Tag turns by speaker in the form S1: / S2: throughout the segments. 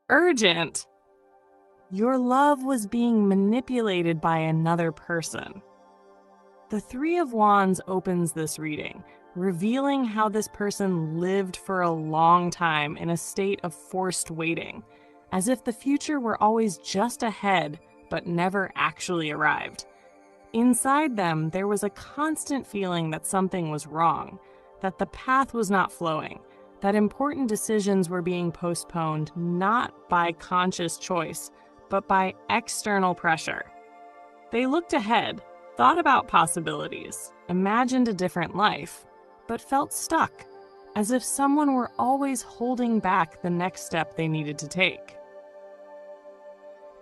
S1: Urgent. Your love was being manipulated by another person. The Three of Wands opens this reading, revealing how this person lived for a long time in a state of forced waiting, as if the future were always just ahead but never actually arrived. Inside them, there was a constant feeling that something was wrong, that the path was not flowing, that important decisions were being postponed not by conscious choice, but by external pressure. They looked ahead, thought about possibilities, imagined a different life, but felt stuck, as if someone were always holding back the next step they needed to take.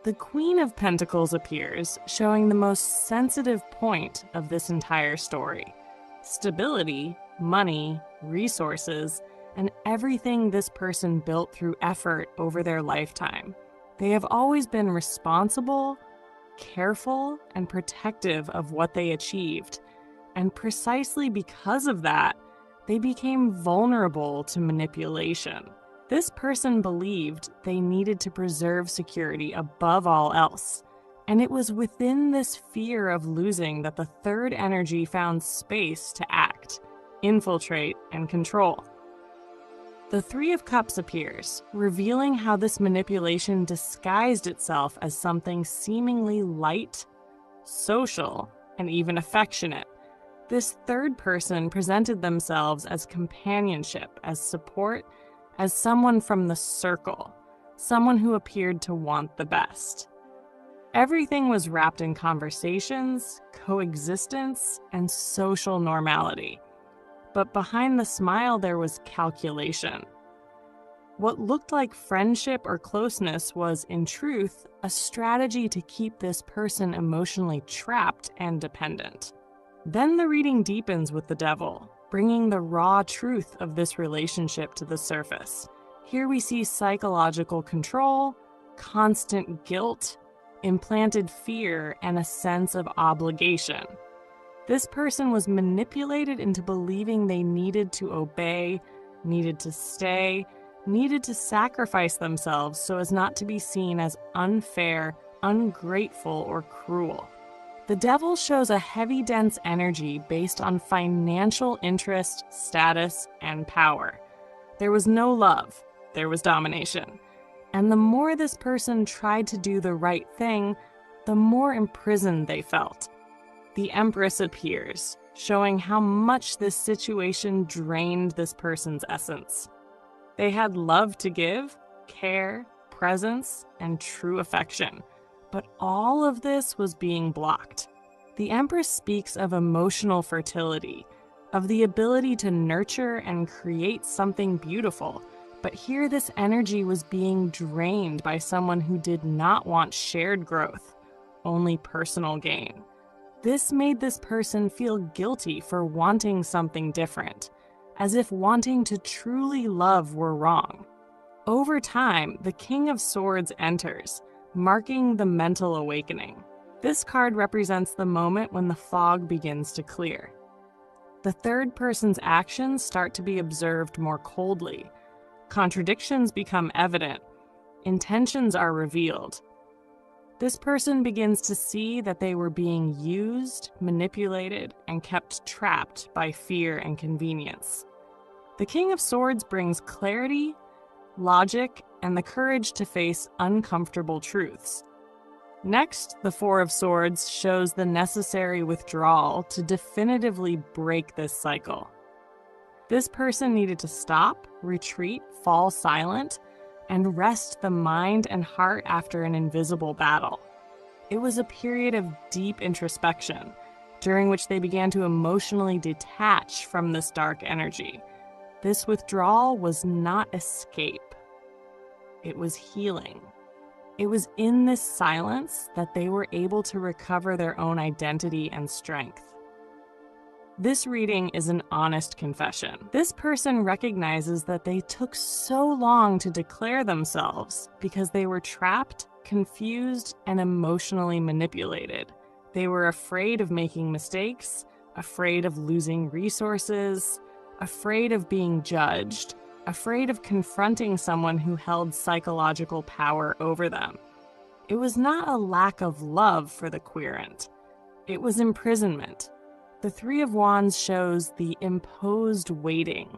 S1: The Queen of Pentacles appears, showing the most sensitive point of this entire story: stability, money, resources, and everything this person built through effort over their lifetime. They have always been responsible, careful, and protective of what they achieved, and precisely because of that, they became vulnerable to manipulation. This person believed they needed to preserve security above all else, and it was within this fear of losing that the third energy found space to act, infiltrate, and control. The Three of Cups appears, revealing how this manipulation disguised itself as something seemingly light, social, and even affectionate. This third person presented themselves as companionship, as support, as someone from the circle, someone who appeared to want the best. Everything was wrapped in conversations, coexistence, and social normality. But behind the smile, there was calculation. What looked like friendship or closeness was, in truth, a strategy to keep this person emotionally trapped and dependent. Then the reading deepens with the Devil, bringing the raw truth of this relationship to the surface. Here we see psychological control, constant guilt, implanted fear, and a sense of obligation. This person was manipulated into believing they needed to obey, needed to stay, needed to sacrifice themselves so as not to be seen as unfair, ungrateful, or cruel. The Devil shows a heavy, dense energy based on financial interest, status, and power. There was no love, there was domination. And the more this person tried to do the right thing, the more imprisoned they felt. The Empress appears, showing how much this situation drained this person's essence. They had love to give, care, presence, and true affection. But all of this was being blocked. The Empress speaks of emotional fertility, of the ability to nurture and create something beautiful. But here this energy was being drained by someone who did not want shared growth, only personal gain. This made this person feel guilty for wanting something different, as if wanting to truly love were wrong. Over time, the King of Swords enters, marking the mental awakening. This card represents the moment when the fog begins to clear. The third person's actions start to be observed more coldly. Contradictions become evident. Intentions are revealed. This person begins to see that they were being used, manipulated, and kept trapped by fear and convenience. The King of Swords brings clarity, logic, and the courage to face uncomfortable truths. Next, the Four of Swords shows the necessary withdrawal to definitively break this cycle. This person needed to stop, retreat, fall silent, and rest the mind and heart after an invisible battle. It was a period of deep introspection, during which they began to emotionally detach from this dark energy. This withdrawal was not escape. It was healing. It was in this silence that they were able to recover their own identity and strength. This reading is an honest confession. This person recognizes that they took so long to declare themselves because they were trapped, confused, and emotionally manipulated. They were afraid of making mistakes, afraid of losing resources, afraid of being judged, afraid of confronting someone who held psychological power over them. It was not a lack of love for the querent. It was imprisonment. The Three of Wands shows the imposed waiting.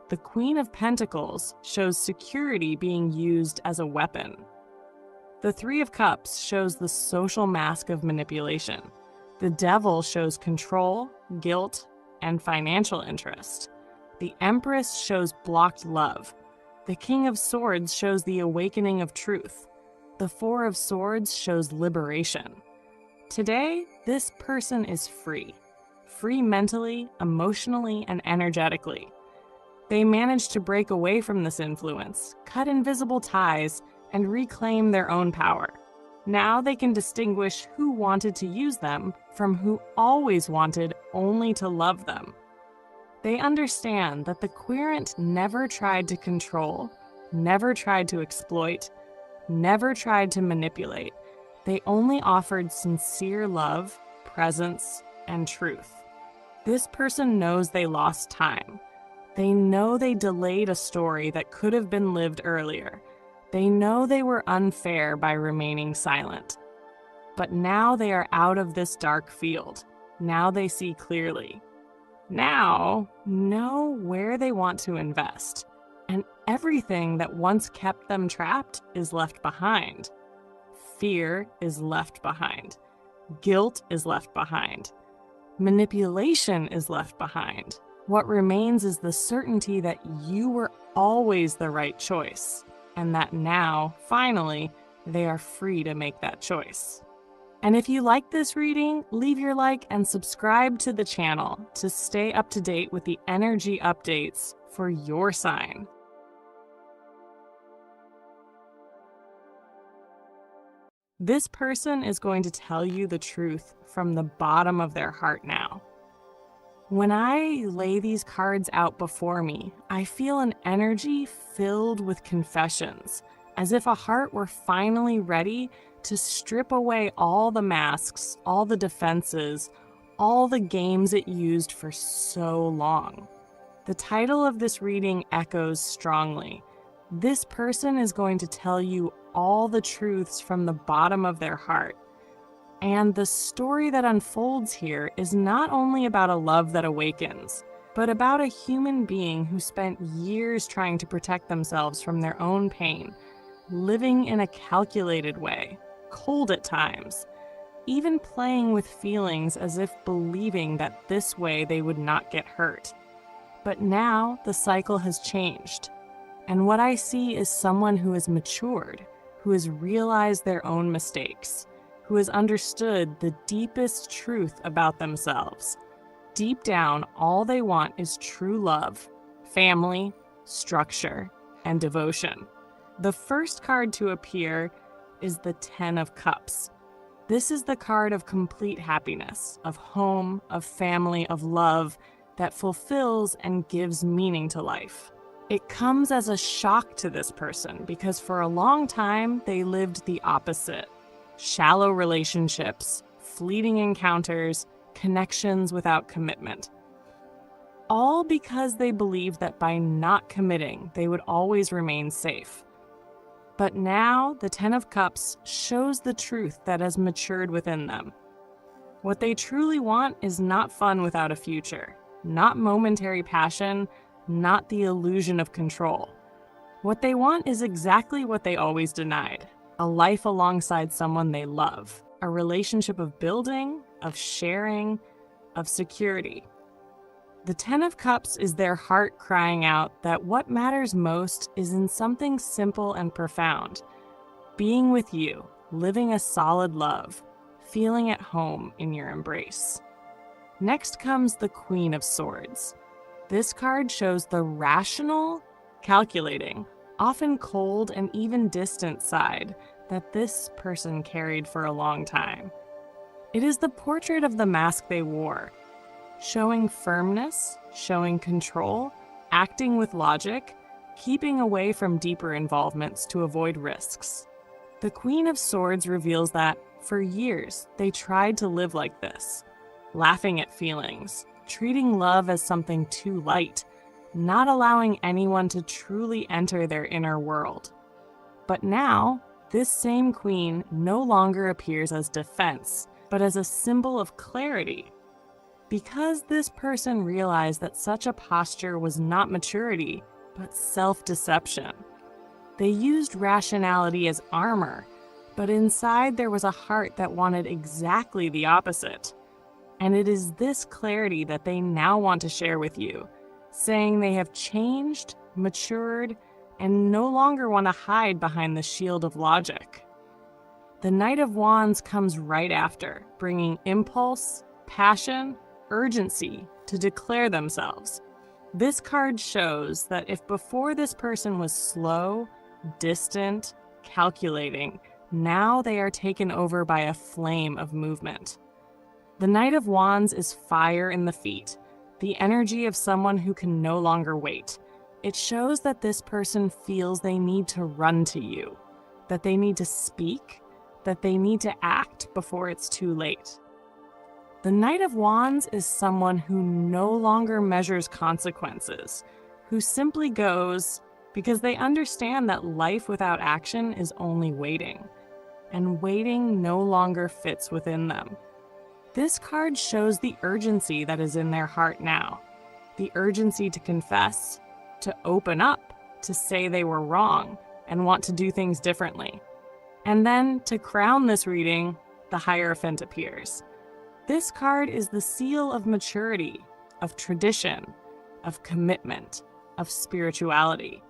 S1: The Queen of Pentacles shows security being used as a weapon. The Three of Cups shows the social mask of manipulation. The Devil shows control, guilt, and financial interest. The Empress shows blocked love. The King of Swords shows the awakening of truth. The Four of Swords shows liberation. Today, this person is free. Free mentally, emotionally, and energetically. They managed to break away from this influence, cut invisible ties, and reclaim their own power. Now they can distinguish who wanted to use them from who always wanted only to love them. They understand that the querent never tried to control, never tried to exploit, never tried to manipulate. They only offered sincere love, presence, and truth. This person knows they lost time. They know they delayed a story that could have been lived earlier. They know they were unfair by remaining silent. But now they are out of this dark field. Now they see clearly. Now know where they want to invest. And everything that once kept them trapped is left behind. Fear is left behind. Guilt is left behind. Manipulation is left behind. What remains is the certainty that you were always the right choice, and that now, finally, they are free to make that choice. And if you like this reading, leave your like and subscribe to the channel to stay up to date with the energy updates for your sign. This person is going to tell you the truth from the bottom of their heart now. When I lay these cards out before me, I feel an energy filled with confessions, as if a heart were finally ready to strip away all the masks, all the defenses, all the games it used for so long. The title of this reading echoes strongly. This person is going to tell you all the truths from the bottom of their heart. And the story that unfolds here is not only about a love that awakens, but about a human being who spent years trying to protect themselves from their own pain, living in a calculated way, cold at times, even playing with feelings as if believing that this way they would not get hurt. But now the cycle has changed, and what I see is someone who has matured, who has realized their own mistakes, who has understood the deepest truth about themselves. Deep down, all they want is true love, family, structure, and devotion. The first card to appear is the Ten of Cups. This is the card of complete happiness, of home, of family, of love that fulfills and gives meaning to life. It comes as a shock to this person because for a long time they lived the opposite. Shallow relationships, fleeting encounters, connections without commitment. All because they believed that by not committing, they would always remain safe. But now, the Ten of Cups shows the truth that has matured within them. What they truly want is not fun without a future, not momentary passion, not the illusion of control. What they want is exactly what they always denied. A life alongside someone they love, a relationship of building, of sharing, of security. The Ten of Cups is their heart crying out that what matters most is in something simple and profound. Being with you, living a solid love, feeling at home in your embrace. Next comes the Queen of Swords. This card shows the rational, calculating, often cold and even distant side that this person carried for a long time. It is the portrait of the mask they wore, showing firmness, showing control, acting with logic, keeping away from deeper involvements to avoid risks. The Queen of Swords reveals that, for years, they tried to live like this, laughing at feelings, treating love as something too light, not allowing anyone to truly enter their inner world. But now, this same queen no longer appears as defense, but as a symbol of clarity. Because this person realized that such a posture was not maturity, but self-deception. They used rationality as armor, but inside there was a heart that wanted exactly the opposite. And it is this clarity that they now want to share with you, saying they have changed, matured, and no longer want to hide behind the shield of logic. The Knight of Wands comes right after, bringing impulse, passion, urgency to declare themselves. This card shows that if before this person was slow, distant, calculating, now they are taken over by a flame of movement. The Knight of Wands is fire in the feet, the energy of someone who can no longer wait. It shows that this person feels they need to run to you, that they need to speak, that they need to act before it's too late. The Knight of Wands is someone who no longer measures consequences, who simply goes because they understand that life without action is only waiting, and waiting no longer fits within them. This card shows the urgency that is in their heart now, the urgency to confess, to open up, to say they were wrong and want to do things differently. And then, to crown this reading, the Hierophant appears. This card is the seal of maturity, of tradition, of commitment, of spirituality.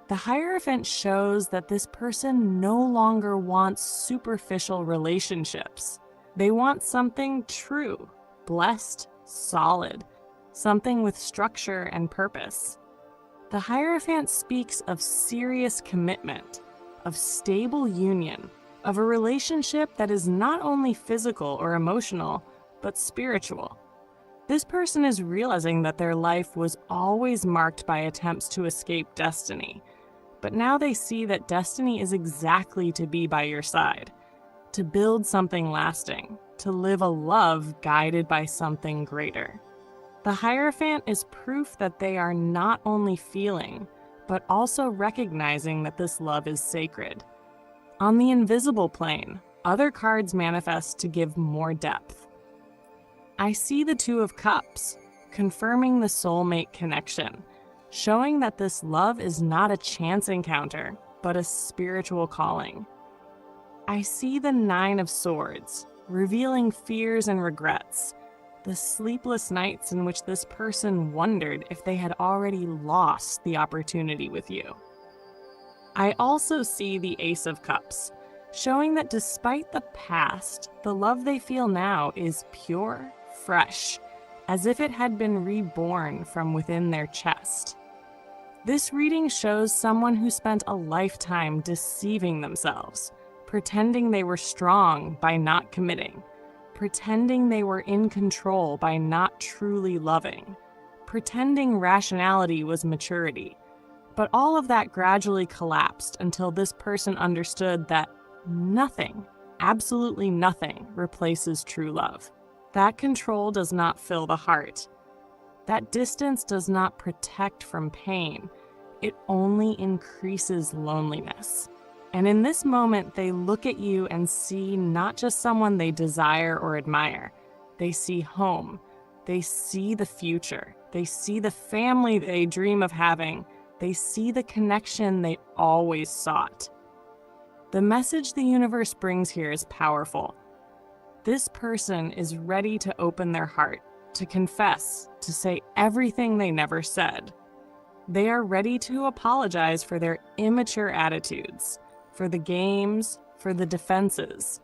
S1: The Hierophant shows that this person no longer wants superficial relationships. They want something true, blessed, solid, something with structure and purpose. The Hierophant speaks of serious commitment, of stable union, of a relationship that is not only physical or emotional, but spiritual. This person is realizing that their life was always marked by attempts to escape destiny, but now they see that destiny is exactly to be by your side, to build something lasting, to live a love guided by something greater. The Hierophant is proof that they are not only feeling, but also recognizing that this love is sacred. On the invisible plane, other cards manifest to give more depth. I see the Two of Cups, confirming the soulmate connection, showing that this love is not a chance encounter, but a spiritual calling. I see the Nine of Swords, revealing fears and regrets, the sleepless nights in which this person wondered if they had already lost the opportunity with you. I also see the Ace of Cups, showing that despite the past, the love they feel now is pure, fresh, as if it had been reborn from within their chest. This reading shows someone who spent a lifetime deceiving themselves, pretending they were strong by not committing, pretending they were in control by not truly loving, pretending rationality was maturity. But all of that gradually collapsed until this person understood that nothing, absolutely nothing, replaces true love. That control does not fill the heart. That distance does not protect from pain. It only increases loneliness. And in this moment, they look at you and see not just someone they desire or admire. They see home. They see the future. They see the family they dream of having. They see the connection they always sought. The message the universe brings here is powerful. This person is ready to open their heart, to confess, to say everything they never said. They are ready to apologize for their immature attitudes, for the games, for the defenses.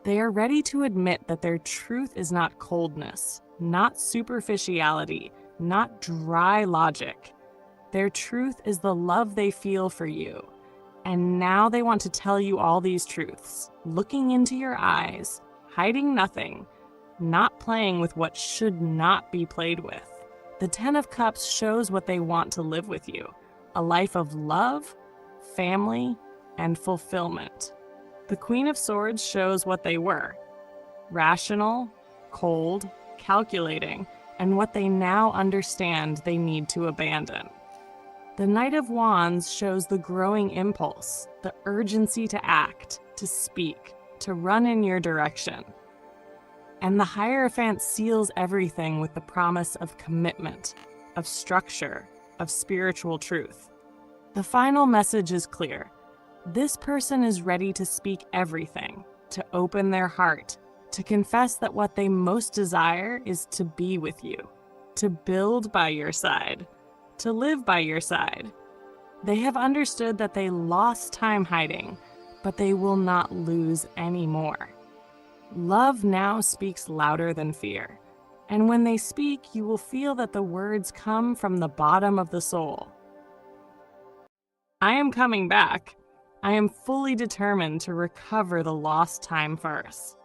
S1: They are ready to admit that their truth is not coldness, not superficiality, not dry logic. Their truth is the love they feel for you. And now they want to tell you all these truths, looking into your eyes, hiding nothing, not playing with what should not be played with. The Ten of Cups shows what they want to live with you, a life of love, family, and fulfillment. The Queen of Swords shows what they were: rational, cold, calculating, and what they now understand they need to abandon. The Knight of Wands shows the growing impulse, the urgency to act, to speak, to run in your direction. And the Hierophant seals everything with the promise of commitment, of structure, of spiritual truth. The final message is clear. This person is ready to speak everything, to open their heart, to confess that what they most desire is to be with you, to build by your side, to live by your side. They have understood that they lost time hiding, but they will not lose any more. Love now speaks louder than fear, and when they speak, you will feel that the words come from the bottom of the soul. I am coming back. I am fully determined to recover the lost time first.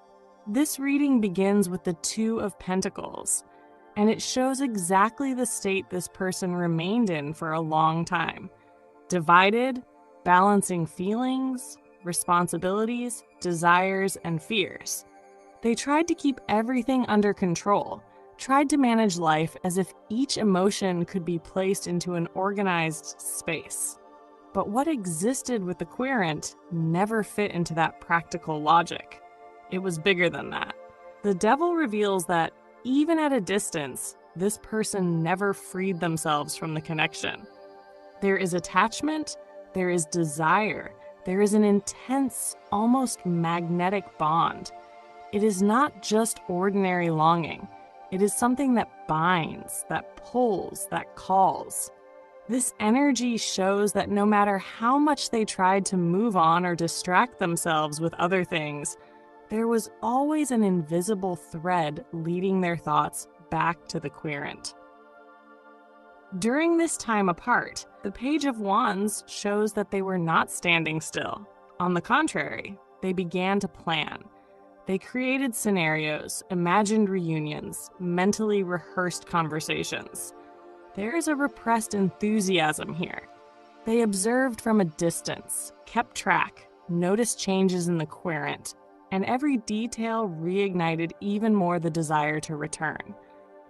S1: This reading begins with the Two of Pentacles, and it shows exactly the state this person remained in for a long time. Divided, balancing feelings, responsibilities, desires, and fears. They tried to keep everything under control, tried to manage life as if each emotion could be placed into an organized space. But what existed with the querent never fit into that practical logic. It was bigger than that. The Devil reveals that, even at a distance, this person never freed themselves from the connection. There is attachment, there is desire, there is an intense, almost magnetic bond. It is not just ordinary longing. It is something that binds, that pulls, that calls. This energy shows that no matter how much they tried to move on or distract themselves with other things, there was always an invisible thread leading their thoughts back to the querent. During this time apart, the Page of Wands shows that they were not standing still. On the contrary, they began to plan. They created scenarios, imagined reunions, mentally rehearsed conversations. There is a repressed enthusiasm here. They observed from a distance, kept track, noticed changes in the querent, and every detail reignited even more the desire to return.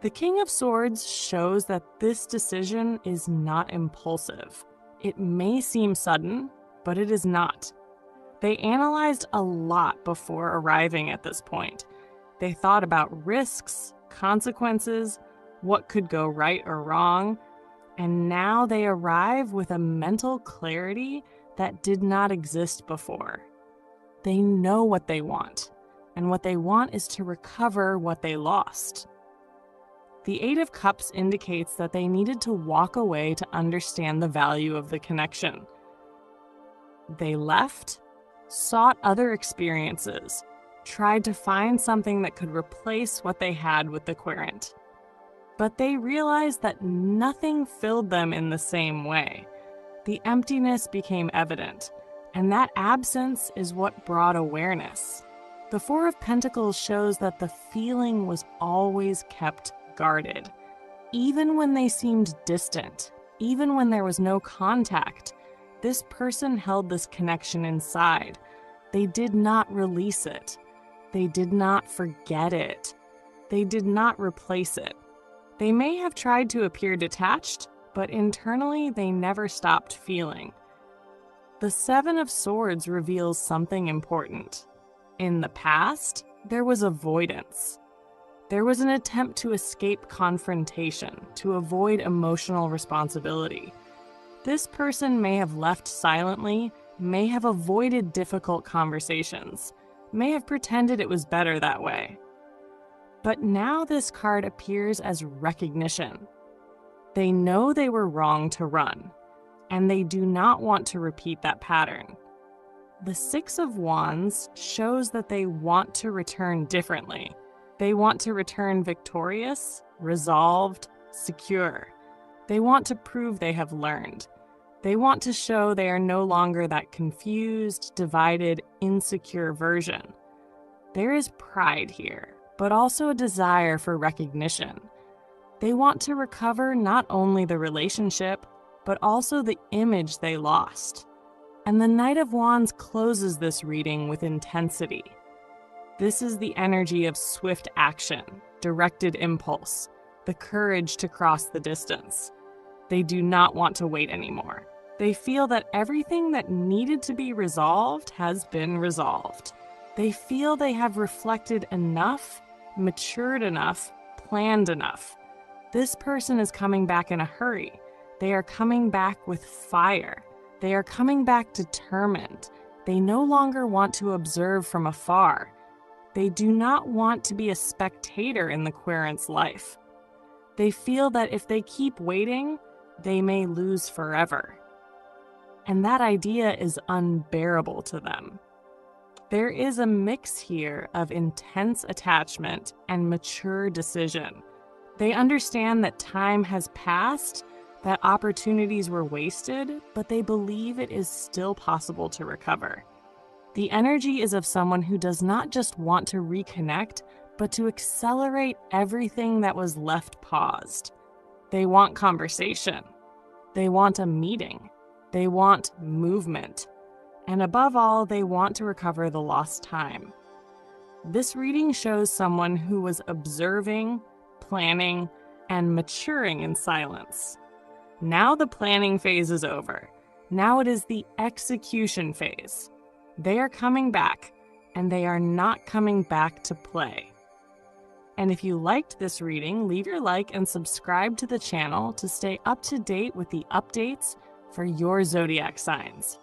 S1: The King of Swords shows that this decision is not impulsive. It may seem sudden, but it is not. They analyzed a lot before arriving at this point. They thought about risks, consequences, what could go right or wrong, and now they arrive with a mental clarity that did not exist before. They know what they want, and what they want is to recover what they lost. The Eight of Cups indicates that they needed to walk away to understand the value of the connection. They left, sought other experiences, tried to find something that could replace what they had with the querent. But they realized that nothing filled them in the same way. The emptiness became evident, and that absence is what brought awareness. The Four of Pentacles shows that the feeling was always kept guarded. Even when they seemed distant, even when there was no contact, this person held this connection inside. They did not release it. They did not forget it. They did not replace it. They may have tried to appear detached, but internally they never stopped feeling. The Seven of Swords reveals something important. In the past, there was avoidance. There was an attempt to escape confrontation, to avoid emotional responsibility. This person may have left silently, may have avoided difficult conversations, may have pretended it was better that way. But now this card appears as recognition. They know they were wrong to run, and they do not want to repeat that pattern. The Six of Wands shows that they want to return differently. They want to return victorious, resolved, secure. They want to prove they have learned. They want to show they are no longer that confused, divided, insecure version. There is pride here, but also a desire for recognition. They want to recover not only the relationship, but also the image they lost. And the Knight of Wands closes this reading with intensity. This is the energy of swift action, directed impulse, the courage to cross the distance. They do not want to wait anymore. They feel that everything that needed to be resolved has been resolved. They feel they have reflected enough, matured enough, planned enough. This person is coming back in a hurry. They are coming back with fire. They are coming back determined. They no longer want to observe from afar. They do not want to be a spectator in the querent's life. They feel that if they keep waiting, they may lose forever. And that idea is unbearable to them. There is a mix here of intense attachment and mature decision. They understand that time has passed, that opportunities were wasted, but they believe it is still possible to recover. The energy is of someone who does not just want to reconnect, but to accelerate everything that was left paused. They want conversation. They want a meeting. They want movement. And above all, they want to recover the lost time. This reading shows someone who was observing, planning, and maturing in silence. Now the planning phase is over. Now it is the execution phase. They are coming back, and they are not coming back to play. And if you liked this reading, leave your like and subscribe to the channel to stay up to date with the updates for your zodiac signs.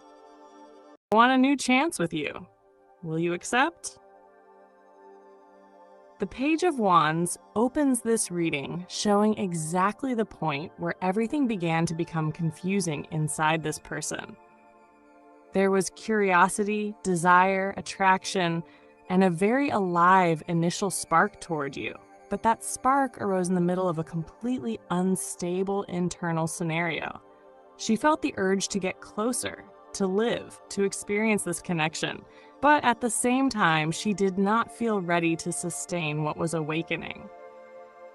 S1: I want a new chance with you. Will you accept? The Page of Wands opens this reading showing exactly the point where everything began to become confusing inside this person. There was curiosity, desire, attraction, and a very alive initial spark toward you. But that spark arose in the middle of a completely unstable internal scenario. She felt the urge to get closer, to live, to experience this connection. But at the same time, she did not feel ready to sustain what was awakening.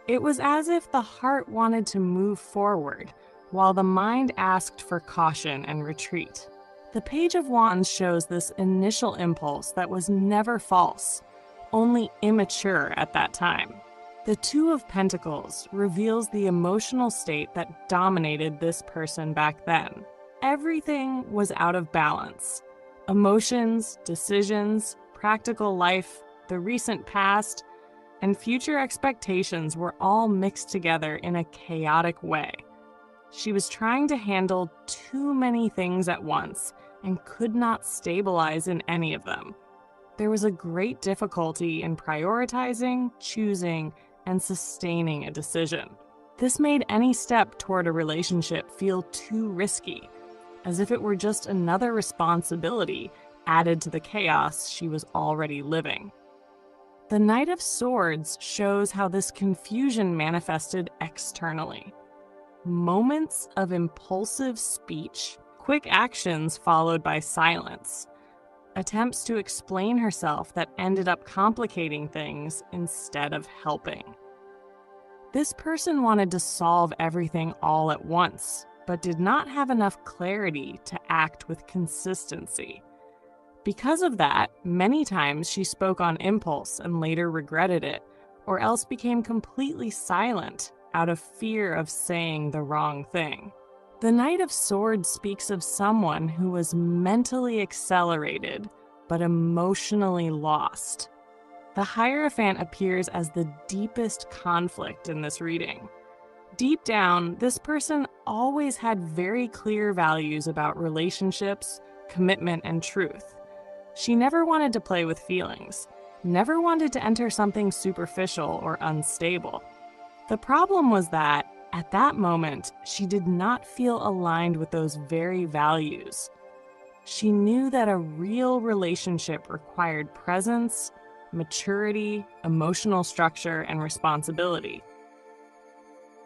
S1: It was as if the heart wanted to move forward, while the mind asked for caution and retreat. The Page of Wands shows this initial impulse that was never false, only immature at that time. The Two of Pentacles reveals the emotional state that dominated this person back then. Everything was out of balance. Emotions, decisions, practical life, the recent past, and future expectations were all mixed together in a chaotic way. She was trying to handle too many things at once and could not stabilize in any of them. There was a great difficulty in prioritizing, choosing, and sustaining a decision. This made any step toward a relationship feel too risky, as if it were just another responsibility added to the chaos she was already living. The Knight of Swords shows how this confusion manifested externally. Moments of impulsive speech, quick actions followed by silence, attempts to explain herself that ended up complicating things instead of helping. This person wanted to solve everything all at once, but did not have enough clarity to act with consistency. Because of that, many times she spoke on impulse and later regretted it, or else became completely silent out of fear of saying the wrong thing. The Knight of Swords speaks of someone who was mentally accelerated, but emotionally lost. The Hierophant appears as the deepest conflict in this reading. Deep down, this person always had very clear values about relationships, commitment, and truth. She never wanted to play with feelings, never wanted to enter something superficial or unstable. The problem was that, at that moment, she did not feel aligned with those very values. She knew that a real relationship required presence, maturity, emotional structure, and responsibility.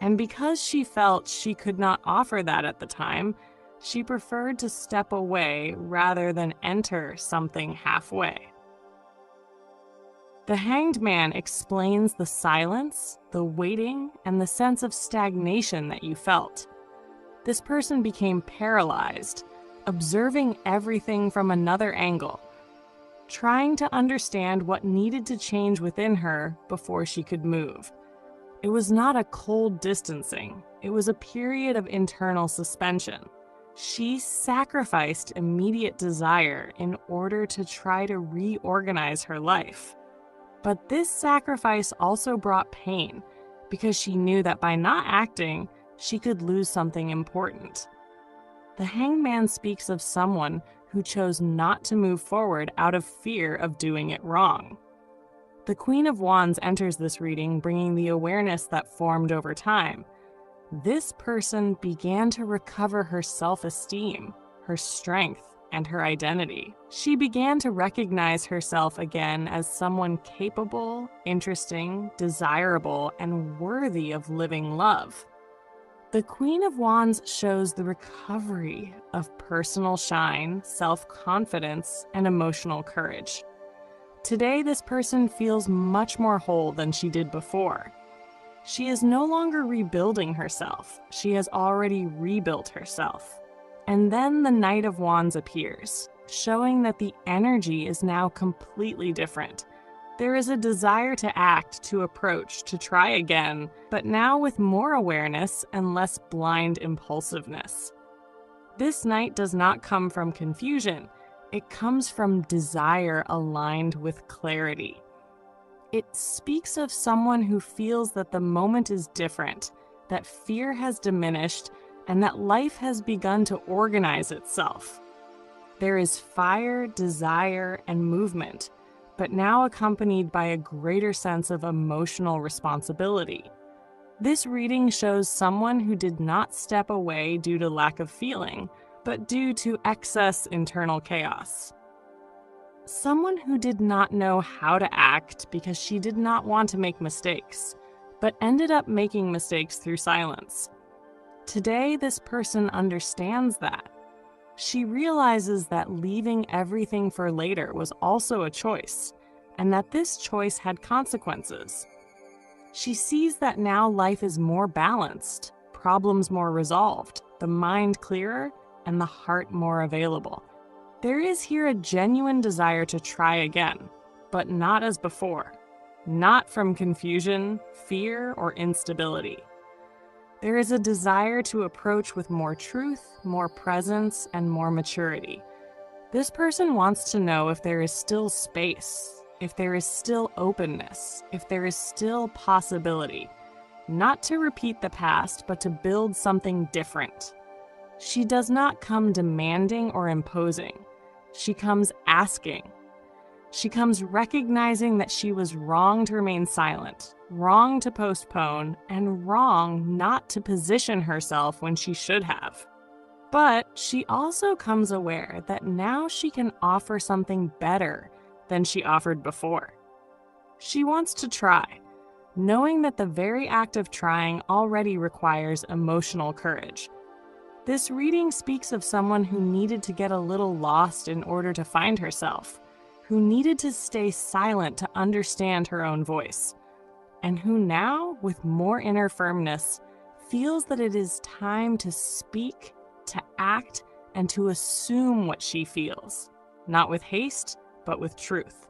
S1: And because she felt she could not offer that at the time, she preferred to step away rather than enter something halfway. The Hanged Man explains the silence, the waiting, and the sense of stagnation that you felt. This person became paralyzed, observing everything from another angle, trying to understand what needed to change within her before she could move. It was not a cold distancing. It was a period of internal suspension. She sacrificed immediate desire in order to try to reorganize her life. But this sacrifice also brought pain because she knew that by not acting, she could lose something important. The Hanged Man speaks of someone who chose not to move forward out of fear of doing it wrong. The Queen of Wands enters this reading bringing the awareness that formed over time. This person began to recover her self-esteem, her strength, and her identity. She began to recognize herself again as someone capable, interesting, desirable, and worthy of living love. The Queen of Wands shows the recovery of personal shine, self-confidence, and emotional courage. Today, this person feels much more whole than she did before. She is no longer rebuilding herself. She has already rebuilt herself. And then the Knight of Wands appears, showing that the energy is now completely different. There is a desire to act, to approach, to try again, but now with more awareness and less blind impulsiveness. This Knight does not come from confusion. It comes from desire aligned with clarity. It speaks of someone who feels that the moment is different, that fear has diminished, and that life has begun to organize itself. There is fire, desire, and movement, but now accompanied by a greater sense of emotional responsibility. This reading shows someone who did not step away due to lack of feeling, but due to excess internal chaos. Someone who did not know how to act because she did not want to make mistakes, but ended up making mistakes through silence. Today, this person understands that. She realizes that leaving everything for later was also a choice, and that this choice had consequences. She sees that now life is more balanced, problems more resolved, the mind clearer, and the heart more available. There is here a genuine desire to try again, but not as before. Not from confusion, fear, or instability. There is a desire to approach with more truth, more presence, and more maturity. This person wants to know if there is still space, if there is still openness, if there is still possibility. Not to repeat the past, but to build something different. She does not come demanding or imposing. She comes asking. She comes recognizing that she was wrong to remain silent, wrong to postpone, and wrong not to position herself when she should have. But she also comes aware that now she can offer something better than she offered before. She wants to try, knowing that the very act of trying already requires emotional courage. This reading speaks of someone who needed to get a little lost in order to find herself, who needed to stay silent to understand her own voice, and who now, with more inner firmness, feels that it is time to speak, to act, and to assume what she feels, not with haste, but with truth.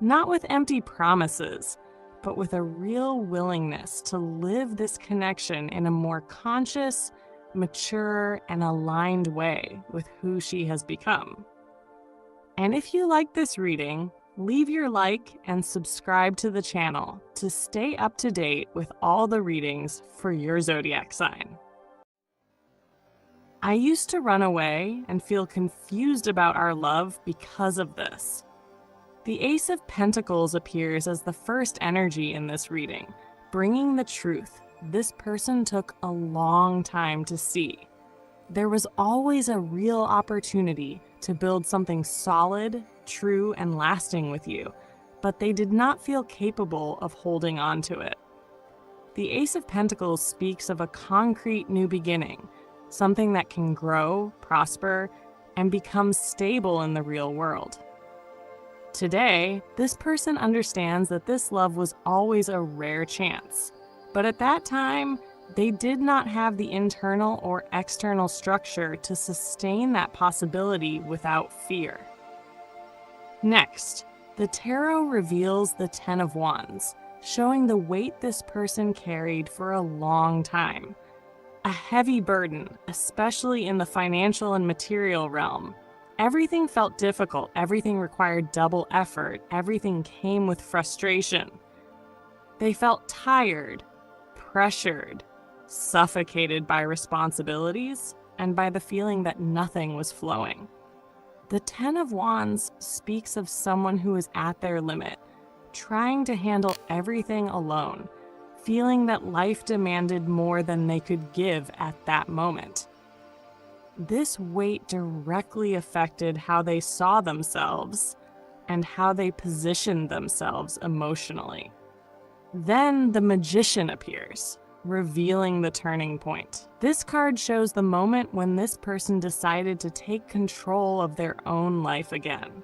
S1: Not with empty promises, but with a real willingness to live this connection in a more conscious, mature, and aligned way with who she has become. And if you like this reading, leave your like and subscribe to the channel to stay up to date with all the readings for your zodiac sign. I used to run away and feel confused about our love because of this. The Ace of Pentacles appears as the first energy in this reading, bringing the truth this person took a long time to see. There was always a real opportunity to build something solid, true, and lasting with you, but they did not feel capable of holding on to it. The Ace of Pentacles speaks of a concrete new beginning, something that can grow, prosper, and become stable in the real world. Today, this person understands that this love was always a rare chance, but at that time, they did not have the internal or external structure to sustain that possibility without fear. Next, the tarot reveals the Ten of Wands, showing the weight this person carried for a long time. A heavy burden, especially in the financial and material realm. Everything felt difficult, everything required double effort, everything came with frustration. They felt tired, pressured, suffocated by responsibilities, and by the feeling that nothing was flowing. The Ten of Wands speaks of someone who is at their limit, trying to handle everything alone, feeling that life demanded more than they could give at that moment. This weight directly affected how they saw themselves and how they positioned themselves emotionally. Then the Magician appears, revealing the turning point. This card shows the moment when this person decided to take control of their own life again.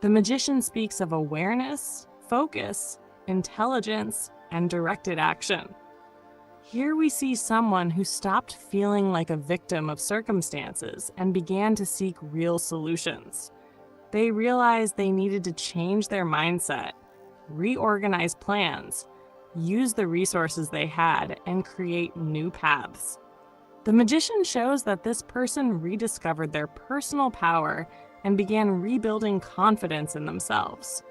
S1: The Magician speaks of awareness, focus, intelligence, and directed action. Here we see someone who stopped feeling like a victim of circumstances and began to seek real solutions. They realized they needed to change their mindset, reorganize plans, use the resources they had, and create new paths. The Magician shows that this person rediscovered their personal power and began rebuilding confidence in themselves.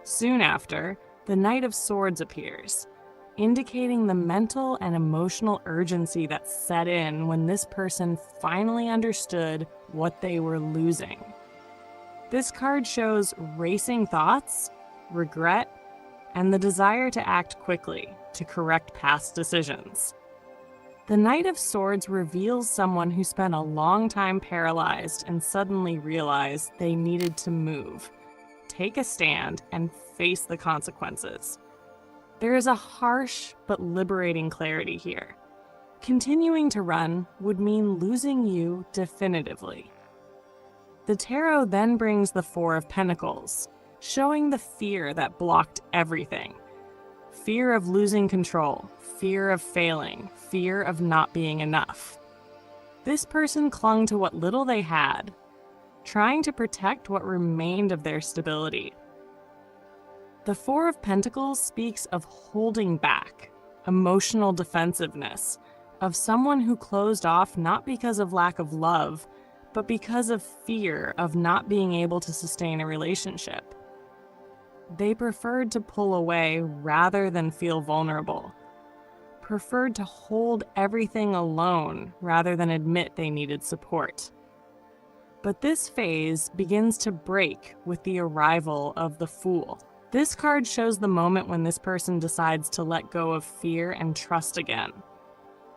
S1: Soon after, the Knight of Swords appears, indicating the mental and emotional urgency that set in when this person finally understood what they were losing. This card shows racing thoughts, regret, and the desire to act quickly to correct past decisions. The Knight of Swords reveals someone who spent a long time paralyzed and suddenly realized they needed to move, take a stand, and face the consequences. There is a harsh but liberating clarity here. Continuing to run would mean losing you definitively. The tarot then brings the Four of Pentacles, showing the fear that blocked everything. Fear of losing control, fear of failing, fear of not being enough. This person clung to what little they had, trying to protect what remained of their stability. The Four of Pentacles speaks of holding back, emotional defensiveness, of someone who closed off not because of lack of love, but because of fear of not being able to sustain a relationship. They preferred to pull away rather than feel vulnerable, preferred to hold everything alone rather than admit they needed support. But this phase begins to break with the arrival of the Fool. This card shows the moment when this person decides to let go of fear and trust again.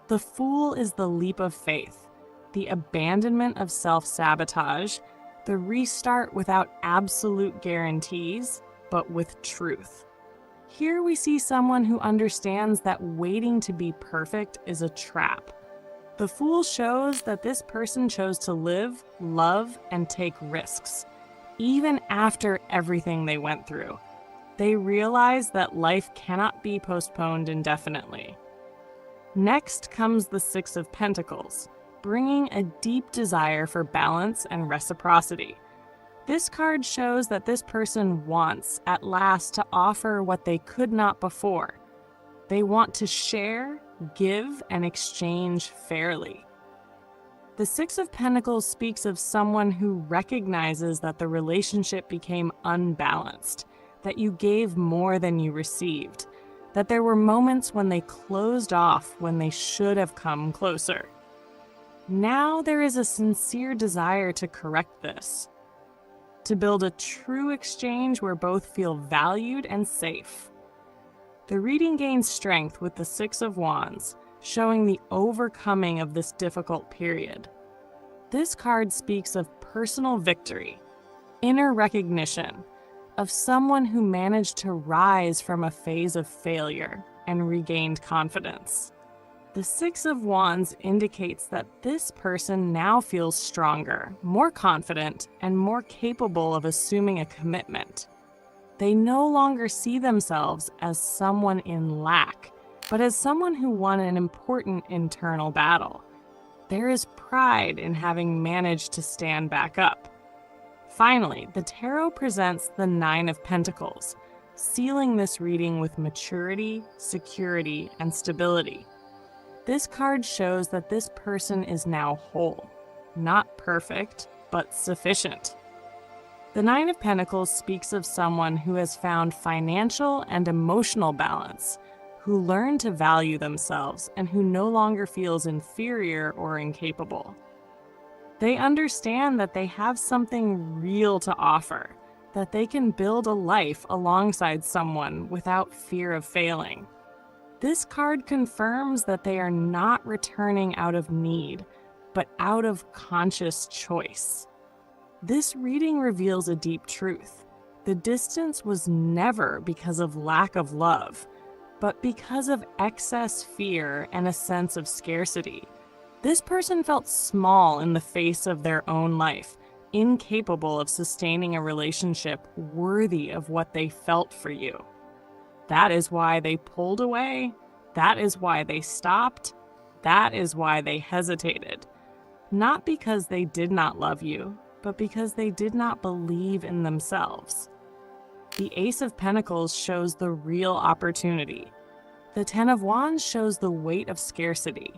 S1: The Fool is the leap of faith, the abandonment of self-sabotage, the restart without absolute guarantees, but with truth. Here we see someone who understands that waiting to be perfect is a trap. The Fool shows that this person chose to live, love, and take risks, even after everything they went through. They realize that life cannot be postponed indefinitely. Next comes the Six of Pentacles, bringing a deep desire for balance and reciprocity. This card shows that this person wants, at last, to offer what they could not before. They want to share, give, and exchange fairly. The Six of Pentacles speaks of someone who recognizes that the relationship became unbalanced, that you gave more than you received, that there were moments when they closed off when they should have come closer. Now there is a sincere desire to correct this, to build a true exchange where both feel valued and safe. The reading gains strength with the Six of Wands, showing the overcoming of this difficult period. This card speaks of personal victory, inner recognition, of someone who managed to rise from a phase of failure and regained confidence. The Six of Wands indicates that this person now feels stronger, more confident, and more capable of assuming a commitment. They no longer see themselves as someone in lack, but as someone who won an important internal battle. There is pride in having managed to stand back up. Finally, the tarot presents the Nine of Pentacles, sealing this reading with maturity, security, and stability. This card shows that this person is now whole, not perfect, but sufficient. The Nine of Pentacles speaks of someone who has found financial and emotional balance, who learned to value themselves, and who no longer feels inferior or incapable. They understand that they have something real to offer, that they can build a life alongside someone without fear of failing. This card confirms that they are not returning out of need, but out of conscious choice. This reading reveals a deep truth. The distance was never because of lack of love, but because of excess fear and a sense of scarcity. This person felt small in the face of their own life, incapable of sustaining a relationship worthy of what they felt for you. That is why they pulled away. That is why they stopped. That is why they hesitated. Not because they did not love you, but because they did not believe in themselves. The Ace of Pentacles shows the real opportunity. The Ten of Wands shows the weight of scarcity.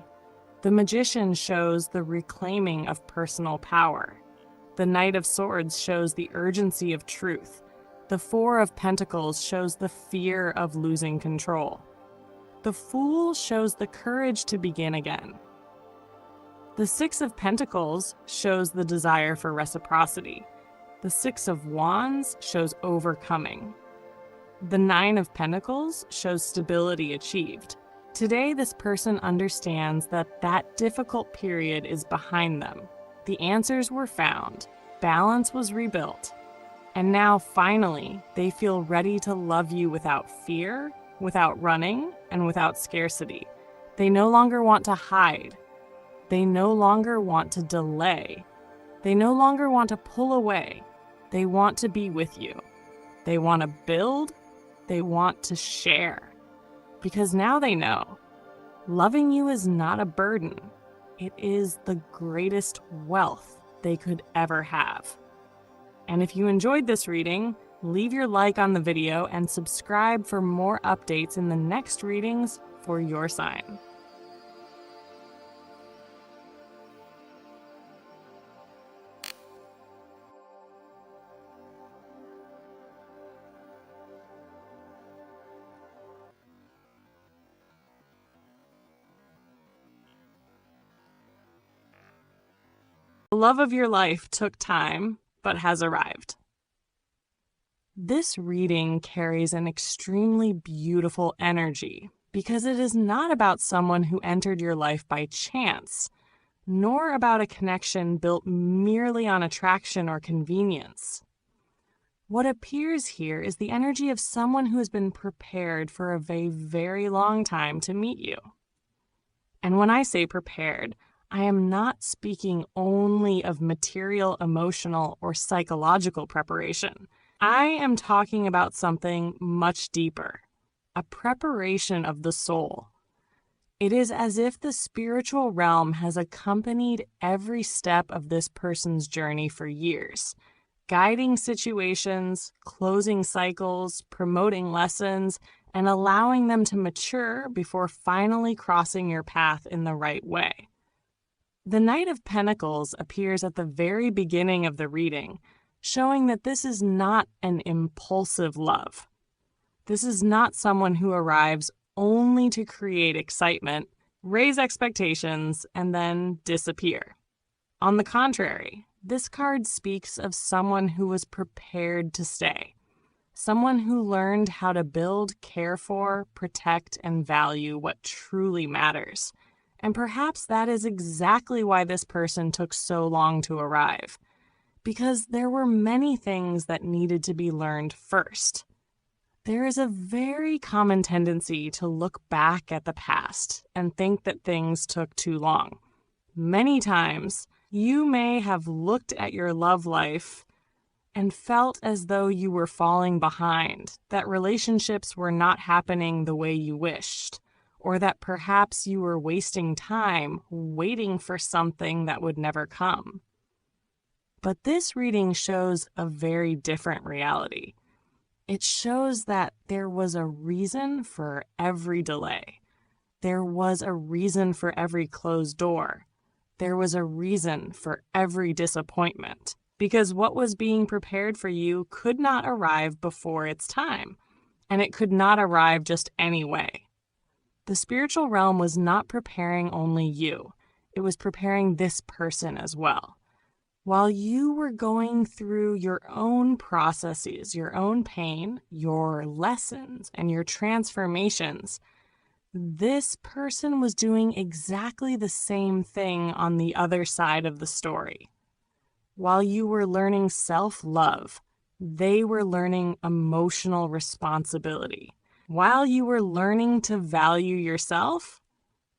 S1: The Magician shows the reclaiming of personal power. The Knight of Swords shows the urgency of truth. The Four of Pentacles shows the fear of losing control. The Fool shows the courage to begin again. The Six of Pentacles shows the desire for reciprocity. The Six of Wands shows overcoming. The Nine of Pentacles shows stability achieved. Today, this person understands that that difficult period is behind them. The answers were found, balance was rebuilt, and now finally they feel ready to love you without fear, without running, and without scarcity. They no longer want to hide. They no longer want to delay. They no longer want to pull away. They want to be with you. They want to build. They want to share. Because now they know, loving you is not a burden. It is the greatest wealth they could ever have. And if you enjoyed this reading, leave your like on the video and subscribe for more updates in the next readings for your sign. The love of your life took time, but has arrived. This reading carries an extremely beautiful energy because it is not about someone who entered your life by chance, nor about a connection built merely on attraction or convenience. What appears here is the energy of someone who has been prepared for a very long time to meet you. And when I say prepared, I am not speaking only of material, emotional, or psychological preparation. I am talking about something much deeper, a preparation of the soul. It is as if the spiritual realm has accompanied every step of this person's journey for years, guiding situations, closing cycles, promoting lessons, and allowing them to mature before finally crossing your path in the right way. The Knight of Pentacles appears at the very beginning of the reading, showing that this is not an impulsive love. This is not someone who arrives only to create excitement, raise expectations, and then disappear. On the contrary, this card speaks of someone who was prepared to stay, someone who learned how to build, care for, protect, and value what truly matters. And perhaps that is exactly why this person took so long to arrive, because there were many things that needed to be learned first. There is a very common tendency to look back at the past and think that things took too long. Many times, you may have looked at your love life and felt as though you were falling behind, that relationships were not happening the way you wished, or that perhaps you were wasting time waiting for something that would never come. But this reading shows a very different reality. It shows that there was a reason for every delay. There was a reason for every closed door. There was a reason for every disappointment. Because what was being prepared for you could not arrive before its time, and it could not arrive just any way. The spiritual realm was not preparing only you. It was preparing this person as well. While you were going through your own processes, your own pain, your lessons, and your transformations, this person was doing exactly the same thing on the other side of the story. While you were learning self-love, they were learning emotional responsibility. While you were learning to value yourself,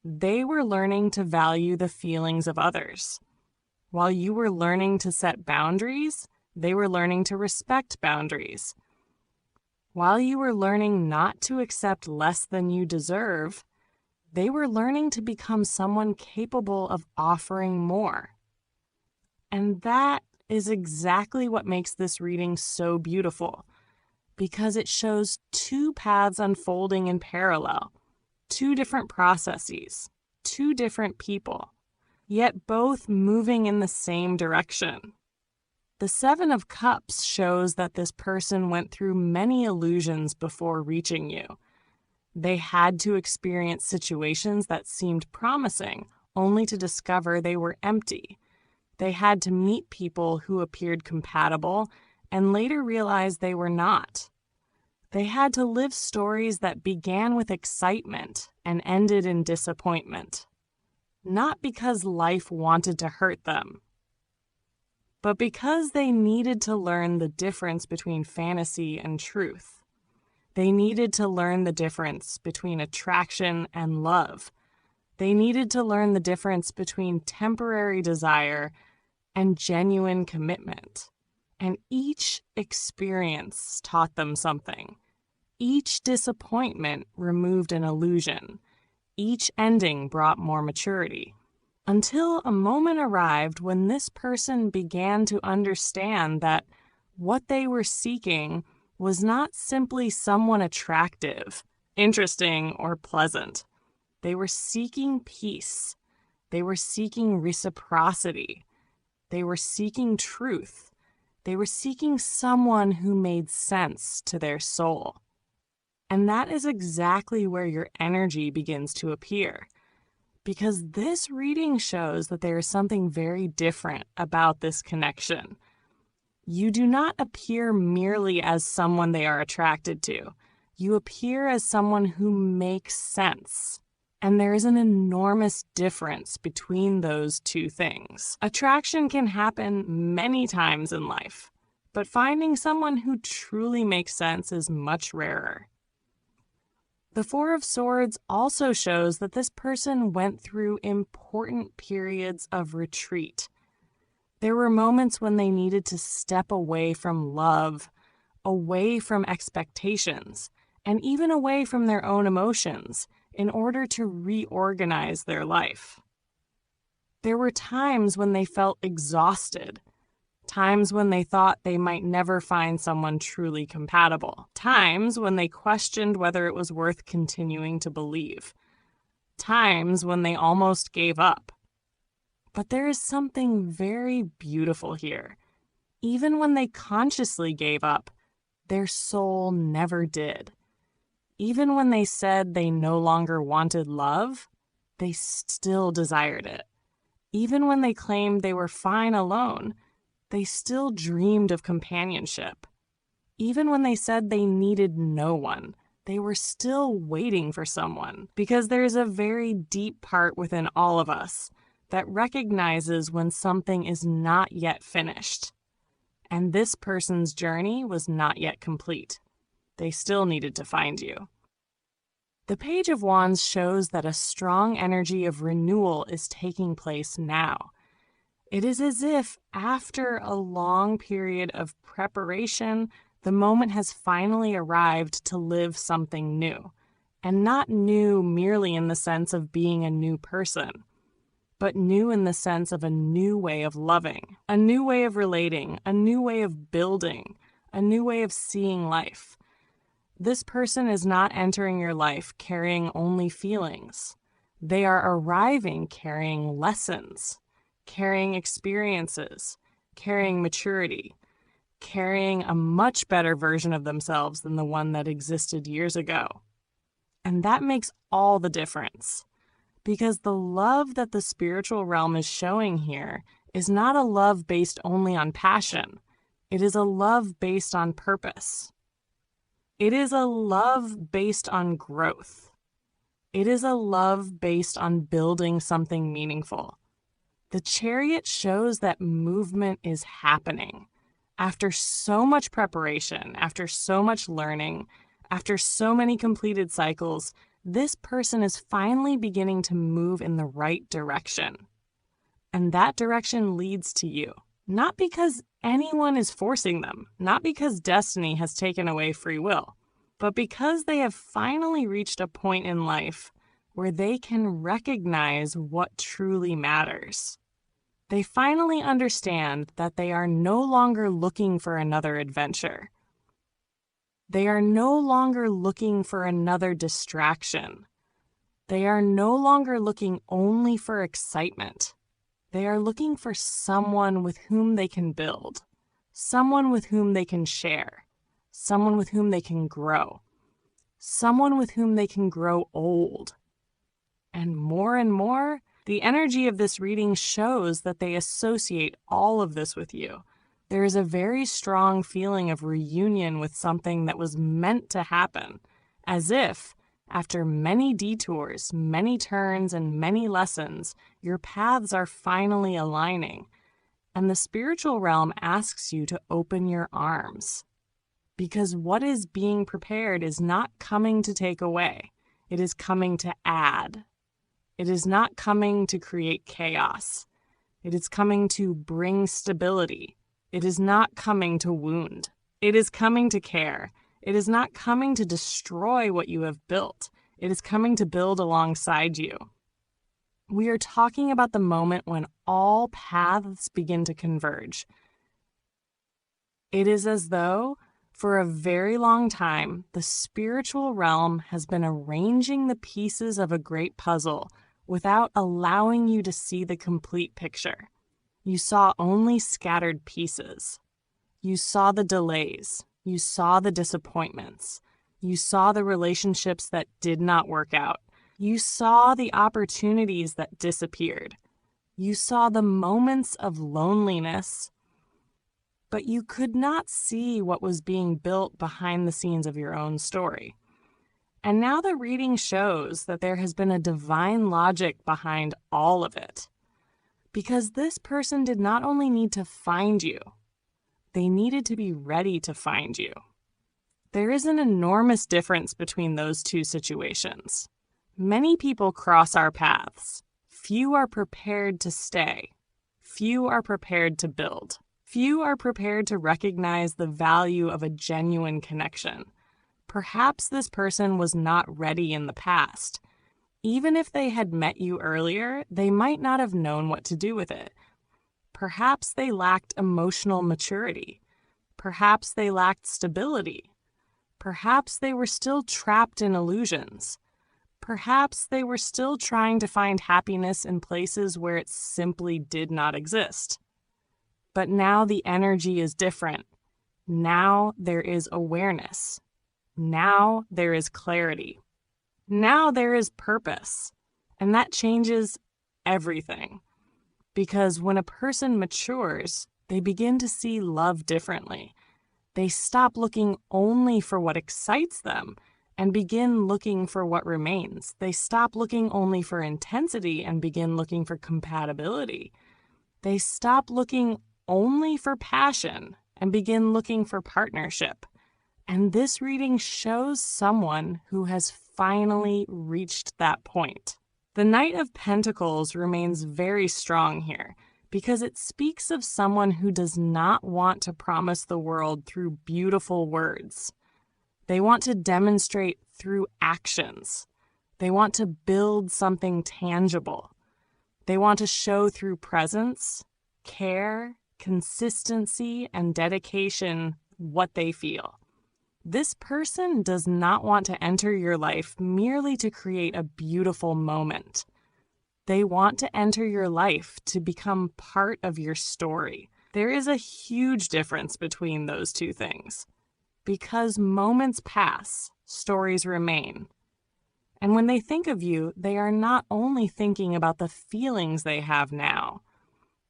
S1: they were learning to value the feelings of others. While you were learning to set boundaries, they were learning to respect boundaries. While you were learning not to accept less than you deserve, they were learning to become someone capable of offering more. And that is exactly what makes this reading so beautiful, because it shows two paths unfolding in parallel, two different processes, two different people, yet both moving in the same direction. The Seven of Cups shows that this person went through many illusions before reaching you. They had to experience situations that seemed promising, only to discover they were empty. They had to meet people who appeared compatible and later realized they were not. They had to live stories that began with excitement and ended in disappointment. Not because life wanted to hurt them, but because they needed to learn the difference between fantasy and truth. They needed to learn the difference between attraction and love. They needed to learn the difference between temporary desire and genuine commitment. And each experience taught them something. Each disappointment removed an illusion. Each ending brought more maturity. Until a moment arrived when this person began to understand that what they were seeking was not simply someone attractive, interesting, or pleasant. They were seeking peace. They were seeking reciprocity. They were seeking truth. They were seeking someone who made sense to their soul. And that is exactly where your energy begins to appear. Because this reading shows that there is something very different about this connection. You do not appear merely as someone they are attracted to. You appear as someone who makes sense. And there is an enormous difference between those two things. Attraction can happen many times in life, but finding someone who truly makes sense is much rarer. The Four of Swords also shows that this person went through important periods of retreat. There were moments when they needed to step away from love, away from expectations, and even away from their own emotions in order to reorganize their life. There were times when they felt exhausted, times when they thought they might never find someone truly compatible, times when they questioned whether it was worth continuing to believe, times when they almost gave up. But there is something very beautiful here. Even when they consciously gave up, their soul never did. Even when they said they no longer wanted love, they still desired it. Even when they claimed they were fine alone, they still dreamed of companionship. Even when they said they needed no one, they were still waiting for someone, because there's a very deep part within all of us that recognizes when something is not yet finished. And this person's journey was not yet complete. They still needed to find you. The Page of Wands shows that a strong energy of renewal is taking place now. It is as if, after a long period of preparation, the moment has finally arrived to live something new. And not new merely in the sense of being a new person, but new in the sense of a new way of loving, a new way of relating, a new way of building, a new way of seeing life. This person is not entering your life carrying only feelings. They are arriving carrying lessons, carrying experiences, carrying maturity, carrying a much better version of themselves than the one that existed years ago. And that makes all the difference, because the love that the spiritual realm is showing here is not a love based only on passion. It is a love based on purpose. It is a love based on growth. It is a love based on building something meaningful. The Chariot shows that movement is happening. After so much preparation, after so much learning, after so many completed cycles, this person is finally beginning to move in the right direction. And that direction leads to you. Not because anyone is forcing them, not because destiny has taken away free will, but because they have finally reached a point in life where they can recognize what truly matters. They finally understand that they are no longer looking for another adventure. They are no longer looking for another distraction. They are no longer looking only for excitement. They are looking for someone with whom they can build, someone with whom they can share, someone with whom they can grow, someone with whom they can grow old. And more, the energy of this reading shows that they associate all of this with you. There is a very strong feeling of reunion with something that was meant to happen, as if, after many detours, many turns, and many lessons, your paths are finally aligning, and the spiritual realm asks you to open your arms. Because what is being prepared is not coming to take away, it is coming to add. It is not coming to create chaos. It is coming to bring stability. It is not coming to wound. It is coming to care. It is not coming to destroy what you have built. It is coming to build alongside you. We are talking about the moment when all paths begin to converge. It is as though, for a very long time, the spiritual realm has been arranging the pieces of a great puzzle without allowing you to see the complete picture. You saw only scattered pieces. You saw the delays. You saw the disappointments. You saw the relationships that did not work out. You saw the opportunities that disappeared. You saw the moments of loneliness, but you could not see what was being built behind the scenes of your own story. And now the reading shows that there has been a divine logic behind all of it. Because this person did not only need to find you, they needed to be ready to find you. There is an enormous difference between those two situations. Many people cross our paths. Few are prepared to stay. Few are prepared to build. Few are prepared to recognize the value of a genuine connection. Perhaps this person was not ready in the past. Even if they had met you earlier, they might not have known what to do with it. Perhaps they lacked emotional maturity. Perhaps they lacked stability. Perhaps they were still trapped in illusions. Perhaps they were still trying to find happiness in places where it simply did not exist. But now the energy is different. Now there is awareness. Now there is clarity. Now there is purpose. And that changes everything. Because when a person matures, they begin to see love differently. They stop looking only for what excites them and begin looking for what remains. They stop looking only for intensity and begin looking for compatibility. They stop looking only for passion and begin looking for partnership. And this reading shows someone who has finally reached that point. The Knight of Pentacles remains very strong here because it speaks of someone who does not want to promise the world through beautiful words. They want to demonstrate through actions. They want to build something tangible. They want to show through presence, care, consistency, and dedication what they feel. This person does not want to enter your life merely to create a beautiful moment. They want to enter your life to become part of your story. There is a huge difference between those two things. Because moments pass, stories remain. And when they think of you, they are not only thinking about the feelings they have now,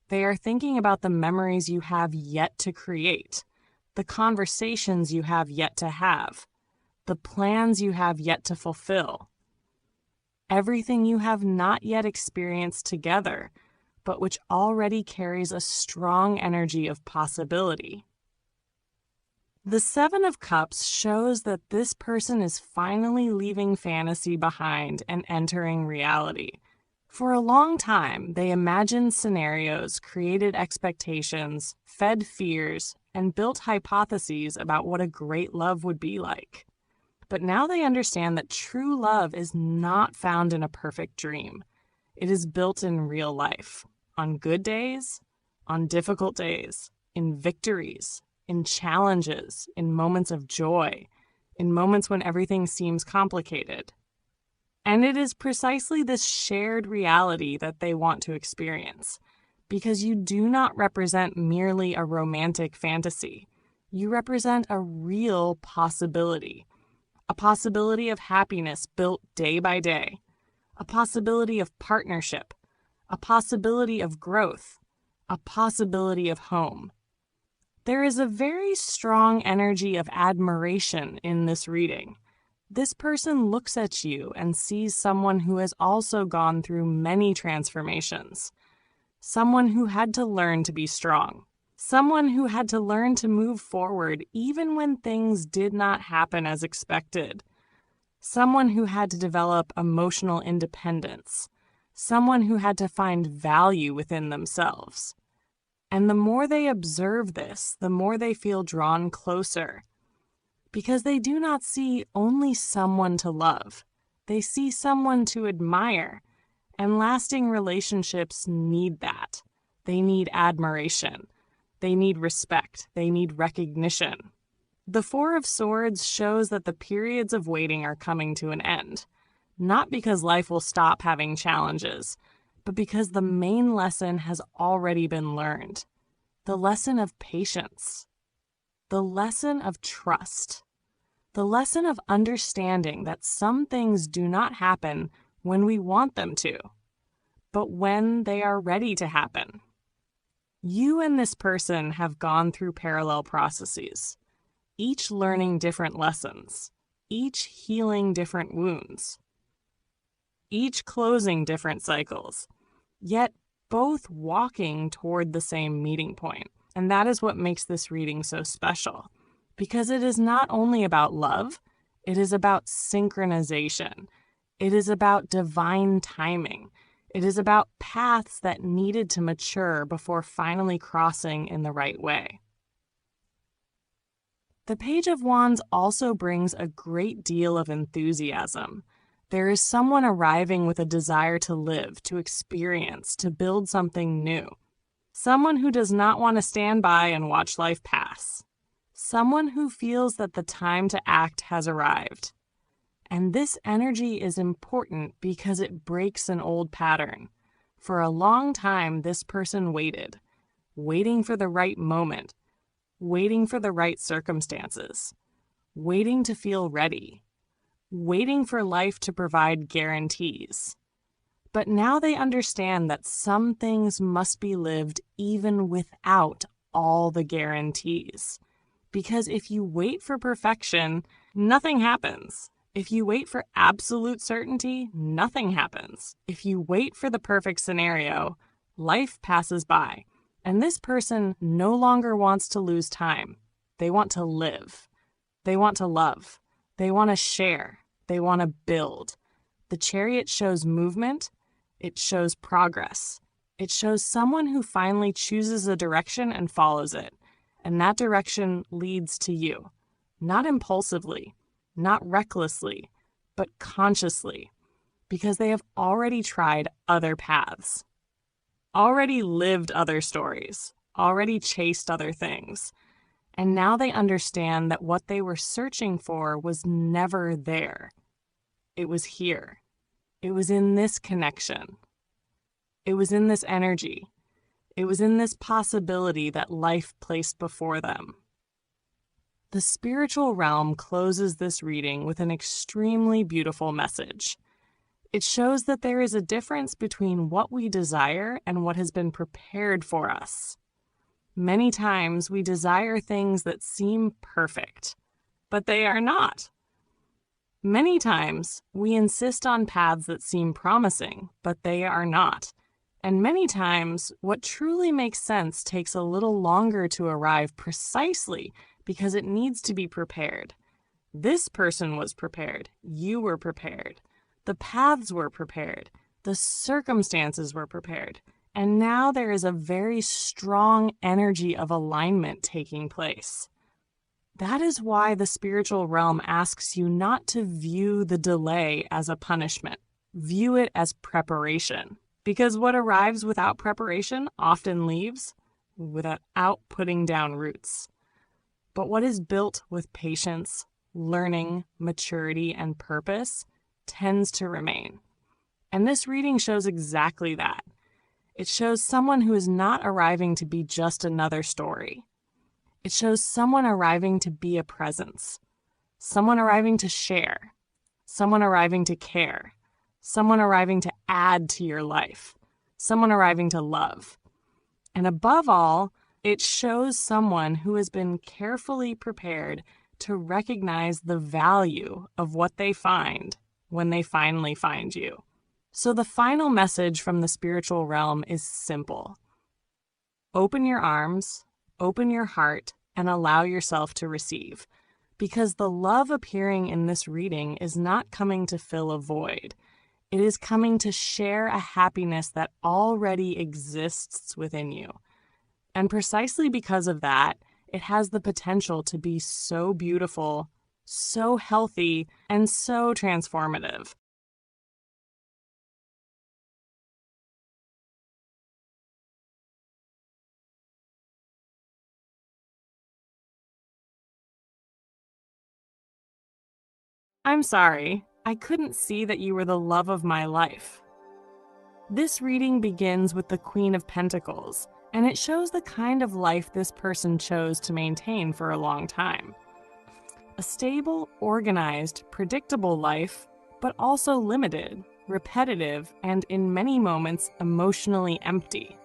S1: they are thinking about the memories you have yet to create, the conversations you have yet to have, the plans you have yet to fulfill, everything you have not yet experienced together, but which already carries a strong energy of possibility. The Seven of Cups shows that this person is finally leaving fantasy behind and entering reality. For a long time, they imagined scenarios, created expectations, fed fears, and built hypotheses about what a great love would be like. But now they understand that true love is not found in a perfect dream. It is built in real life, on good days, on difficult days, in victories, in challenges, in moments of joy, in moments when everything seems complicated. And it is precisely this shared reality that they want to experience, because you do not represent merely a romantic fantasy. You represent a real possibility, a possibility of happiness built day by day, a possibility of partnership, a possibility of growth, a possibility of home. There is a very strong energy of admiration in this reading. This person looks at you and sees someone who has also gone through many transformations. Someone who had to learn to be strong. Someone who had to learn to move forward even when things did not happen as expected. Someone who had to develop emotional independence. Someone who had to find value within themselves. And the more they observe this, the more they feel drawn closer. Because they do not see only someone to love. They see someone to admire. And lasting relationships need that. They need admiration. They need respect. They need recognition. The Four of Swords shows that the periods of waiting are coming to an end. Not because life will stop having challenges, but because the main lesson has already been learned. The lesson of patience. The lesson of trust. The lesson of understanding that some things do not happen when we want them to, but when they are ready to happen. You and this person have gone through parallel processes, each learning different lessons, each healing different wounds, each closing different cycles, yet both walking toward the same meeting point. And that is what makes this reading so special, because it is not only about love, it is about synchronization. It is about divine timing. It is about paths that needed to mature before finally crossing in the right way. The Page of Wands also brings a great deal of enthusiasm. There is someone arriving with a desire to live, to experience, to build something new. Someone who does not want to stand by and watch life pass. Someone who feels that the time to act has arrived. And this energy is important because it breaks an old pattern. For a long time, this person waited, waiting for the right moment, waiting for the right circumstances, waiting to feel ready, waiting for life to provide guarantees. But now they understand that some things must be lived even without all the guarantees. Because if you wait for perfection, nothing happens. If you wait for absolute certainty, nothing happens. If you wait for the perfect scenario, life passes by. And this person no longer wants to lose time. They want to live. They want to love. They want to share. They want to build. The Chariot shows movement. It shows progress. It shows someone who finally chooses a direction and follows it. And that direction leads to you. Not impulsively, not recklessly, but consciously, because they have already tried other paths, already lived other stories, already chased other things. And now they understand that what they were searching for was never there. It was here. It was in this connection. It was in this energy. It was in this possibility that life placed before them. The spiritual realm closes this reading with an extremely beautiful message. It shows that there is a difference between what we desire and what has been prepared for us. Many times we desire things that seem perfect, but they are not. Many times we insist on paths that seem promising, but they are not. And many times what truly makes sense takes a little longer to arrive precisely because it needs to be prepared. This person was prepared. You were prepared. The paths were prepared. The circumstances were prepared. And now there is a very strong energy of alignment taking place. That is why the spiritual realm asks you not to view the delay as a punishment. View it as preparation. Because what arrives without preparation often leaves without putting down roots. But what is built with patience, learning, maturity, and purpose tends to remain. And this reading shows exactly that. It shows someone who is not arriving to be just another story. It shows someone arriving to be a presence, someone arriving to share, someone arriving to care, someone arriving to add to your life, someone arriving to love. And above all, it shows someone who has been carefully prepared to recognize the value of what they find when they finally find you. So the final message from the spiritual realm is simple. Open your arms, open your heart, and allow yourself to receive. Because the love appearing in this reading is not coming to fill a void. It is coming to share a happiness that already exists within you. And precisely because of that, it has the potential to be so beautiful, so healthy, and so transformative. I'm sorry, I couldn't see that you were the love of my life. This reading begins with the Queen of Pentacles, and it shows the kind of life this person chose to maintain for a long time. A stable, organized, predictable life, but also limited, repetitive, and in many moments emotionally empty.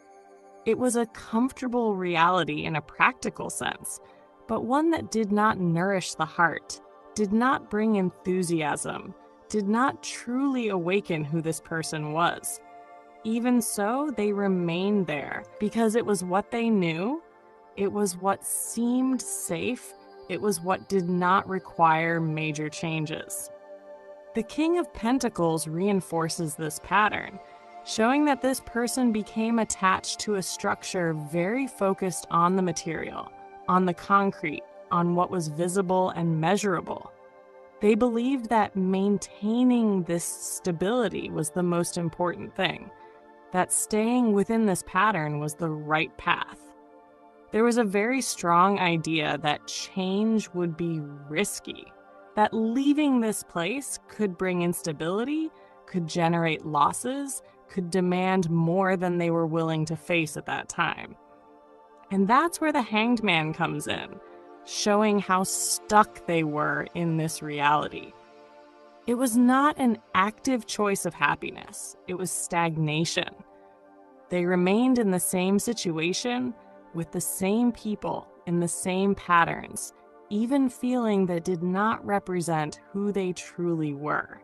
S1: It was a comfortable reality in a practical sense, but one that did not nourish the heart, did not bring enthusiasm, did not truly awaken who this person was. Even so, they remained there because it was what they knew, it was what seemed safe, it was what did not require major changes. The King of Pentacles reinforces this pattern, showing that this person became attached to a structure very focused on the material, on the concrete, on what was visible and measurable. They believed that maintaining this stability was the most important thing, that staying within this pattern was the right path. There was a very strong idea that change would be risky, that leaving this place could bring instability, could generate losses, could demand more than they were willing to face at that time. And that's where the Hanged Man comes in, showing how stuck they were in this reality. It was not an active choice of happiness, it was stagnation. They remained in the same situation, with the same people, in the same patterns, even feeling that did not represent who they truly were.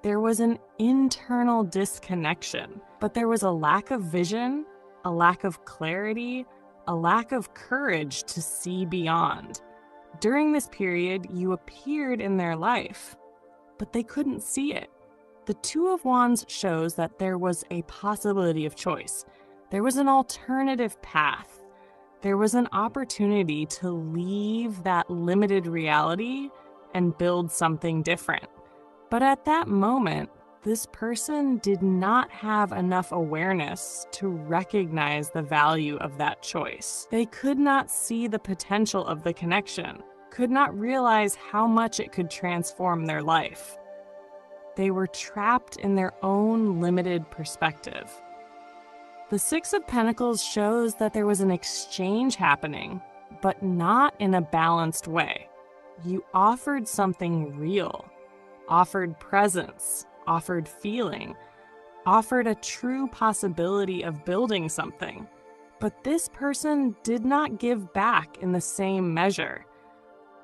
S1: There was an internal disconnection, but there was a lack of vision, a lack of clarity, a lack of courage to see beyond. During this period, you appeared in their life, but they couldn't see it. The Two of Wands shows that there was a possibility of choice. There was an alternative path. There was an opportunity to leave that limited reality and build something different. But at that moment, This person did not have enough awareness to recognize the value of that choice. They could not see the potential of the connection, could not realize how much it could transform their life. They were trapped in their own limited perspective. The Six of Pentacles shows that there was an exchange happening, but not in a balanced way. You offered something real, offered presence, offered feeling, offered a true possibility of building something. But this person did not give back in the same measure.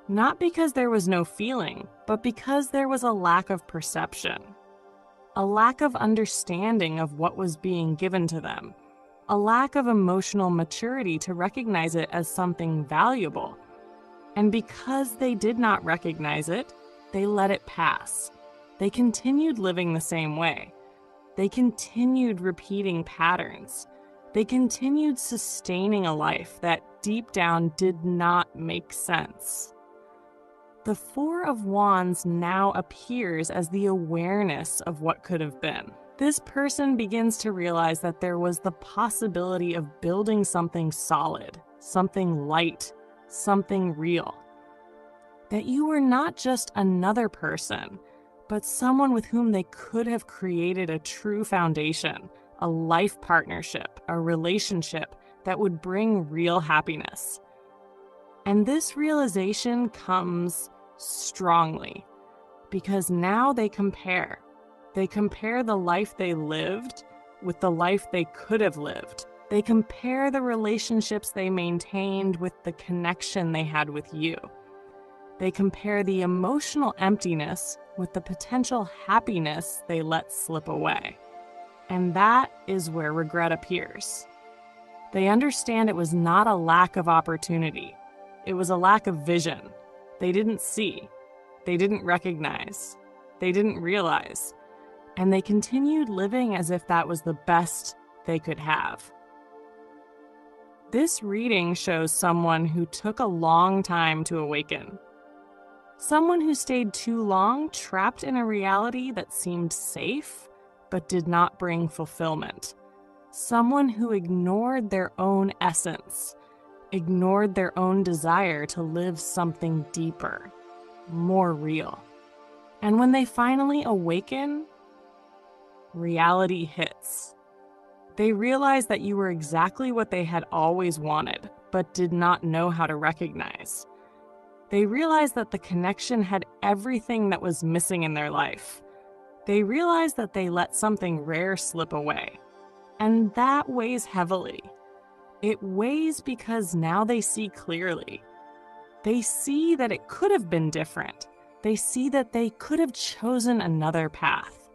S1: Not because there was no feeling, but because there was a lack of perception. A lack of understanding of what was being given to them. A lack of emotional maturity to recognize it as something valuable. And because they did not recognize it, they let it pass. They continued living the same way. They continued repeating patterns. They continued sustaining a life that deep down did not make sense. The Four of Wands now appears as the awareness of what could have been. This person begins to realize that there was the possibility of building something solid, something light, something real. That you were not just another person, but someone with whom they could have created a true foundation, a life partnership, a relationship that would bring real happiness. And this realization comes strongly because now they compare. They compare the life they lived with the life they could have lived. They compare the relationships they maintained with the connection they had with you. They compare the emotional emptiness with the potential happiness they let slip away. And that is where regret appears. They understand it was not a lack of opportunity. It was a lack of vision. They didn't see. They didn't recognize. They didn't realize. And they continued living as if that was the best they could have. This reading shows someone who took a long time to awaken. Someone who stayed too long trapped in a reality that seemed safe, but did not bring fulfillment. Someone who ignored their own essence, ignored their own desire to live something deeper, more real. And when they finally awaken, reality hits. They realize that you were exactly what they had always wanted, but did not know how to recognize. They realized that the connection had everything that was missing in their life. They realized that they let something rare slip away. And that weighs heavily. It weighs because now they see clearly. They see that it could have been different. They see that they could have chosen another path.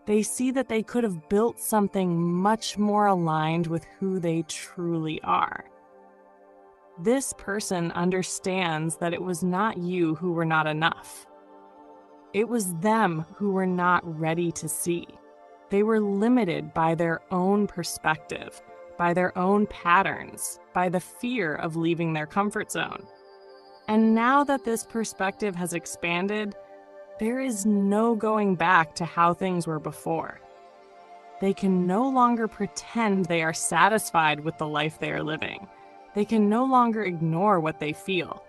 S1: They see that they could have built something much more aligned with who they truly are. This person understands that it was not you who were not enough. It was them who were not ready to see. They were limited by their own perspective, by their own patterns, by the fear of leaving their comfort zone. And now that this perspective has expanded, there is no going back to how things were before. They can no longer pretend they are satisfied with the life they are living. They can no longer ignore what they feel.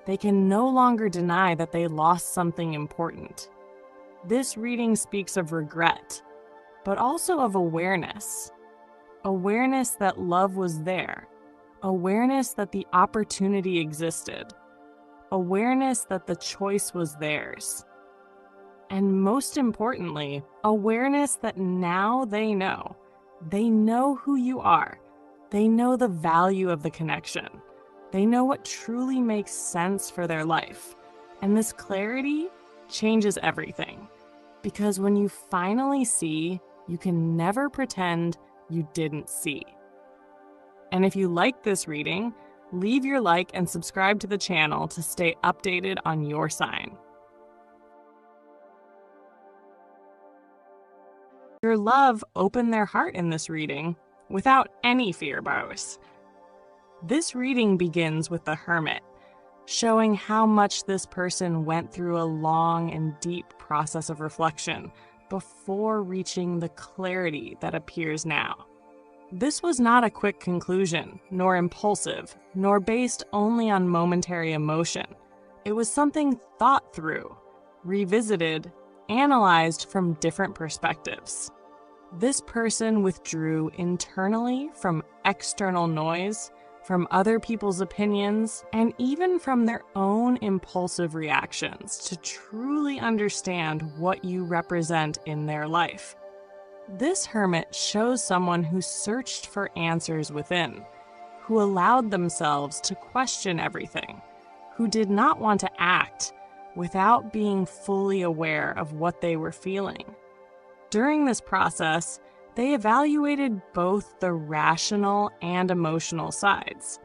S1: They can no longer deny that they lost something important. This reading speaks of regret, but also of awareness. Awareness that love was there. Awareness that the opportunity existed. Awareness that the choice was theirs. And most importantly, awareness that now they know. They know who you are. They know the value of the connection. They know what truly makes sense for their life. And this clarity changes everything. Because when you finally see, you can never pretend you didn't see. And if you like this reading, leave your like and subscribe to the channel to stay updated on your sign. Your love opened their heart in this reading without any fear bows. This reading begins with the Hermit, showing how much this person went through a long and deep process of reflection before reaching the clarity that appears now. This was not a quick conclusion, nor impulsive, nor based only on momentary emotion. It was something thought through, revisited, analyzed from different perspectives. This person withdrew internally from external noise, from other people's opinions, and even from their own impulsive reactions to truly understand what you represent in their life. This hermit shows someone who searched for answers within, who allowed themselves to question everything, who did not want to act without being fully aware of what they were feeling. During this process, they evaluated both the rational and emotional sides.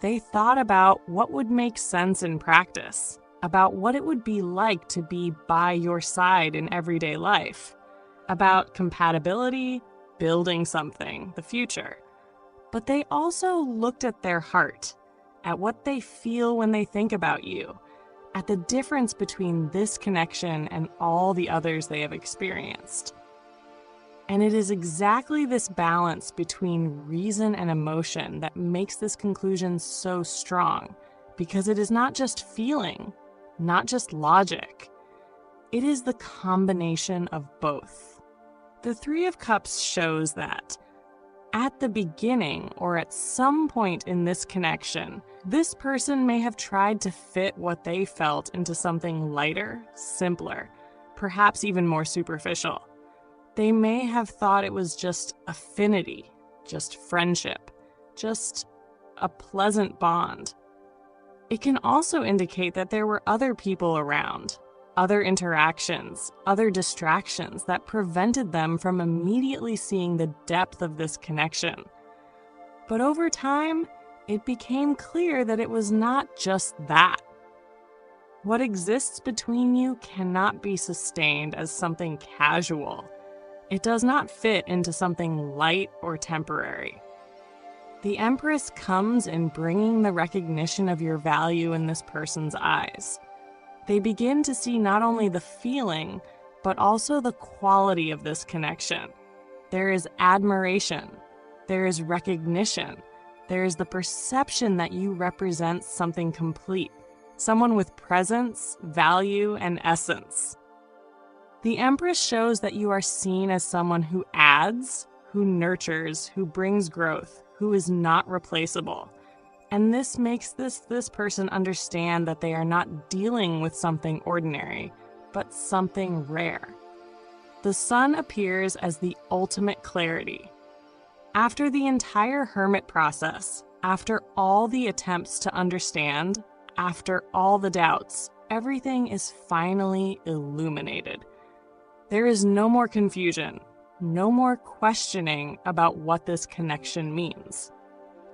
S1: They thought about what would make sense in practice, about what it would be like to be by your side in everyday life, about compatibility, building something, the future. But they also looked at their heart, at what they feel when they think about you, at the difference between this connection and all the others they have experienced. And it is exactly this balance between reason and emotion that makes this conclusion so strong, because it is not just feeling, not just logic. It is the combination of both. The Three of Cups shows that at the beginning or at some point in this connection, this person may have tried to fit what they felt into something lighter, simpler, perhaps even more superficial. They may have thought it was just affinity, just friendship, just a pleasant bond. It can also indicate that there were other people around, other interactions, other distractions that prevented them from immediately seeing the depth of this connection. But over time, it became clear that it was not just that. What exists between you cannot be sustained as something casual. It does not fit into something light or temporary. The Empress comes in bringing the recognition of your value in this person's eyes. They begin to see not only the feeling, but also the quality of this connection. There is admiration. There is recognition. There is the perception that you represent something complete, someone with presence, value, and essence. The Empress shows that you are seen as someone who adds, who nurtures, who brings growth, who is not replaceable. And this makes this person understand that they are not dealing with something ordinary, but something rare. The Sun appears as the ultimate clarity. After the entire hermit process, after all the attempts to understand, after all the doubts, everything is finally illuminated. There is no more confusion, no more questioning about what this connection means.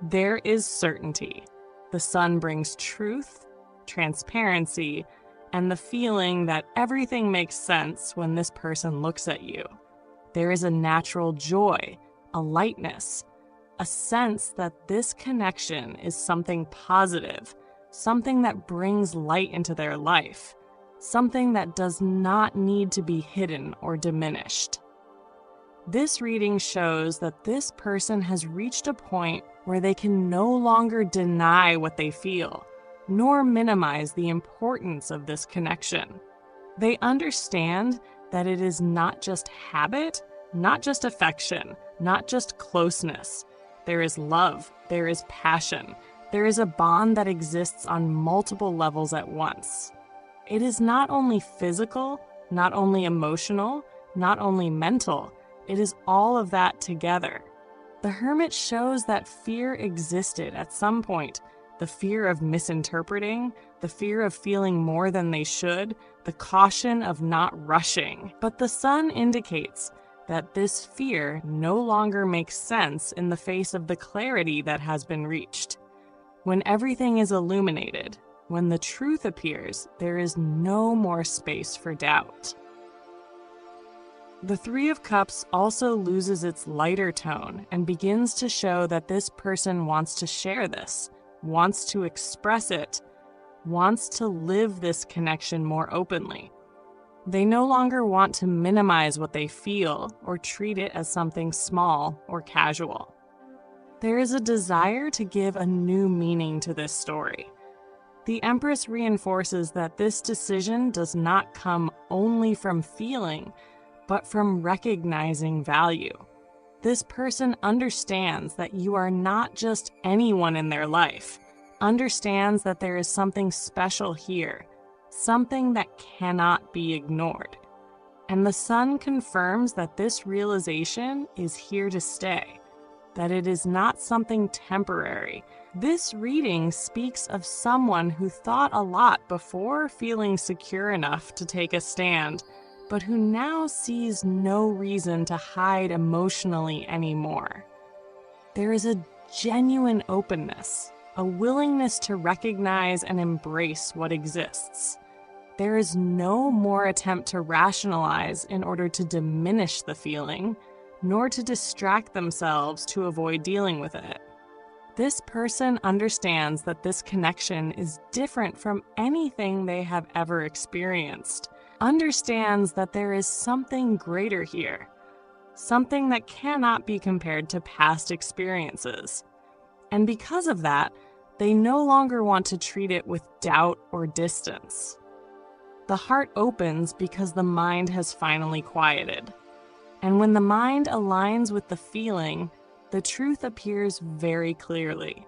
S1: There is certainty. The Sun brings truth, transparency, and the feeling that everything makes sense when this person looks at you. There is a natural joy, a lightness, a sense that this connection is something positive, something that brings light into their life, something that does not need to be hidden or diminished. This reading shows that this person has reached a point where they can no longer deny what they feel, nor minimize the importance of this connection. They understand that it is not just habit, not just affection, not just closeness. There is love, there is passion, there is a bond that exists on multiple levels at once. It is not only physical, not only emotional, not only mental, it is all of that together. The Hermit shows that fear existed at some point. The fear of misinterpreting, the fear of feeling more than they should, the caution of not rushing. But the Sun indicates that this fear no longer makes sense in the face of the clarity that has been reached. When everything is illuminated, when the truth appears, there is no more space for doubt. The Three of Cups also loses its lighter tone and begins to show that this person wants to share this, wants to express it, wants to live this connection more openly. They no longer want to minimize what they feel or treat it as something small or casual. There is a desire to give a new meaning to this story. The Empress reinforces that this decision does not come only from feeling, but from recognizing value. This person understands that you are not just anyone in their life, understands that there is something special here, something that cannot be ignored. And the Sun confirms that this realization is here to stay, that it is not something temporary. This reading speaks of someone who thought a lot before feeling secure enough to take a stand, but who now sees no reason to hide emotionally anymore. There is a genuine openness, a willingness to recognize and embrace what exists. There is no more attempt to rationalize in order to diminish the feeling, nor to distract themselves to avoid dealing with it. This person understands that this connection is different from anything they have ever experienced, understands that there is something greater here, something that cannot be compared to past experiences. And because of that, they no longer want to treat it with doubt or distance. The heart opens because the mind has finally quieted. And when the mind aligns with the feeling, the truth appears very clearly.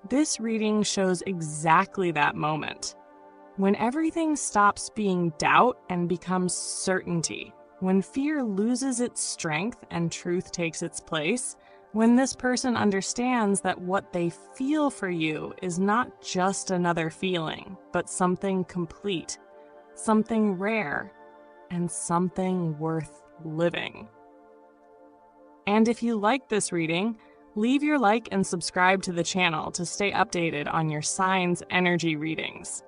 S1: This reading shows exactly that moment. When everything stops being doubt and becomes certainty, when fear loses its strength and truth takes its place, when this person understands that what they feel for you is not just another feeling, but something complete, something rare, and something worth living. And if you like this reading, leave your like and subscribe to the channel to stay updated on your signs' energy readings.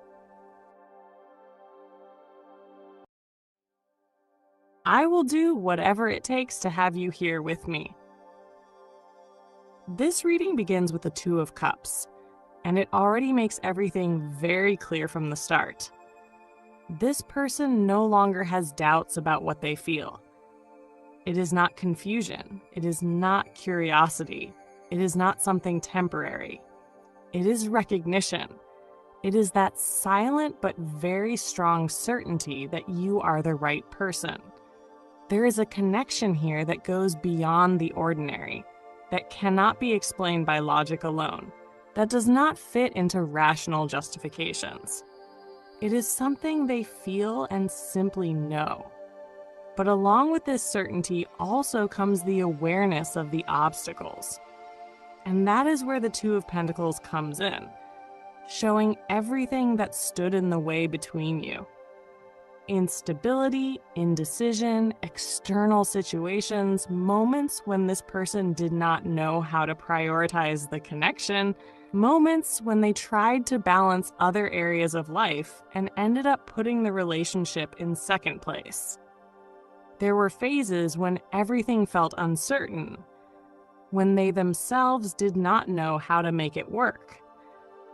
S1: I will do whatever it takes to have you here with me. This reading begins with the Two of Cups, and it already makes everything very clear from the start. This person no longer has doubts about what they feel. It is not confusion. It is not curiosity. It is not something temporary. It is recognition. It is that silent but very strong certainty that you are the right person. There is a connection here that goes beyond the ordinary, that cannot be explained by logic alone, that does not fit into rational justifications. It is something they feel and simply know. But along with this certainty also comes the awareness of the obstacles. And that is where the Two of Pentacles comes in, showing everything that stood in the way between you. Instability, indecision, external situations, moments when this person did not know how to prioritize the connection, moments when they tried to balance other areas of life and ended up putting the relationship in second place. There were phases when everything felt uncertain, when they themselves did not know how to make it work,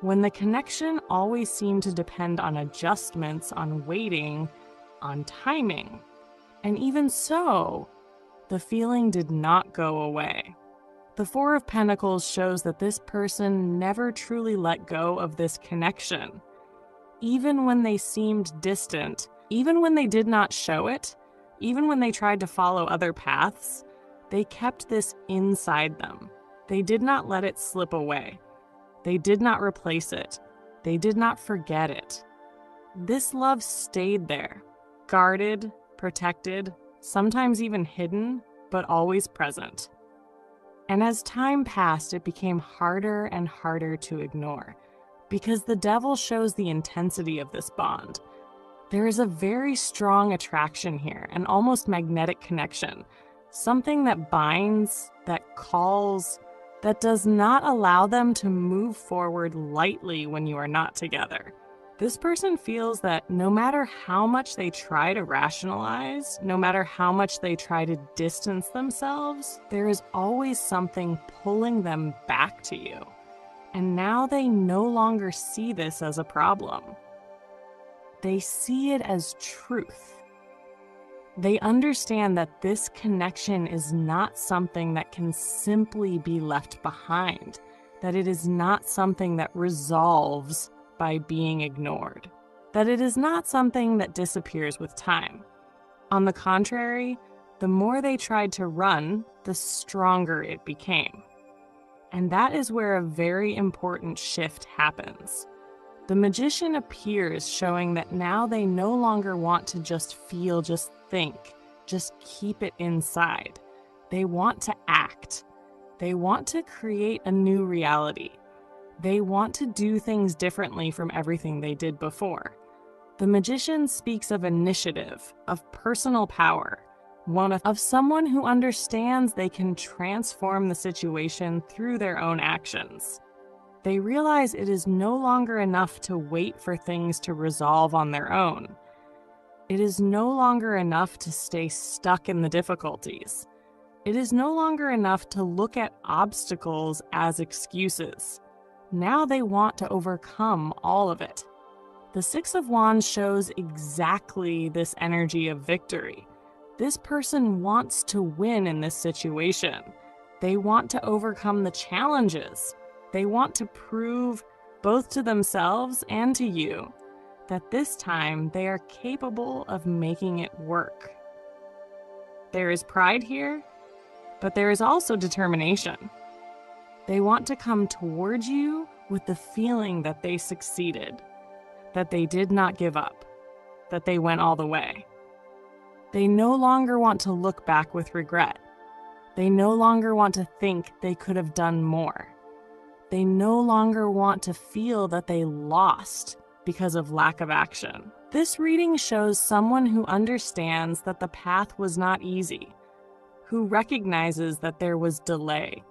S1: when the connection always seemed to depend on adjustments, on waiting, on timing. And even so, the feeling did not go away. The Four of Pentacles shows that this person never truly let go of this connection. Even when they seemed distant, even when they did not show it, even when they tried to follow other paths, they kept this inside them. They did not let it slip away. They did not replace it. They did not forget it. This love stayed there, guarded, protected, sometimes even hidden, but always present. And as time passed, it became harder and harder to ignore, because the devil shows the intensity of this bond. There is a very strong attraction here, an almost magnetic connection, something that binds, that calls, that does not allow them to move forward lightly when you are not together. This person feels that no matter how much they try to rationalize, no matter how much they try to distance themselves, there is always something pulling them back to you. And now they no longer see this as a problem. They see it as truth. They understand that this connection is not something that can simply be left behind, that it is not something that resolves by being ignored, that it is not something that disappears with time. On the contrary, the more they tried to run, the stronger it became. And that is where a very important shift happens. The magician appears, showing that now they no longer want to just feel, just think, just keep it inside. They want to act. They want to create a new reality. They want to do things differently from everything they did before. The magician speaks of initiative, of personal power, of someone who understands they can transform the situation through their own actions. They realize it is no longer enough to wait for things to resolve on their own. It is no longer enough to stay stuck in the difficulties. It is no longer enough to look at obstacles as excuses. Now they want to overcome all of it. The Six of Wands shows exactly this energy of victory. This person wants to win in this situation. They want to overcome the challenges. They want to prove both to themselves and to you that this time they are capable of making it work. There is pride here, but there is also determination. They want to come towards you with the feeling that they succeeded, that they did not give up, that they went all the way. They no longer want to look back with regret. They no longer want to think they could have done more. They no longer want to feel that they lost because of lack of action. This reading shows someone who understands that the path was not easy, who recognizes that there was delay,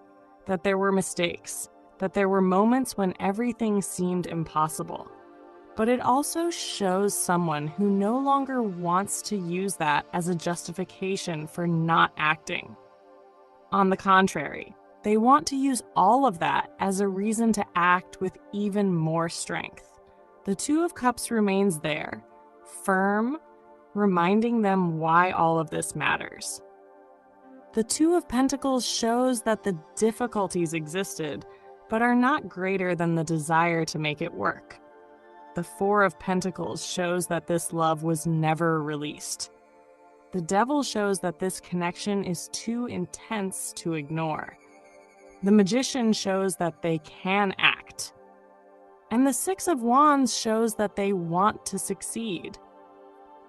S1: that there were mistakes, that there were moments when everything seemed impossible. But it also shows someone who no longer wants to use that as a justification for not acting. On the contrary, they want to use all of that as a reason to act with even more strength. The Two of Cups remains there, firm, reminding them why all of this matters. The Two of Pentacles shows that the difficulties existed, but are not greater than the desire to make it work. The Four of Pentacles shows that this love was never released. The Devil shows that this connection is too intense to ignore. The Magician shows that they can act. And the Six of Wands shows that they want to succeed.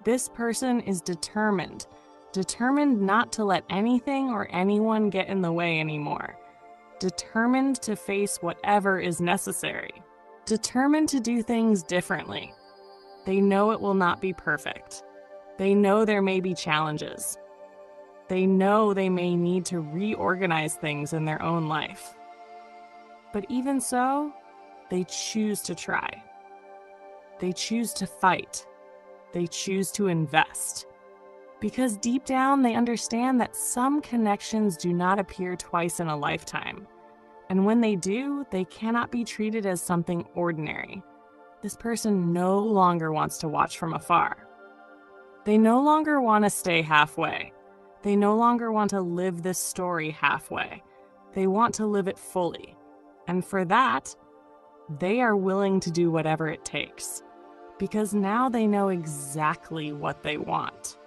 S1: This person is determined not to let anything or anyone get in the way anymore. Determined to face whatever is necessary. Determined to do things differently. They know it will not be perfect. They know there may be challenges. They know they may need to reorganize things in their own life. But even so, they choose to try. They choose to fight. They choose to invest. Because deep down, they understand that some connections do not appear twice in a lifetime. And when they do, they cannot be treated as something ordinary. This person no longer wants to watch from afar. They no longer want to stay halfway. They no longer want to live this story halfway. They want to live it fully. And for that, they are willing to do whatever it takes. Because now they know exactly what they want.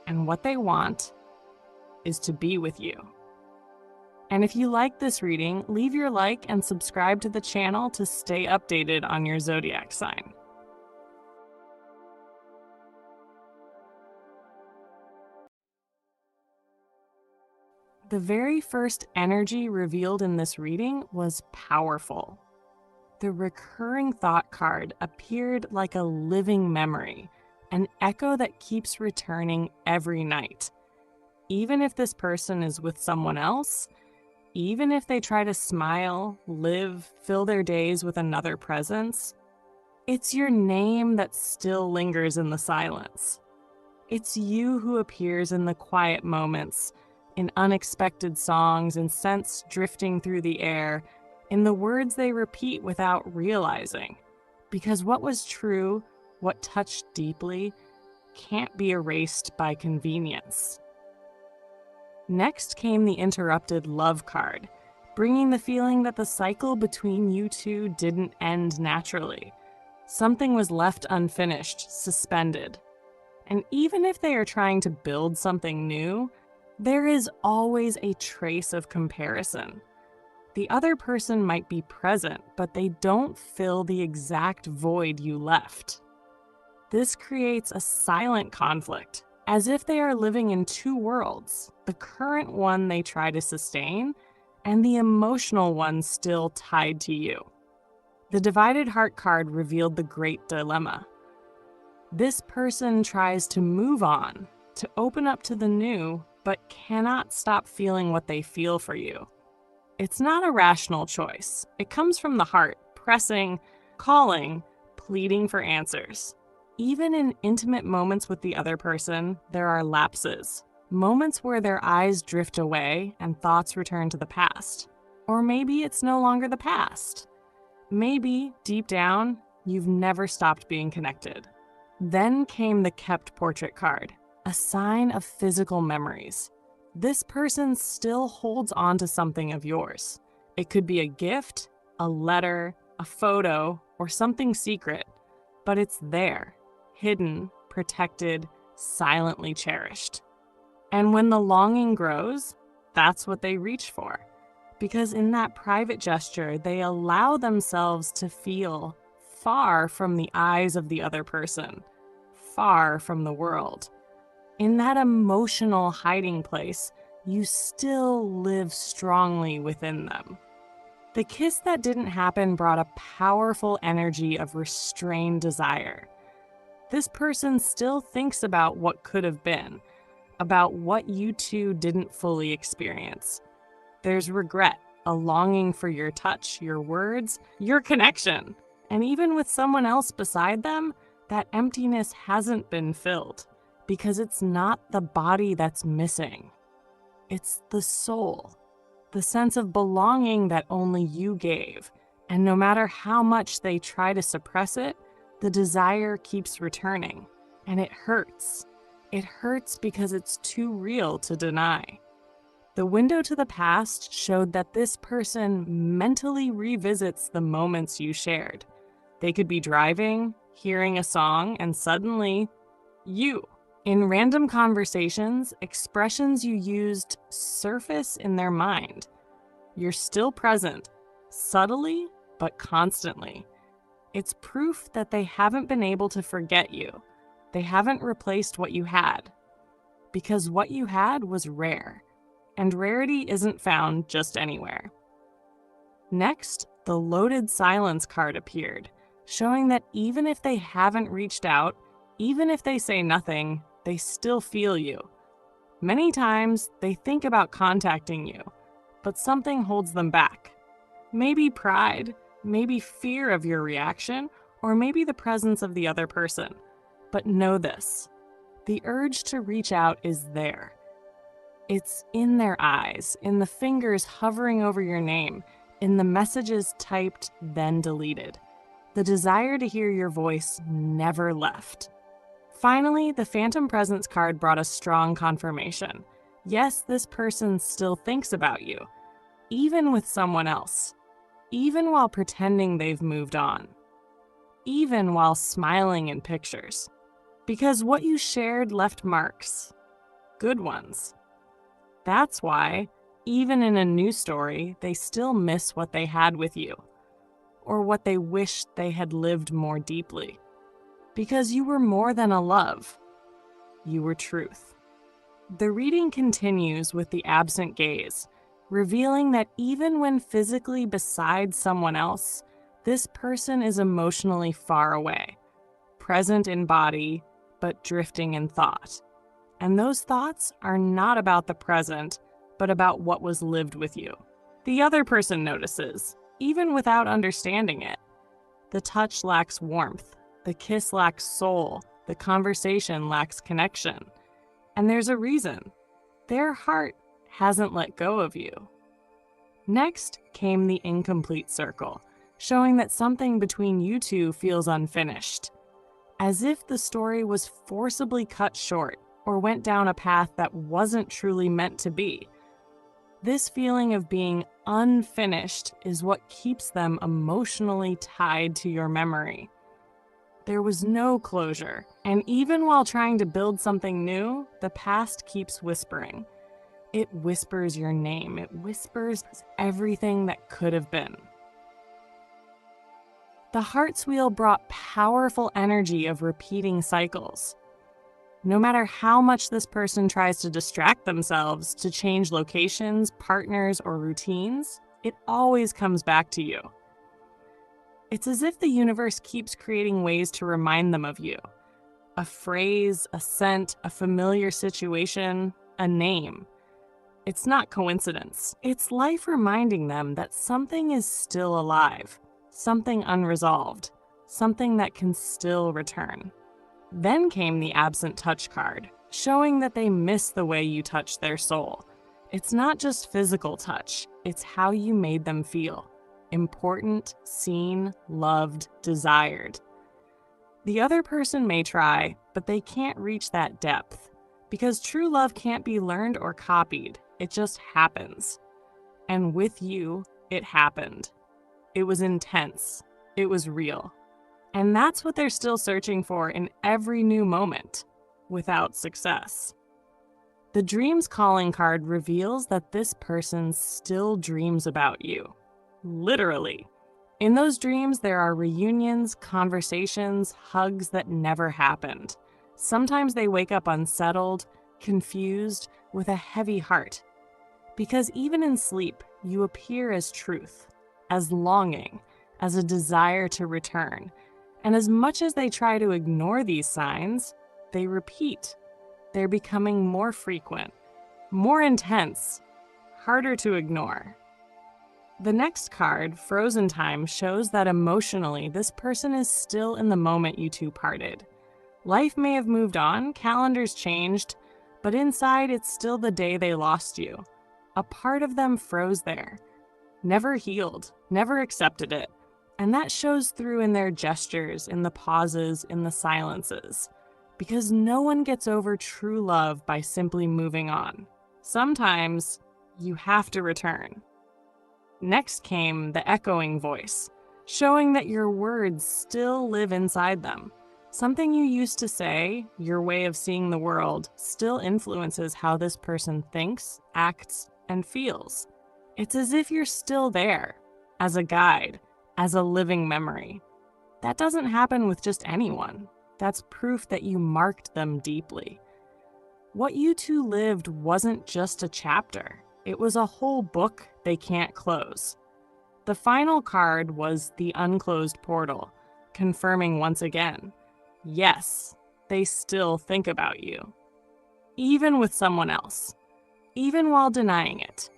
S1: And what they want is to be with you. And if you like this reading, leave your like and subscribe to the channel to stay updated on your zodiac sign. The very first energy revealed in this reading was powerful. The recurring thought card appeared like a living memory, an echo that keeps returning every night. Even if this person is with someone else, even if they try to smile, live, fill their days with another presence, it's your name that still lingers in the silence. It's you who appears in the quiet moments, in unexpected songs and scents drifting through the air, in the words they repeat without realizing. Because what was true what touched deeply, can't be erased by convenience. Next came the interrupted love card, bringing the feeling that the cycle between you two didn't end naturally. Something was left unfinished, suspended. And even if they are trying to build something new, there is always a trace of comparison. The other person might be present, but they don't fill the exact void you left. This creates a silent conflict, as if they are living in two worlds, the current one they try to sustain, and the emotional one still tied to you. The divided heart card revealed the great dilemma. This person tries to move on, to open up to the new, but cannot stop feeling what they feel for you. It's not a rational choice. It comes from the heart, pressing, calling, pleading for answers. Even in intimate moments with the other person, there are lapses. Moments where their eyes drift away and thoughts return to the past. Or maybe it's no longer the past. Maybe, deep down, you've never stopped being connected. Then came the kept portrait card, a sign of physical memories. This person still holds on to something of yours. It could be a gift, a letter, a photo, or something secret, but it's there, hidden, protected, silently cherished. And when the longing grows, that's what they reach for. Because in that private gesture, they allow themselves to feel far from the eyes of the other person, far from the world. In that emotional hiding place, you still live strongly within them. The kiss that didn't happen brought a powerful energy of restrained desire. This person still thinks about what could have been, about what you two didn't fully experience. There's regret, a longing for your touch, your words, your connection. And even with someone else beside them, that emptiness hasn't been filled, because it's not the body that's missing. It's the soul, the sense of belonging that only you gave. And no matter how much they try to suppress it, the desire keeps returning. And it hurts. It hurts because it's too real to deny. The window to the past showed that this person mentally revisits the moments you shared. They could be driving, hearing a song, and suddenly, you. In random conversations, expressions you used surface in their mind. You're still present, subtly but constantly. It's proof that they haven't been able to forget you. They haven't replaced what you had. Because what you had was rare, and rarity isn't found just anywhere. Next, the loaded silence card appeared, showing that even if they haven't reached out, even if they say nothing, they still feel you. Many times, they think about contacting you, but something holds them back. Maybe pride, maybe fear of your reaction, or maybe the presence of the other person. But know this, the urge to reach out is there. It's in their eyes, in the fingers hovering over your name, in the messages typed, then deleted. The desire to hear your voice never left. Finally, the Phantom Presence card brought a strong confirmation. Yes, this person still thinks about you, even with someone else, even while pretending they've moved on, even while smiling in pictures. Because what you shared left marks, good ones. That's why, even in a new story, they still miss what they had with you, or what they wished they had lived more deeply. Because you were more than a love. You were truth. The reading continues with the absent gaze, revealing that even when physically beside someone else, this person is emotionally far away, present in body, but drifting in thought. And those thoughts are not about the present, but about what was lived with you. The other person notices, even without understanding it. The touch lacks warmth. The kiss lacks soul, the conversation lacks connection. And there's a reason. Their heart hasn't let go of you. Next came the incomplete circle, showing that something between you two feels unfinished. as if the story was forcibly cut short or went down a path that wasn't truly meant to be. This feeling of being unfinished is what keeps them emotionally tied to your memory. There was no closure, and even while trying to build something new, the past keeps whispering. It whispers your name. It whispers everything that could have been. The Heart's Wheel brought powerful energy of repeating cycles. No matter how much this person tries to distract themselves, to change locations, partners, or routines, it always comes back to you. It's as if the universe keeps creating ways to remind them of you. A phrase, a scent, a familiar situation, a name. It's not coincidence. It's life reminding them that something is still alive, something unresolved, something that can still return. Then came the Absent Touch card, showing that they miss the way you touched their soul. It's not just physical touch, it's how you made them feel. Important, seen, loved, desired. The other person may try, but they can't reach that depth, because true love can't be learned or copied. It just happens. And with you, it happened. It was intense. It was real. And that's what they're still searching for in every new moment, without success. The Dreams Calling card reveals that this person still dreams about you. Literally. In those dreams, there are reunions, conversations, hugs that never happened. Sometimes they wake up unsettled, confused, with a heavy heart. Because even in sleep, you appear as truth, as longing, as a desire to return. And as much as they try to ignore these signs, they repeat. They're becoming more frequent, more intense, harder to ignore. The next card, Frozen Time, shows that emotionally, this person is still in the moment you two parted. Life may have moved on, calendars changed, but inside it's still the day they lost you. A part of them froze there, never healed, never accepted it. And that shows through in their gestures, in the pauses, in the silences. Because no one gets over true love by simply moving on. Sometimes you have to return. Next came the echoing voice, showing that your words still live inside them. Something you used to say, your way of seeing the world, still influences how this person thinks, acts, and feels. It's as if you're still there, as a guide, as a living memory. That doesn't happen with just anyone. That's proof that you marked them deeply. What you two lived wasn't just a chapter. It was a whole book they can't close. The final card was the Unclosed Portal, confirming once again, yes, they still think about you. Even with someone else. Even while denying it.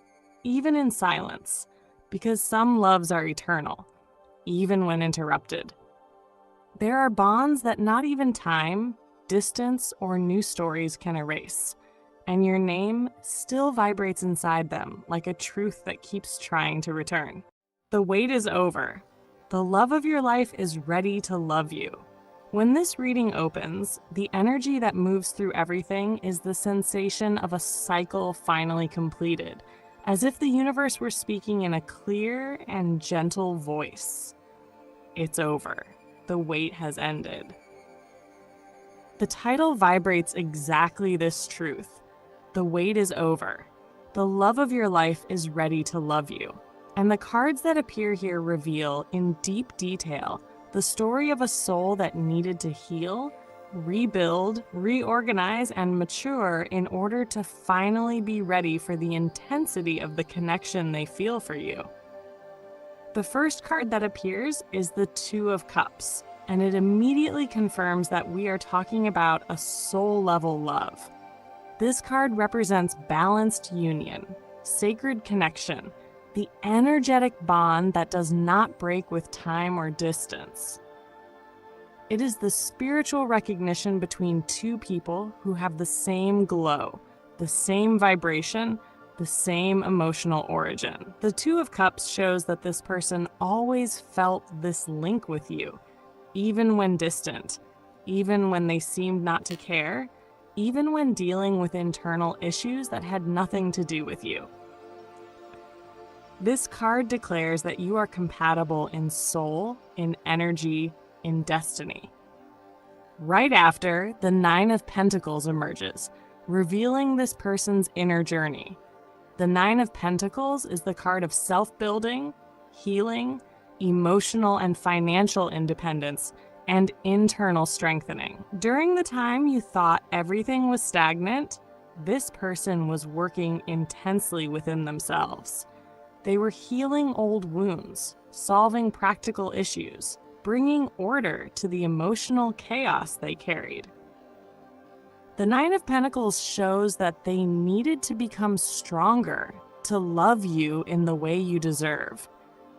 S1: Even in silence. Because some loves are eternal, even when interrupted. There are bonds that not even time, distance, or new stories can erase. And your name still vibrates inside them like a truth that keeps trying to return. The wait is over. The love of your life is ready to love you. When this reading opens, the energy that moves through everything is the sensation of a cycle finally completed, as if the universe were speaking in a clear and gentle voice. It's over. The wait has ended. The title vibrates exactly this truth. The wait is over. The love of your life is ready to love you. And the cards that appear here reveal, in deep detail, the story of a soul that needed to heal, rebuild, reorganize, and mature in order to finally be ready for the intensity of the connection they feel for you. The first card that appears is the Two of Cups, and it immediately confirms that we are talking about a soul-level love. This card represents balanced union, sacred connection, the energetic bond that does not break with time or distance. It is the spiritual recognition between two people who have the same glow, the same vibration, the same emotional origin. The Two of Cups shows that this person always felt this link with you, even when distant, even when they seemed not to care, even when dealing with internal issues that had nothing to do with you. This card declares that you are compatible in soul, in energy, in destiny. Right after, the Nine of Pentacles emerges, revealing this person's inner journey. The Nine of Pentacles is the card of self-building, healing, emotional and financial independence, and internal strengthening. During the time you thought everything was stagnant, this person was working intensely within themselves. They were healing old wounds, solving practical issues, bringing order to the emotional chaos they carried. The Nine of Pentacles shows that they needed to become stronger to love you in the way you deserve.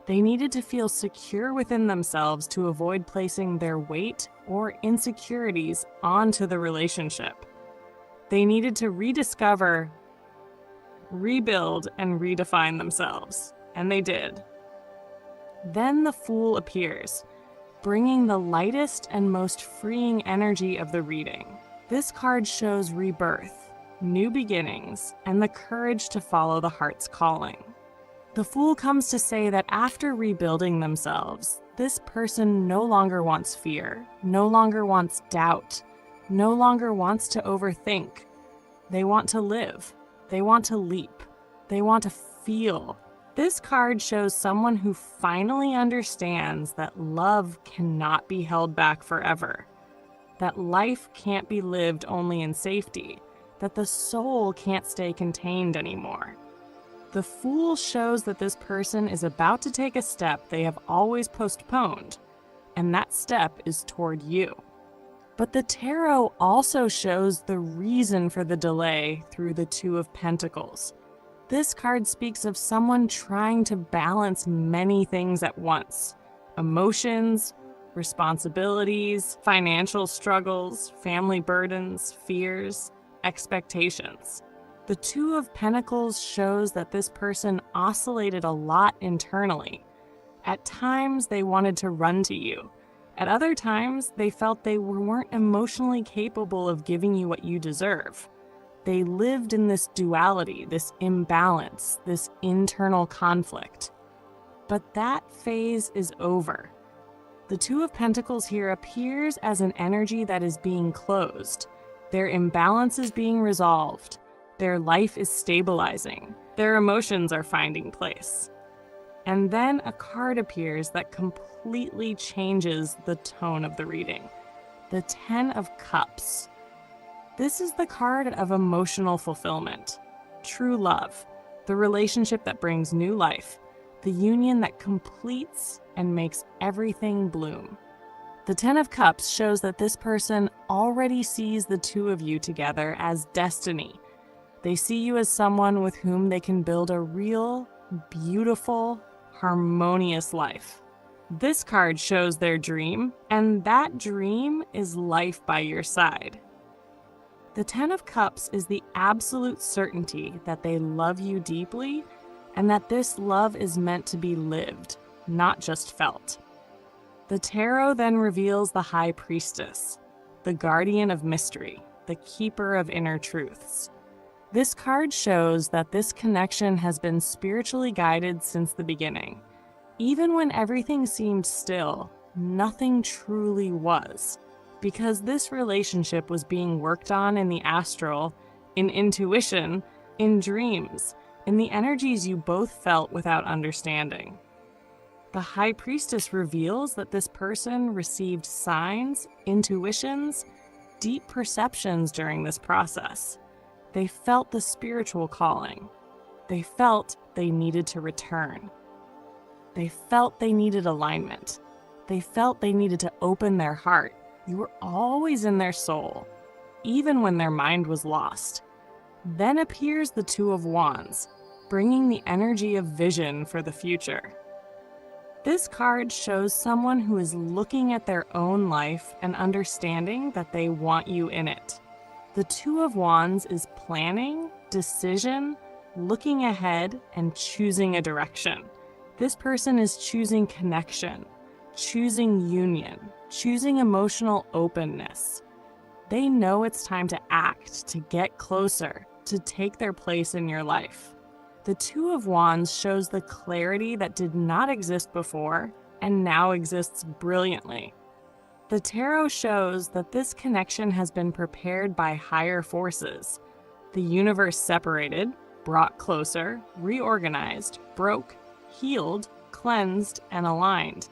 S1: They needed to feel secure within themselves to avoid placing their weight or insecurities onto the relationship. They needed to rediscover, rebuild, and redefine themselves, and they did. Then the Fool appears, bringing the lightest and most freeing energy of the reading. This card shows rebirth, new beginnings, and the courage to follow the heart's calling. The Fool comes to say that after rebuilding themselves, this person no longer wants fear, no longer wants doubt, no longer wants to overthink. They want to live. They want to leap. They want to feel. This card shows someone who finally understands that love cannot be held back forever, that life can't be lived only in safety, that the soul can't stay contained anymore. The Fool shows that this person is about to take a step they have always postponed, and that step is toward you. But the tarot also shows the reason for the delay through the Two of Pentacles. This card speaks of someone trying to balance many things at once: emotions, responsibilities, financial struggles, family burdens, fears, expectations. The Two of Pentacles shows that this person oscillated a lot internally. At times, they wanted to run to you. At other times, they felt they weren't emotionally capable of giving you what you deserve. They lived in this duality, this imbalance, this internal conflict. But that phase is over. The Two of Pentacles here appears as an energy that is being closed. Their imbalance is being resolved. Their life is stabilizing. Their emotions are finding place. And then a card appears that completely changes the tone of the reading. The Ten of Cups. This is the card of emotional fulfillment, true love, the relationship that brings new life, the union that completes and makes everything bloom. The Ten of Cups shows that this person already sees the two of you together as destiny. They see you as someone with whom they can build a real, beautiful, harmonious life. This card shows their dream, and that dream is life by your side. The Ten of Cups is the absolute certainty that they love you deeply and that this love is meant to be lived, not just felt. The tarot then reveals the High Priestess, the guardian of mystery, the keeper of inner truths. This card shows that this connection has been spiritually guided since the beginning. Even when everything seemed still, nothing truly was, because this relationship was being worked on in the astral, in intuition, in dreams, in the energies you both felt without understanding. The High Priestess reveals that this person received signs, intuitions, deep perceptions during this process. They felt the spiritual calling. They felt they needed to return. They felt they needed alignment. They felt they needed to open their heart. You were always in their soul, even when their mind was lost. Then appears the Two of Wands, bringing the energy of vision for the future. This card shows someone who is looking at their own life and understanding that they want you in it. The Two of Wands is planning, decision, looking ahead, and choosing a direction. This person is choosing connection, choosing union, choosing emotional openness. They know it's time to act, to get closer, to take their place in your life. The Two of Wands shows the clarity that did not exist before and now exists brilliantly. The tarot shows that this connection has been prepared by higher forces. The universe separated, brought closer, reorganized, broke, healed, cleansed, and aligned,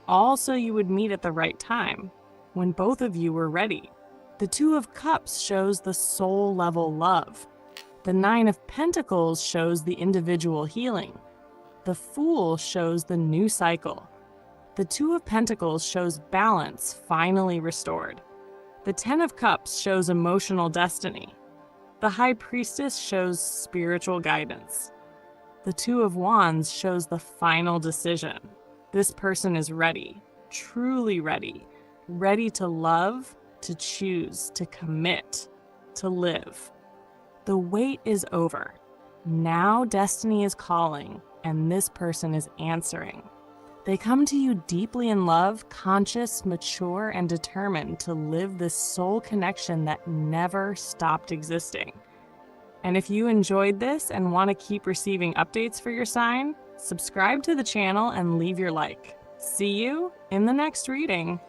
S1: all so you would meet at the right time, when both of you were ready. The Two of Cups shows the soul-level love. The Nine of Pentacles shows the individual healing. The Fool shows the new cycle. The Two of Pentacles shows balance finally restored. The Ten of Cups shows emotional destiny. The High Priestess shows spiritual guidance. The Two of Wands shows the final decision. This person is ready, truly ready, ready to love, to choose, to commit, to live. The wait is over. Now destiny is calling, and this person is answering. They come to you deeply in love, conscious, mature, and determined to live this soul connection that never stopped existing. And if you enjoyed this and want to keep receiving updates for your sign, subscribe to the channel and leave your like. See you in the next reading.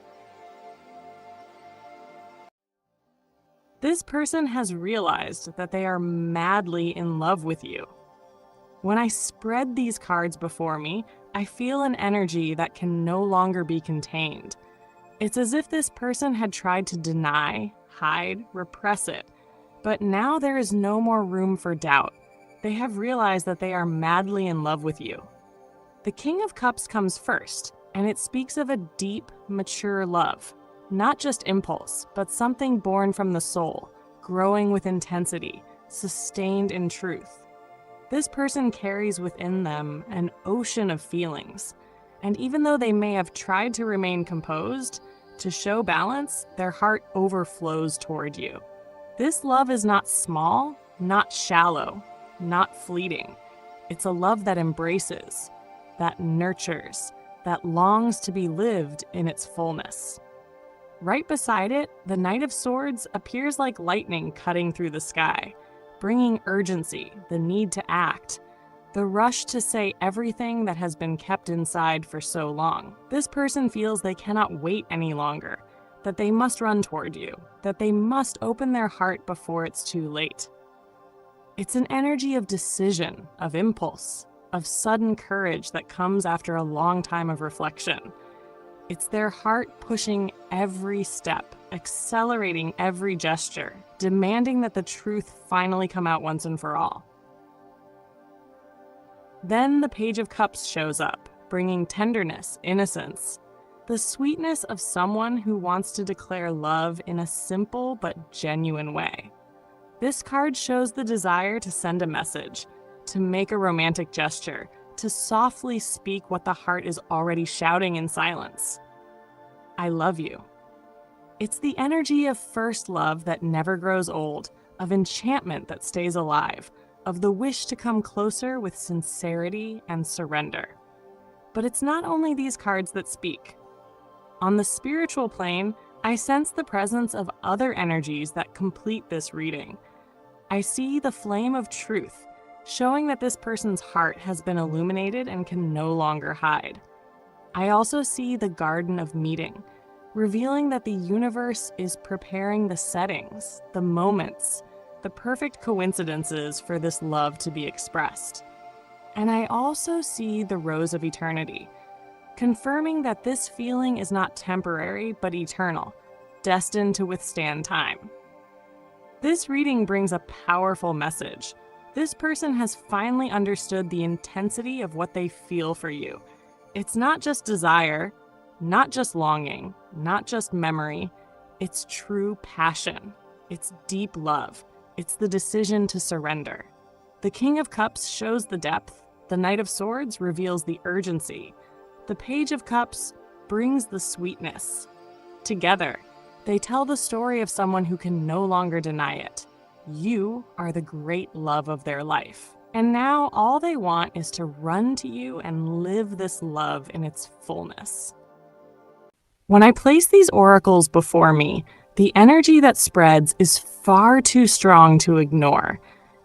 S1: This person has realized that they are madly in love with you. When I spread these cards before me, I feel an energy that can no longer be contained. It's as if this person had tried to deny, hide, repress it, but now there is no more room for doubt. They have realized that they are madly in love with you. The King of Cups comes first, and it speaks of a deep, mature love. Not just impulse, but something born from the soul, growing with intensity, sustained in truth. This person carries within them an ocean of feelings, and even though they may have tried to remain composed, to show balance, their heart overflows toward you. This love is not small, not shallow, not fleeting. It's a love that embraces, that nurtures, that longs to be lived in its fullness. Right beside it, the Knight of Swords appears like lightning cutting through the sky, bringing urgency, the need to act, the rush to say everything that has been kept inside for so long. This person feels they cannot wait any longer, that they must run toward you, that they must open their heart before it's too late. It's an energy of decision, of impulse, of sudden courage that comes after a long time of reflection. It's their heart pushing every step, accelerating every gesture, demanding that the truth finally come out once and for all. Then the Page of Cups shows up, bringing tenderness, innocence, the sweetness of someone who wants to declare love in a simple but genuine way. This card shows the desire to send a message, to make a romantic gesture, to softly speak what the heart is already shouting in silence. I love you. It's the energy of first love that never grows old, of enchantment that stays alive, of the wish to come closer with sincerity and surrender. But it's not only these cards that speak. On the spiritual plane, I sense the presence of other energies that complete this reading. I see the flame of truth, showing that this person's heart has been illuminated and can no longer hide. I also see the Garden of Meeting, revealing that the universe is preparing the settings, the moments, the perfect coincidences for this love to be expressed. And I also see the Rose of Eternity, confirming that this feeling is not temporary but eternal, destined to withstand time. This reading brings a powerful message. This person has finally understood the intensity of what they feel for you. It's not just desire, not just longing, not just memory. It's true passion. It's deep love. It's the decision to surrender. The King of Cups shows the depth. The Knight of Swords reveals the urgency. The Page of Cups brings the sweetness. Together, they tell the story of someone who can no longer deny it. You are the great love of their life. And now all they want is to run to you and live this love in its fullness. When I place these oracles before me, the energy that spreads is far too strong to ignore.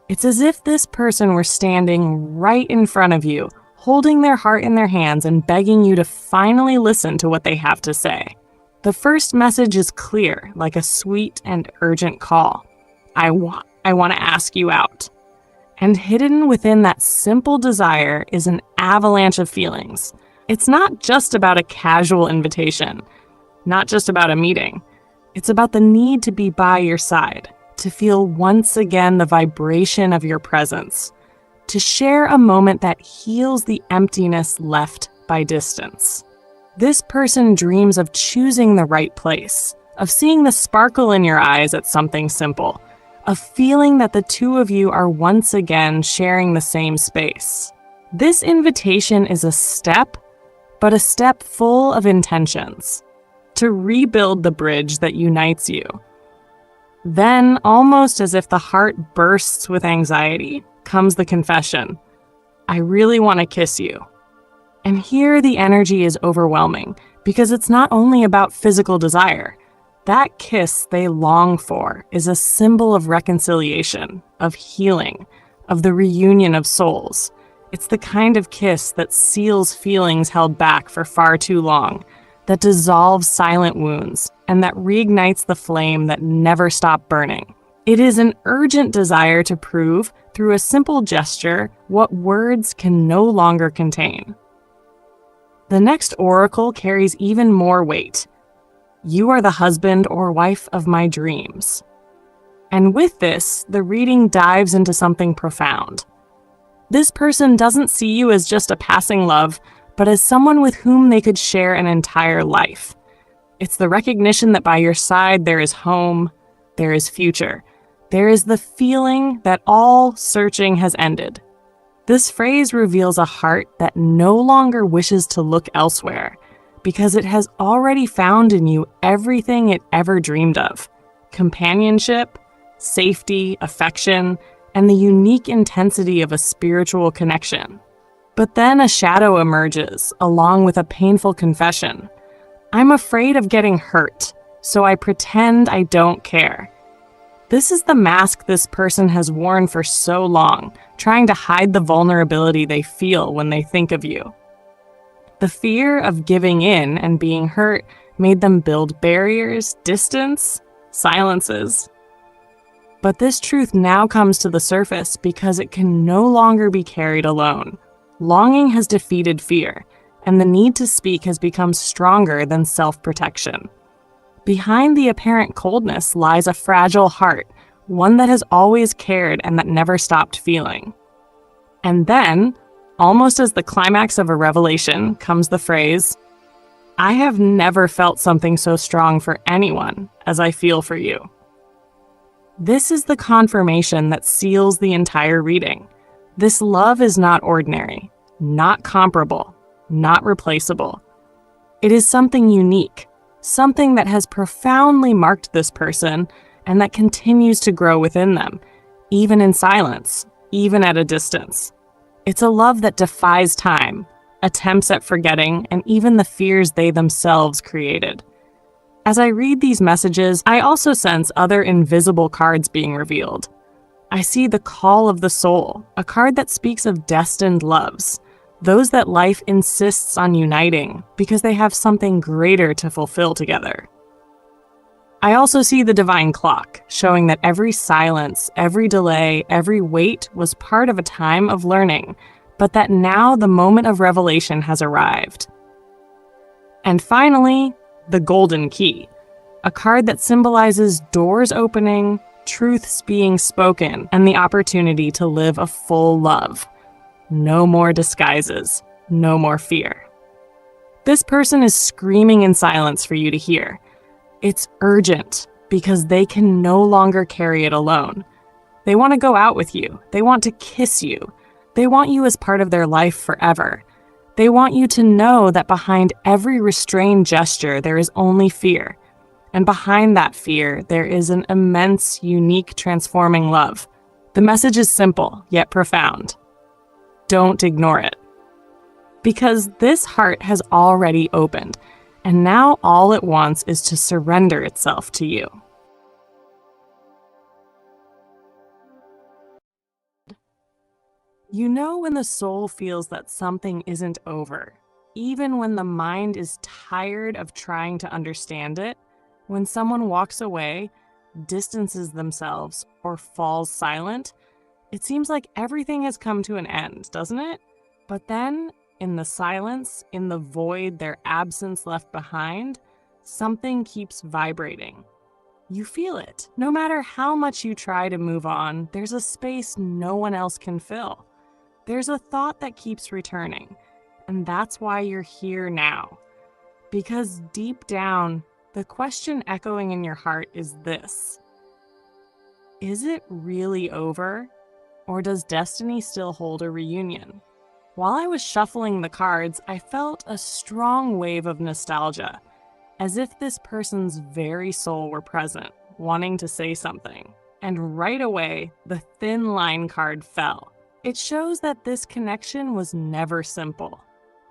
S1: It's as if this person were standing right in front of you, holding their heart in their hands and begging you to finally listen to what they have to say. The first message is clear, like a sweet and urgent call. I want to ask you out. And hidden within that simple desire is an avalanche of feelings. It's not just about a casual invitation, not just about a meeting. It's about the need to be by your side, to feel once again the vibration of your presence, to share a moment that heals the emptiness left by distance. This person dreams of choosing the right place, of seeing the sparkle in your eyes at something simple, of feeling that the two of you are once again sharing the same space. This invitation is a step, but a step full of intentions, to rebuild the bridge that unites you. Then, almost as if the heart bursts with anxiety, comes the confession, I really want to kiss you. And here the energy is overwhelming, because it's not only about physical desire. That kiss they long for is a symbol of reconciliation, of healing, of the reunion of souls. It's the kind of kiss that seals feelings held back for far too long, that dissolves silent wounds, and that reignites the flame that never stopped burning. It is an urgent desire to prove, through a simple gesture, what words can no longer contain. The next oracle carries even more weight. You are the husband or wife of my dreams. And with this, the reading dives into something profound. This person doesn't see you as just a passing love, but as someone with whom they could share an entire life. It's the recognition that by your side there is home, there is future. There is the feeling that all searching has ended. This phrase reveals a heart that no longer wishes to look elsewhere, because it has already found in you everything it ever dreamed of: companionship, safety, affection, and the unique intensity of a spiritual connection. But then a shadow emerges, along with a painful confession. I'm afraid of getting hurt, so I pretend I don't care. This is the mask this person has worn for so long, trying to hide the vulnerability they feel when they think of you. The fear of giving in and being hurt made them build barriers, distance, silences. But this truth now comes to the surface because it can no longer be carried alone. Longing has defeated fear, and the need to speak has become stronger than self-protection. Behind the apparent coldness lies a fragile heart, one that has always cared and that never stopped feeling. And then, almost as the climax of a revelation, comes the phrase, I have never felt something so strong for anyone as I feel for you. This is the confirmation that seals the entire reading. This love is not ordinary, not comparable, not replaceable. It is something unique, something that has profoundly marked this person and that continues to grow within them, even in silence, even at a distance. It's a love that defies time, attempts at forgetting, and even the fears they themselves created. As I read these messages, I also sense other invisible cards being revealed. I see the call of the soul, a card that speaks of destined loves, those that life insists on uniting because they have something greater to fulfill together. I also see the divine clock, showing that every silence, every delay, every wait was part of a time of learning, but that now the moment of revelation has arrived. And finally, the golden key, a card that symbolizes doors opening, truths being spoken, and the opportunity to live a full love. No more disguises, no more fear. This person is screaming in silence for you to hear. It's urgent because they can no longer carry it alone. They want to go out with you. They want to kiss you. They want you as part of their life forever. They want you to know that behind every restrained gesture, there is only fear. And behind that fear, there is an immense, unique, transforming love. The message is simple, yet profound. Don't ignore it. Because this heart has already opened, And now all it wants is to surrender itself to you. You know when the soul feels that something isn't over, even when the mind is tired of trying to understand it, when someone walks away, distances themselves, or falls silent, it seems like everything has come to an end, doesn't it? But then, in the silence, in the void their absence left behind, something keeps vibrating. You feel it. No matter how much you try to move on, there's a space no one else can fill. There's a thought that keeps returning, and that's why you're here now. Because deep down, the question echoing in your heart is this: is it really over, or does destiny still hold a reunion? While I was shuffling the cards, I felt a strong wave of nostalgia, as if this person's very soul were present, wanting to say something. And right away, the thin line card fell. It shows that this connection was never simple.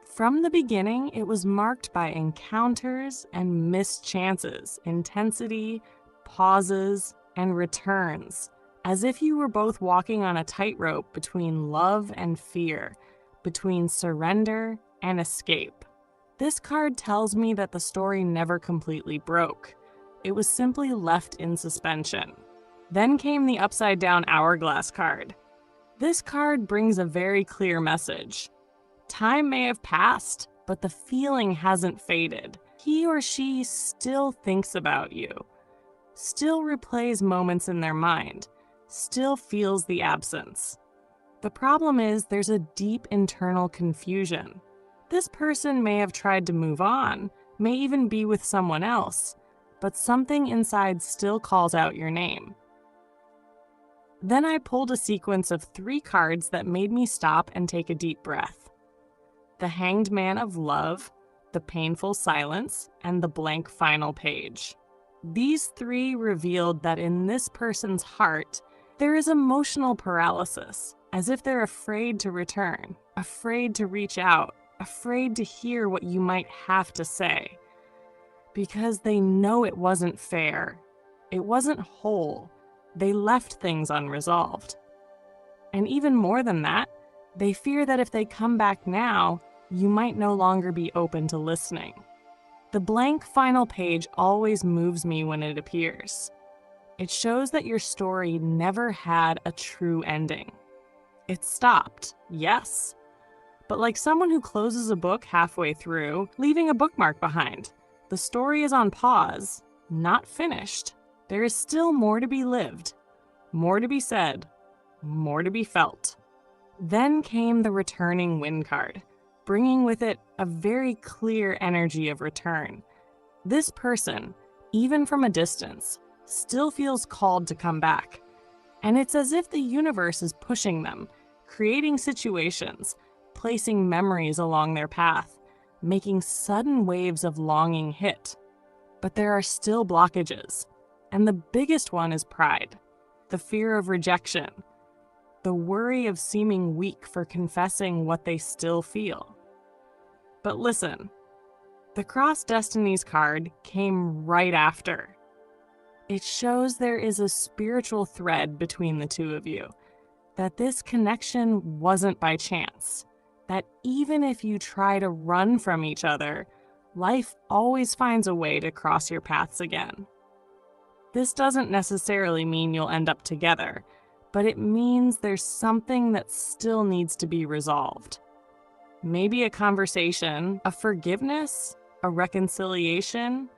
S1: From the beginning, it was marked by encounters and missed chances, intensity, pauses, and returns, as if you were both walking on a tightrope between love and fear, between surrender and escape. This card tells me that the story never completely broke. It was simply left in suspension. Then came the upside-down hourglass card. This card brings a very clear message. Time may have passed, but the feeling hasn't faded. He or she still thinks about you, still replays moments in their mind, still feels the absence. The problem is there's a deep internal confusion. This person may have tried to move on, may even be with someone else, but something inside still calls out your name. Then I pulled a sequence of 3 cards that made me stop and take a deep breath. The Hanged Man of Love, the Painful Silence, and the Blank Final Page. These 3 revealed that in this person's heart, there is emotional paralysis, as if they're afraid to return, afraid to reach out, afraid to hear what you might have to say. Because they know it wasn't fair, it wasn't whole. They left things unresolved. And even more than that, they fear that if they come back now, you might no longer be open to listening. The blank final page always moves me when it appears. It shows that your story never had a true ending. It stopped, yes, but like someone who closes a book halfway through, leaving a bookmark behind. The story is on pause, not finished. There is still more to be lived, more to be said, more to be felt. Then came the returning wind card, bringing with it a very clear energy of return. This person, even from a distance, still feels called to come back. And it's as if the universe is pushing them, creating situations, placing memories along their path, making sudden waves of longing hit. But there are still blockages. And the biggest one is pride, the fear of rejection, the worry of seeming weak for confessing what they still feel. But listen, the Cross Destinies card came right after. It shows there is a spiritual thread between the two of you, that this connection wasn't by chance, that even if you try to run from each other, life always finds a way to cross your paths again. This doesn't necessarily mean you'll end up together, but it means there's something that still needs to be resolved. Maybe a conversation, a forgiveness, a reconciliation,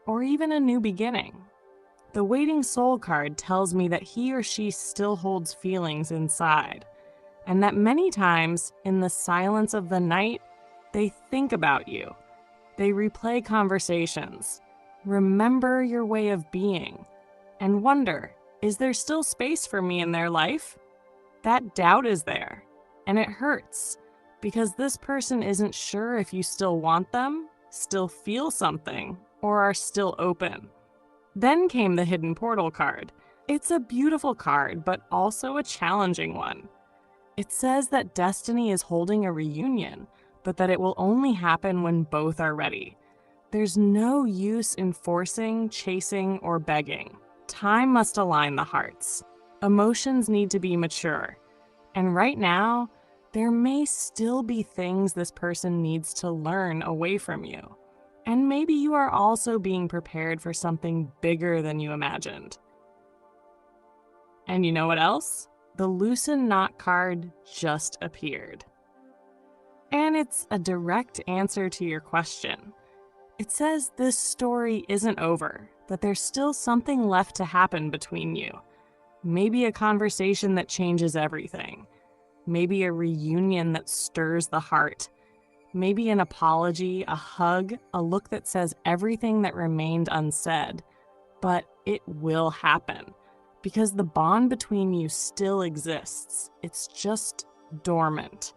S1: or even a new beginning. The Waiting Soul card tells me that he or she still holds feelings inside, and that many times, in the silence of the night, they think about you. They replay conversations, remember your way of being, and wonder, is there still space for me in their life? That doubt is there, and it hurts, because this person isn't sure if you still want them, still feel something, or are still open. Then came the Hidden Portal card. It's a beautiful card, but also a challenging one. It says that destiny is holding a reunion, but that it will only happen when both are ready. There's no use in forcing, chasing, or begging. Time must align the hearts. Emotions need to be mature. And right now, there may still be things this person needs to learn away from you. And maybe you are also being prepared for something bigger than you imagined. And you know what else? The loosen knot card just appeared. And it's a direct answer to your question. It says this story isn't over, that there's still something left to happen between you. Maybe a conversation that changes everything. Maybe a reunion that stirs the heart. Maybe an apology, a hug, a look that says everything that remained unsaid. But it will happen, because the bond between you still exists. It's just dormant.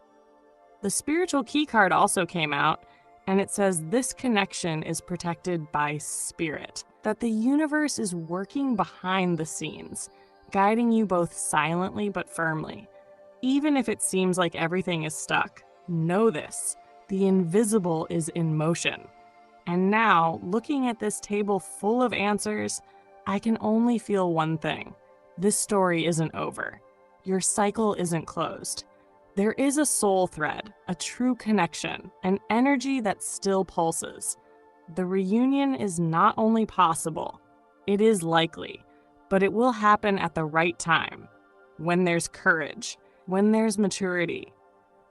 S1: The spiritual key card also came out, and it says this connection is protected by spirit, that the universe is working behind the scenes, guiding you both silently but firmly. Even if it seems like everything is stuck, know this, the invisible is in motion. And now, looking at this table full of answers, I can only feel one thing. This story isn't over. Your cycle isn't closed. There is a soul thread, a true connection, an energy that still pulses. The reunion is not only possible, it is likely, but it will happen at the right time, when there's courage, when there's maturity,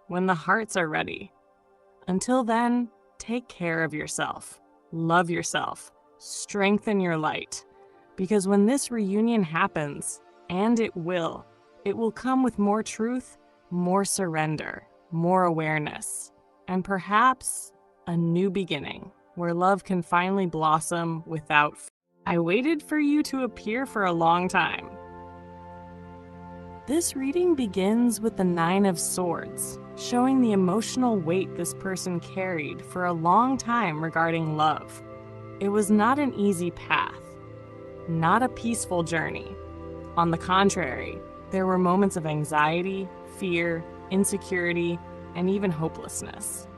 S1: when the hearts are ready. Until then, take care of yourself, love yourself, strengthen your light, because when this reunion happens, and it will come with more truth, more surrender, more awareness, and perhaps a new beginning where love can finally blossom without fear. I waited for you to appear for a long time. This reading begins with the 9 of Swords, showing the emotional weight this person carried for a long time regarding love. It was not an easy path, not a peaceful journey. On the contrary, there were moments of anxiety, fear, insecurity, and even hopelessness.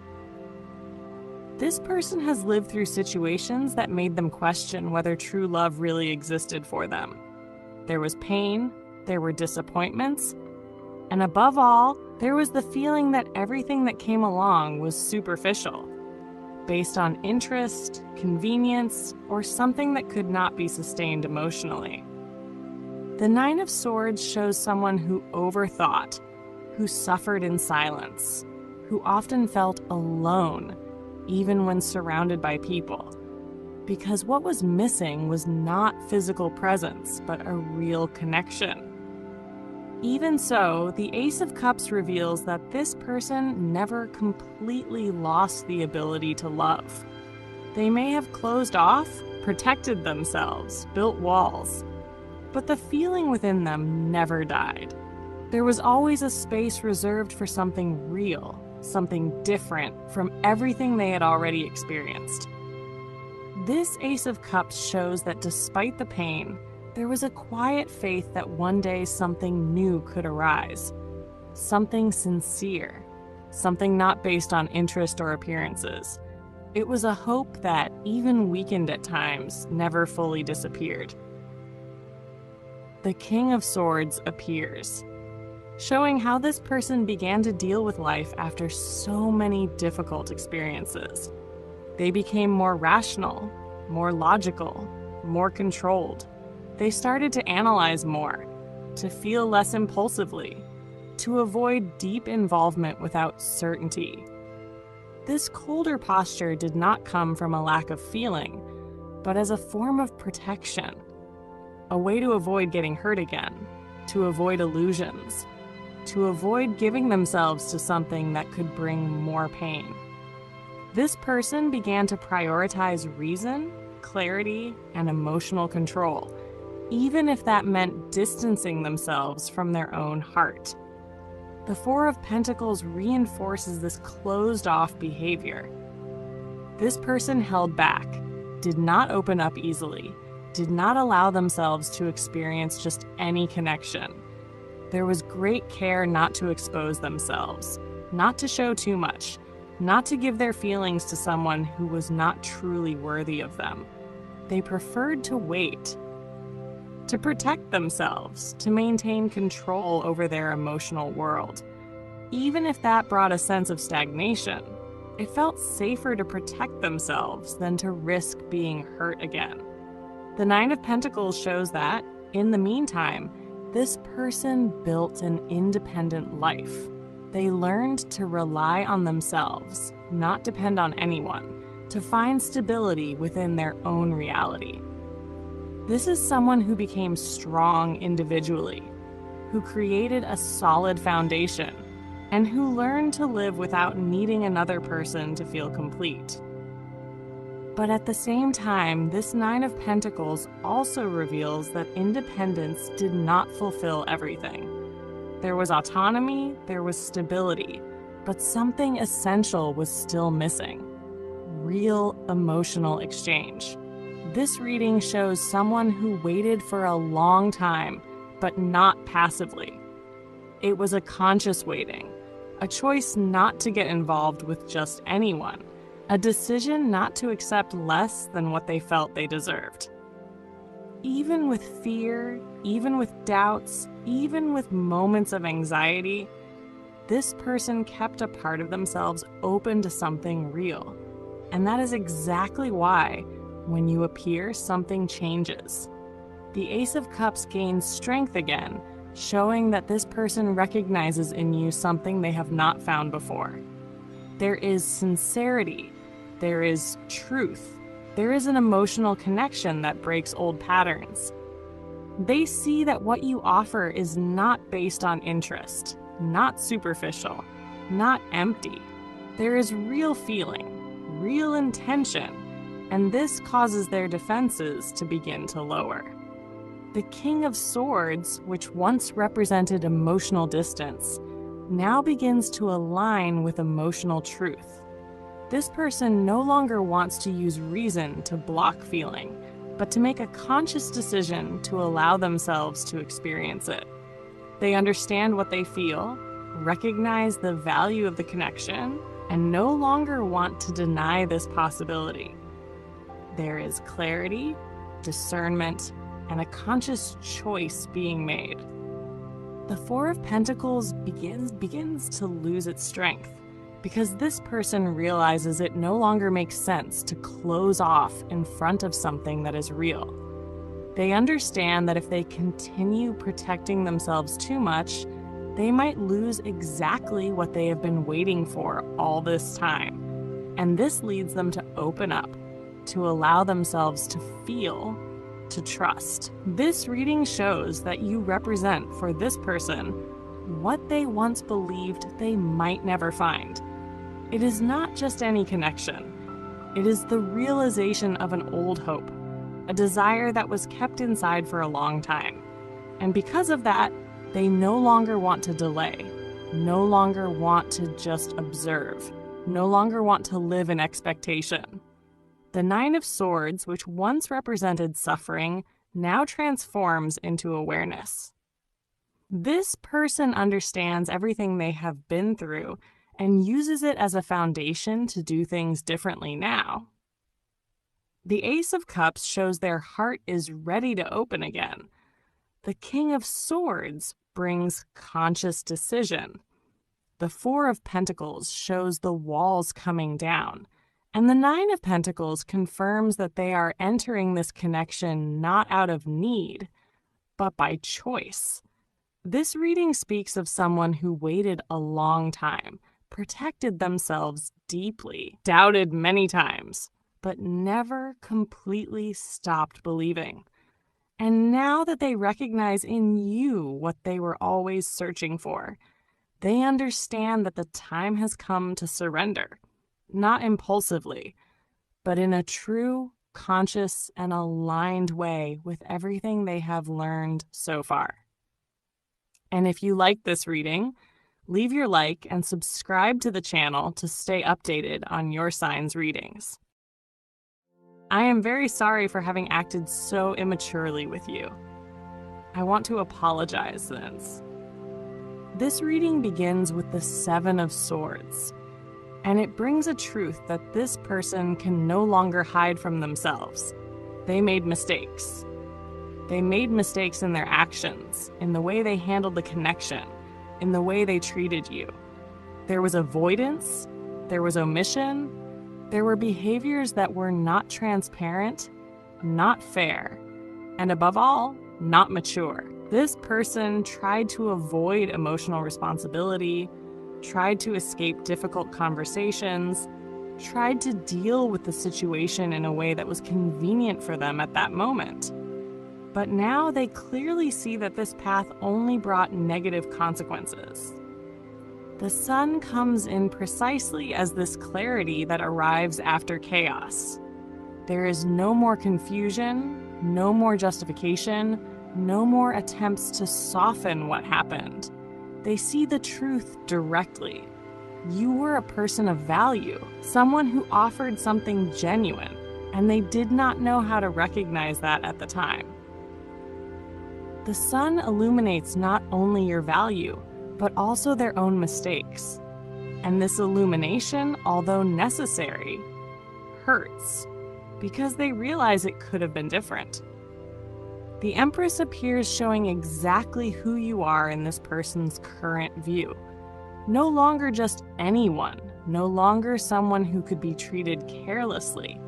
S1: This person has lived through situations that made them question whether true love really existed for them. There was pain, there were disappointments, and above all, there was the feeling that everything that came along was superficial, based on interest, convenience, or something that could not be sustained emotionally. The 9 of Swords shows someone who overthought, who suffered in silence, who often felt alone, even when surrounded by people. Because what was missing was not physical presence, but a real connection. Even so, the Ace of Cups reveals that this person never completely lost the ability to love. They may have closed off, protected themselves, built walls, but the feeling within them never died. There was always a space reserved for something real, something different from everything they had already experienced. This Ace of Cups shows that despite the pain, there was a quiet faith that one day something new could arise. Something sincere. Something not based on interest or appearances. It was a hope that, even weakened at times, never fully disappeared. The King of Swords appears, showing how this person began to deal with life after so many difficult experiences. They became more rational, more logical, more controlled. They started to analyze more, to feel less impulsively, to avoid deep involvement without certainty. This colder posture did not come from a lack of feeling, but as a form of protection, a way to avoid getting hurt again, to avoid illusions, to avoid giving themselves to something that could bring more pain. This person began to prioritize reason, clarity, and emotional control, even if that meant distancing themselves from their own heart. The Four of Pentacles reinforces this closed-off behavior. This person held back, did not open up easily, did not allow themselves to experience just any connection. There was great care not to expose themselves, not to show too much, not to give their feelings to someone who was not truly worthy of them. They preferred to wait, to protect themselves, to maintain control over their emotional world. Even if that brought a sense of stagnation, it felt safer to protect themselves than to risk being hurt again. The Nine of Pentacles shows that, in the meantime, this person built an independent life. They learned to rely on themselves, not depend on anyone, to find stability within their own reality. This is someone who became strong individually, who created a solid foundation, and who learned to live without needing another person to feel complete. But at the same time, this Nine of Pentacles also reveals that independence did not fulfill everything. There was autonomy, there was stability, but something essential was still missing: real emotional exchange. This reading shows someone who waited for a long time, but not passively. It was a conscious waiting, a choice not to get involved with just anyone, a decision not to accept less than what they felt they deserved. Even with fear, even with doubts, even with moments of anxiety, this person kept a part of themselves open to something real. And that is exactly why, when you appear, something changes. The Ace of Cups gains strength again, showing that this person recognizes in you something they have not found before. There is sincerity, there is truth, there is an emotional connection that breaks old patterns. They see that what you offer is not based on interest, not superficial, not empty. There is real feeling, real intention, and this causes their defenses to begin to lower. The King of Swords, which once represented emotional distance, now begins to align with emotional truth. This person no longer wants to use reason to block feeling, but to make a conscious decision to allow themselves to experience it. They understand what they feel, recognize the value of the connection, and no longer want to deny this possibility. There is clarity, discernment, and a conscious choice being made. The Four of Pentacles begins to lose its strength because this person realizes it no longer makes sense to close off in front of something that is real. They understand that if they continue protecting themselves too much, they might lose exactly what they have been waiting for all this time. And this leads them to open up, to allow themselves to feel, to trust. This reading shows that you represent for this person what they once believed they might never find. It is not just any connection. It is the realization of an old hope, a desire that was kept inside for a long time. And because of that, they no longer want to delay, no longer want to just observe, no longer want to live in expectation. The Nine of Swords, which once represented suffering, now transforms into awareness. This person understands everything they have been through and uses it as a foundation to do things differently now. The Ace of Cups shows their heart is ready to open again. The King of Swords brings conscious decision. The Four of Pentacles shows the walls coming down. And the Nine of Pentacles confirms that they are entering this connection not out of need, but by choice. This reading speaks of someone who waited a long time, protected themselves deeply, doubted many times, but never completely stopped believing. And now that they recognize in you what they were always searching for, they understand that the time has come to surrender. Not impulsively, but in a true, conscious, and aligned way with everything they have learned so far. And if you like this reading, leave your like and subscribe to the channel to stay updated on your sign's readings. I am very sorry for having acted so immaturely with you. I want to apologize since. This reading begins with the Seven of Swords. And it brings a truth that this person can no longer hide from themselves. They made mistakes. They made mistakes in their actions, in the way they handled the connection, in the way they treated you. There was avoidance, there was omission, there were behaviors that were not transparent, not fair, and above all, not mature. This person tried to avoid emotional responsibility, tried to escape difficult conversations, tried to deal with the situation in a way that was convenient for them at that moment. But now they clearly see that this path only brought negative consequences. The sun comes in precisely as this clarity that arrives after chaos. There is no more confusion, no more justification, no more attempts to soften what happened. They see the truth directly. You were a person of value, someone who offered something genuine, and they did not know how to recognize that at the time. The sun illuminates not only your value, but also their own mistakes. And this illumination, although necessary, hurts, because they realize it could have been different. The Empress appears showing exactly who you are in this person's current view. No longer just anyone, no longer someone who could be treated carelessly.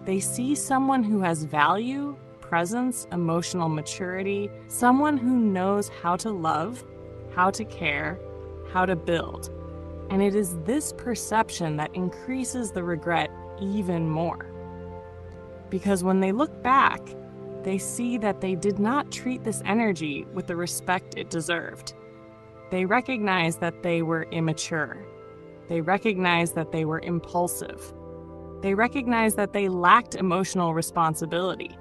S1: They see someone who has value, presence, emotional maturity, someone who knows how to love, how to care, how to build. And it is this perception that increases the regret even more. Because when they look back, they see that they did not treat this energy with the respect it deserved. They recognize that they were immature. They recognize that they were impulsive. They recognize that they lacked emotional responsibility.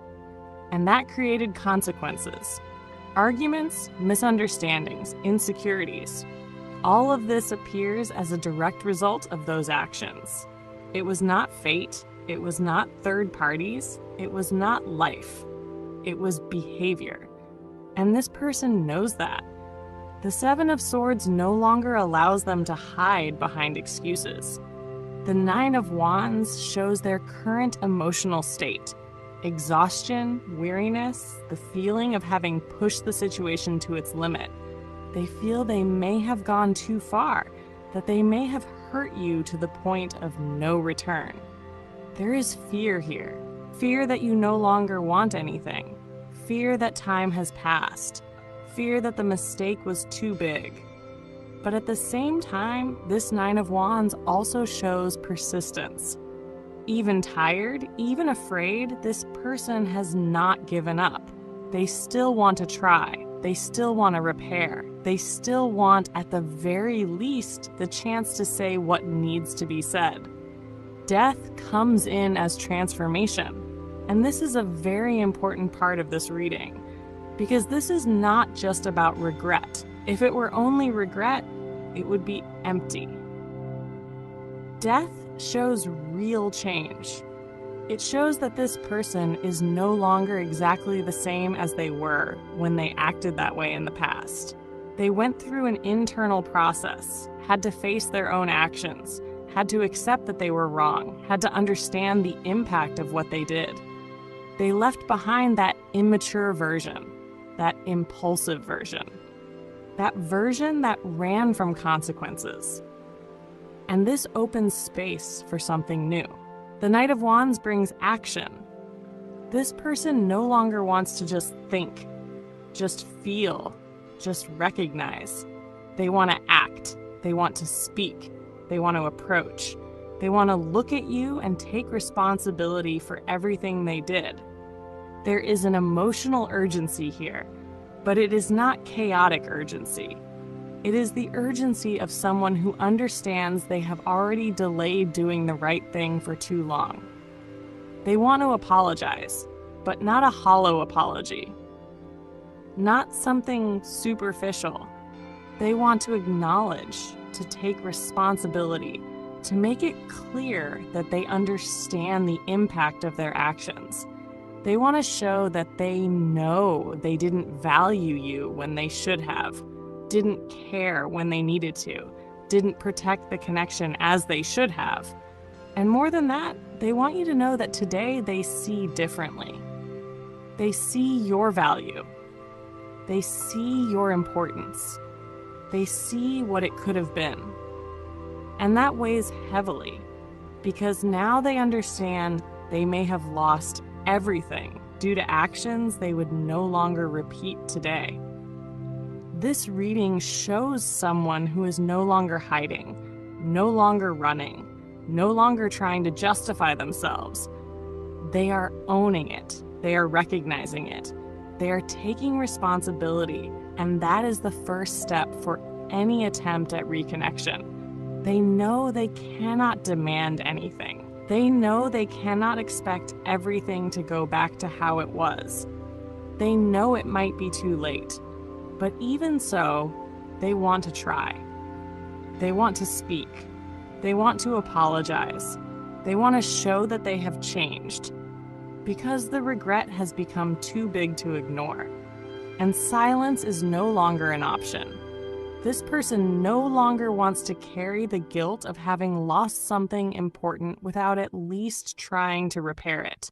S1: And that created consequences. Arguments, misunderstandings, insecurities. All of this appears as a direct result of those actions. It was not fate. It was not third parties. It was not life. It was behavior. And this person knows that. The Seven of Swords no longer allows them to hide behind excuses. The Nine of Wands shows their current emotional state. Exhaustion, weariness, the feeling of having pushed the situation to its limit. They feel they may have gone too far, that they may have hurt you to the point of no return. There is fear here. Fear that you no longer want anything. Fear that time has passed. Fear that the mistake was too big. But at the same time, this Nine of Wands also shows persistence. Even tired, even afraid, this person has not given up. They still want to try. They still want to repair. They still want, at the very least, the chance to say what needs to be said. Death comes in as transformation. And this is a very important part of this reading, because this is not just about regret. If it were only regret, it would be empty. Death shows real change. It shows that this person is no longer exactly the same as they were when they acted that way in the past. They went through an internal process, had to face their own actions, had to accept that they were wrong, had to understand the impact of what they did. They left behind that immature version, that impulsive version, that version that ran from consequences. And this opens space for something new. The Knight of Wands brings action. This person no longer wants to just think, just feel, just recognize. They want to act. They want to speak. They want to approach. They want to look at you and take responsibility for everything they did. There is an emotional urgency here, but it is not chaotic urgency. It is the urgency of someone who understands they have already delayed doing the right thing for too long. They want to apologize, but not a hollow apology. Not something superficial. They want to acknowledge, to take responsibility, to make it clear that they understand the impact of their actions. They want to show that they know they didn't value you when they should have, didn't care when they needed to, didn't protect the connection as they should have. And more than that, they want you to know that today they see differently. They see your value. They see your importance. They see what it could have been. And that weighs heavily, because now they understand they may have lost everything due to actions they would no longer repeat today. This reading shows someone who is no longer hiding, no longer running, no longer trying to justify themselves. They are owning it. They are recognizing it. They are taking responsibility, and that is the first step for any attempt at reconnection. They know they cannot demand anything. They know they cannot expect everything to go back to how it was. They know it might be too late, but even so, they want to try. They want to speak. They want to apologize. They want to show that they have changed, because the regret has become too big to ignore. And silence is no longer an option. This person no longer wants to carry the guilt of having lost something important without at least trying to repair it.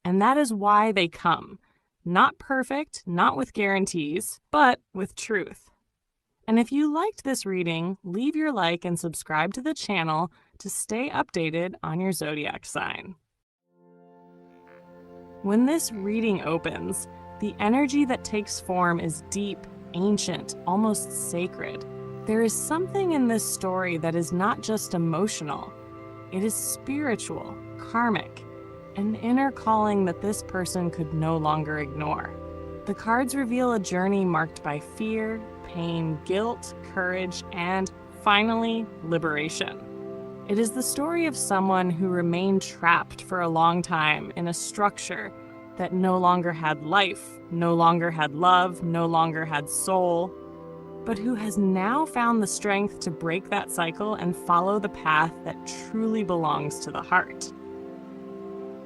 S1: And that is why they come. Not perfect, not with guarantees, but with truth. And if you liked this reading, leave your like and subscribe to the channel to stay updated on your zodiac sign. When this reading opens, the energy that takes form is deep, ancient, almost sacred. There is something in this story that is not just emotional. It is spiritual, karmic, an inner calling that this person could no longer ignore. The cards reveal a journey marked by fear, pain, guilt, courage, and, finally, liberation. It is the story of someone who remained trapped for a long time in a structure that no longer had life, no longer had love, no longer had soul, but who has now found the strength to break that cycle and follow the path that truly belongs to the heart.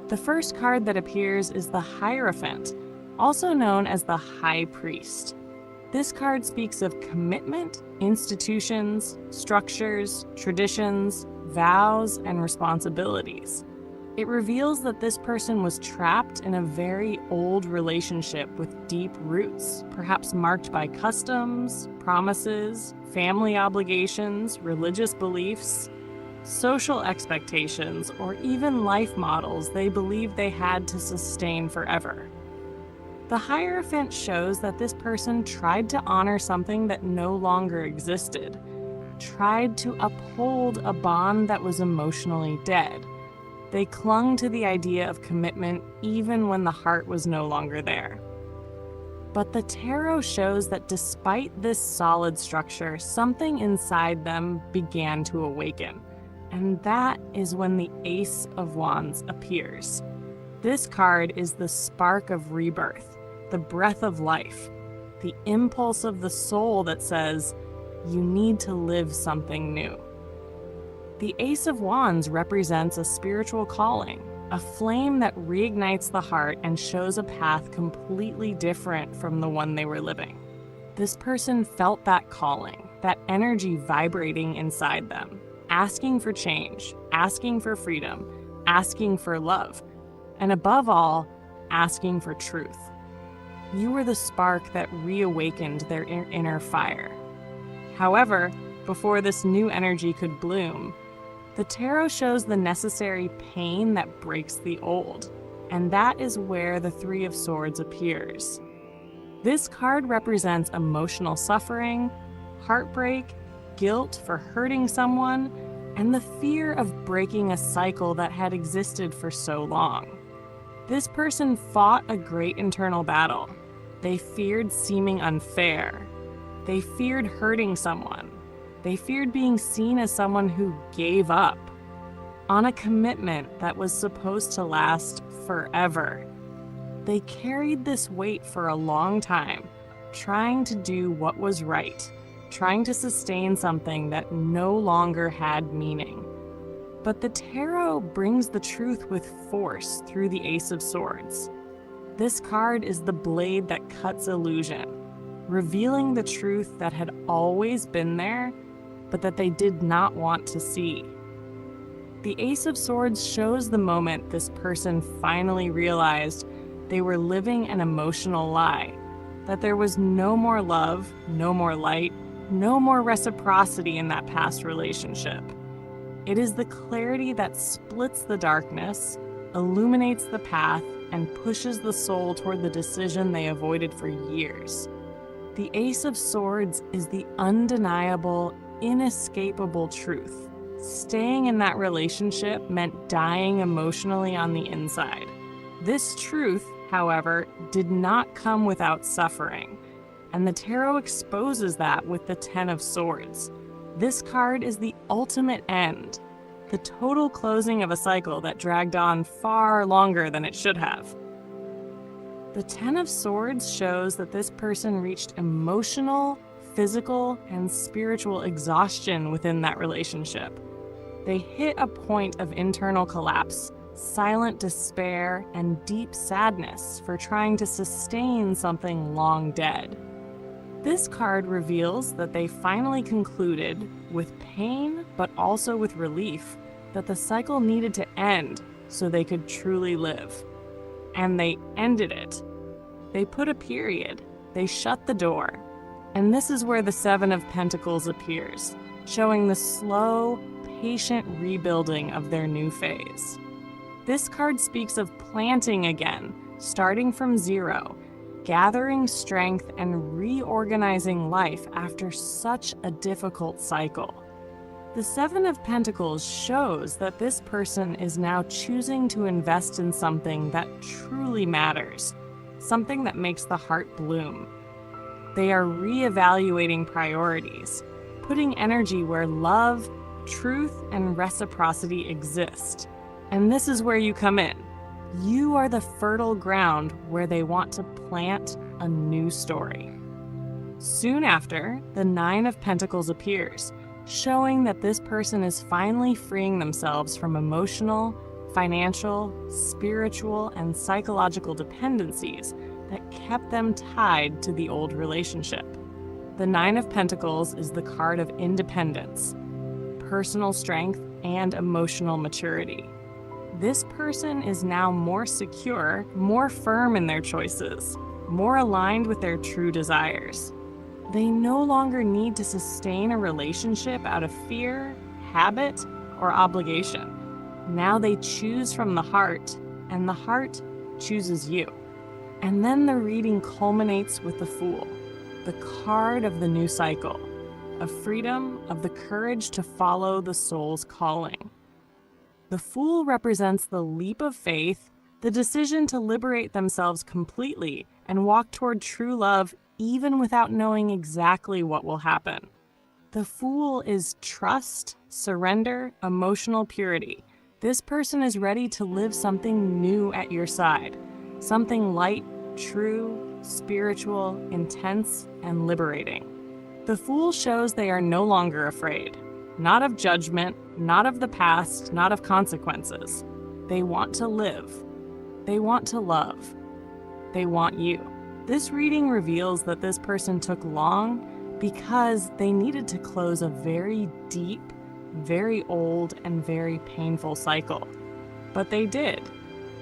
S1: The first card that appears is the Hierophant, also known as the High Priest. This card speaks of commitment, institutions, structures, traditions, vows, and responsibilities. It reveals that this person was trapped in a very old relationship with deep roots, perhaps marked by customs, promises, family obligations, religious beliefs, social expectations, or even life models they believed they had to sustain forever. The Hierophant shows that this person tried to honor something that no longer existed, tried to uphold a bond that was emotionally dead. They clung to the idea of commitment even when the heart was no longer there. But the tarot shows that despite this solid structure, something inside them began to awaken. And that is when the Ace of Wands appears. This card is the spark of rebirth, the breath of life, the impulse of the soul that says, you need to live something new. The Ace of Wands represents a spiritual calling, a flame that reignites the heart and shows a path completely different from the one they were living. This person felt that calling, that energy vibrating inside them, asking for change, asking for freedom, asking for love, and above all, asking for truth. You were the spark that reawakened their inner fire. However, before this new energy could bloom, the tarot shows the necessary pain that breaks the old, and that is where the Three of Swords appears. This card represents emotional suffering, heartbreak, guilt for hurting someone, and the fear of breaking a cycle that had existed for so long. This person fought a great internal battle. They feared seeming unfair. They feared hurting someone. They feared being seen as someone who gave up on a commitment that was supposed to last forever. They carried this weight for a long time, trying to do what was right, trying to sustain something that no longer had meaning. But the tarot brings the truth with force through the Ace of Swords. This card is the blade that cuts illusion, revealing the truth that had always been there, but that they did not want to see. The Ace of Swords shows the moment this person finally realized they were living an emotional lie, that there was no more love, no more light, no more reciprocity in that past relationship. It is the clarity that splits the darkness, illuminates the path, and pushes the soul toward the decision they avoided for years. The Ace of Swords is the undeniable, inescapable truth. Staying in that relationship meant dying emotionally on the inside. This truth, however, did not come without suffering, and the tarot exposes that with the Ten of Swords. This card is the ultimate end, the total closing of a cycle that dragged on far longer than it should have. The Ten of Swords shows that this person reached emotional, physical, and spiritual exhaustion within that relationship. They hit a point of internal collapse, silent despair, and deep sadness for trying to sustain something long dead. This card reveals that they finally concluded, with pain but also with relief, that the cycle needed to end so they could truly live. And they ended it. They put a period. They shut the door. And this is where the Seven of Pentacles appears, showing the slow, patient rebuilding of their new phase. This card speaks of planting again, starting from zero, gathering strength and reorganizing life after such a difficult cycle. The Seven of Pentacles shows that this person is now choosing to invest in something that truly matters, something that makes the heart bloom. They are reevaluating priorities, putting energy where love, truth, and reciprocity exist. And this is where you come in. You are the fertile ground where they want to plant a new story. Soon after, the Nine of Pentacles appears, showing that this person is finally freeing themselves from emotional, financial, spiritual, and psychological dependencies that kept them tied to the old relationship. The Nine of Pentacles is the card of independence, personal strength, and emotional maturity. This person is now more secure, more firm in their choices, more aligned with their true desires. They no longer need to sustain a relationship out of fear, habit, or obligation. Now they choose from the heart, and the heart chooses you. And then the reading culminates with the Fool, the card of the new cycle, of freedom, of the courage to follow the soul's calling. The Fool represents the leap of faith, the decision to liberate themselves completely and walk toward true love even without knowing exactly what will happen. The Fool is trust, surrender, emotional purity. This person is ready to live something new at your side, something light, true, spiritual, intense, and liberating. The Fool shows they are no longer afraid. Not of judgment, not of the past, not of consequences. They want to live. They want to love. They want you. This reading reveals that this person took long because they needed to close a very deep, very old, and very painful cycle. But they did.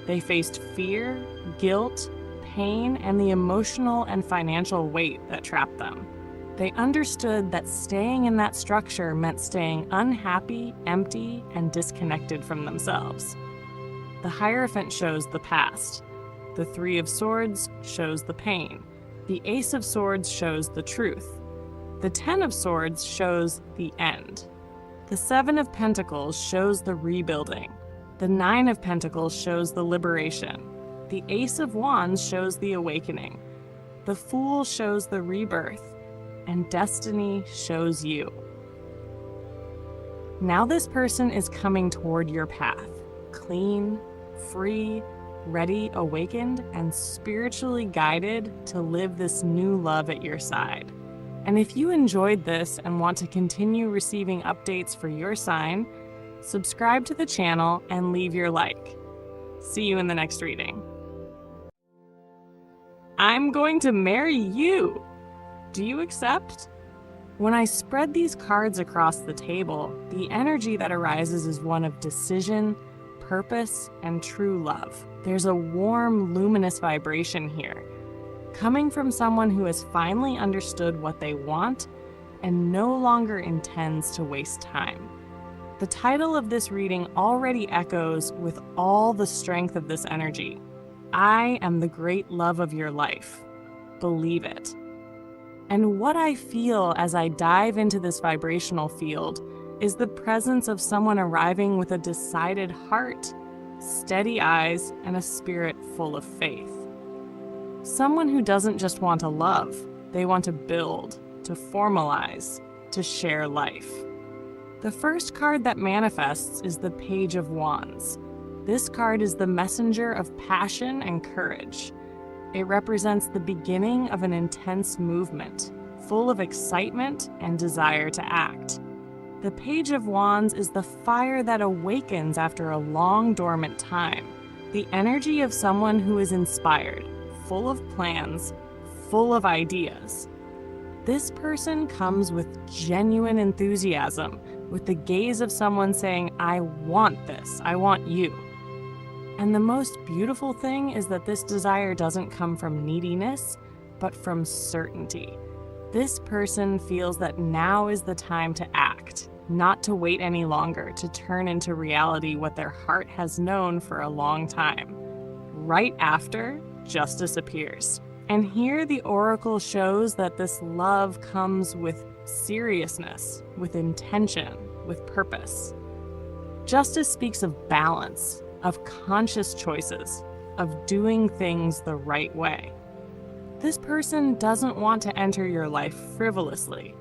S1: They faced fear, guilt, pain, and the emotional and financial weight that trapped them. They understood that staying in that structure meant staying unhappy, empty, and disconnected from themselves. The Hierophant shows the past. The Three of Swords shows the pain. The Ace of Swords shows the truth. The Ten of Swords shows the end. The Seven of Pentacles shows the rebuilding. The Nine of Pentacles shows the liberation. The Ace of Wands shows the awakening. The Fool shows the rebirth. And destiny shows you. Now this person is coming toward your path, clean, free, ready, awakened, and spiritually guided to live this new love at your side. And if you enjoyed this and want to continue receiving updates for your sign, subscribe to the channel and leave your like. See you in the next reading. I'm going to marry you. Do you accept? When I spread these cards across the table, the energy that arises is one of decision, purpose, and true love. There's a warm, luminous vibration here, coming from someone who has finally understood what they want and no longer intends to waste time. The title of this reading already echoes with all the strength of this energy. I am the great love of your life. Believe it. And what I feel as I dive into this vibrational field is the presence of someone arriving with a decided heart, steady eyes, and a spirit full of faith. Someone who doesn't just want to love, they want to build, to formalize, to share life. The first card that manifests is the Page of Wands. This card is the messenger of passion and courage. It represents the beginning of an intense movement, full of excitement and desire to act. The Page of Wands is the fire that awakens after a long dormant time, the energy of someone who is inspired, full of plans, full of ideas. This person comes with genuine enthusiasm, with the gaze of someone saying, I want this, I want you. And the most beautiful thing is that this desire doesn't come from neediness, but from certainty. This person feels that now is the time to act, not to wait any longer to turn into reality what their heart has known for a long time. Right after, justice appears. And here the oracle shows that this love comes with seriousness, with intention, with purpose. Justice speaks of balance, of conscious choices, of doing things the right way. This person doesn't want to enter your life frivolously.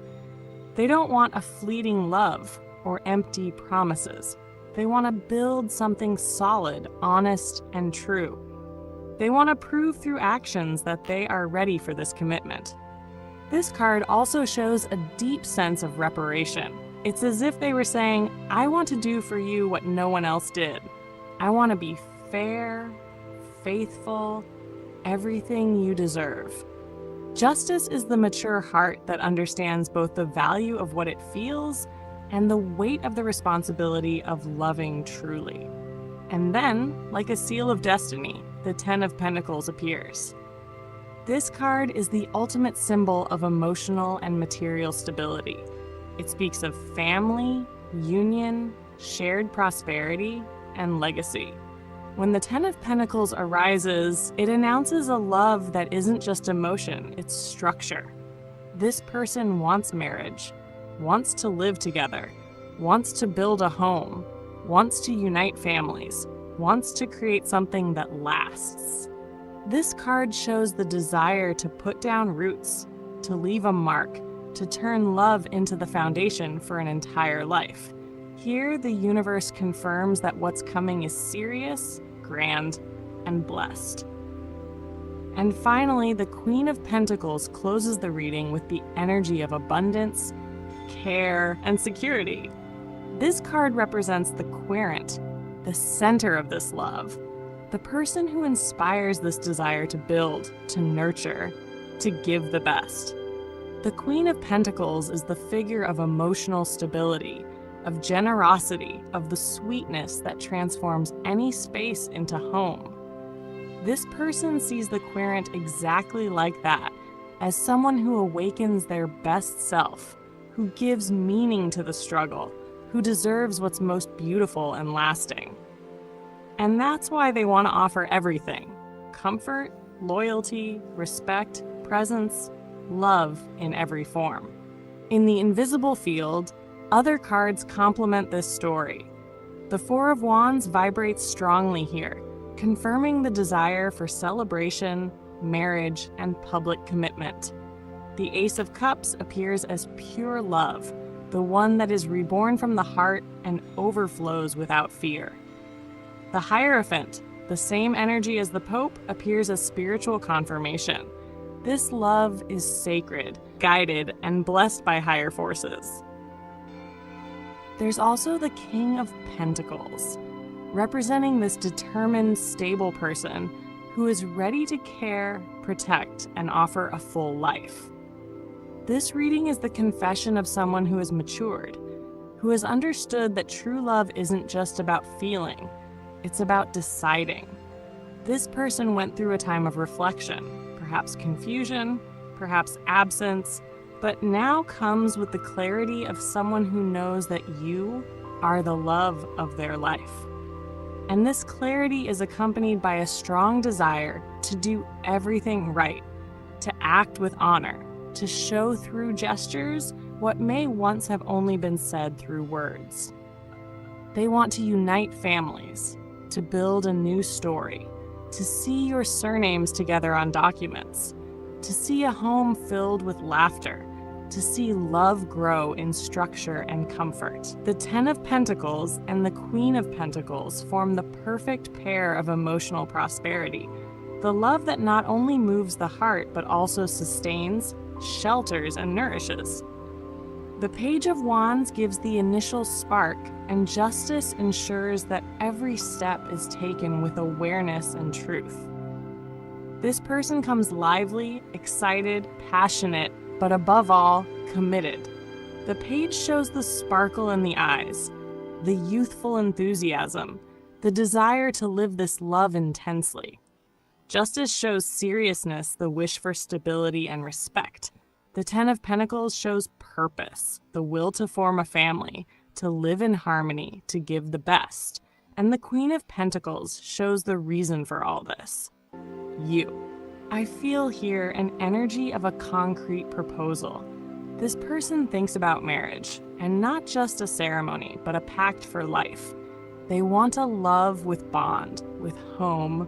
S1: They don't want a fleeting love or empty promises. They want to build something solid, honest, and true. They want to prove through actions that they are ready for this commitment. This card also shows a deep sense of reparation. It's as if they were saying, I want to do for you what no one else did. I want to be fair, faithful, everything you deserve. Justice is the mature heart that understands both the value of what it feels and the weight of the responsibility of loving truly. And then, like a seal of destiny, the Ten of Pentacles appears. This card is the ultimate symbol of emotional and material stability. It speaks of family, union, shared prosperity, and legacy. When the Ten of Pentacles arises, it announces a love that isn't just emotion, it's structure. This person wants marriage, wants to live together, wants to build a home, wants to unite families, wants to create something that lasts. This card shows the desire to put down roots, to leave a mark, to turn love into the foundation for an entire life. Here, the universe confirms that what's coming is serious, grand, and blessed. And finally, the Queen of Pentacles closes the reading with the energy of abundance, care, and security. This card represents the querent, the center of this love, the person who inspires this desire to build, to nurture, to give the best. The Queen of Pentacles is the figure of emotional stability, of generosity, of the sweetness that transforms any space into home. This person sees the querent exactly like that, as someone who awakens their best self, who gives meaning to the struggle, who deserves what's most beautiful and lasting. And that's why they want to offer everything: comfort, loyalty, respect, presence, love in every form. In the invisible field, other cards complement this story. The Four of Wands vibrates strongly here, confirming the desire for celebration, marriage, and public commitment. The Ace of Cups appears as pure love, the one that is reborn from the heart and overflows without fear. The Hierophant, the same energy as the Pope, appears as spiritual confirmation. This love is sacred, guided, and blessed by higher forces. There's also the King of Pentacles, representing this determined, stable person who is ready to care, protect, and offer a full life. This reading is the confession of someone who has matured, who has understood that true love isn't just about feeling, it's about deciding. This person went through a time of reflection, perhaps confusion, perhaps absence, but now comes with the clarity of someone who knows that you are the love of their life. And this clarity is accompanied by a strong desire to do everything right, to act with honor, to show through gestures what may once have only been said through words. They want to unite families, to build a new story, to see your surnames together on documents, to see a home filled with laughter, to see love grow in structure and comfort. The Ten of Pentacles and the Queen of Pentacles form the perfect pair of emotional prosperity, the love that not only moves the heart but also sustains, shelters, and nourishes. The Page of Wands gives the initial spark, and Justice ensures that every step is taken with awareness and truth. This person comes lively, excited, passionate, but above all, committed. The page shows the sparkle in the eyes, the youthful enthusiasm, the desire to live this love intensely. Justice shows seriousness, the wish for stability and respect. The Ten of Pentacles shows purpose, the will to form a family, to live in harmony, to give the best. And the Queen of Pentacles shows the reason for all this. You. I feel here an energy of a concrete proposal. This person thinks about marriage, and not just a ceremony, but a pact for life. They want a love with bond, with home,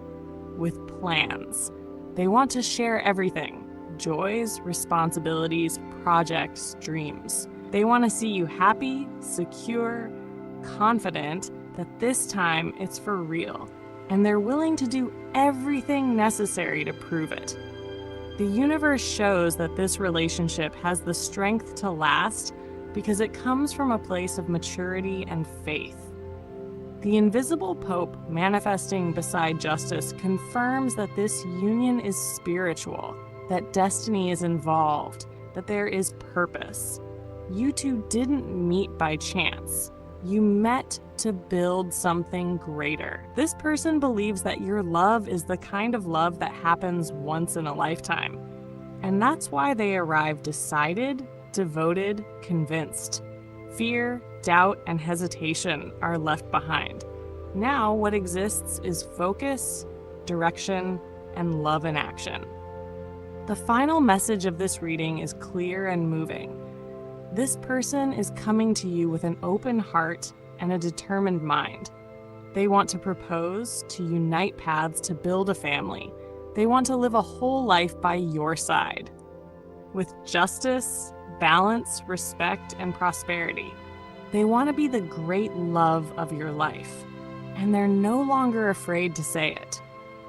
S1: with plans. They want to share everything: joys, responsibilities, projects, dreams. They want to see you happy, secure, confident that this time it's for real, and they're willing to do everything necessary to prove it. The universe shows that this relationship has the strength to last because it comes from a place of maturity and faith. The invisible Pope manifesting beside Justice confirms that this union is spiritual, that destiny is involved, that there is purpose. You two didn't meet by chance. You met to build something greater. This person believes that your love is the kind of love that happens once in a lifetime. And that's why they arrive decided, devoted, convinced. Fear, doubt, and hesitation are left behind. Now what exists is focus, direction, and love in action. The final message of this reading is clear and moving. This person is coming to you with an open heart and a determined mind. They want to propose, to unite paths, to build a family. They want to live a whole life by your side, with justice, balance, respect, and prosperity. They want to be the great love of your life, and they're no longer afraid to say it.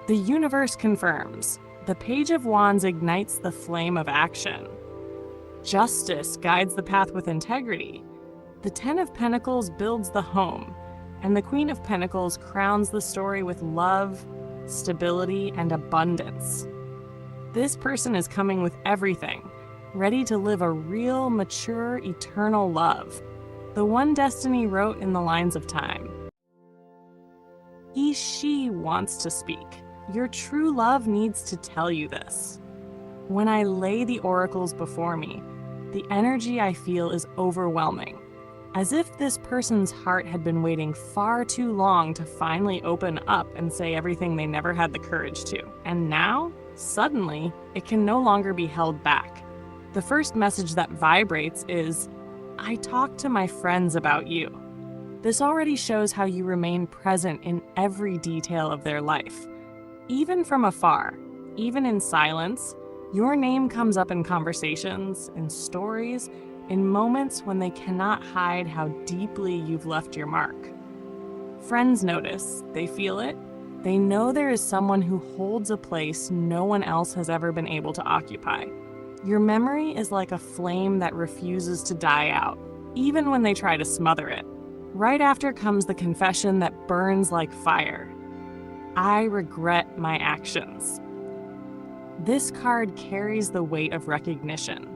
S1: The universe confirms. The Page of Wands ignites the flame of action. Justice guides the path with integrity. The Ten of Pentacles builds the home, and the Queen of Pentacles crowns the story with love, stability, and abundance. This person is coming with everything, ready to live a real, mature, eternal love, the one destiny wrote in the lines of time. She wants to speak. Your true love needs to tell you this. When I lay the oracles before me, the energy I feel is overwhelming, as if this person's heart had been waiting far too long to finally open up and say everything they never had the courage to. And now, suddenly, it can no longer be held back. The first message that vibrates is, I talked to my friends about you. This already shows how you remain present in every detail of their life. Even from afar, even in silence, your name comes up in conversations, in stories, in moments when they cannot hide how deeply you've left your mark. Friends notice, they feel it, they know there is someone who holds a place no one else has ever been able to occupy. Your memory is like a flame that refuses to die out, even when they try to smother it. Right after comes the confession that burns like fire. I regret my actions. This card carries the weight of recognition.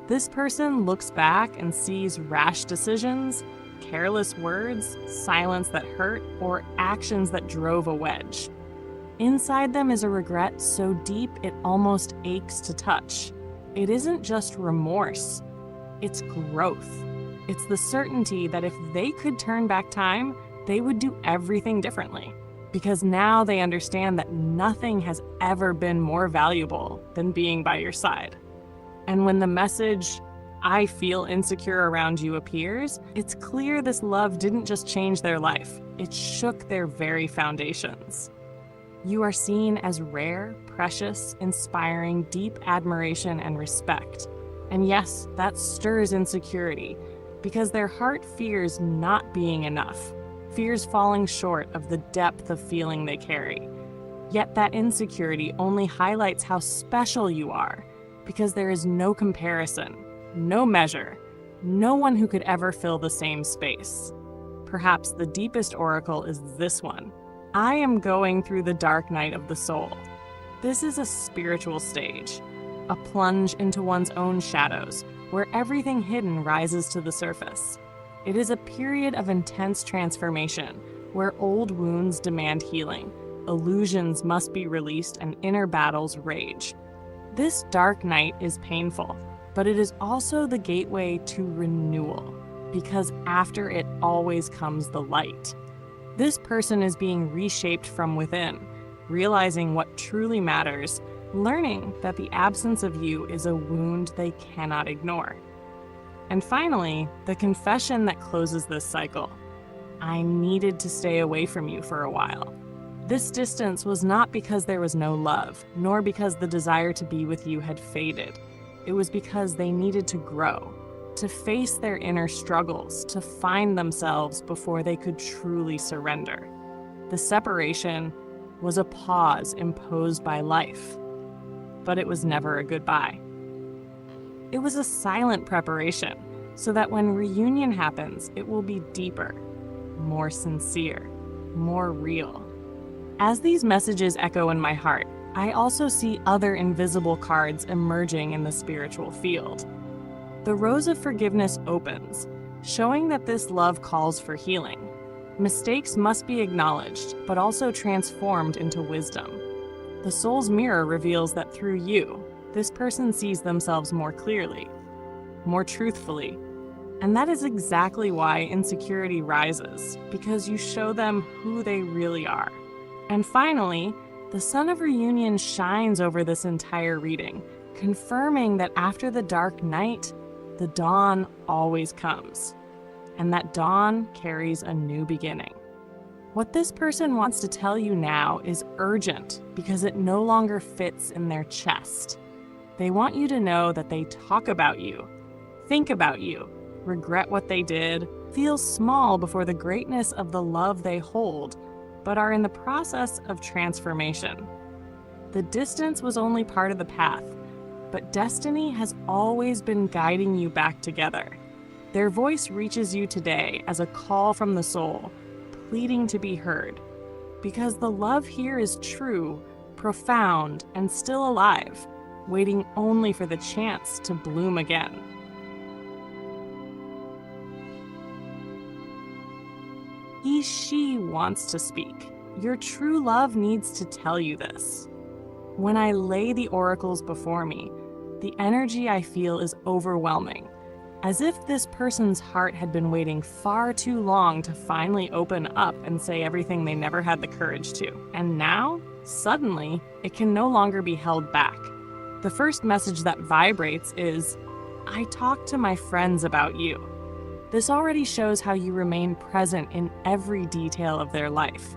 S1: This person looks back and sees rash decisions, careless words, silence that hurt, or actions that drove a wedge. Inside them is a regret so deep it almost aches to touch. It isn't just remorse, it's growth. It's the certainty that if they could turn back time, they would do everything differently. Because now they understand that nothing has ever been more valuable than being by your side. And when the message, "I feel insecure around you," appears, it's clear this love didn't just change their life, it shook their very foundations. You are seen as rare, precious, inspiring, deep admiration and respect. And yes, that stirs insecurity, because their heart fears not being enough, fears falling short of the depth of feeling they carry. Yet that insecurity only highlights how special you are, because there is no comparison, no measure, no one who could ever fill the same space. Perhaps the deepest oracle is this one. I am going through the dark night of the soul. This is a spiritual stage, a plunge into one's own shadows, where everything hidden rises to the surface. It is a period of intense transformation, where old wounds demand healing, illusions must be released, and inner battles rage. This dark night is painful, but it is also the gateway to renewal, because after it always comes the light. This person is being reshaped from within, realizing what truly matters, learning that the absence of you is a wound they cannot ignore. And finally, the confession that closes this cycle. I needed to stay away from you for a while. This distance was not because there was no love, nor because the desire to be with you had faded. It was because they needed to grow, to face their inner struggles, to find themselves before they could truly surrender. The separation was a pause imposed by life, but it was never a goodbye. It was a silent preparation, so that when reunion happens, it will be deeper, more sincere, more real. As these messages echo in my heart, I also see other invisible cards emerging in the spiritual field. The Rose of Forgiveness opens, showing that this love calls for healing. Mistakes must be acknowledged, but also transformed into wisdom. The Soul's Mirror reveals that through you, this person sees themselves more clearly, more truthfully. And that is exactly why insecurity rises, because you show them who they really are. And finally, the Sun of Reunion shines over this entire reading, confirming that after the dark night, the dawn always comes, and that dawn carries a new beginning. What this person wants to tell you now is urgent because it no longer fits in their chest. They want you to know that they talk about you, think about you, regret what they did, feel small before the greatness of the love they hold, but are in the process of transformation. The distance was only part of the path, but destiny has always been guiding you back together. Their voice reaches you today as a call from the soul, pleading to be heard, because the love here is true, profound, and still alive, waiting only for the chance to bloom again. She wants to speak. Your true love needs to tell you this. When I lay the oracles before me, the energy I feel is overwhelming, as if this person's heart had been waiting far too long to finally open up and say everything they never had the courage to. And now, suddenly, it can no longer be held back. The first message that vibrates is, I talked to my friends about you. This already shows how you remain present in every detail of their life.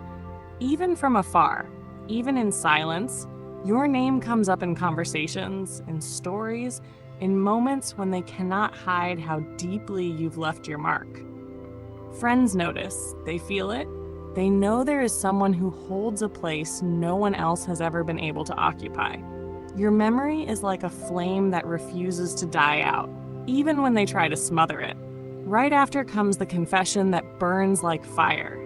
S1: Even from afar, even in silence, your name comes up in conversations, in stories, in moments when they cannot hide how deeply you've left your mark. Friends notice, they feel it, they know there is someone who holds a place no one else has ever been able to occupy. Your memory is like a flame that refuses to die out, even when they try to smother it. Right after comes the confession that burns like fire.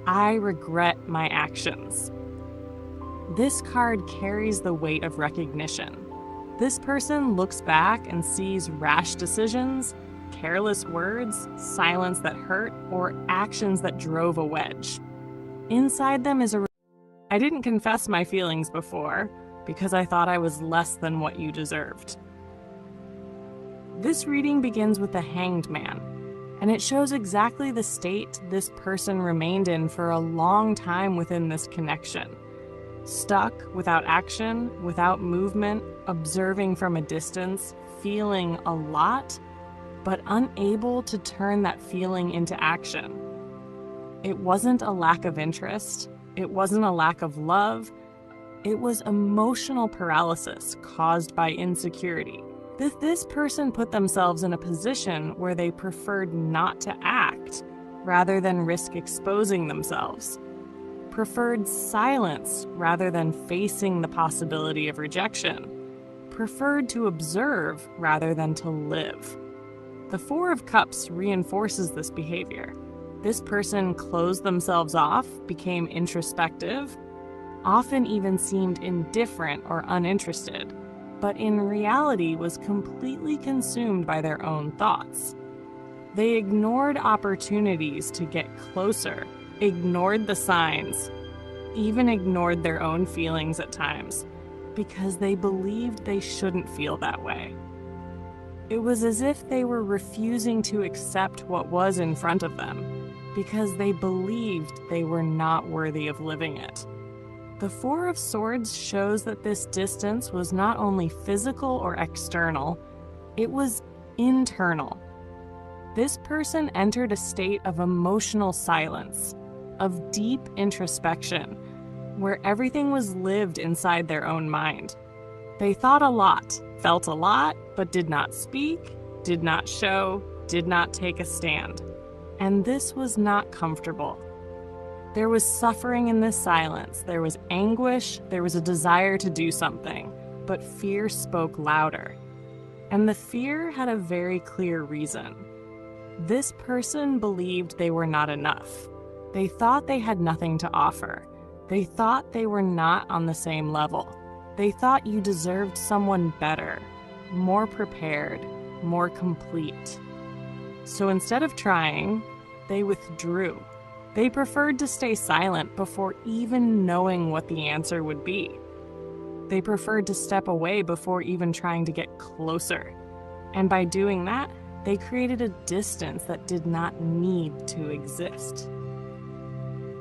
S1: I regret my actions. This card carries the weight of recognition. This person looks back and sees rash decisions, careless words, silence that hurt, or actions that drove a wedge. Inside them is I didn't confess my feelings before because I thought I was less than what you deserved. This reading begins with the Hanged Man, and it shows exactly the state this person remained in for a long time within this connection. Stuck, without action, without movement, observing from a distance, feeling a lot, but unable to turn that feeling into action. It wasn't a lack of interest. It wasn't a lack of love. It was emotional paralysis caused by insecurity. This person put themselves in a position where they preferred not to act rather than risk exposing themselves. Preferred silence rather than facing the possibility of rejection. Preferred to observe rather than to live. The Four of Cups reinforces this behavior. This person closed themselves off, became introspective, often even seemed indifferent or uninterested, but in reality was completely consumed by their own thoughts. They ignored opportunities to get closer, ignored the signs, even ignored their own feelings at times, because they believed they shouldn't feel that way. It was as if they were refusing to accept what was in front of them, because they believed they were not worthy of living it. The Four of Swords shows that this distance was not only physical or external, it was internal. This person entered a state of emotional silence, of deep introspection, where everything was lived inside their own mind. They thought a lot, felt a lot, but did not speak, did not show, did not take a stand. And this was not comfortable. There was suffering in this silence. There was anguish. There was a desire to do something. But fear spoke louder. And the fear had a very clear reason. This person believed they were not enough. They thought they had nothing to offer. They thought they were not on the same level. They thought you deserved someone better, more prepared, more complete. So instead of trying, they withdrew. They preferred to stay silent before even knowing what the answer would be. They preferred to step away before even trying to get closer. And by doing that, they created a distance that did not need to exist.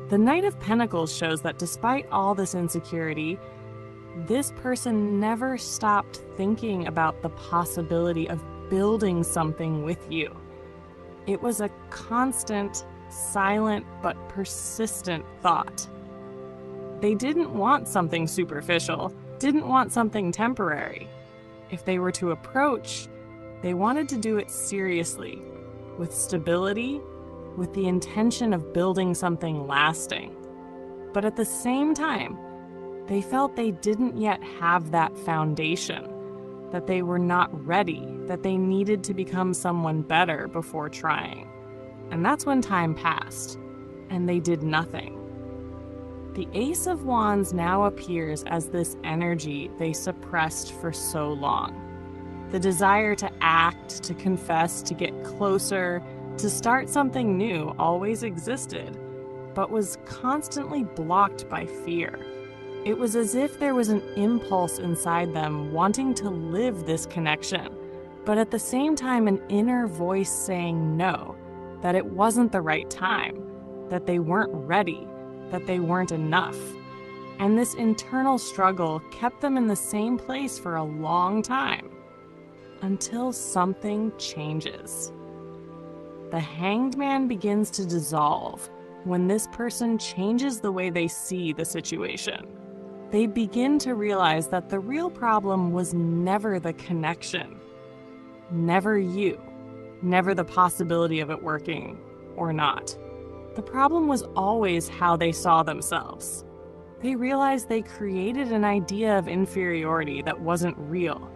S1: The Knight of Pentacles shows that despite all this insecurity, this person never stopped thinking about the possibility of building something with you. It was a constant, silent, but persistent thought. They didn't want something superficial, didn't want something temporary. If they were to approach, they wanted to do it seriously, with stability, with the intention of building something lasting. But at the same time, they felt they didn't yet have that foundation, that they were not ready, that they needed to become someone better before trying. And that's when time passed, and they did nothing. The Ace of Wands now appears as this energy they suppressed for so long. The desire to act, to confess, to get closer, to start something new always existed, but was constantly blocked by fear. It was as if there was an impulse inside them wanting to live this connection, but at the same time an inner voice saying no, that it wasn't the right time, that they weren't ready, that they weren't enough. And this internal struggle kept them in the same place for a long time, until something changes. The Hanged Man begins to dissolve when this person changes the way they see the situation. They begin to realize that the real problem was never the connection, never you, never the possibility of it working or not. The problem was always how they saw themselves. They realized they created an idea of inferiority that wasn't real,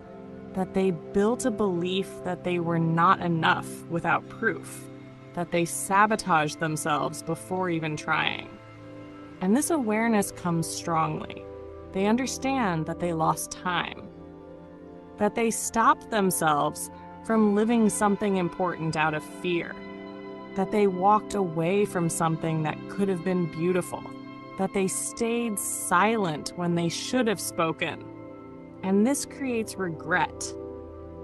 S1: that they built a belief that they were not enough without proof, that they sabotaged themselves before even trying. And this awareness comes strongly. They understand that they lost time. that they stopped themselves from living something important out of fear, that they walked away from something that could have been beautiful, that they stayed silent when they should have spoken. And this creates regret,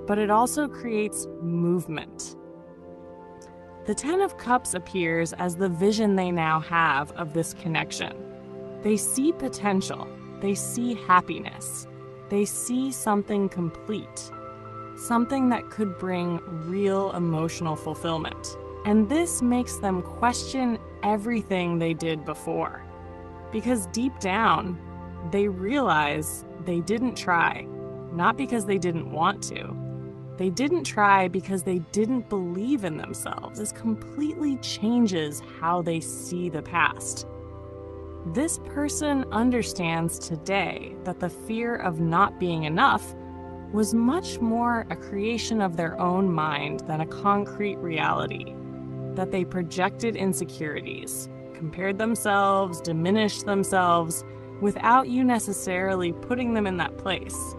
S1: but it also creates movement. The Ten of Cups appears as the vision they now have of this connection. They see potential, they see happiness, they see something complete, something that could bring real emotional fulfillment. And this makes them question everything they did before. Because deep down, they realize they didn't try, not because they didn't want to. They didn't try because they didn't believe in themselves. This completely changes how they see the past. This person understands today that the fear of not being enough was much more a creation of their own mind than a concrete reality, that they projected insecurities, compared themselves, diminished themselves, without you necessarily putting them in that place.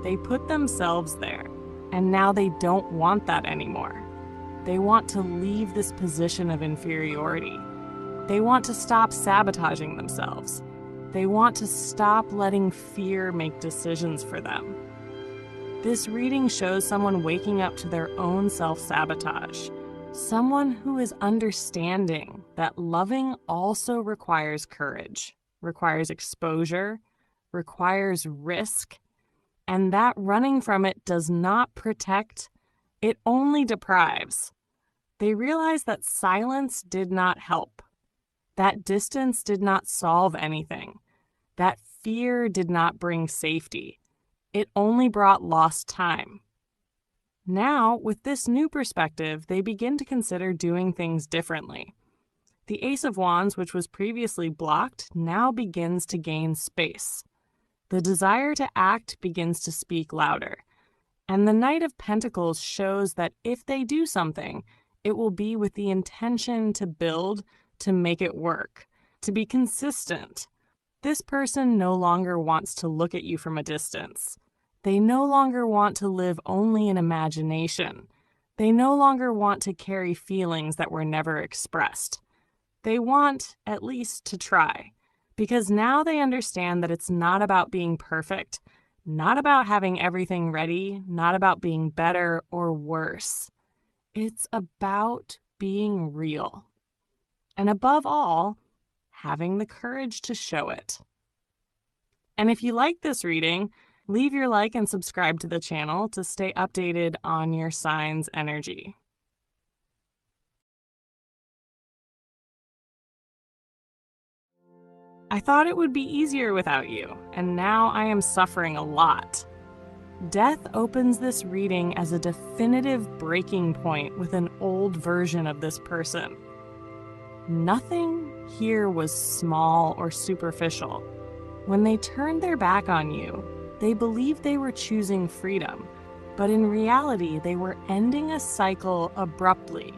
S1: They put themselves there, and now they don't want that anymore. They want to leave this position of inferiority. They want to stop sabotaging themselves. They want to stop letting fear make decisions for them. This reading shows someone waking up to their own self-sabotage, someone who is understanding that loving also requires courage, requires exposure, requires risk, and that running from it does not protect, it only deprives. They realize that silence did not help. That distance did not solve anything. That fear did not bring safety. It only brought lost time. Now, with this new perspective, they begin to consider doing things differently. The Ace of Wands, which was previously blocked, now begins to gain space. The desire to act begins to speak louder. And the Knight of Pentacles shows that if they do something, it will be with the intention to build, to make it work, to be consistent. This person no longer wants to look at you from a distance. They no longer want to live only in imagination. They no longer want to carry feelings that were never expressed. They want, at least, to try. Because now they understand that it's not about being perfect, not about having everything ready, not about being better or worse. It's about being real. And above all, having the courage to show it. And if you like this reading, leave your like and subscribe to the channel to stay updated on your sign's energy. I thought it would be easier without you, and now I am suffering a lot. Death opens this reading as a definitive breaking point with an old version of this person. Nothing here was small or superficial. When they turned their back on you, they believed they were choosing freedom, but in reality, they were ending a cycle abruptly,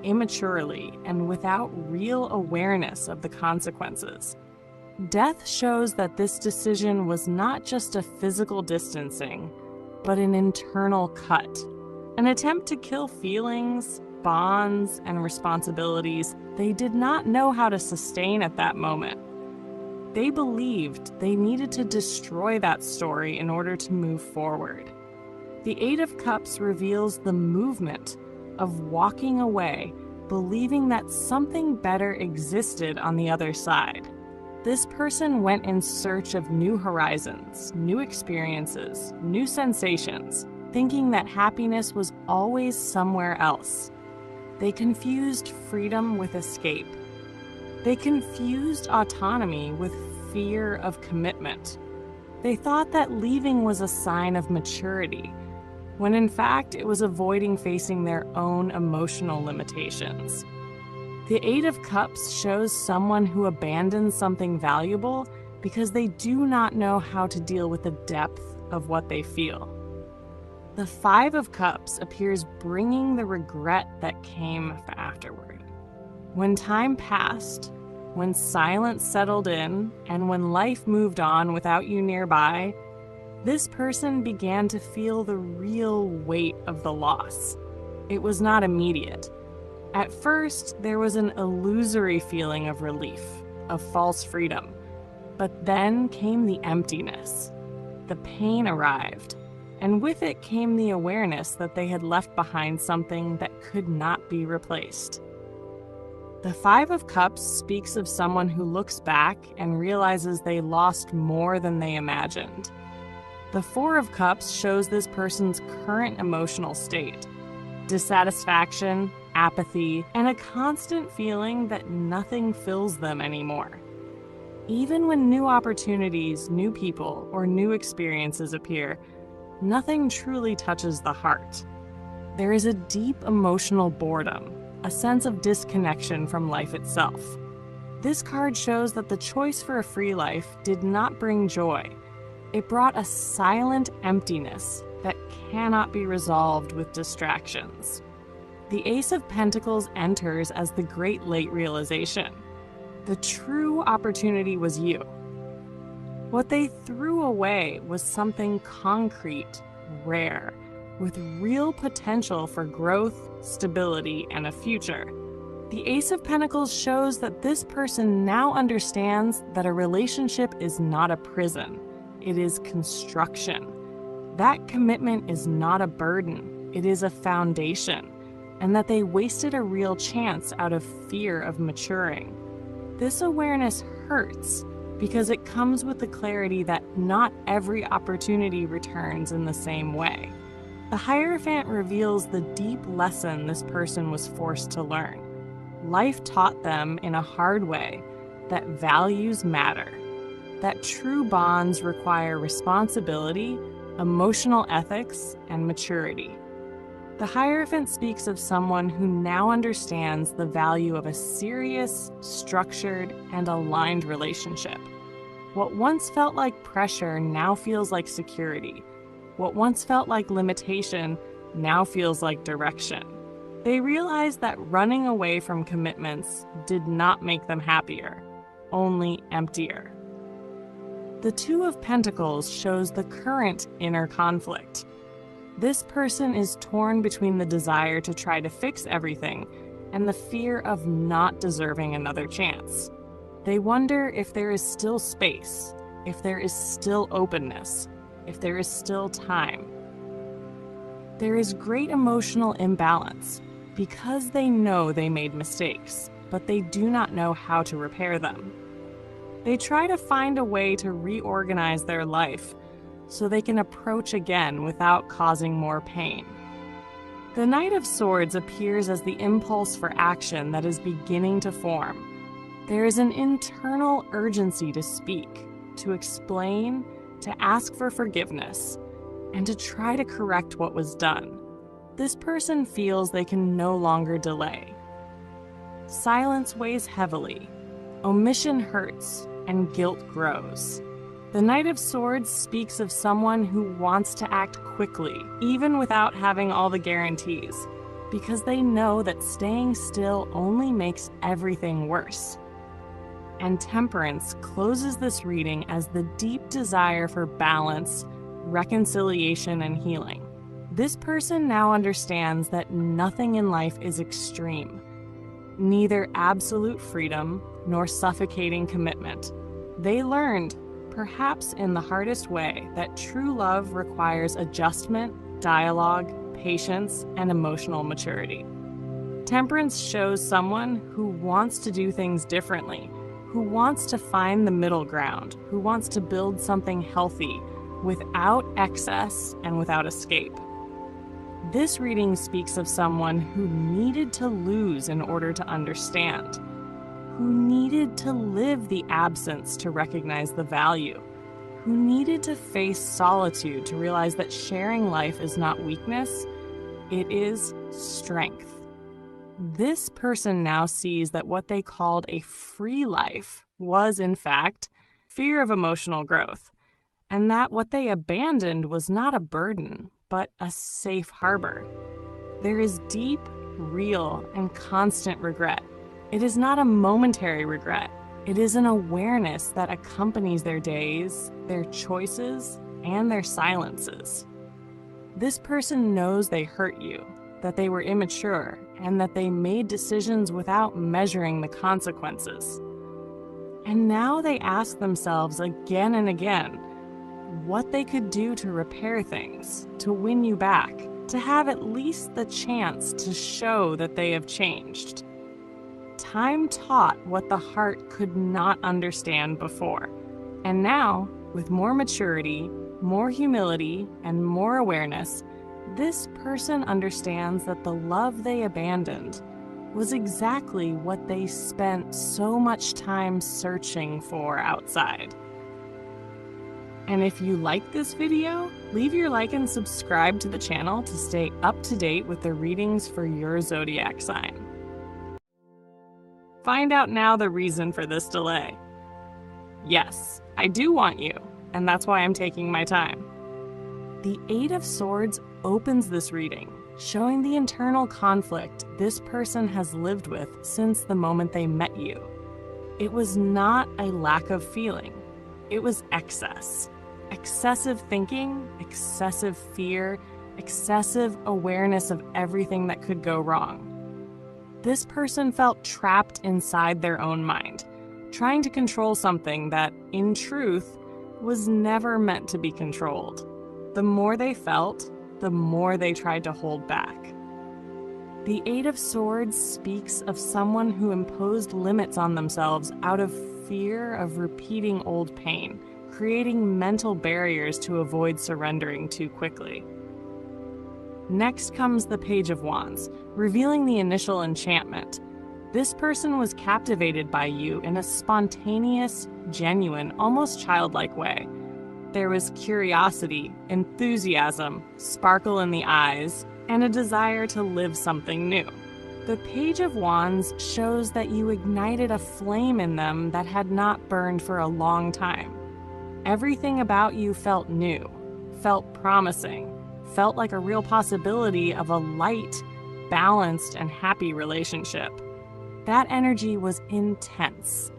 S1: immaturely, and without real awareness of the consequences. Death shows that this decision was not just a physical distancing, but an internal cut. An attempt to kill feelings, bonds, and responsibilities they did not know how to sustain at that moment. They believed they needed to destroy that story in order to move forward. The Eight of Cups reveals the movement of walking away, believing that something better existed on the other side. This person went in search of new horizons, new experiences, new sensations, thinking that happiness was always somewhere else. They confused freedom with escape. They confused autonomy with fear of commitment. They thought that leaving was a sign of maturity, when in fact it was avoiding facing their own emotional limitations. The Eight of Cups shows someone who abandons something valuable because they do not know how to deal with the depth of what they feel. The Five of Cups appears bringing the regret that came afterward. When time passed, when silence settled in, and when life moved on without you nearby, this person began to feel the real weight of the loss. It was not immediate. At first, there was an illusory feeling of relief, of false freedom. But then came the emptiness. The pain arrived, and with it came the awareness that they had left behind something that could not be replaced. The Five of Cups speaks of someone who looks back and realizes they lost more than they imagined. The Four of Cups shows this person's current emotional state: dissatisfaction, apathy, and a constant feeling that nothing fills them anymore. Even when new opportunities, new people, or new experiences appear, nothing truly touches the heart. There is a deep emotional boredom, a sense of disconnection from life itself. This card shows that the choice for a free life did not bring joy. It brought a silent emptiness that cannot be resolved with distractions. The Ace of Pentacles enters as the great late realization. The true opportunity was you. What they threw away was something concrete, rare, with real potential for growth, stability, and a future. The Ace of Pentacles shows that this person now understands that a relationship is not a prison. It is construction. That commitment is not a burden. It is a foundation. And that they wasted a real chance out of fear of maturing. This awareness hurts because it comes with the clarity that not every opportunity returns in the same way. The Hierophant reveals the deep lesson this person was forced to learn. Life taught them in a hard way that values matter, that true bonds require responsibility, emotional ethics, and maturity. The Hierophant speaks of someone who now understands the value of a serious, structured, and aligned relationship. What once felt like pressure now feels like security. What once felt like limitation now feels like direction. They realize that running away from commitments did not make them happier, only emptier. The Two of Pentacles shows the current inner conflict. This person is torn between the desire to try to fix everything and the fear of not deserving another chance. They wonder if there is still space, if there is still openness, if there is still time. There is great emotional imbalance because they know they made mistakes, but they do not know how to repair them. They try to find a way to reorganize their life so they can approach again without causing more pain. The Knight of Swords appears as the impulse for action that is beginning to form. There is an internal urgency to speak, to explain, to ask for forgiveness, and to try to correct what was done. This person feels they can no longer delay. Silence weighs heavily, omission hurts, and guilt grows. The Knight of Swords speaks of someone who wants to act quickly, even without having all the guarantees, because they know that staying still only makes everything worse. And Temperance closes this reading as the deep desire for balance, reconciliation, and healing. This person now understands that nothing in life is extreme, neither absolute freedom nor suffocating commitment. They learned, perhaps in the hardest way, that true love requires adjustment, dialogue, patience, and emotional maturity. Temperance shows someone who wants to do things differently, who wants to find the middle ground, who wants to build something healthy without excess and without escape. This reading speaks of someone who needed to lose in order to understand, who needed to live the absence to recognize the value, who needed to face solitude to realize that sharing life is not weakness, it is strength. This person now sees that what they called a free life was, in fact, fear of emotional growth, and that what they abandoned was not a burden, but a safe harbor. There is deep, real, and constant regret. It is not a momentary regret. It is an awareness that accompanies their days, their choices, and their silences. This person knows they hurt you, that they were immature, and that they made decisions without measuring the consequences. And now they ask themselves again and again what they could do to repair things, to win you back, to have at least the chance to show that they have changed. Time taught what the heart could not understand before. And now, with more maturity, more humility, and more awareness, this person understands that the love they abandoned was exactly what they spent so much time searching for outside. And if you like this video, leave your like and subscribe to the channel to stay up to date with the readings for your zodiac sign. Find out now the reason for this delay. Yes, I do want you, and that's why I'm taking my time. The Eight of Swords opens this reading, showing the internal conflict this person has lived with since the moment they met you. It was not a lack of feeling. It was excess. Excessive thinking, excessive fear, excessive awareness of everything that could go wrong. This person felt trapped inside their own mind, trying to control something that, in truth, was never meant to be controlled. The more they felt, the more they tried to hold back. The Eight of Swords speaks of someone who imposed limits on themselves out of fear of repeating old pain, creating mental barriers to avoid surrendering too quickly. Next comes the Page of Wands, revealing the initial enchantment. This person was captivated by you in a spontaneous, genuine, almost childlike way. There was curiosity, enthusiasm, sparkle in the eyes, and a desire to live something new. The Page of Wands shows that you ignited a flame in them that had not burned for a long time. Everything about you felt new, felt promising, felt like a real possibility of a light, balanced, and happy relationship. That energy was intense.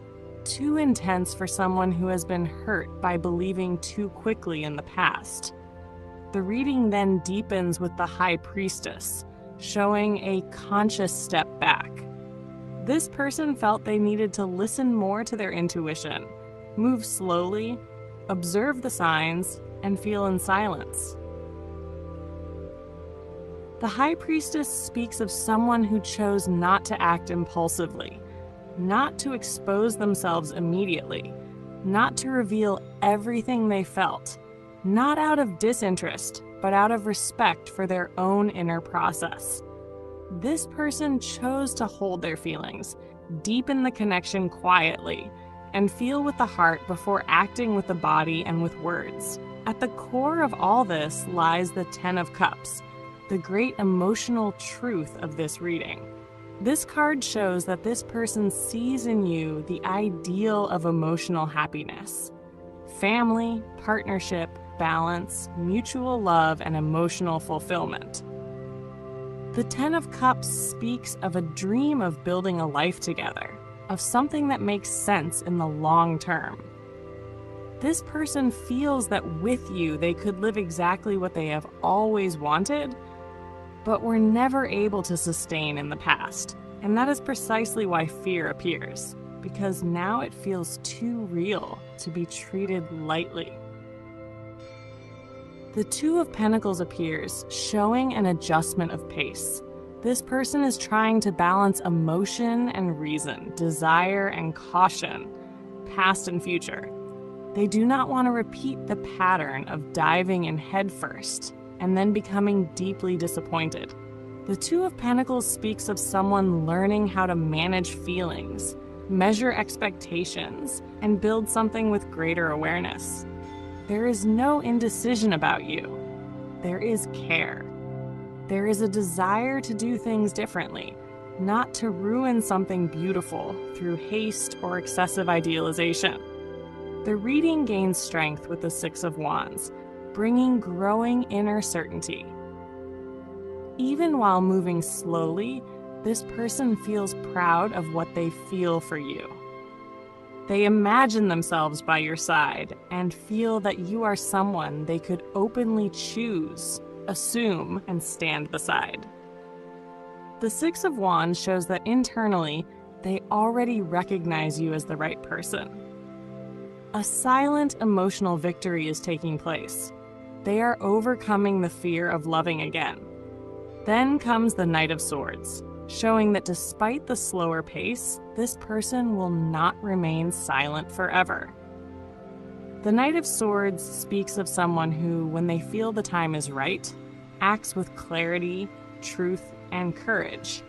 S1: Too intense for someone who has been hurt by believing too quickly in the past. The reading then deepens with the High Priestess, showing a conscious step back. This person felt they needed to listen more to their intuition, move slowly, observe the signs, and feel in silence. The High Priestess speaks of someone who chose not to act impulsively, not to expose themselves immediately, not to reveal everything they felt, not out of disinterest, but out of respect for their own inner process. This person chose to hold their feelings, deepen the connection quietly, and feel with the heart before acting with the body and with words. At the core of all this lies the Ten of Cups, the great emotional truth of this reading. This card shows that this person sees in you the ideal of emotional happiness. Family, partnership, balance, mutual love, and emotional fulfillment. The Ten of Cups speaks of a dream of building a life together, of something that makes sense in the long term. This person feels that with you they could live exactly what they have always wanted, but were never able to sustain in the past. And that is precisely why fear appears, because now it feels too real to be treated lightly. The Two of Pentacles appears, showing an adjustment of pace. This person is trying to balance emotion and reason, desire and caution, past and future. They do not want to repeat the pattern of diving in headfirst and then becoming deeply disappointed. The Two of Pentacles speaks of someone learning how to manage feelings, measure expectations, and build something with greater awareness. There is no indecision about you. There is care. There is a desire to do things differently, not to ruin something beautiful through haste or excessive idealization. The reading gains strength with the Six of Wands, bringing growing inner certainty. Even while moving slowly, this person feels proud of what they feel for you. They imagine themselves by your side and feel that you are someone they could openly choose, assume, and stand beside. The Six of Wands shows that internally, they already recognize you as the right person. A silent emotional victory is taking place. They are overcoming the fear of loving again. Then comes the Knight of Swords, showing that despite the slower pace, this person will not remain silent forever. The Knight of Swords speaks of someone who, when they feel the time is right, acts with clarity, truth, and courage.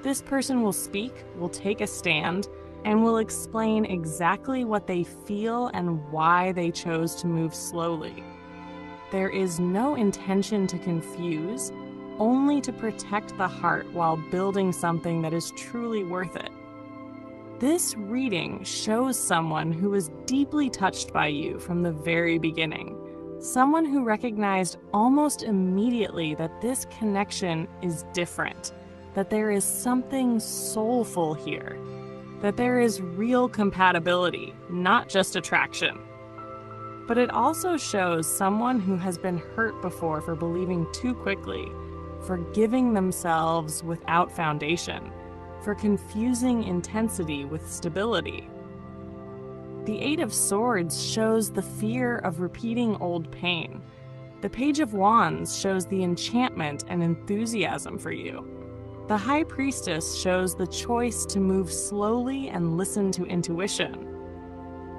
S1: This person will speak, will take a stand, and will explain exactly what they feel and why they chose to move slowly. There is no intention to confuse, only to protect the heart while building something that is truly worth it. This reading shows someone who was deeply touched by you from the very beginning, someone who recognized almost immediately that this connection is different, that there is something soulful here, that there is real compatibility, not just attraction. But it also shows someone who has been hurt before for believing too quickly, for giving themselves without foundation, for confusing intensity with stability. The Eight of Swords shows the fear of repeating old pain. The Page of Wands shows the enchantment and enthusiasm for you. The High Priestess shows the choice to move slowly and listen to intuition.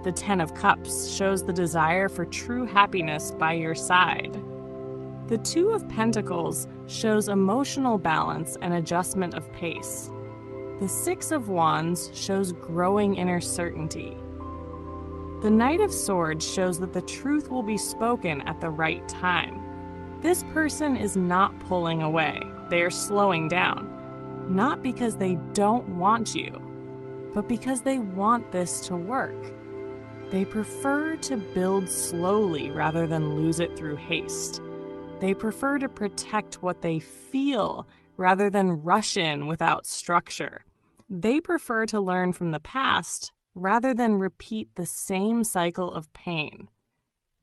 S1: The Ten of Cups shows the desire for true happiness by your side. The Two of Pentacles shows emotional balance and adjustment of pace. The Six of Wands shows growing inner certainty. The Knight of Swords shows that the truth will be spoken at the right time. This person is not pulling away, they are slowing down. Not because they don't want you, but because they want this to work. They prefer to build slowly rather than lose it through haste. They prefer to protect what they feel rather than rush in without structure. They prefer to learn from the past rather than repeat the same cycle of pain.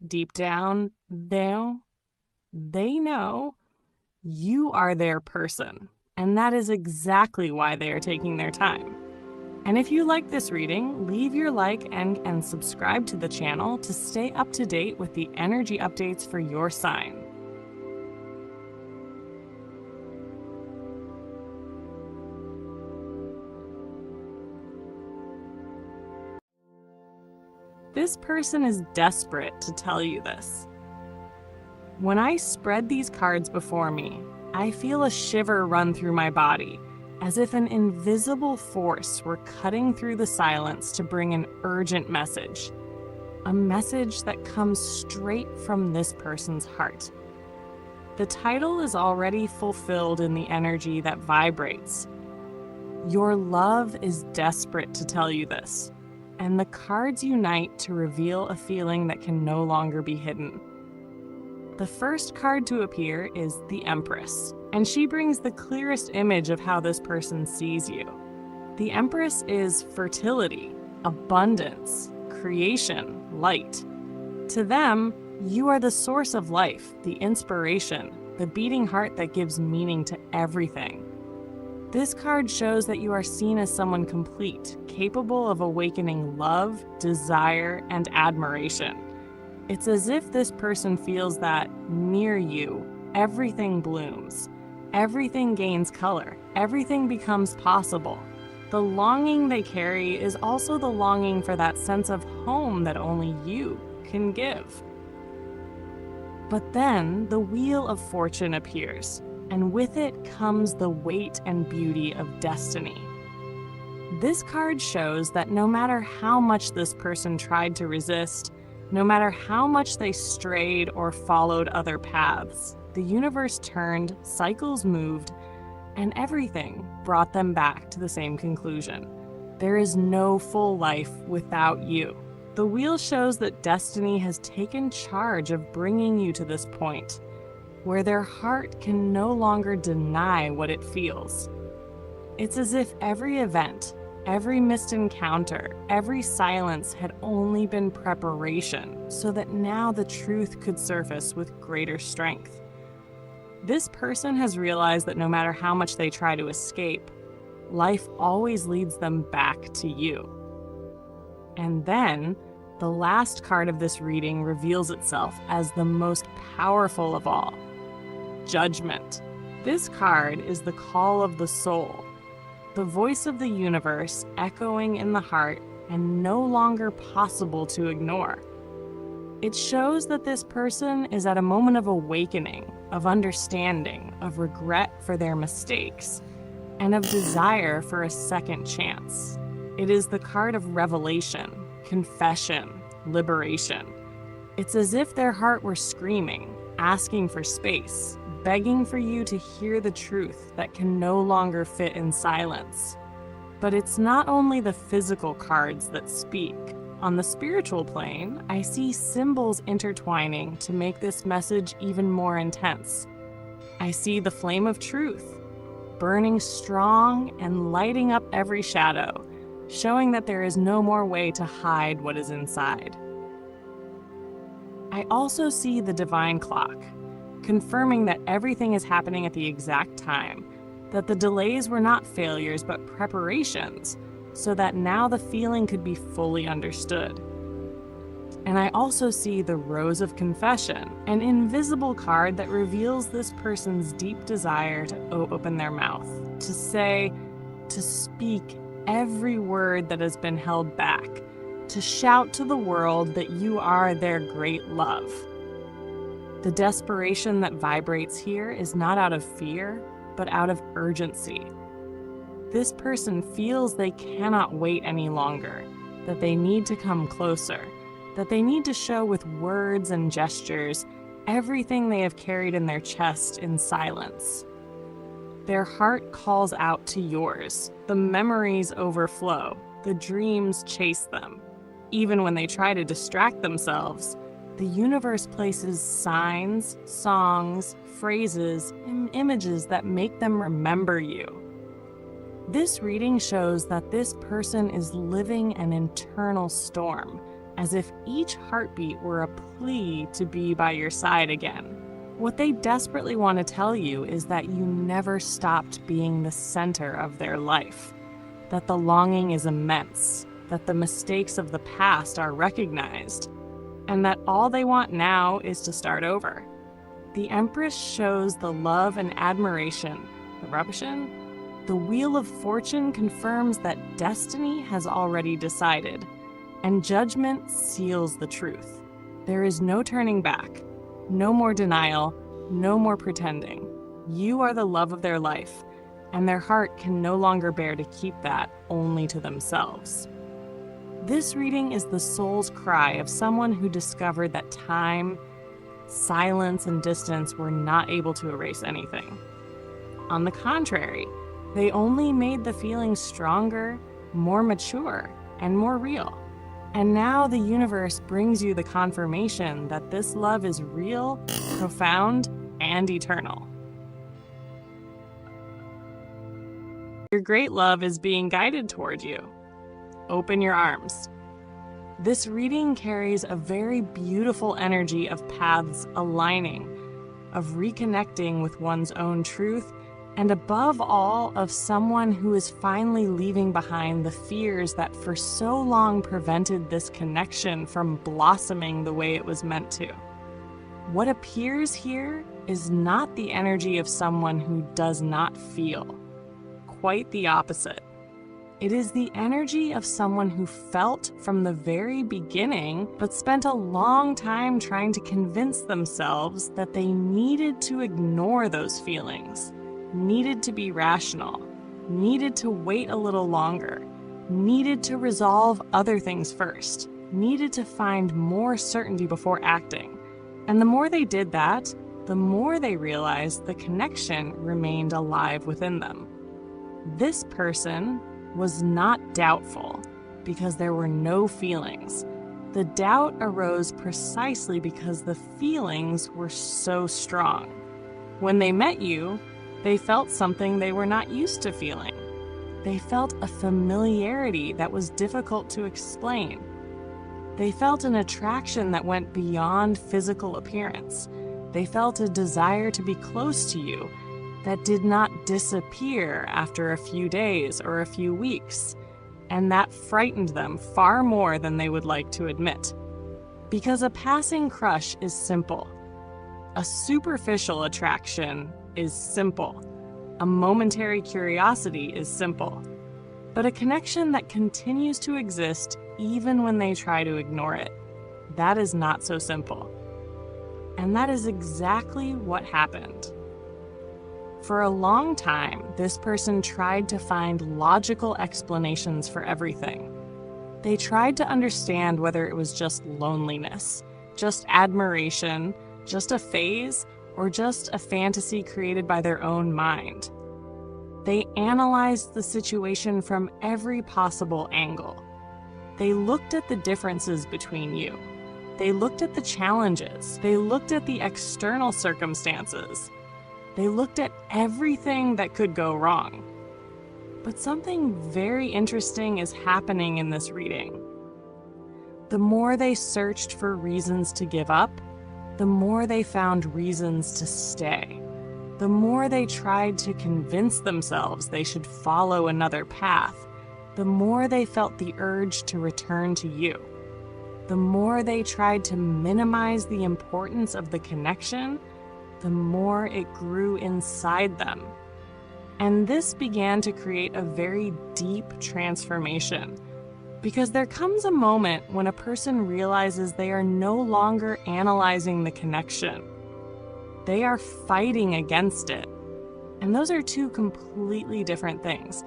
S1: Deep down, they know you are their person, and that is exactly why they are taking their time. And if you like this reading, leave your like and subscribe to the channel to stay up to date with the energy updates for your sign. This person is desperate to tell you this. When I spread these cards before me, I feel a shiver run through my body, as if an invisible force were cutting through the silence to bring an urgent message. A message that comes straight from this person's heart. The title is already fulfilled in the energy that vibrates. Your love is desperate to tell you this, and the cards unite to reveal a feeling that can no longer be hidden. The first card to appear is the Empress, and she brings the clearest image of how this person sees you. The Empress is fertility, abundance, creation, light. To them, you are the source of life, the inspiration, the beating heart that gives meaning to everything. This card shows that you are seen as someone complete, capable of awakening love, desire, and admiration. It's as if this person feels that, near you, everything blooms. Everything gains color. Everything becomes possible. The longing they carry is also the longing for that sense of home that only you can give. But then the Wheel of Fortune appears, and with it comes the weight and beauty of destiny. This card shows that no matter how much this person tried to resist, no matter how much they strayed or followed other paths, the universe turned, cycles moved, and everything brought them back to the same conclusion. There is no full life without you. The wheel shows that destiny has taken charge of bringing you to this point, where their heart can no longer deny what it feels. It's as if every event, Every missed encounter, every silence had only been preparation so that now the truth could surface with greater strength. This person has realized that no matter how much they try to escape, life always leads them back to you. And then, the last card of this reading reveals itself as the most powerful of all, Judgment. This card is the call of the soul, the voice of the universe echoing in the heart and no longer possible to ignore. It shows that this person is at a moment of awakening, of understanding, of regret for their mistakes, and of desire for a second chance. It is the card of revelation, confession, liberation. It's as if their heart were screaming, asking for space, begging for you to hear the truth that can no longer fit in silence. But it's not only the physical cards that speak. On the spiritual plane, I see symbols intertwining to make this message even more intense. I see the flame of truth, burning strong and lighting up every shadow, showing that there is no more way to hide what is inside. I also see the divine clock, confirming that everything is happening at the exact time, that the delays were not failures but preparations, so that now the feeling could be fully understood. And I also see the Rose of Confession, an invisible card that reveals this person's deep desire to open their mouth, to say, to speak every word that has been held back, to shout to the world that you are their great love. The desperation that vibrates here is not out of fear, but out of urgency. This person feels they cannot wait any longer, that they need to come closer, that they need to show with words and gestures everything they have carried in their chest in silence. Their heart calls out to yours. The memories overflow. The dreams chase them. Even when they try to distract themselves, the universe places signs, songs, phrases, and images that make them remember you. This reading shows that this person is living an internal storm, as if each heartbeat were a plea to be by your side again. What they desperately want to tell you is that you never stopped being the center of their life, that the longing is immense, that the mistakes of the past are recognized, and that all they want now is to start over. The Empress shows the love and admiration, eruption. The Wheel of Fortune confirms that destiny has already decided, and Judgment seals the truth. There is no turning back, no more denial, no more pretending. You are the love of their life, and their heart can no longer bear to keep that only to themselves. This reading is the soul's cry of someone who discovered that time, silence, and distance were not able to erase anything. On the contrary, they only made the feelings stronger, more mature, and more real. And now the universe brings you the confirmation that this love is real, profound, and eternal. Your great love is being guided toward you. Open your arms. This reading carries a very beautiful energy of paths aligning, of reconnecting with one's own truth, and above all, of someone who is finally leaving behind the fears that for so long prevented this connection from blossoming the way it was meant to. What appears here is not the energy of someone who does not feel. Quite the opposite. It is the energy of someone who felt from the very beginning, but spent a long time trying to convince themselves that they needed to ignore those feelings, needed to be rational, needed to wait a little longer, needed to resolve other things first, needed to find more certainty before acting. And the more they did that, the more they realized the connection remained alive within them. This person was not doubtful because there were no feelings. The doubt arose precisely because the feelings were so strong. When they met you, they felt something they were not used to feeling. They felt a familiarity that was difficult to explain. They felt an attraction that went beyond physical appearance. They felt a desire to be close to you that did not disappear after a few days or a few weeks, and that frightened them far more than they would like to admit. Because a passing crush is simple. A superficial attraction is simple. A momentary curiosity is simple. But a connection that continues to exist even when they try to ignore it, that is not so simple. And that is exactly what happened. For a long time, this person tried to find logical explanations for everything. They tried to understand whether it was just loneliness, just admiration, just a phase, or just a fantasy created by their own mind. They analyzed the situation from every possible angle. They looked at the differences between you. They looked at the challenges. They looked at the external circumstances. They looked at everything that could go wrong. But something very interesting is happening in this reading. The more they searched for reasons to give up, the more they found reasons to stay. The more they tried to convince themselves they should follow another path, the more they felt the urge to return to you. The more they tried to minimize the importance of the connection, the more it grew inside them. And this began to create a very deep transformation. Because there comes a moment when a person realizes they are no longer analyzing the connection. They are fighting against it. And those are two completely different things.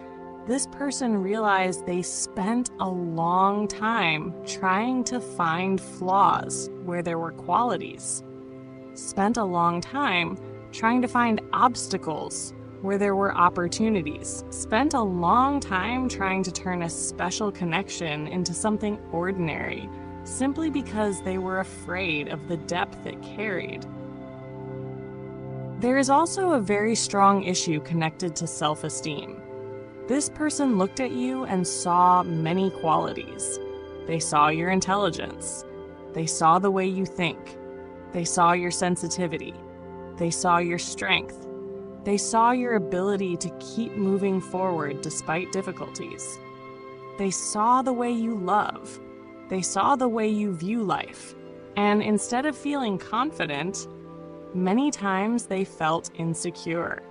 S1: This person realized they spent a long time trying to find flaws where there were qualities. Spent a long time trying to find obstacles where there were opportunities. Spent a long time trying to turn a special connection into something ordinary, simply because they were afraid of the depth it carried. There is also a very strong issue connected to self-esteem. This person looked at you and saw many qualities. They saw your intelligence. They saw the way you think. They saw your sensitivity. They saw your strength. They saw your ability to keep moving forward despite difficulties. They saw the way you love. They saw the way you view life. And instead of feeling confident, many times they felt insecure.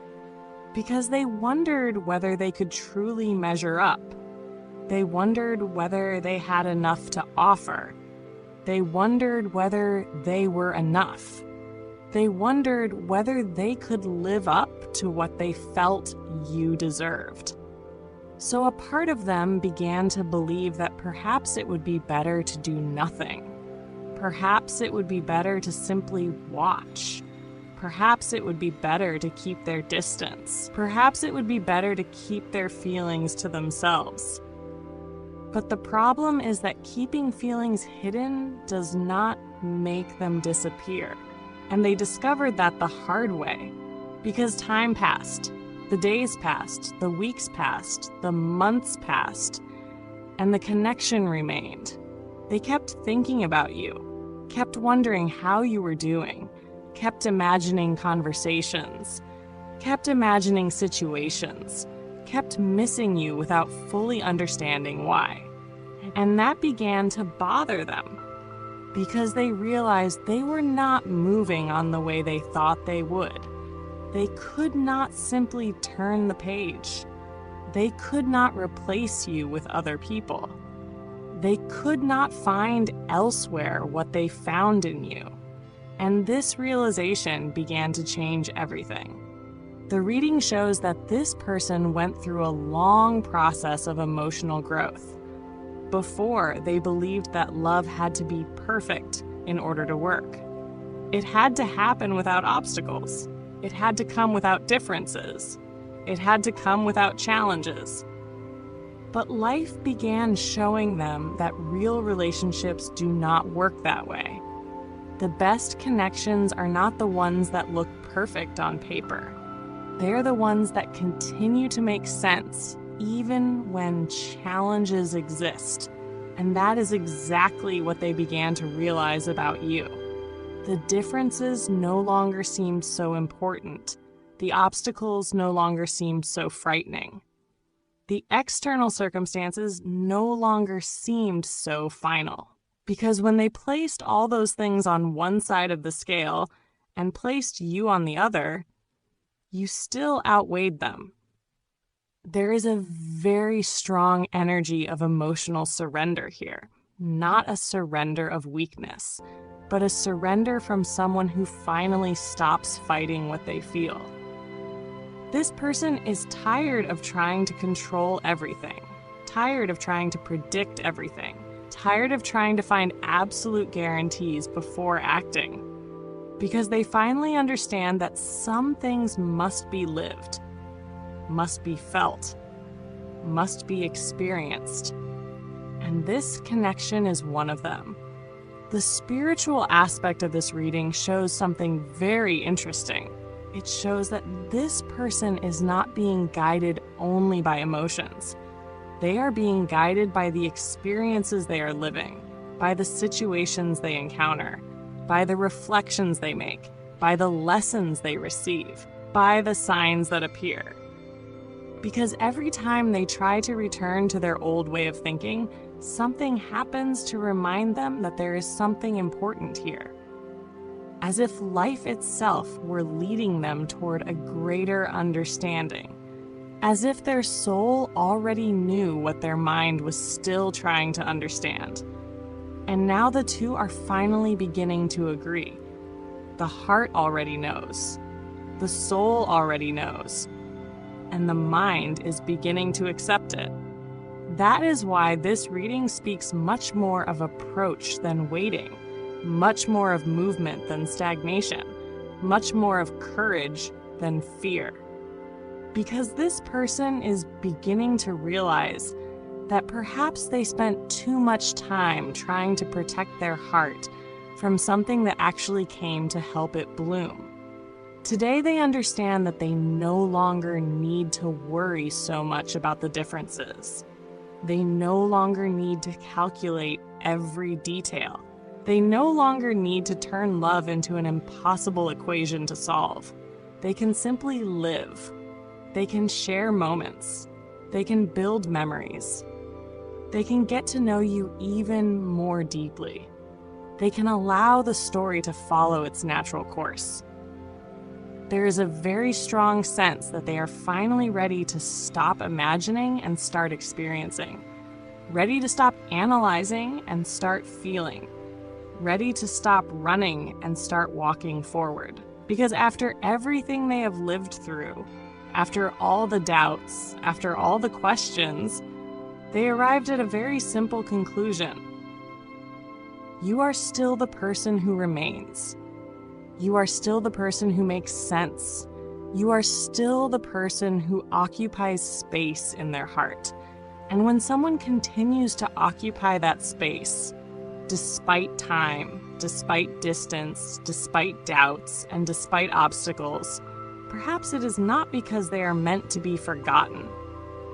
S1: Because they wondered whether they could truly measure up. They wondered whether they had enough to offer. They wondered whether they were enough. They wondered whether they could live up to what they felt you deserved. So a part of them began to believe that perhaps it would be better to do nothing. Perhaps it would be better to simply watch. Perhaps it would be better to keep their distance. Perhaps it would be better to keep their feelings to themselves. But the problem is that keeping feelings hidden does not make them disappear. And they discovered that the hard way. Because time passed. The days passed. The weeks passed. The months passed. And the connection remained. They kept thinking about you. Kept wondering how you were doing. Kept imagining conversations. Kept imagining situations. Kept missing you without fully understanding why. And that began to bother them. Because they realized they were not moving on the way they thought they would. They could not simply turn the page. They could not replace you with other people. They could not find elsewhere what they found in you. And this realization began to change everything. The reading shows that this person went through a long process of emotional growth. Before, they believed that love had to be perfect in order to work. It had to happen without obstacles. It had to come without differences. It had to come without challenges. But life began showing them that real relationships do not work that way. The best connections are not the ones that look perfect on paper. They're the ones that continue to make sense even when challenges exist. And that is exactly what they began to realize about you. The differences no longer seemed so important. The obstacles no longer seemed so frightening. The external circumstances no longer seemed so final. Because when they placed all those things on one side of the scale and placed you on the other, you still outweighed them. There is a very strong energy of emotional surrender here, not a surrender of weakness, but a surrender from someone who finally stops fighting what they feel. This person is tired of trying to control everything, tired of trying to predict everything, tired of trying to find absolute guarantees before acting, because they finally understand that some things must be lived, must be felt, must be experienced. And this connection is one of them. The spiritual aspect of this reading shows something very interesting. It shows that this person is not being guided only by emotions. They are being guided by the experiences they are living, by the situations they encounter, by the reflections they make, by the lessons they receive, by the signs that appear. Because every time they try to return to their old way of thinking, something happens to remind them that there is something important here. As if life itself were leading them toward a greater understanding. As if their soul already knew what their mind was still trying to understand. And now the two are finally beginning to agree. The heart already knows. The soul already knows. And the mind is beginning to accept it. That is why this reading speaks much more of approach than waiting, much more of movement than stagnation, much more of courage than fear. Because this person is beginning to realize that perhaps they spent too much time trying to protect their heart from something that actually came to help it bloom. Today they understand that they no longer need to worry so much about the differences. They no longer need to calculate every detail. They no longer need to turn love into an impossible equation to solve. They can simply live. They can share moments. They can build memories. They can get to know you even more deeply. They can allow the story to follow its natural course. There is a very strong sense that they are finally ready to stop imagining and start experiencing. Ready to stop analyzing and start feeling. Ready to stop running and start walking forward. Because after everything they have lived through, after all the doubts, after all the questions, they arrived at a very simple conclusion. You are still the person who remains. You are still the person who makes sense. You are still the person who occupies space in their heart. And when someone continues to occupy that space, despite time, despite distance, despite doubts, and despite obstacles, perhaps it is not because they are meant to be forgotten.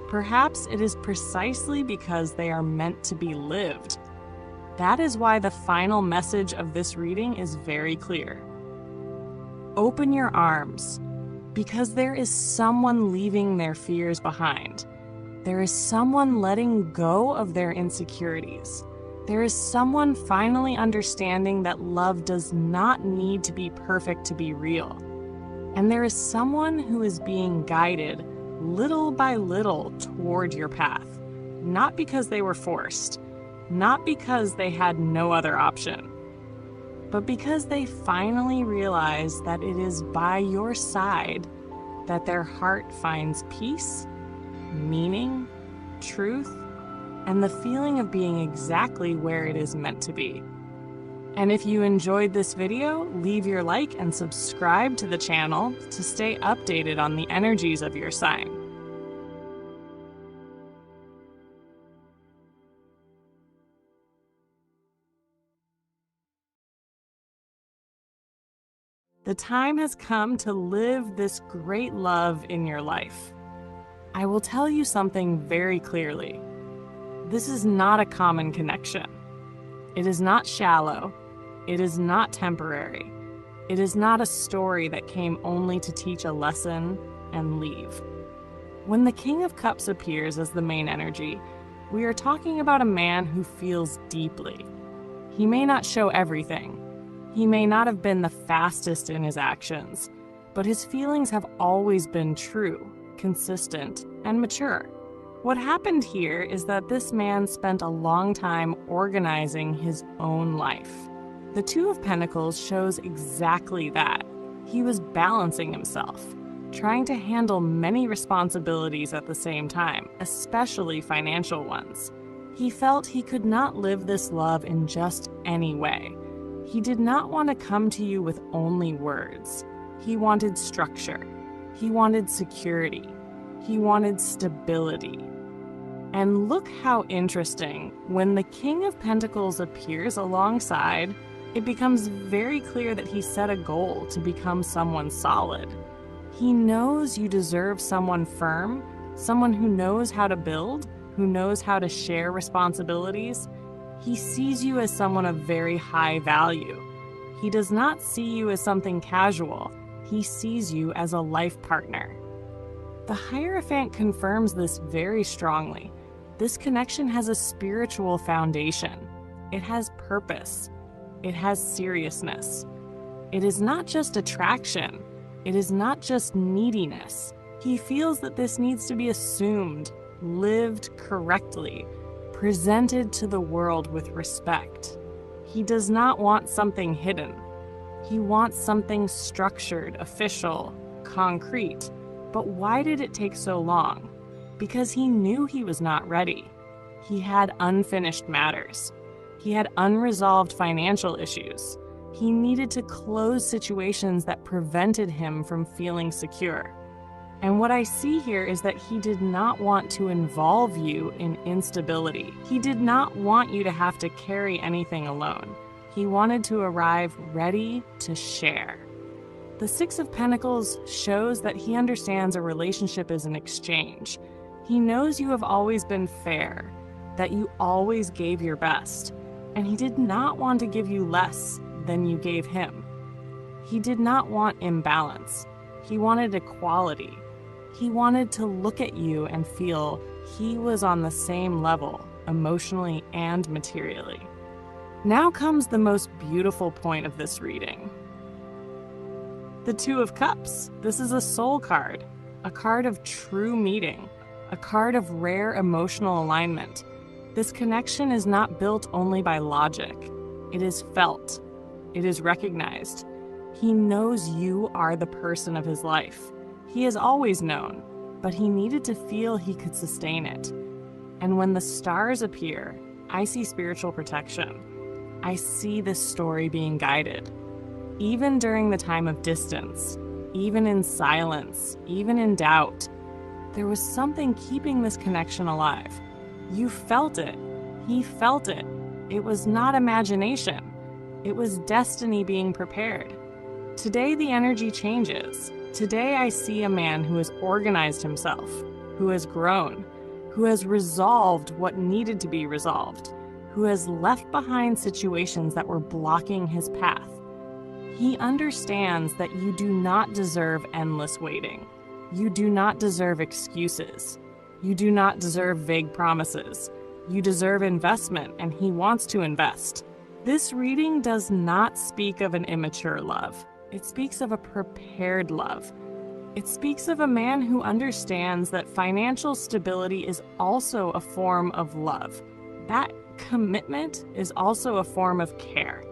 S1: Perhaps it is precisely because they are meant to be lived. That is why the final message of this reading is very clear. Open your arms, because there is someone leaving their fears behind. There is someone letting go of their insecurities. There is someone finally understanding that love does not need to be perfect to be real. And there is someone who is being guided little by little toward your path, not because they were forced, not because they had no other option, but because they finally realize that it is by your side that their heart finds peace, meaning, truth, and the feeling of being exactly where it is meant to be. And if you enjoyed this video, leave your like and subscribe to the channel to stay updated on the energies of your sign. The time has come to live this great love in your life. I will tell you something very clearly. This is not a common connection. It is not shallow. It is not temporary. It is not a story that came only to teach a lesson and leave. When the King of Cups appears as the main energy, we are talking about a man who feels deeply. He may not show everything. He may not have been the fastest in his actions, but his feelings have always been true, consistent, and mature. What happened here is that this man spent a long time organizing his own life. The Two of Pentacles shows exactly that. He was balancing himself, trying to handle many responsibilities at the same time, especially financial ones. He felt he could not live this love in just any way. He did not want to come to you with only words. He wanted structure. He wanted security. He wanted stability. And look how interesting, when the King of Pentacles appears alongside, it becomes very clear that he set a goal to become someone solid. He knows you deserve someone firm, someone who knows how to build, who knows how to share responsibilities. He sees you as someone of very high value. He does not see you as something casual. He sees you as a life partner. The Hierophant confirms this very strongly. This connection has a spiritual foundation. It has purpose. It has seriousness. It is not just attraction. It is not just neediness. He feels that this needs to be assumed, lived correctly, presented to the world with respect. He does not want something hidden. He wants something structured, official, concrete. But why did it take so long? Because he knew he was not ready. He had unfinished matters. He had unresolved financial issues. He needed to close situations that prevented him from feeling secure. And what I see here is that he did not want to involve you in instability. He did not want you to have to carry anything alone. He wanted to arrive ready to share. The Six of Pentacles shows that he understands a relationship is an exchange. He knows you have always been fair, that you always gave your best, and he did not want to give you less than you gave him. He did not want imbalance. He wanted equality. He wanted to look at you and feel he was on the same level, emotionally and materially. Now comes the most beautiful point of this reading. The Two of Cups. This is a soul card, a card of true meeting, a card of rare emotional alignment. This connection is not built only by logic. It is felt. It is recognized. He knows you are the person of his life. He has always known, but he needed to feel he could sustain it. And when the stars appear, I see spiritual protection. I see this story being guided. Even during the time of distance, even in silence, even in doubt, there was something keeping this connection alive. You felt it. He felt it. It was not imagination. It was destiny being prepared. Today the energy changes. Today I see a man who has organized himself, who has grown, who has resolved what needed to be resolved, who has left behind situations that were blocking his path. He understands that you do not deserve endless waiting. You do not deserve excuses. You do not deserve vague promises. You deserve investment, and he wants to invest. This reading does not speak of an immature love. It speaks of a prepared love. It speaks of a man who understands that financial stability is also a form of love. That commitment is also a form of care.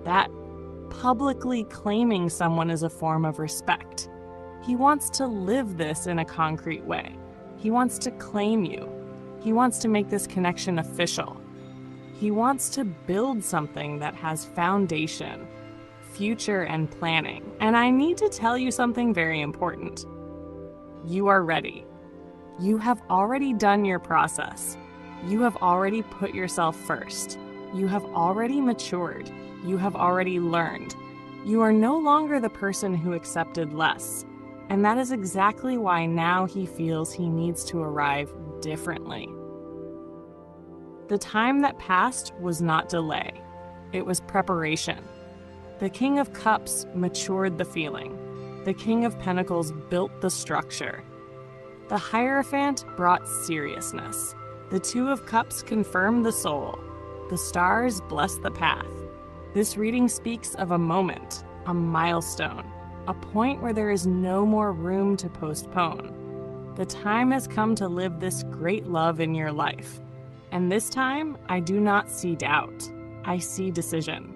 S1: That publicly claiming someone is a form of respect. He wants to live this in a concrete way. He wants to claim you. He wants to make this connection official. He wants to build something that has foundation, future, and planning. And I need to tell you something very important. You are ready. You have already done your process. You have already put yourself first. You have already matured. You have already learned. You are no longer the person who accepted less. And that is exactly why now he feels he needs to arrive differently. The time that passed was not delay. It was preparation. The King of Cups matured the feeling. The King of Pentacles built the structure. The Hierophant brought seriousness. The Two of Cups confirmed the soul. The stars blessed the path. This reading speaks of a moment, a milestone, a point where there is no more room to postpone. The time has come to live this great love in your life. And this time, I do not see doubt. I see decision.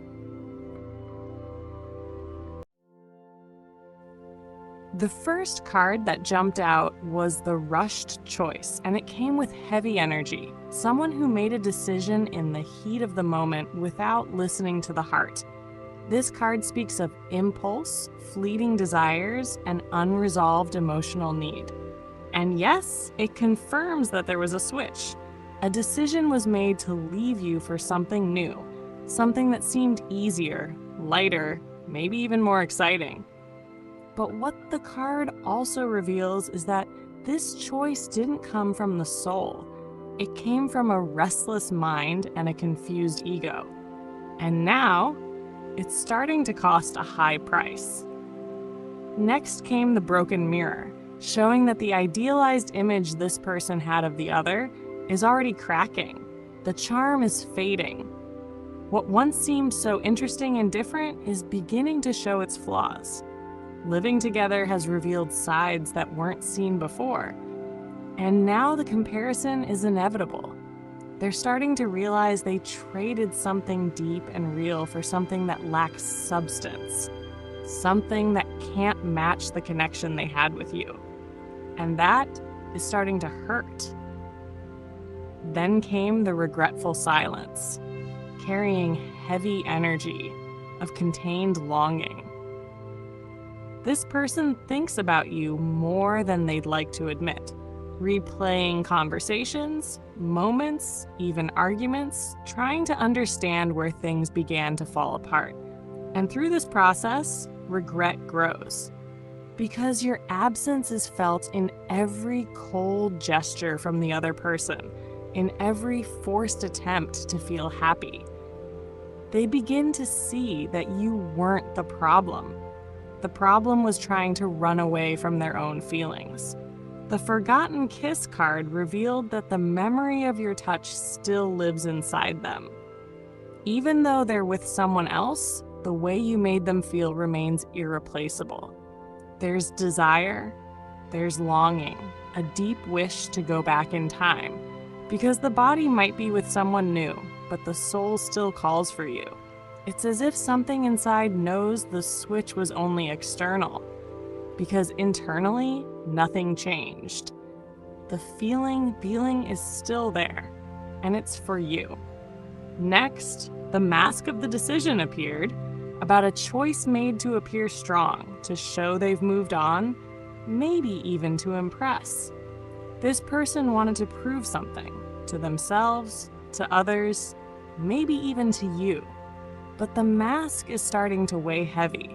S1: The first card that jumped out was the rushed choice, and it came with heavy energy. Someone who made a decision in the heat of the moment without listening to the heart. This card speaks of impulse, fleeting desires, and unresolved emotional need. And yes, it confirms that there was a switch. A decision was made to leave you for something new, something that seemed easier, lighter, maybe even more exciting. But what the card also reveals is that this choice didn't come from the soul. It came from a restless mind and a confused ego. And now, it's starting to cost a high price. Next came the broken mirror, showing that the idealized image this person had of the other is already cracking. The charm is fading. What once seemed so interesting and different is beginning to show its flaws. Living together has revealed sides that weren't seen before. And now the comparison is inevitable. They're starting to realize they traded something deep and real for something that lacks substance. Something that can't match the connection they had with you. And that is starting to hurt. Then came the regretful silence, carrying heavy energy of contained longing. This person thinks about you more than they'd like to admit, replaying conversations, moments, even arguments, trying to understand where things began to fall apart. And through this process, regret grows. Because your absence is felt in every cold gesture from the other person, in every forced attempt to feel happy. They begin to see that you weren't the problem. The problem was trying to run away from their own feelings. The Forgotten Kiss card revealed that the memory of your touch still lives inside them. Even though they're with someone else, the way you made them feel remains irreplaceable. There's desire, there's longing, a deep wish to go back in time, because the body might be with someone new, but the soul still calls for you. It's as if something inside knows the switch was only external, because internally, nothing changed. The feeling is still there, and it's for you. Next, the mask of the decision appeared, about a choice made to appear strong, to show they've moved on, maybe even to impress. This person wanted to prove something, to themselves, to others, maybe even to you. But the mask is starting to weigh heavy.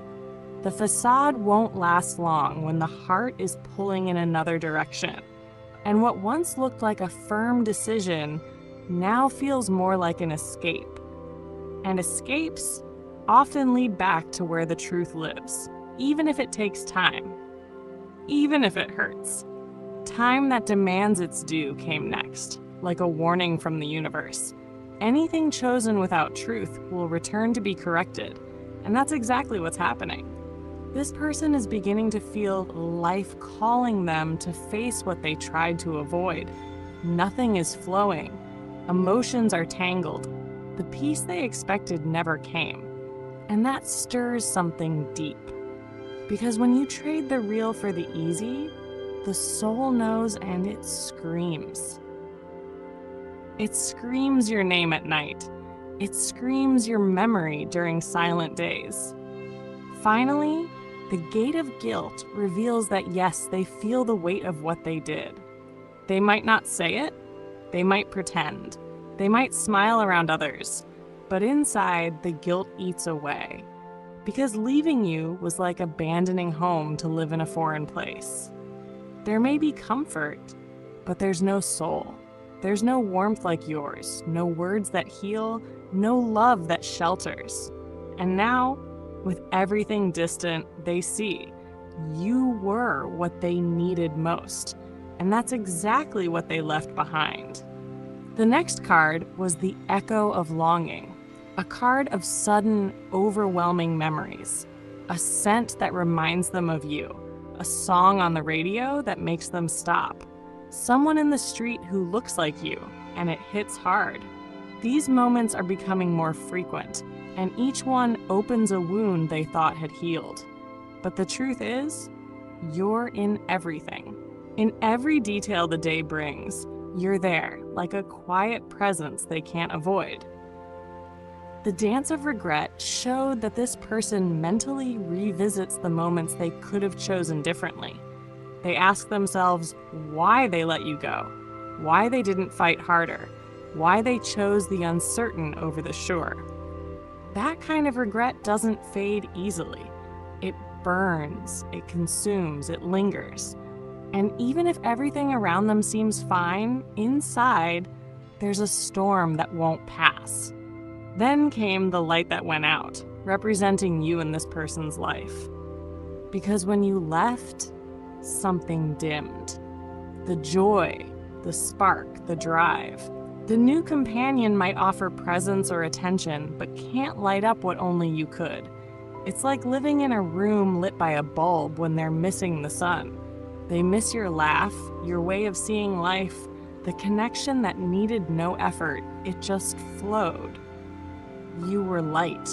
S1: The facade won't last long when the heart is pulling in another direction. And what once looked like a firm decision now feels more like an escape. And escapes often lead back to where the truth lives, even if it takes time, even if it hurts. Time that demands its due came next, like a warning from the universe. Anything chosen without truth will return to be corrected, and that's exactly what's happening. This person is beginning to feel life calling them to face what they tried to avoid. Nothing is flowing. Emotions are tangled. The peace they expected never came. And that stirs something deep. Because when you trade the real for the easy, the soul knows and it screams. It screams your name at night. It screams your memory during silent days. Finally, the gate of guilt reveals that yes, they feel the weight of what they did. They might not say it, they might pretend, they might smile around others, but inside the guilt eats away. because leaving you was like abandoning home to live in a foreign place. There may be comfort, but there's no soul. There's no warmth like yours, no words that heal, no love that shelters. And now, with everything distant, they see you were what they needed most, and that's exactly what they left behind. The next card was the Echo of Longing, a card of sudden, overwhelming memories, a scent that reminds them of you, a song on the radio that makes them stop, someone in the street who looks like you, and it hits hard. These moments are becoming more frequent, and each one opens a wound they thought had healed. But the truth is, you're in everything. In every detail the day brings, you're there, like a quiet presence they can't avoid. The Dance of Regret showed that this person mentally revisits the moments they could have chosen differently. They ask themselves why they let you go, why they didn't fight harder, why they chose the uncertain over the sure. That kind of regret doesn't fade easily. It burns, it consumes, it lingers. And even if everything around them seems fine, inside, there's a storm that won't pass. Then came the light that went out, representing you in this person's life. Because when you left, something dimmed. The joy, the spark, the drive. The new companion might offer presence or attention, but can't light up what only you could. It's like living in a room lit by a bulb when they're missing the sun. They miss your laugh, your way of seeing life, the connection that needed no effort, it just flowed. You were light,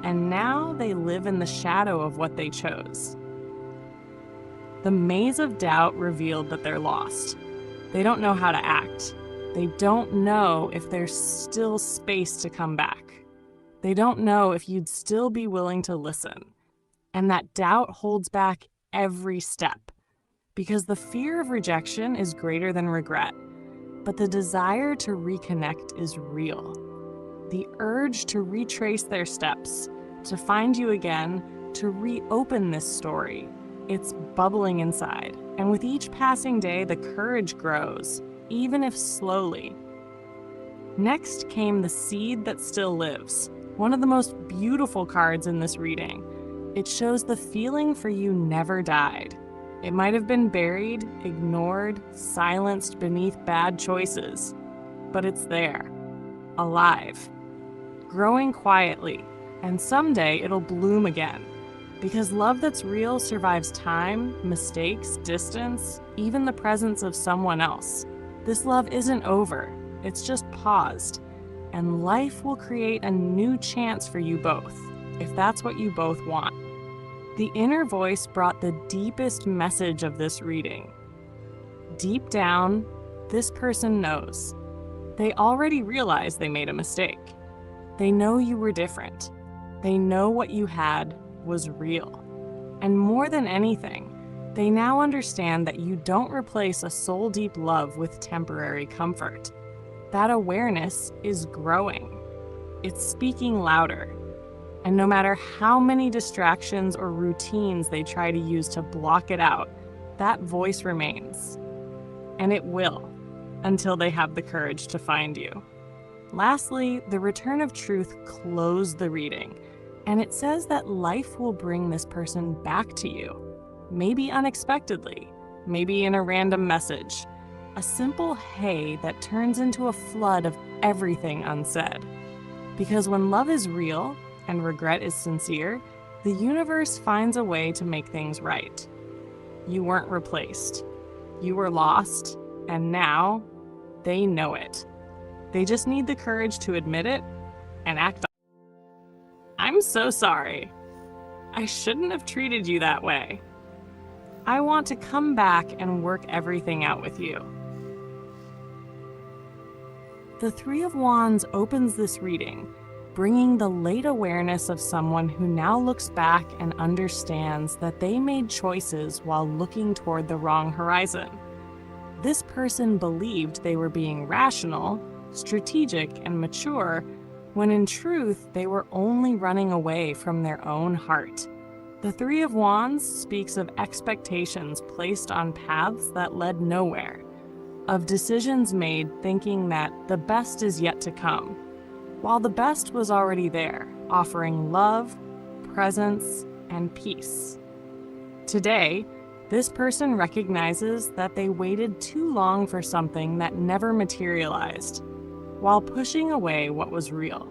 S1: and now they live in the shadow of what they chose. The maze of doubt revealed that they're lost. They don't know how to act. They don't know if there's still space to come back. They don't know if you'd still be willing to listen. And that doubt holds back every step. Because the fear of rejection is greater than regret, but the desire to reconnect is real. The urge to retrace their steps, to find you again, to reopen this story, it's bubbling inside. And with each passing day, the courage grows, even if slowly. Next came the Seed That Still Lives, one of the most beautiful cards in this reading. It shows the feeling for you never died. It might have been buried, ignored, silenced beneath bad choices, but it's there, alive, growing quietly, and someday it'll bloom again. Because love that's real survives time, mistakes, distance, even the presence of someone else. This love isn't over, it's just paused, and life will create a new chance for you both, if that's what you both want. The inner voice brought the deepest message of this reading. Deep down, this person knows. They already realized they made a mistake. They know you were different. They know what you had was real. And more than anything, they now understand that you don't replace a soul-deep love with temporary comfort. That awareness is growing. It's speaking louder. And no matter how many distractions or routines they try to use to block it out, that voice remains. And it will, until they have the courage to find you. Lastly, the Return of Truth closed the reading, and it says that life will bring this person back to you. Maybe unexpectedly, maybe in a random message. A simple hey that turns into a flood of everything unsaid. Because when love is real, and regret is sincere, the universe finds a way to make things right. You weren't replaced. You were lost, and now they know it. They just need the courage to admit it and act on it. I'm so sorry. I shouldn't have treated you that way. I want to come back and work everything out with you. The Three of Wands opens this reading, bringing the late awareness of someone who now looks back and understands that they made choices while looking toward the wrong horizon. This person believed they were being rational, strategic, and mature, when in truth they were only running away from their own heart. The Three of Wands speaks of expectations placed on paths that led nowhere, of decisions made thinking that the best is yet to come, while the best was already there, offering love, presence, and peace. Today, this person recognizes that they waited too long for something that never materialized, while pushing away what was real.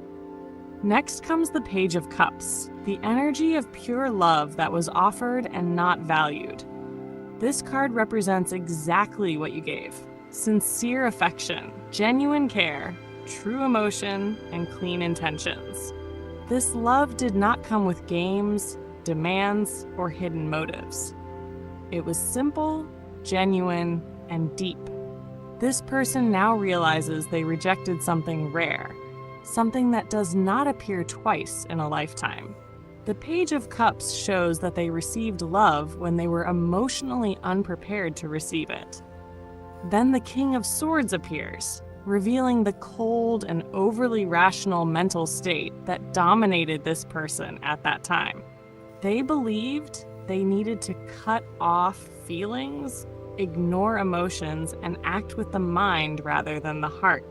S1: Next comes the Page of Cups, the energy of pure love that was offered and not valued. This card represents exactly what you gave: sincere affection, genuine care, true emotion, and clean intentions. This love did not come with games, demands, or hidden motives. It was simple, genuine, and deep. This person now realizes they rejected something rare, something that does not appear twice in a lifetime. The Page of Cups shows that they received love when they were emotionally unprepared to receive it. Then the King of Swords appears, revealing the cold and overly rational mental state that dominated this person at that time. They believed they needed to cut off feelings, ignore emotions, and act with the mind rather than the heart.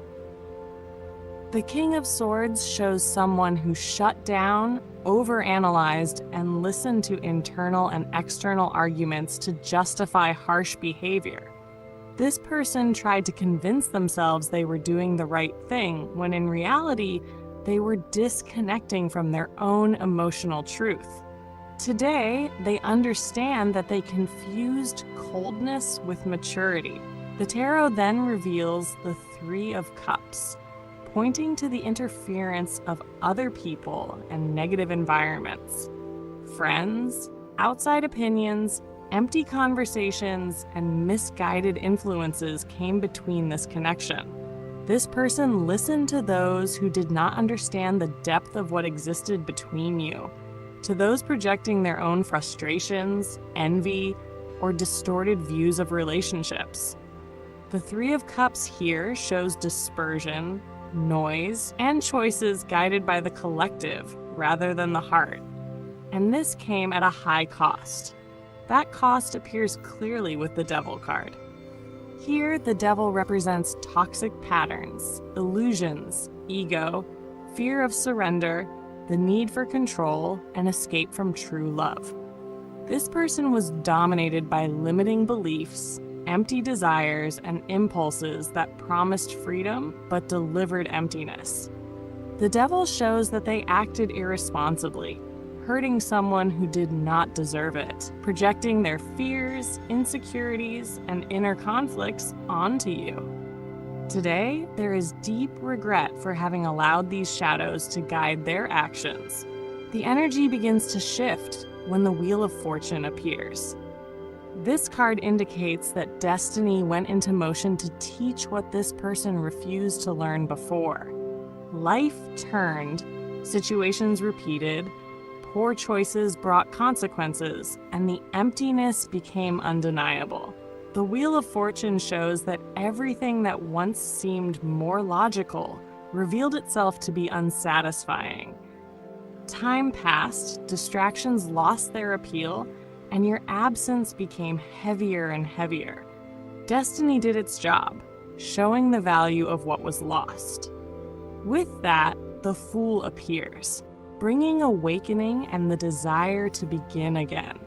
S1: The King of Swords shows someone who shut down, overanalyzed, and listened to internal and external arguments to justify harsh behavior. This person tried to convince themselves they were doing the right thing, when in reality, they were disconnecting from their own emotional truth. Today, they understand that they confused coldness with maturity. The tarot then reveals the Three of Cups, pointing to the interference of other people and negative environments. Friends, outside opinions, empty conversations, and misguided influences came between this connection. This person listened to those who did not understand the depth of what existed between you, to those projecting their own frustrations, envy, or distorted views of relationships. The Three of Cups here shows dispersion, noise, and choices guided by the collective rather than the heart. And this came at a high cost. That cost appears clearly with the Devil card. Here, the Devil represents toxic patterns, illusions, ego, fear of surrender, the need for control, and escape from true love. This person was dominated by limiting beliefs, empty desires, and impulses that promised freedom but delivered emptiness. The Devil shows that they acted irresponsibly, hurting someone who did not deserve it, projecting their fears, insecurities, and inner conflicts onto you. Today, there is deep regret for having allowed these shadows to guide their actions. The energy begins to shift when the Wheel of Fortune appears. This card indicates that destiny went into motion to teach what this person refused to learn before. Life turned, situations repeated, poor choices brought consequences, and the emptiness became undeniable. The Wheel of Fortune shows that everything that once seemed more logical revealed itself to be unsatisfying. Time passed, distractions lost their appeal, and your absence became heavier and heavier. Destiny did its job, showing the value of what was lost. With that, the Fool appears, bringing awakening and the desire to begin again.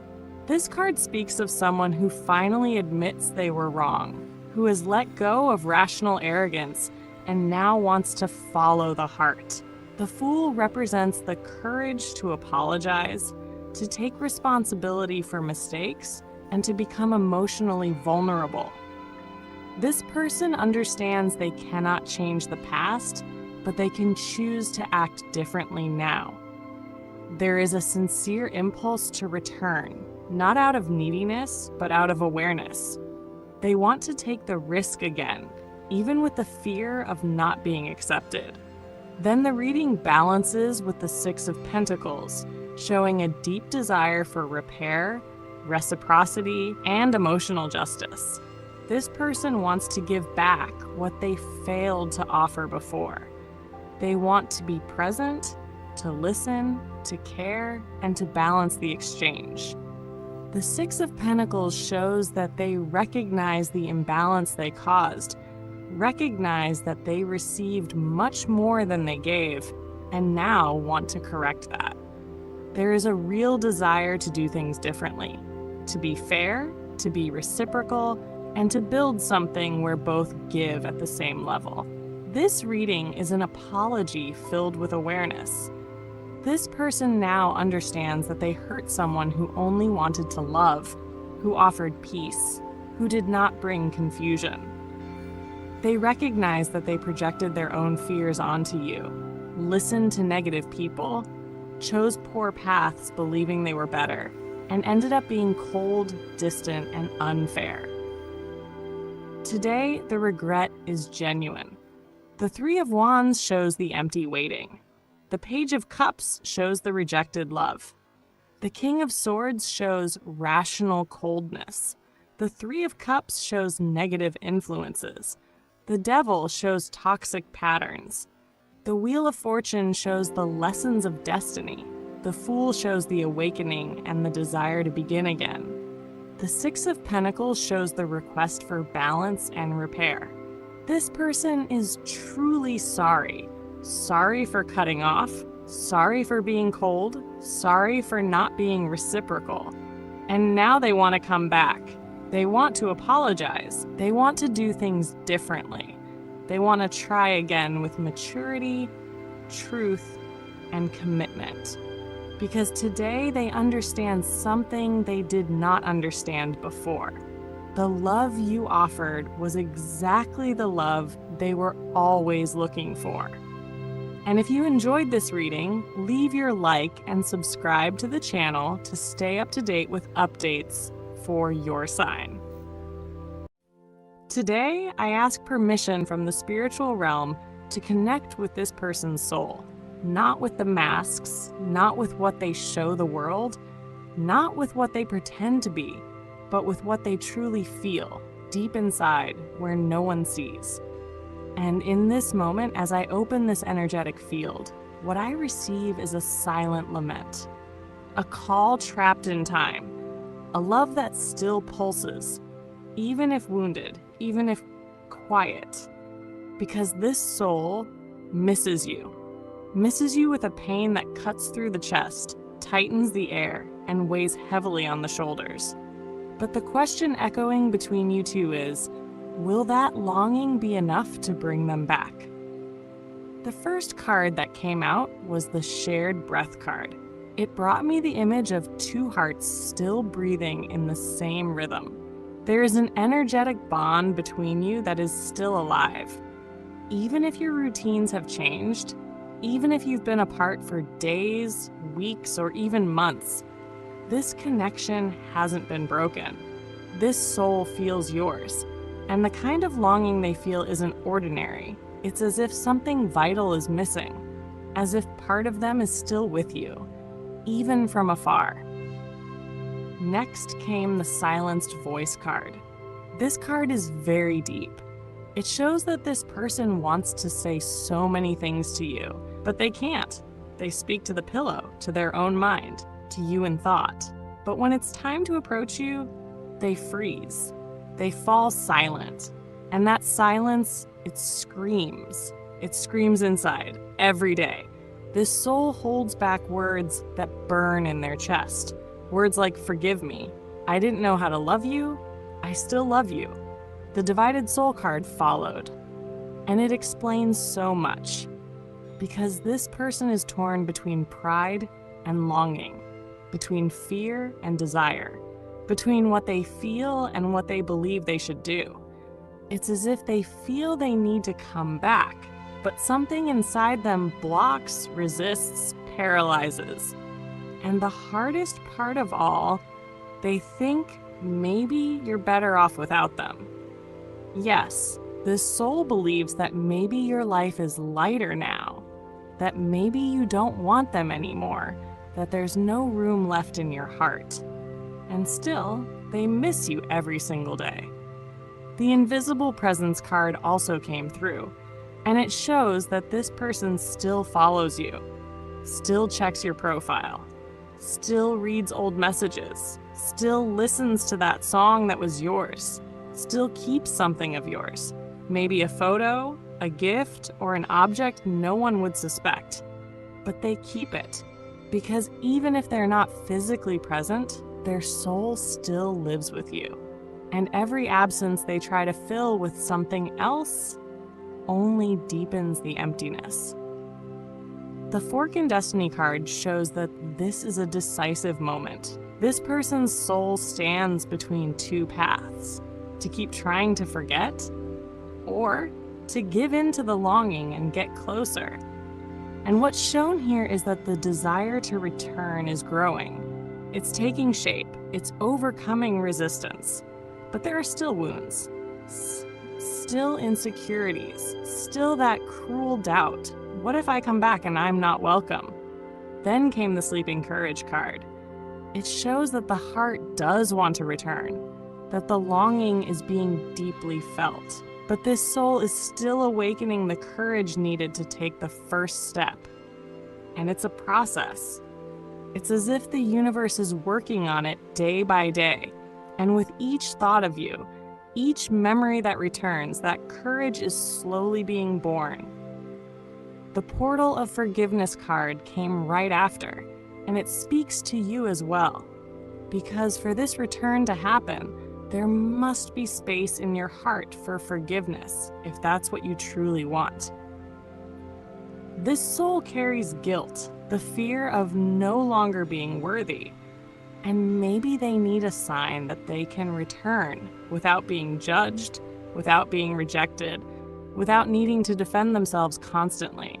S1: This card speaks of someone who finally admits they were wrong, who has let go of rational arrogance and now wants to follow the heart. The Fool represents the courage to apologize, to take responsibility for mistakes, and to become emotionally vulnerable. This person understands they cannot change the past, but they can choose to act differently now. There is a sincere impulse to return, not out of neediness, but out of awareness. They want to take the risk again, even with the fear of not being accepted. Then the reading balances with the Six of Pentacles, showing a deep desire for repair, reciprocity, and emotional justice. This person wants to give back what they failed to offer before. They want to be present, to listen, to care, and to balance the exchange. The Six of Pentacles shows that they recognize the imbalance they caused, recognize that they received much more than they gave, and now want to correct that. There is a real desire to do things differently, to be fair, to be reciprocal, and to build something where both give at the same level. This reading is an apology filled with awareness. This person now understands that they hurt someone who only wanted to love, who offered peace, who did not bring confusion. They recognize that they projected their own fears onto you, listened to negative people, chose poor paths believing they were better, and ended up being cold, distant, and unfair. Today, the regret is genuine. The Three of Wands shows the empty waiting. The Page of Cups shows the rejected love. The King of Swords shows rational coldness. The Three of Cups shows negative influences. The Devil shows toxic patterns. The Wheel of Fortune shows the lessons of destiny. The Fool shows the awakening and the desire to begin again. The Six of Pentacles shows the request for balance and repair. This person is truly sorry. Sorry for cutting off. Sorry for being cold. Sorry for not being reciprocal. And now they want to come back. They want to apologize. They want to do things differently. They want to try again with maturity, truth, and commitment. Because today they understand something they did not understand before. The love you offered was exactly the love they were always looking for. And if you enjoyed this reading, leave your like and subscribe to the channel to stay up to date with updates for your sign. Today, I ask permission from the spiritual realm to connect with this person's soul, not with the masks, not with what they show the world, not with what they pretend to be, but with what they truly feel deep inside where no one sees. And in this moment, as I open this energetic field, what I receive is a silent lament, a call trapped in time, a love that still pulses, even if wounded, even if quiet, because this soul misses you with a pain that cuts through the chest, tightens the air, and weighs heavily on the shoulders. But the question echoing between you two is, will that longing be enough to bring them back? The first card that came out was the Shared Breath card. It brought me the image of two hearts still breathing in the same rhythm. There is an energetic bond between you that is still alive. Even if your routines have changed, even if you've been apart for days, weeks, or even months, this connection hasn't been broken. This soul feels yours, and the kind of longing they feel isn't ordinary. It's as if something vital is missing, as if part of them is still with you, even from afar. Next came the Silenced Voice card. This card is very deep. It shows that this person wants to say so many things to you, but they can't. They speak to the pillow, to their own mind, to you in thought. But when it's time to approach you, they freeze. They fall silent. And that silence, it screams. It screams inside, every day. This soul holds back words that burn in their chest. Words like, forgive me, I didn't know how to love you, I still love you. The Divided Soul card followed. And it explains so much. Because this person is torn between pride and longing, between fear and desire, between what they feel and what they believe they should do. It's as if they feel they need to come back, but something inside them blocks, resists, paralyzes. And the hardest part of all, they think maybe you're better off without them. Yes, this soul believes that maybe your life is lighter now, that maybe you don't want them anymore, that there's no room left in your heart. And still, they miss you every single day. The Invisible Presence card also came through. And it shows that this person still follows you, still checks your profile, still reads old messages, still listens to that song that was yours, still keeps something of yours, maybe a photo, a gift, or an object no one would suspect. But they keep it, because even if they're not physically present, their soul still lives with you. And every absence they try to fill with something else only deepens the emptiness. The Fork in Destiny card shows that this is a decisive moment. This person's soul stands between two paths: to keep trying to forget, or to give in to the longing and get closer. And what's shown here is that the desire to return is growing. It's taking shape, it's overcoming resistance. But there are still wounds, still insecurities, still that cruel doubt. What if I come back and I'm not welcome? Then came the Sleeping Courage card. It shows that the heart does want to return, that the longing is being deeply felt. But this soul is still awakening the courage needed to take the first step. And it's a process. It's as if the universe is working on it day by day. And with each thought of you, each memory that returns, that courage is slowly being born. The Portal of Forgiveness card came right after, and it speaks to you as well. Because for this return to happen, there must be space in your heart for forgiveness, if that's what you truly want. This soul carries guilt, the fear of no longer being worthy. And maybe they need a sign that they can return without being judged, without being rejected, without needing to defend themselves constantly.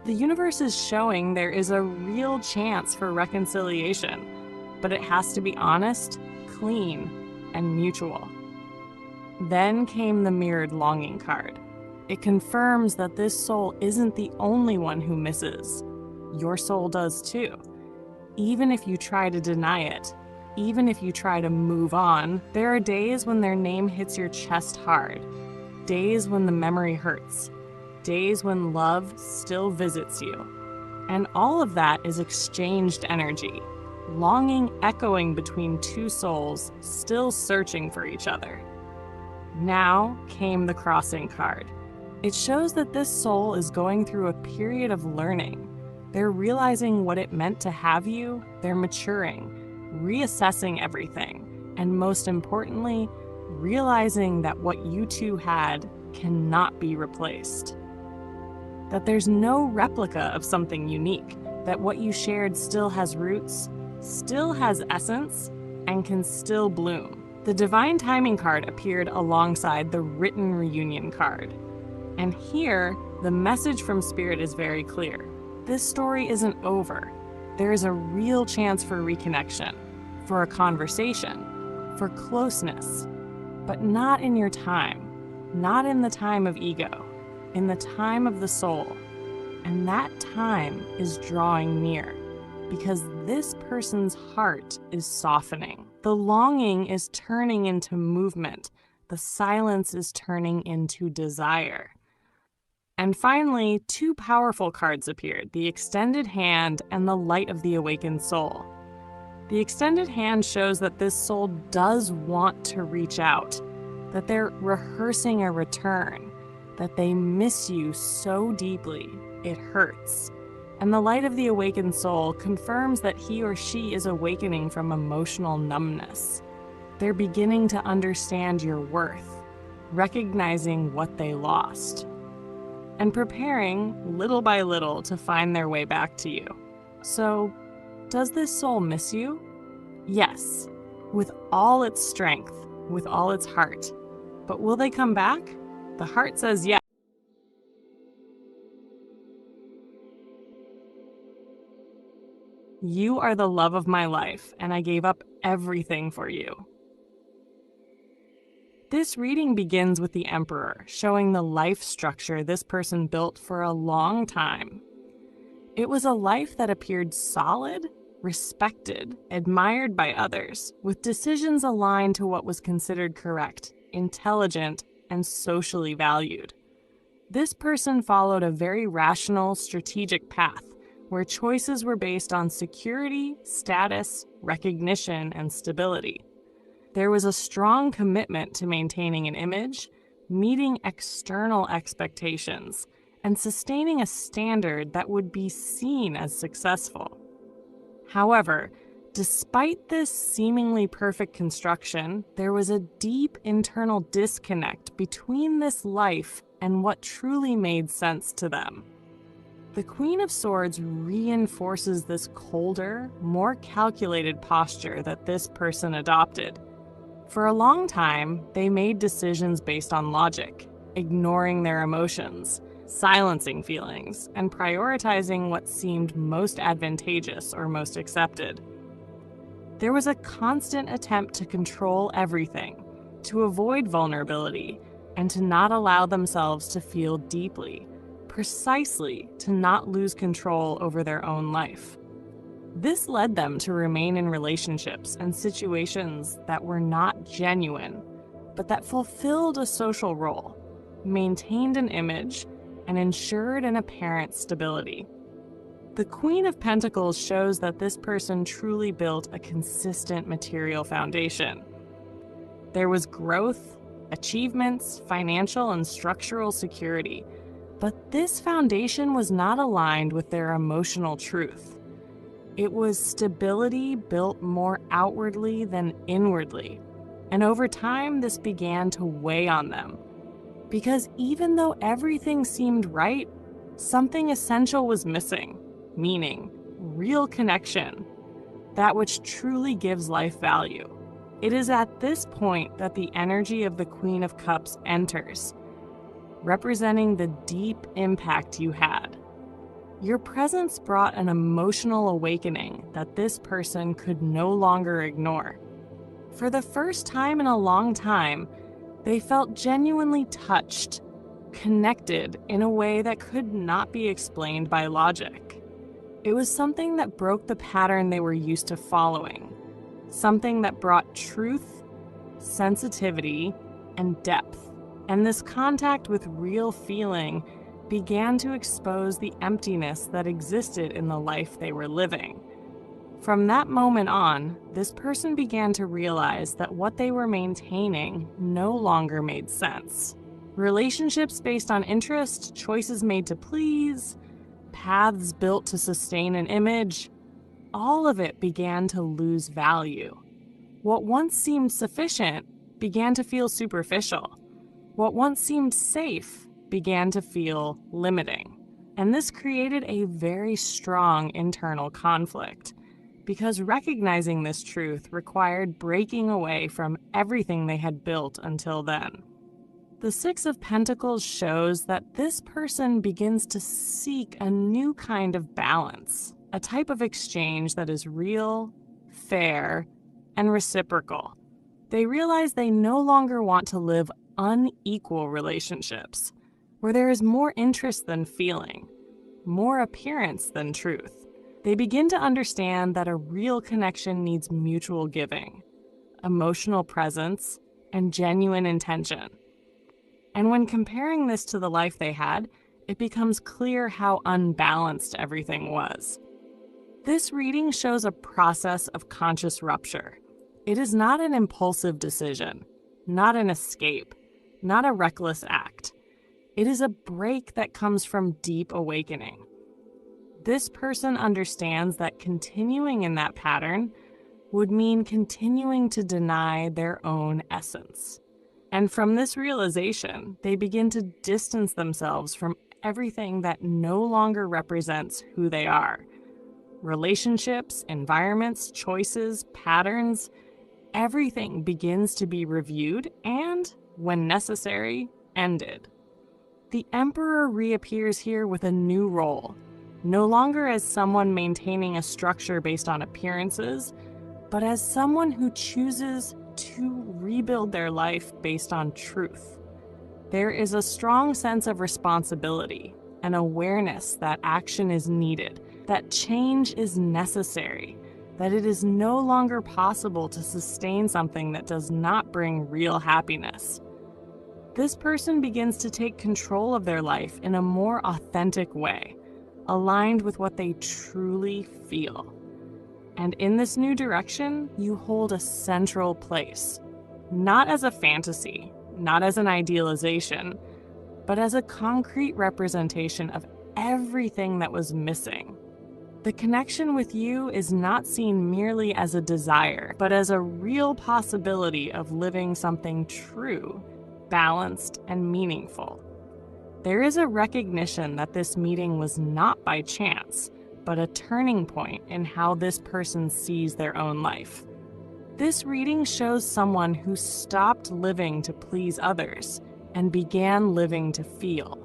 S1: The universe is showing there is a real chance for reconciliation, but it has to be honest, clean, and mutual. Then came the Mirrored Longing card. It confirms that this soul isn't the only one who misses. Your soul does too. Even if you try to deny it, even if you try to move on, there are days when their name hits your chest hard, days when the memory hurts, days when love still visits you. And all of that is exchanged energy, longing echoing between two souls still searching for each other. Now came the Crossing card. It shows that this soul is going through a period of learning. They're realizing what it meant to have you, they're maturing, reassessing everything, and most importantly, realizing that what you two had cannot be replaced. That there's no replica of something unique, that what you shared still has roots, still has essence, and can still bloom. The Divine Timing card appeared alongside the Written Reunion card. And here, the message from Spirit is very clear. This story isn't over. There is a real chance for reconnection, for a conversation, for closeness, but not in your time, not in the time of ego, in the time of the soul. And that time is drawing near, because this person's heart is softening. The longing is turning into movement. The silence is turning into desire. And finally, two powerful cards appeared, the Extended Hand and the Light of the Awakened Soul. The Extended Hand shows that this soul does want to reach out, that they're rehearsing a return, that they miss you so deeply, it hurts. And the Light of the Awakened Soul confirms that he or she is awakening from emotional numbness. They're beginning to understand your worth, recognizing what they lost, and preparing little by little to find their way back to you. So, does this soul miss you? Yes, with all its strength, with all its heart. But will they come back? The heart says yes. You are the love of my life, and I gave up everything for you. This reading begins with the Emperor, showing the life structure this person built for a long time. It was a life that appeared solid, respected, admired by others, with decisions aligned to what was considered correct, intelligent, and socially valued. This person followed a very rational, strategic path where choices were based on security, status, recognition, and stability. There was a strong commitment to maintaining an image, meeting external expectations, and sustaining a standard that would be seen as successful. However, despite this seemingly perfect construction, there was a deep internal disconnect between this life and what truly made sense to them. The Queen of Swords reinforces this colder, more calculated posture that this person adopted. For a long time, they made decisions based on logic, ignoring their emotions, silencing feelings, and prioritizing what seemed most advantageous or most accepted. There was a constant attempt to control everything, to avoid vulnerability, and to not allow themselves to feel deeply, precisely to not lose control over their own life. This led them to remain in relationships and situations that were not genuine, but that fulfilled a social role, maintained an image, and ensured an apparent stability. The Queen of Pentacles shows that this person truly built a consistent material foundation. There was growth, achievements, financial and structural security, but this foundation was not aligned with their emotional truth. It was stability built more outwardly than inwardly, and over time this began to weigh on them. Because even though everything seemed right, something essential was missing, meaning real connection, that which truly gives life value. It is at this point that the energy of the Queen of Cups enters, representing the deep impact you had. Your presence brought an emotional awakening that this person could no longer ignore. For the first time in a long time, they felt genuinely touched, connected in a way that could not be explained by logic. It was something that broke the pattern they were used to following, something that brought truth, sensitivity, and depth. And this contact with real feeling began to expose the emptiness that existed in the life they were living. From that moment on, this person began to realize that what they were maintaining no longer made sense. Relationships based on interest, choices made to please, paths built to sustain an image, all of it began to lose value. What once seemed sufficient began to feel superficial. What once seemed safe began to feel limiting. And this created a very strong internal conflict, because recognizing this truth required breaking away from everything they had built until then. The Six of Pentacles shows that this person begins to seek a new kind of balance, a type of exchange that is real, fair, and reciprocal. They realize they no longer want to live unequal relationships, where there is more interest than feeling, more appearance than truth. They begin to understand that a real connection needs mutual giving, emotional presence, and genuine intention. And when comparing this to the life they had, it becomes clear how unbalanced everything was. This reading shows a process of conscious rupture. It is not an impulsive decision, not an escape, not a reckless act. It is a break that comes from deep awakening. This person understands that continuing in that pattern would mean continuing to deny their own essence. And from this realization, they begin to distance themselves from everything that no longer represents who they are. Relationships, environments, choices, patterns, everything begins to be reviewed and, when necessary, ended. The Emperor reappears here with a new role, no longer as someone maintaining a structure based on appearances, but as someone who chooses to rebuild their life based on truth. There is a strong sense of responsibility, an awareness that action is needed, that change is necessary, that it is no longer possible to sustain something that does not bring real happiness. this person begins to take control of their life in a more authentic way, aligned with what they truly feel. And in this new direction, you hold a central place, not as a fantasy, not as an idealization, but as a concrete representation of everything that was missing. The connection with you is not seen merely as a desire, but as a real possibility of living something true, balanced, and meaningful. There is a recognition that this meeting was not by chance, but a turning point in how this person sees their own life. This reading shows someone who stopped living to please others and began living to feel.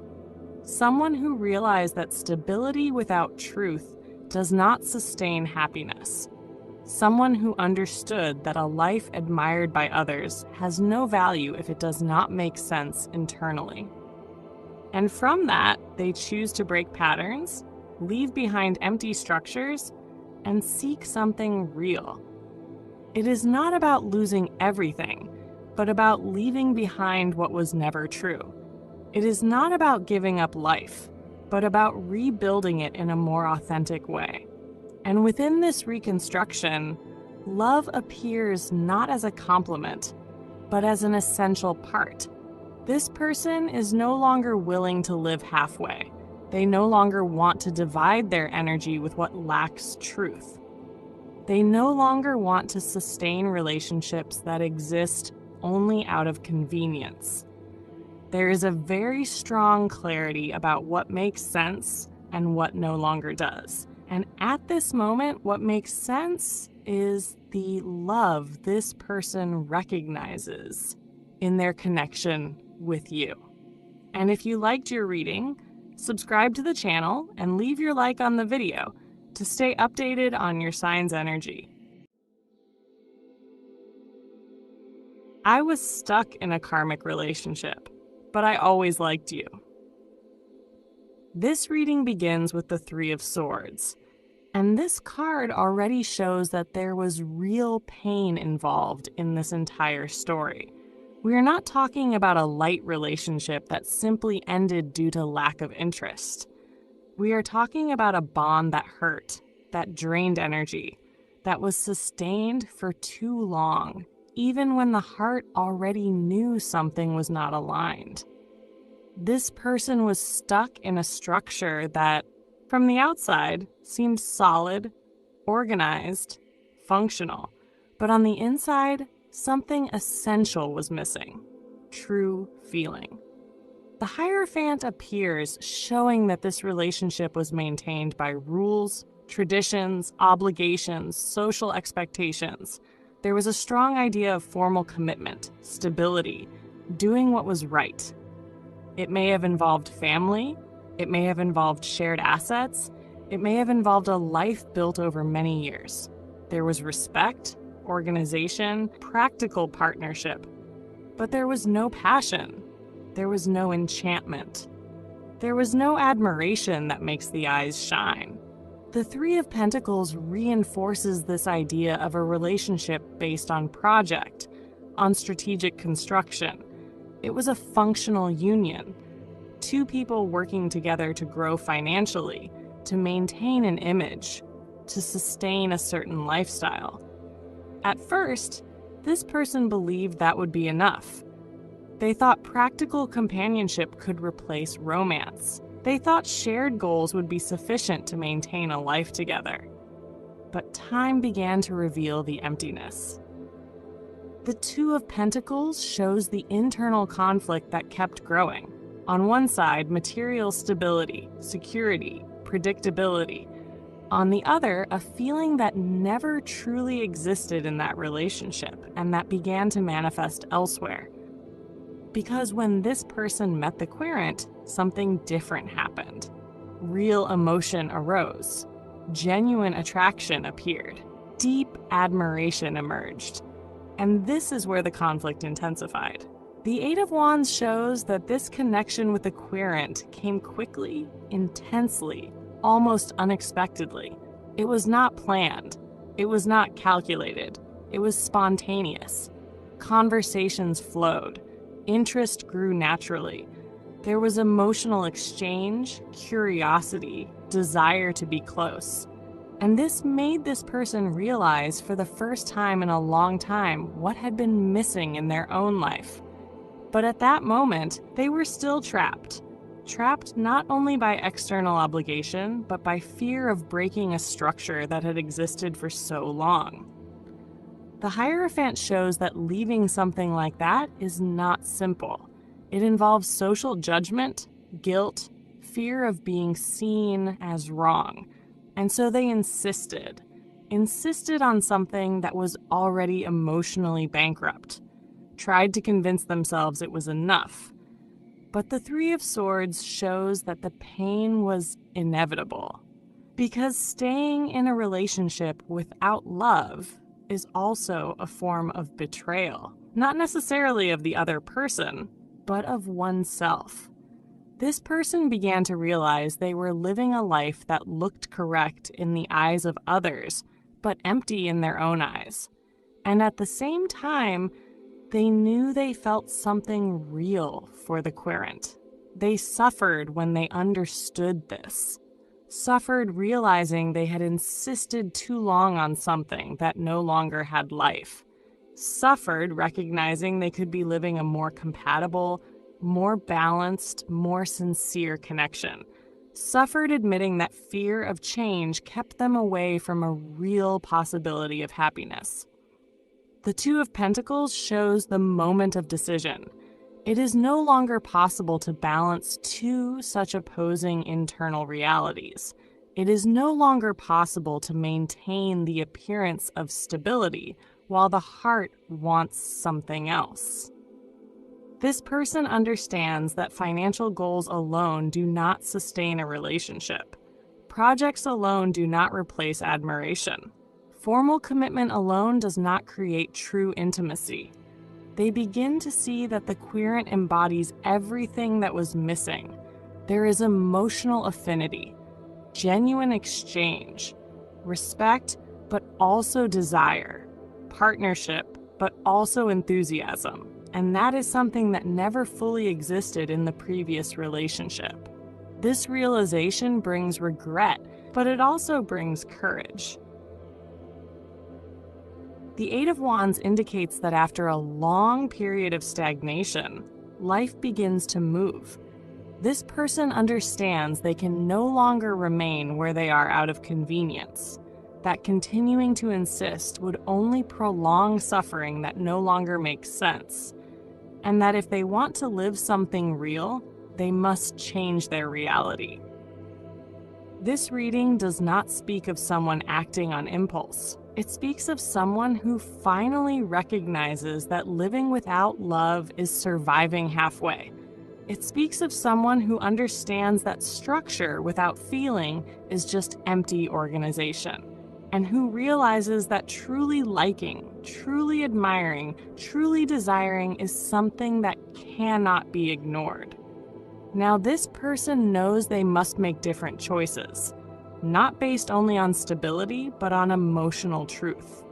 S1: Someone who realized that stability without truth does not sustain happiness. Someone who understood that a life admired by others has no value if it does not make sense internally. And from that, they choose to break patterns, leave behind empty structures, and seek something real. It is not about losing everything, but about leaving behind what was never true. It is not about giving up life, but about rebuilding it in a more authentic way. And within this reconstruction, love appears not as a complement, but as an essential part. This person is no longer willing to live halfway. They no longer want to divide their energy with what lacks truth. They no longer want to sustain relationships that exist only out of convenience. There is a very strong clarity about what makes sense and what no longer does. And at this moment, what makes sense is the love this person recognizes in their connection with you. And if you liked your reading, subscribe to the channel and leave your like on the video to stay updated on your sign's energy. I was stuck in a karmic relationship, but I always liked you. This reading begins with the Three of Swords, and this card already shows that there was real pain involved in this entire story. We are not talking about a light relationship that simply ended due to lack of interest. We are talking about a bond that hurt, that drained energy, that was sustained for too long, even when the heart already knew something was not aligned. This person was stuck in a structure that, from the outside, seemed solid, organized, functional, but on the inside, something essential was missing: true feeling. The Hierophant appears, showing that this relationship was maintained by rules, traditions, obligations, social expectations. There was a strong idea of formal commitment, stability, doing what was right. It may have involved family, it may have involved shared assets, it may have involved a life built over many years. There was respect, organization, practical partnership, but there was no passion. There was no enchantment. There was no admiration that makes the eyes shine. The Three of Pentacles reinforces this idea of a relationship based on project, on strategic construction. It was a functional union. Two people working together to grow financially, to maintain an image, to sustain a certain lifestyle. At first, this person believed that would be enough. They thought practical companionship could replace romance. They thought shared goals would be sufficient to maintain a life together. But time began to reveal the emptiness. The Two of Pentacles shows the internal conflict that kept growing. On one side, material stability, security, predictability. On the other, a feeling that never truly existed in that relationship and that began to manifest elsewhere. Because when this person met the querent, something different happened. Real emotion arose. Genuine attraction appeared. Deep admiration emerged. And this is where the conflict intensified. The Eight of Wands shows that this connection with the querent came quickly, intensely, almost unexpectedly. It was not planned. It was not calculated. It was spontaneous. Conversations flowed. Interest grew naturally. There was emotional exchange, curiosity, desire to be close. And this made this person realize for the first time in a long time what had been missing in their own life. But at that moment, they were still trapped. Trapped not only by external obligation, but by fear of breaking a structure that had existed for so long. The Hierophant shows that leaving something like that is not simple. It involves social judgment, guilt, fear of being seen as wrong. And so they insisted on something that was already emotionally bankrupt, tried to convince themselves it was enough. But the Three of Swords shows that the pain was inevitable, because staying in a relationship without love is also a form of betrayal, not necessarily of the other person, but of oneself. This person began to realize they were living a life that looked correct in the eyes of others, but empty in their own eyes. And at the same time, they knew they felt something real for the querent. They suffered when they understood this. Suffered realizing they had insisted too long on something that no longer had life. Suffered recognizing they could be living a more compatible, more balanced, more sincere connection. Suffered admitting that fear of change kept them away from a real possibility of happiness. The Two of Pentacles shows the moment of decision. It is no longer possible to balance two such opposing internal realities. It is no longer possible to maintain the appearance of stability while the heart wants something else. This person understands that financial goals alone do not sustain a relationship. Projects alone do not replace admiration. Formal commitment alone does not create true intimacy. They begin to see that the querent embodies everything that was missing. There is emotional affinity, genuine exchange, respect, but also desire, partnership, but also enthusiasm. And that is something that never fully existed in the previous relationship. This realization brings regret, but it also brings courage. The Eight of Wands indicates that after a long period of stagnation, life begins to move. This person understands they can no longer remain where they are out of convenience, that continuing to insist would only prolong suffering that no longer makes sense, and that if they want to live something real, they must change their reality. This reading does not speak of someone acting on impulse. It speaks of someone who finally recognizes that living without love is surviving halfway. It speaks of someone who understands that structure without feeling is just empty organization, and who realizes that truly liking, truly admiring, truly desiring is something that cannot be ignored. Now, this person knows they must make different choices, not based only on stability, but on emotional truth.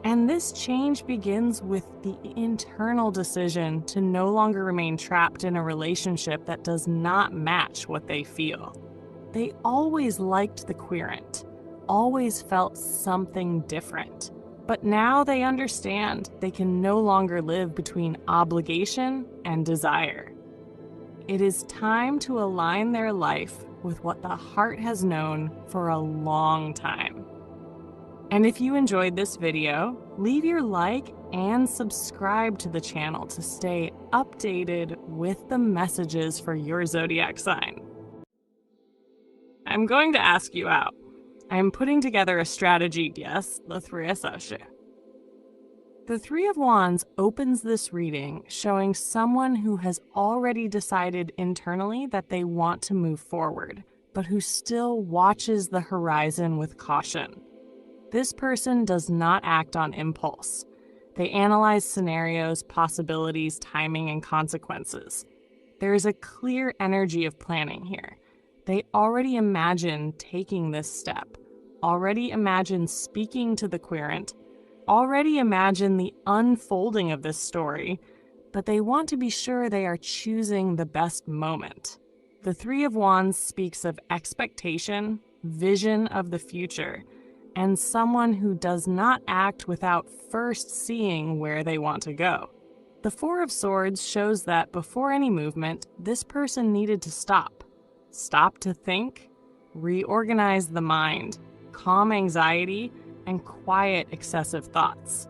S1: And this change begins with the internal decision to no longer remain trapped in a relationship that does not match what they feel. They always liked the querent, always felt something different. But now they understand they can no longer live between obligation and desire. It is time to align their life with what the heart has known for a long time. And if you enjoyed this video, leave your like and subscribe to the channel to stay updated with the messages for your zodiac sign. I'm going to ask you out. I'm putting together a strategy, yes, the Three of Swords. The Three of Wands opens this reading showing someone who has already decided internally that they want to move forward, but who still watches the horizon with caution. This person does not act on impulse. They analyze scenarios, possibilities, timing, and consequences. There is a clear energy of planning here. They already imagine taking this step, already imagine speaking to the querent, already imagine the unfolding of this story, but they want to be sure they are choosing the best moment. The Three of Wands speaks of expectation, vision of the future, and someone who does not act without first seeing where they want to go. The Four of Swords shows that before any movement, this person needed to stop. Stop to think, reorganize the mind, calm anxiety, and quiet excessive thoughts.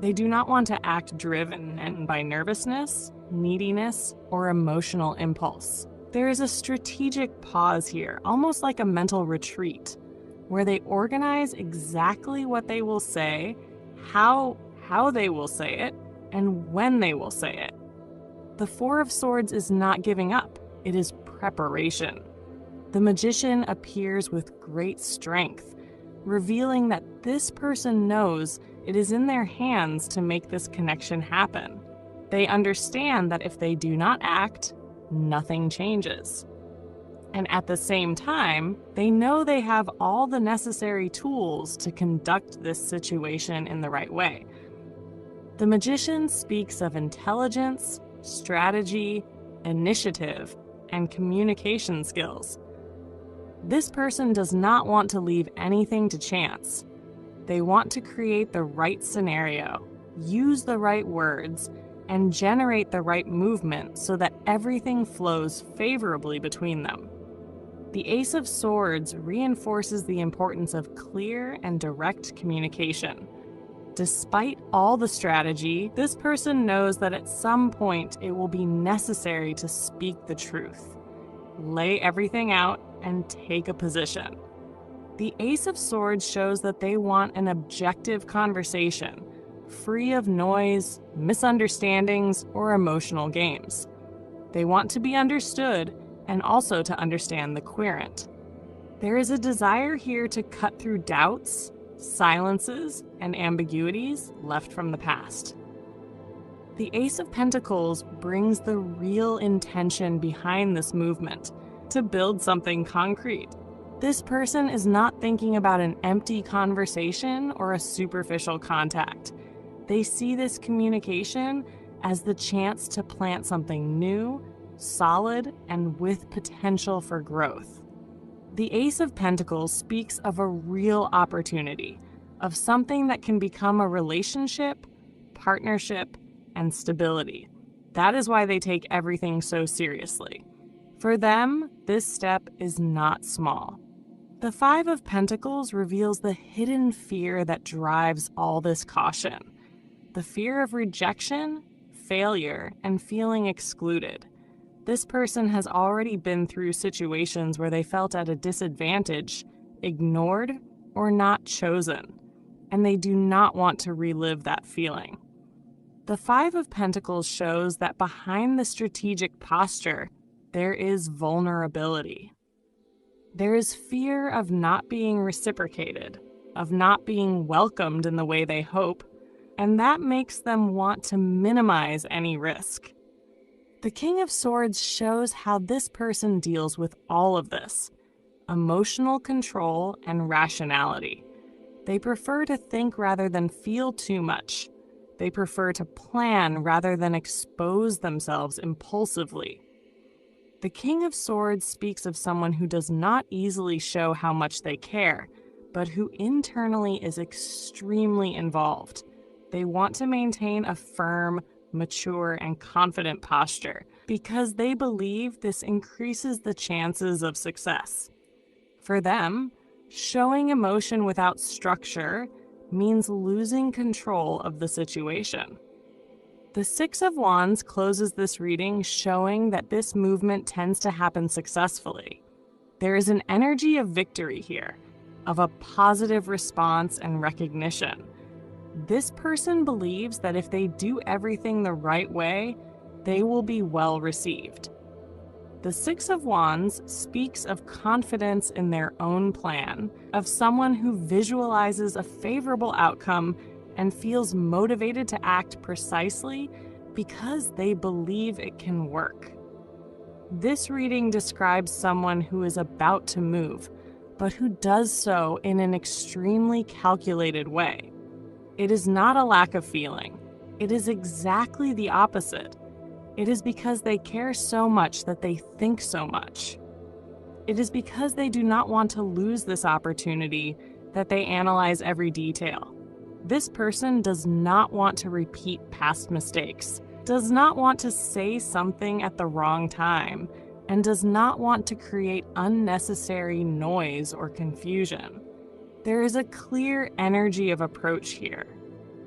S1: They do not want to act driven by nervousness, neediness, or emotional impulse. There is a strategic pause here, almost like a mental retreat, where they organize exactly what they will say, how they will say it, and when they will say it. The Four of Swords is not giving up, it is preparation. The Magician appears with great strength, revealing that this person knows it is in their hands to make this connection happen. They understand that if they do not act, nothing changes. And at the same time, they know they have all the necessary tools to conduct this situation in the right way. The Magician speaks of intelligence, strategy, initiative, and communication skills. This person does not want to leave anything to chance. They want to create the right scenario, use the right words, and generate the right movement so that everything flows favorably between them. The Ace of Swords reinforces the importance of clear and direct communication. Despite all the strategy, this person knows that at some point it will be necessary to speak the truth. Lay everything out and take a position. The Ace of Swords shows that they want an objective conversation, free of noise, misunderstandings, or emotional games. They want to be understood and also to understand the querent. There is a desire here to cut through doubts, silences, and ambiguities left from the past. The Ace of Pentacles brings the real intention behind this movement, to build something concrete. This person is not thinking about an empty conversation or a superficial contact. They see this communication as the chance to plant something new, solid, and with potential for growth. The Ace of Pentacles speaks of a real opportunity, of something that can become a relationship, partnership, and stability. That is why they take everything so seriously. For them, this step is not small. The Five of Pentacles reveals the hidden fear that drives all this caution. The fear of rejection, failure, and feeling excluded. This person has already been through situations where they felt at a disadvantage, ignored, or not chosen, and they do not want to relive that feeling. The Five of Pentacles shows that behind the strategic posture, there is vulnerability. There is fear of not being reciprocated, of not being welcomed in the way they hope, and that makes them want to minimize any risk. The King of Swords shows how this person deals with all of this: emotional control and rationality. They prefer to think rather than feel too much. They prefer to plan rather than expose themselves impulsively. The King of Swords speaks of someone who does not easily show how much they care, but who internally is extremely involved. They want to maintain a firm, mature, and confident posture because they believe this increases the chances of success. For them, showing emotion without structure means losing control of the situation. The Six of Wands closes this reading showing that this movement tends to happen successfully. There is an energy of victory here, of a positive response and recognition. This person believes that if they do everything the right way, they will be well received. The Six of Wands speaks of confidence in their own plan, of someone who visualizes a favorable outcome and feels motivated to act precisely because they believe it can work. This reading describes someone who is about to move, but who does so in an extremely calculated way. It is not a lack of feeling. It is exactly the opposite. It is because they care so much that they think so much. It is because they do not want to lose this opportunity that they analyze every detail. This person does not want to repeat past mistakes, does not want to say something at the wrong time, and does not want to create unnecessary noise or confusion. There is a clear energy of approach here,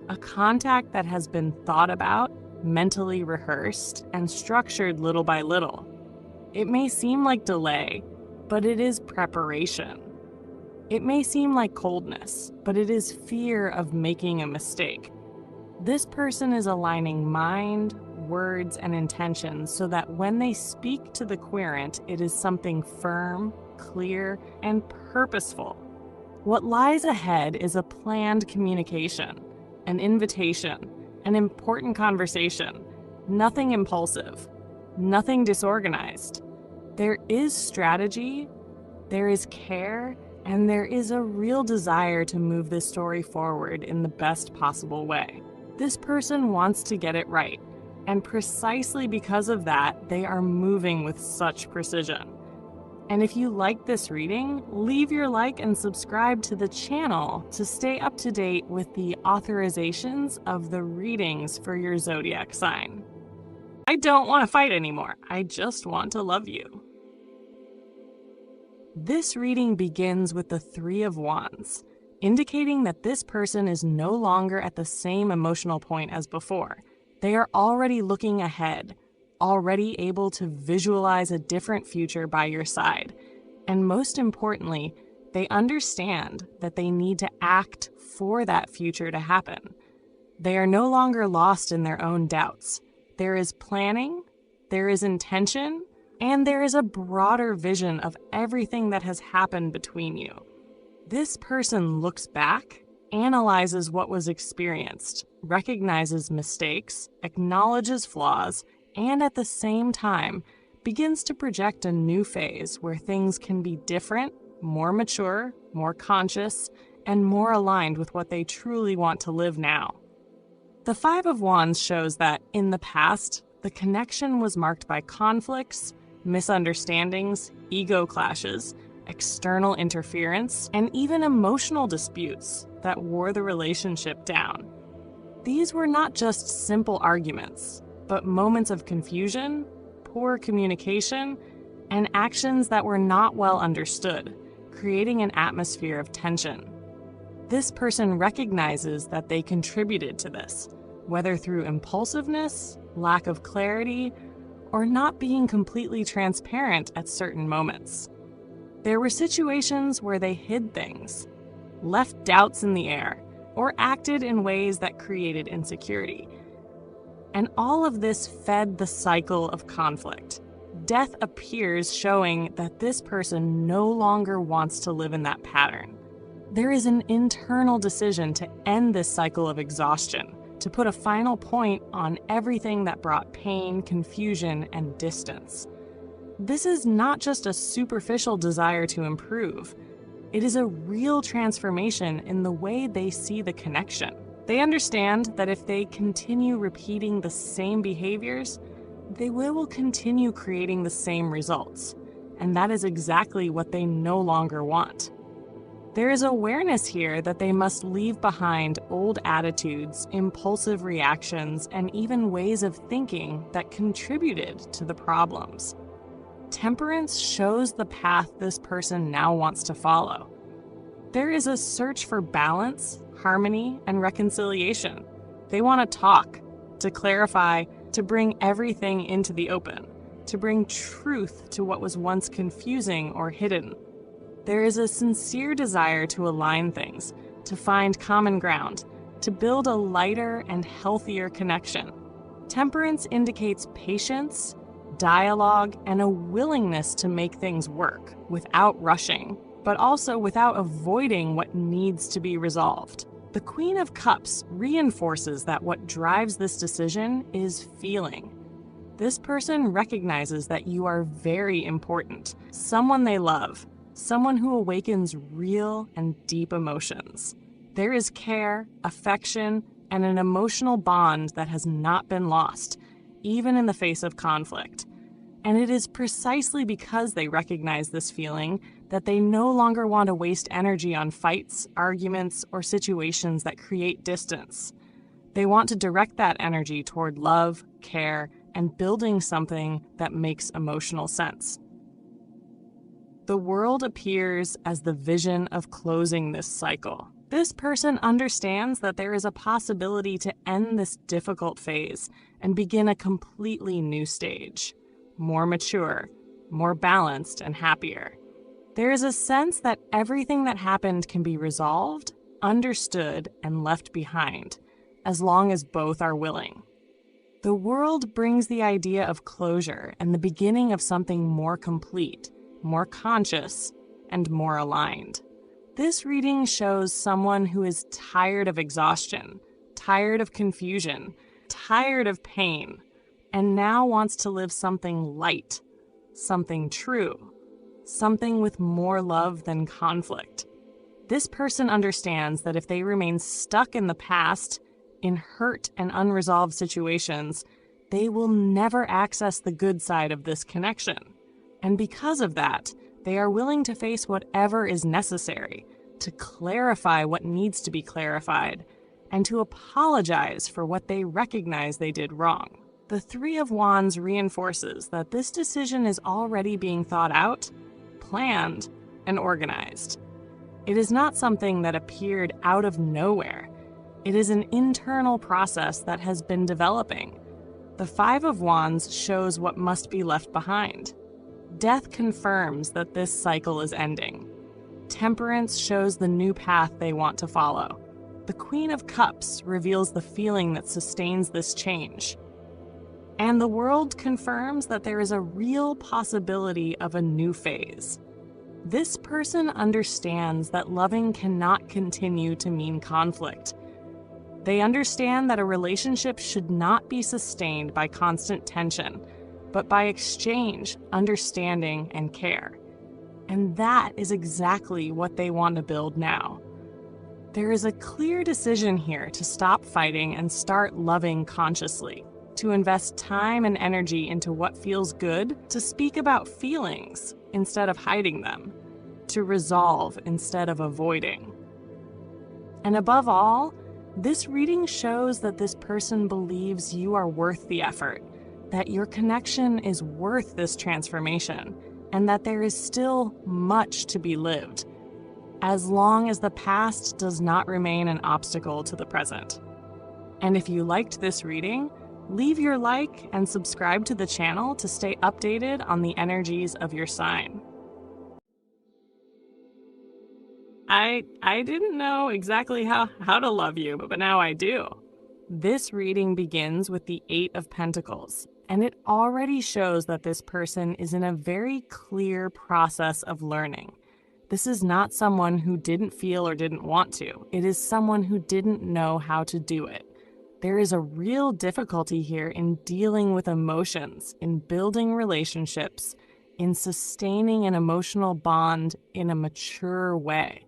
S1: a contact that has been thought about, mentally rehearsed, and structured little by little. It may seem like delay, but it is preparation. It may seem like coldness, but it is fear of making a mistake. This person is aligning mind, words, and intentions so that when they speak to the querent, it is something firm, clear, and purposeful. What lies ahead is a planned communication, an invitation, an important conversation, nothing impulsive, nothing disorganized. There is strategy, there is care, and there is a real desire to move this story forward in the best possible way. This person wants to get it right, and precisely because of that, they are moving with such precision. And if you like this reading, leave your like and subscribe to the channel to stay up to date with the authorizations of the readings for your zodiac sign. I don't want to fight anymore. I just want to love you. This reading begins with the Three of Wands, indicating that this person is no longer at the same emotional point as before. They are already looking ahead, already able to visualize a different future by your side. And most importantly, they understand that they need to act for that future to happen. They are no longer lost in their own doubts. There is planning, there is intention, and there is a broader vision of everything that has happened between you. This person looks back, analyzes what was experienced, recognizes mistakes, acknowledges flaws, and at the same time begins to project a new phase where things can be different, more mature, more conscious, and more aligned with what they truly want to live now. The Five of Wands shows that, in the past, the connection was marked by conflicts, misunderstandings, ego clashes, external interference, and even emotional disputes that wore the relationship down. These were not just simple arguments, but moments of confusion, poor communication, and actions that were not well understood, creating an atmosphere of tension. This person recognizes that they contributed to this, whether through impulsiveness, lack of clarity, or not being completely transparent at certain moments. There were situations where they hid things, left doubts in the air, or acted in ways that created insecurity. And all of this fed the cycle of conflict. Death appears, showing that this person no longer wants to live in that pattern. There is an internal decision to end this cycle of exhaustion, to put a final point on everything that brought pain, confusion, and distance. This is not just a superficial desire to improve. It is a real transformation in the way they see the connection. They understand that if they continue repeating the same behaviors, they will continue creating the same results. And that is exactly what they no longer want. There is awareness here that they must leave behind old attitudes, impulsive reactions, and even ways of thinking that contributed to the problems. Temperance shows the path this person now wants to follow. There is a search for balance, harmony, and reconciliation. They want to talk, to clarify, to bring everything into the open, to bring truth to what was once confusing or hidden. There is a sincere desire to align things, to find common ground, to build a lighter and healthier connection. Temperance indicates patience, dialogue, and a willingness to make things work without rushing, but also without avoiding what needs to be resolved. The Queen of Cups reinforces that what drives this decision is feeling. This person recognizes that you are very important, someone they love, someone who awakens real and deep emotions. There is care, affection, and an emotional bond that has not been lost, even in the face of conflict. And it is precisely because they recognize this feeling that they no longer want to waste energy on fights, arguments, or situations that create distance. They want to direct that energy toward love, care, and building something that makes emotional sense. The world appears as the vision of closing this cycle. This person understands that there is a possibility to end this difficult phase and begin a completely new stage, more mature, more balanced, and happier. There is a sense that everything that happened can be resolved, understood, and left behind, as long as both are willing. The world brings the idea of closure and the beginning of something more complete, more conscious, and more aligned. This reading shows someone who is tired of exhaustion, tired of confusion, tired of pain, and now wants to live something light, something true, something with more love than conflict. This person understands that if they remain stuck in the past, in hurt and unresolved situations, they will never access the good side of this connection. And because of that, they are willing to face whatever is necessary, to clarify what needs to be clarified, and to apologize for what they recognize they did wrong. The Three of Wands reinforces that this decision is already being thought out, planned, and organized. It is not something that appeared out of nowhere. It is an internal process that has been developing. The Five of Wands shows what must be left behind. Death confirms that this cycle is ending. Temperance shows the new path they want to follow. The Queen of Cups reveals the feeling that sustains this change. And the World confirms that there is a real possibility of a new phase. This person understands that loving cannot continue to mean conflict. They understand that a relationship should not be sustained by constant tension, but by exchange, understanding, and care. And that is exactly what they want to build now. There is a clear decision here to stop fighting and start loving consciously, to invest time and energy into what feels good, to speak about feelings instead of hiding them, to resolve instead of avoiding. And above all, this reading shows that this person believes you are worth the effort, that your connection is worth this transformation, and that there is still much to be lived, as long as the past does not remain an obstacle to the present. And if you liked this reading, leave your like and subscribe to the channel to stay updated on the energies of your sign. I didn't know exactly how to love you, but now I do. This reading begins with the Eight of Pentacles, and it already shows that this person is in a very clear process of learning. This is not someone who didn't feel or didn't want to. It is someone who didn't know how to do it. There is a real difficulty here in dealing with emotions, in building relationships, in sustaining an emotional bond in a mature way.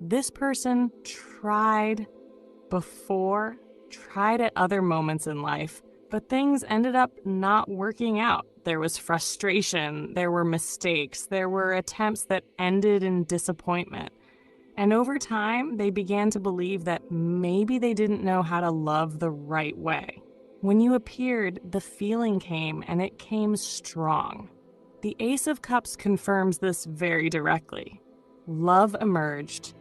S1: This person tried before, tried at other moments in life, but things ended up not working out. There was frustration, there were mistakes, there were attempts that ended in disappointment. And over time, they began to believe that maybe they didn't know how to love the right way. When you appeared, the feeling came, and it came strong. The Ace of Cups confirms this very directly. Love emerged,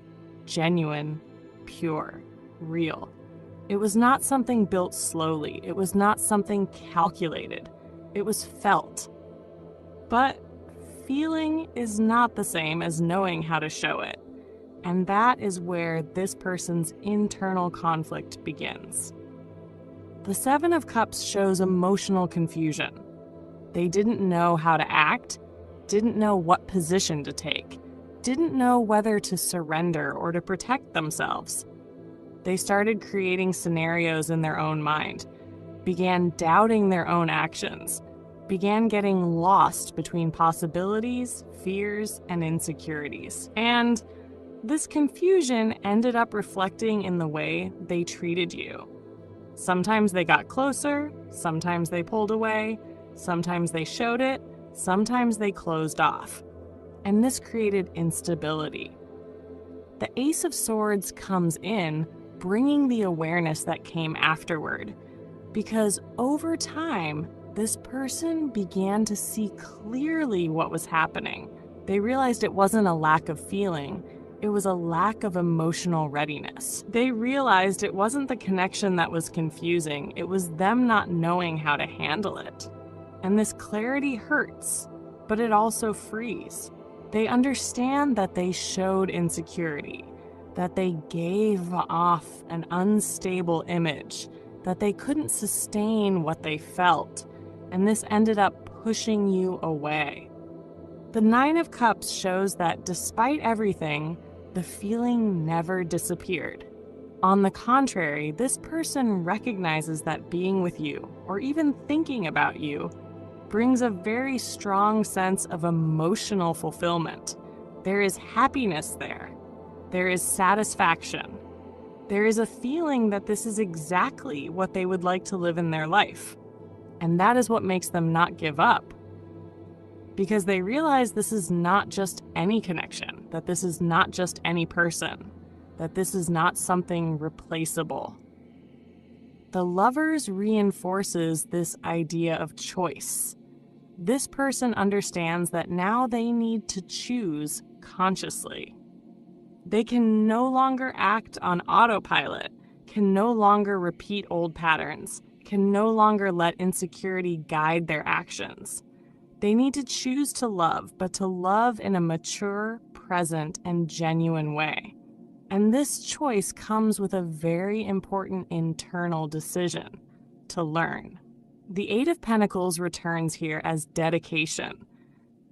S1: genuine, pure, real. It was not something built slowly. It was not something calculated. It was felt. But feeling is not the same as knowing how to show it. And that is where this person's internal conflict begins. The Seven of Cups shows emotional confusion. They didn't know how to act, didn't know what position to take, didn't know whether to surrender or to protect themselves. They started creating scenarios in their own mind, began doubting their own actions, began getting lost between possibilities, fears, and insecurities. And This confusion ended up reflecting in the way they treated you. Sometimes they got closer, sometimes they pulled away, sometimes they showed it, sometimes they closed off. And this created instability. The Ace of Swords comes in, bringing the awareness that came afterward, because over time, this person began to see clearly what was happening. They realized it wasn't a lack of feeling, it was a lack of emotional readiness. They realized it wasn't the connection that was confusing, it was them not knowing how to handle it. And this clarity hurts, but it also frees. They understand that they showed insecurity, that they gave off an unstable image, that they couldn't sustain what they felt, and this ended up pushing you away. The Nine of Cups shows that despite everything, the feeling never disappeared. On the contrary, this person recognizes that being with you, or even thinking about you, brings a very strong sense of emotional fulfillment. There is happiness there. There is satisfaction. There is a feeling that this is exactly what they would like to live in their life. And that is what makes them not give up. Because they realize this is not just any connection, that this is not just any person, that this is not something replaceable. The Lovers reinforces this idea of choice. This person understands that now they need to choose consciously. They can no longer act on autopilot, can no longer repeat old patterns, can no longer let insecurity guide their actions. They need to choose to love, but to love in a mature, present, and genuine way. And this choice comes with a very important internal decision: to learn. The Eight of Pentacles returns here as dedication.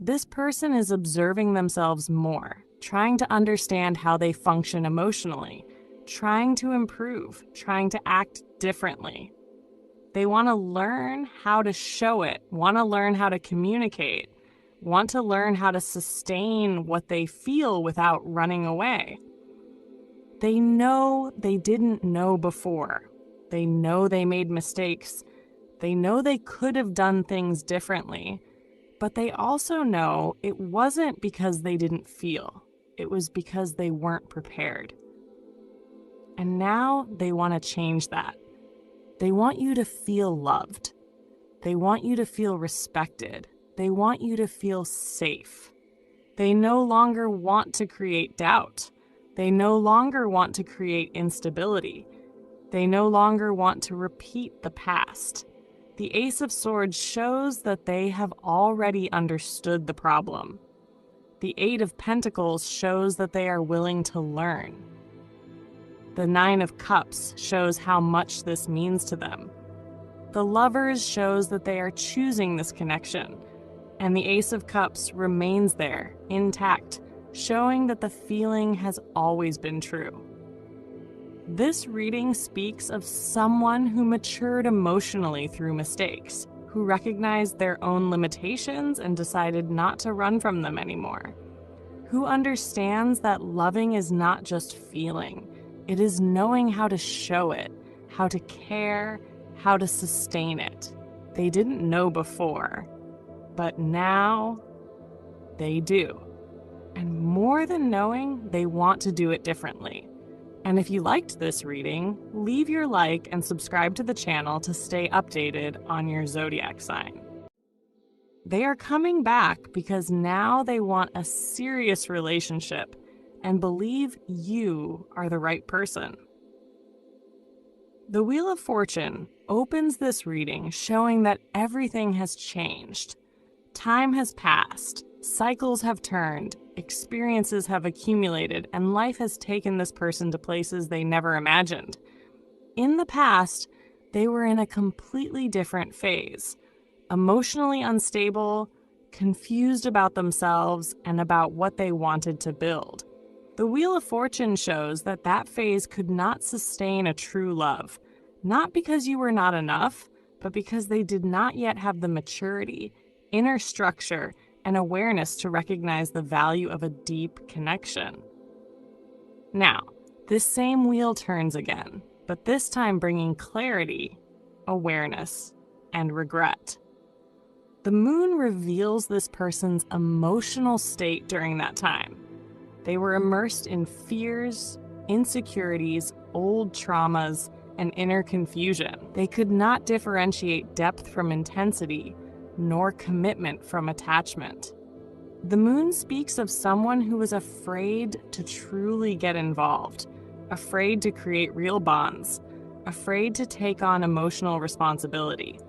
S1: This person is observing themselves more, trying to understand how they function emotionally, trying to improve, trying to act differently. They want to learn how to show it, want to learn how to communicate, want to learn how to sustain what they feel without running away. They know they didn't know before. They know they made mistakes. They know they could have done things differently. But they also know it wasn't because they didn't feel. It was because they weren't prepared. And now they want to change that. They want you to feel loved. They want you to feel respected. They want you to feel safe. They no longer want to create doubt. They no longer want to create instability. They no longer want to repeat the past. The Ace of Swords shows that they have already understood the problem. The Eight of Pentacles shows that they are willing to learn. The Nine of Cups shows how much this means to them. The Lovers shows that they are choosing this connection, and the Ace of Cups remains there, intact, showing that the feeling has always been true. This reading speaks of someone who matured emotionally through mistakes, who recognized their own limitations and decided not to run from them anymore, who understands that loving is not just feeling. It is knowing how to show it, how to care, how to sustain it. They didn't know before, but now they do. And more than knowing, they want to do it differently. And if you liked this reading, leave your like and subscribe to the channel to stay updated on your zodiac sign. They are coming back because now they want a serious relationship and believe you are the right person. The Wheel of Fortune opens this reading showing that everything has changed. Time has passed, cycles have turned, experiences have accumulated, and life has taken this person to places they never imagined. In the past, they were in a completely different phase, emotionally unstable, confused about themselves and about what they wanted to build. The Wheel of Fortune shows that that phase could not sustain a true love, not because you were not enough, but because they did not yet have the maturity, inner structure, and awareness to recognize the value of a deep connection. Now, this same wheel turns again, but this time bringing clarity, awareness, and regret. The moon reveals this person's emotional state during that time. They were immersed in fears, insecurities, old traumas, and inner confusion. They could not differentiate depth from intensity, nor commitment from attachment. The moon speaks of someone who was afraid to truly get involved, afraid to create real bonds, afraid to take on emotional responsibility.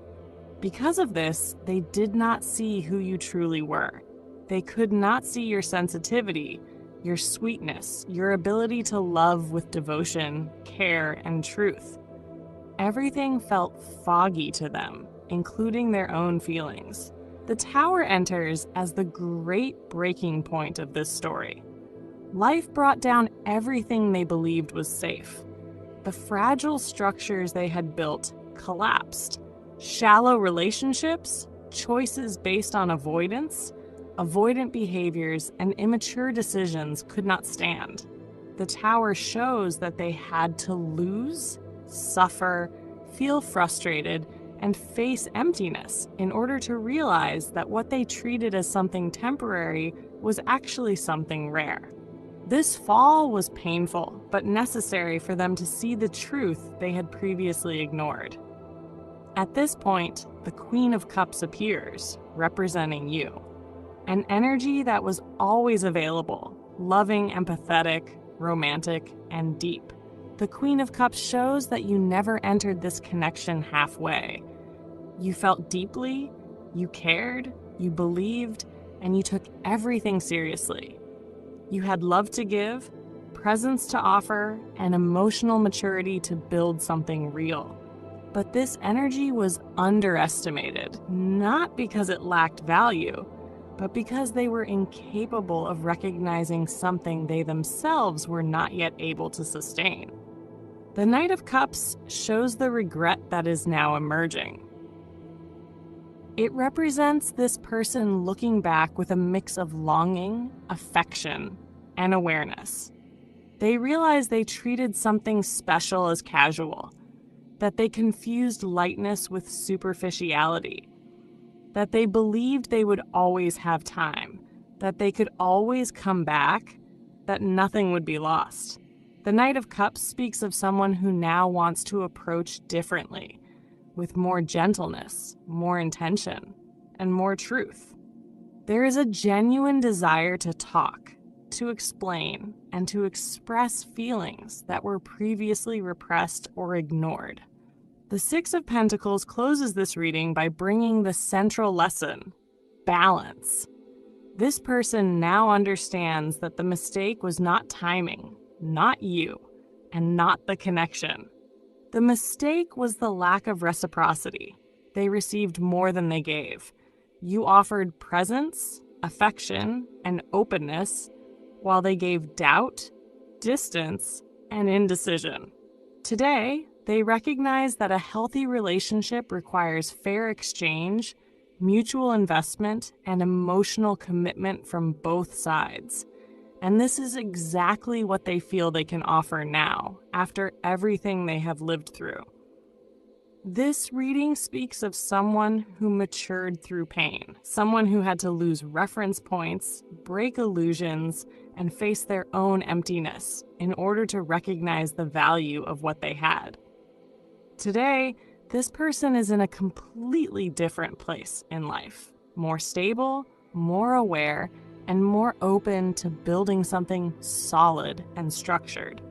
S1: Because of this, they did not see who you truly were. They could not see your sensitivity, your sweetness, your ability to love with devotion, care, and truth. Everything felt foggy to them, including their own feelings. The Tower enters as the great breaking point of this story. Life brought down everything they believed was safe. The fragile structures they had built collapsed. Shallow relationships, choices based on avoidance, avoidant behaviors, and immature decisions could not stand. The Tower shows that they had to lose, suffer, feel frustrated, and face emptiness in order to realize that what they treated as something temporary was actually something rare. This fall was painful, but necessary for them to see the truth they had previously ignored. At this point, the Queen of Cups appears, representing you. An energy that was always available, loving, empathetic, romantic, and deep. The Queen of Cups shows that you never entered this connection halfway. You felt deeply, you cared, you believed, and you took everything seriously. You had love to give, presence to offer, and emotional maturity to build something real. But this energy was underestimated, not because it lacked value, but because they were incapable of recognizing something they themselves were not yet able to sustain. The Knight of Cups shows the regret that is now emerging. It represents this person looking back with a mix of longing, affection, and awareness. They realize they treated something special as casual, that they confused lightness with superficiality, that they believed they would always have time, that they could always come back, that nothing would be lost. The Knight of Cups speaks of someone who now wants to approach differently, with more gentleness, more intention, and more truth. There is a genuine desire to talk, to explain, and to express feelings that were previously repressed or ignored. The Six of Pentacles closes this reading by bringing the central lesson: balance. This person now understands that the mistake was not timing, not you, and not the connection. The mistake was the lack of reciprocity. They received more than they gave. You offered presence, affection, and openness, while they gave doubt, distance, and indecision. Today, they recognize that a healthy relationship requires fair exchange, mutual investment, and emotional commitment from both sides. And this is exactly what they feel they can offer now, after everything they have lived through. This reading speaks of someone who matured through pain, someone who had to lose reference points, break illusions, and face their own emptiness in order to recognize the value of what they had. Today, this person is in a completely different place in life, more stable, more aware, and more open to building something solid and structured.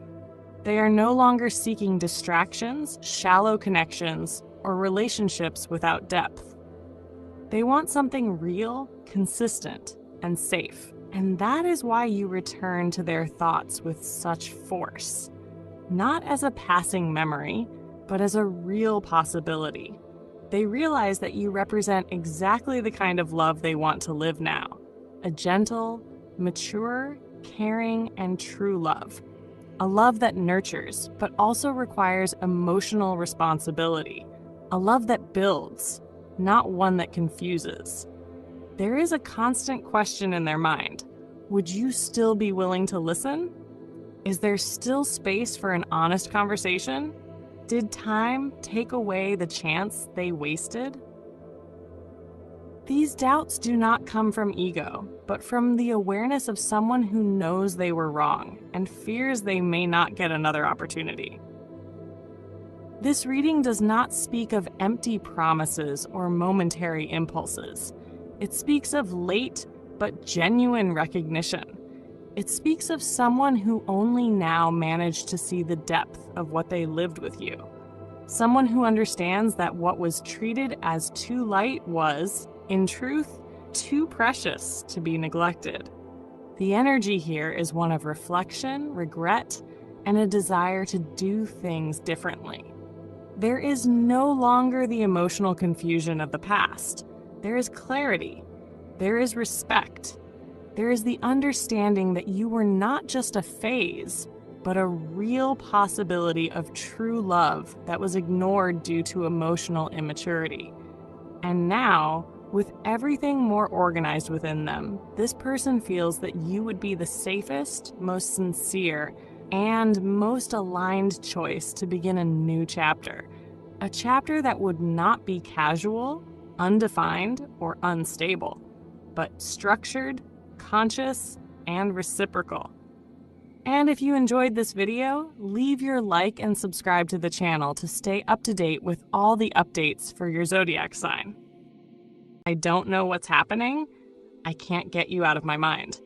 S1: They are no longer seeking distractions, shallow connections, or relationships without depth. They want something real, consistent, and safe. And that is why you return to their thoughts with such force. Not as a passing memory, but as a real possibility. They realize that you represent exactly the kind of love they want to live now. A gentle, mature, caring, and true love. A love that nurtures, but also requires emotional responsibility. A love that builds, not one that confuses. There is a constant question in their mind. Would you still be willing to listen? Is there still space for an honest conversation? Did time take away the chance they wasted? These doubts do not come from ego, but from the awareness of someone who knows they were wrong and fears they may not get another opportunity. This reading does not speak of empty promises or momentary impulses. It speaks of late but genuine recognition. It speaks of someone who only now managed to see the depth of what they lived with you. Someone who understands that what was treated as too light was, in truth, too precious to be neglected. The energy here is one of reflection, regret, and a desire to do things differently. There is no longer the emotional confusion of the past. There is clarity. There is respect. There is the understanding that you were not just a phase, but a real possibility of true love that was ignored due to emotional immaturity. And now, with everything more organized within them, this person feels that you would be the safest, most sincere, and most aligned choice to begin a new chapter. A chapter that would not be casual, undefined, or unstable, but structured, conscious, and reciprocal. And if you enjoyed this video, leave your like and subscribe to the channel to stay up to date with all the updates for your zodiac sign. I don't know what's happening. I can't get you out of my mind.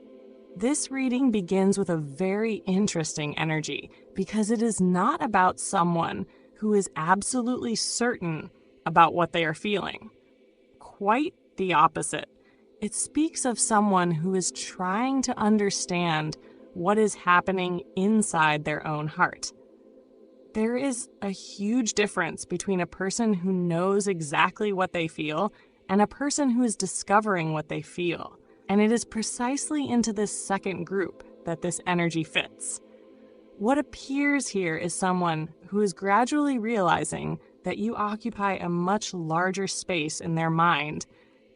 S1: This reading begins with a very interesting energy because it is not about someone who is absolutely certain about what they are feeling. Quite the opposite. It speaks of someone who is trying to understand what is happening inside their own heart. There is a huge difference between a person who knows exactly what they feel and a person who is discovering what they feel. And it is precisely into this second group that this energy fits. What appears here is someone who is gradually realizing that you occupy a much larger space in their mind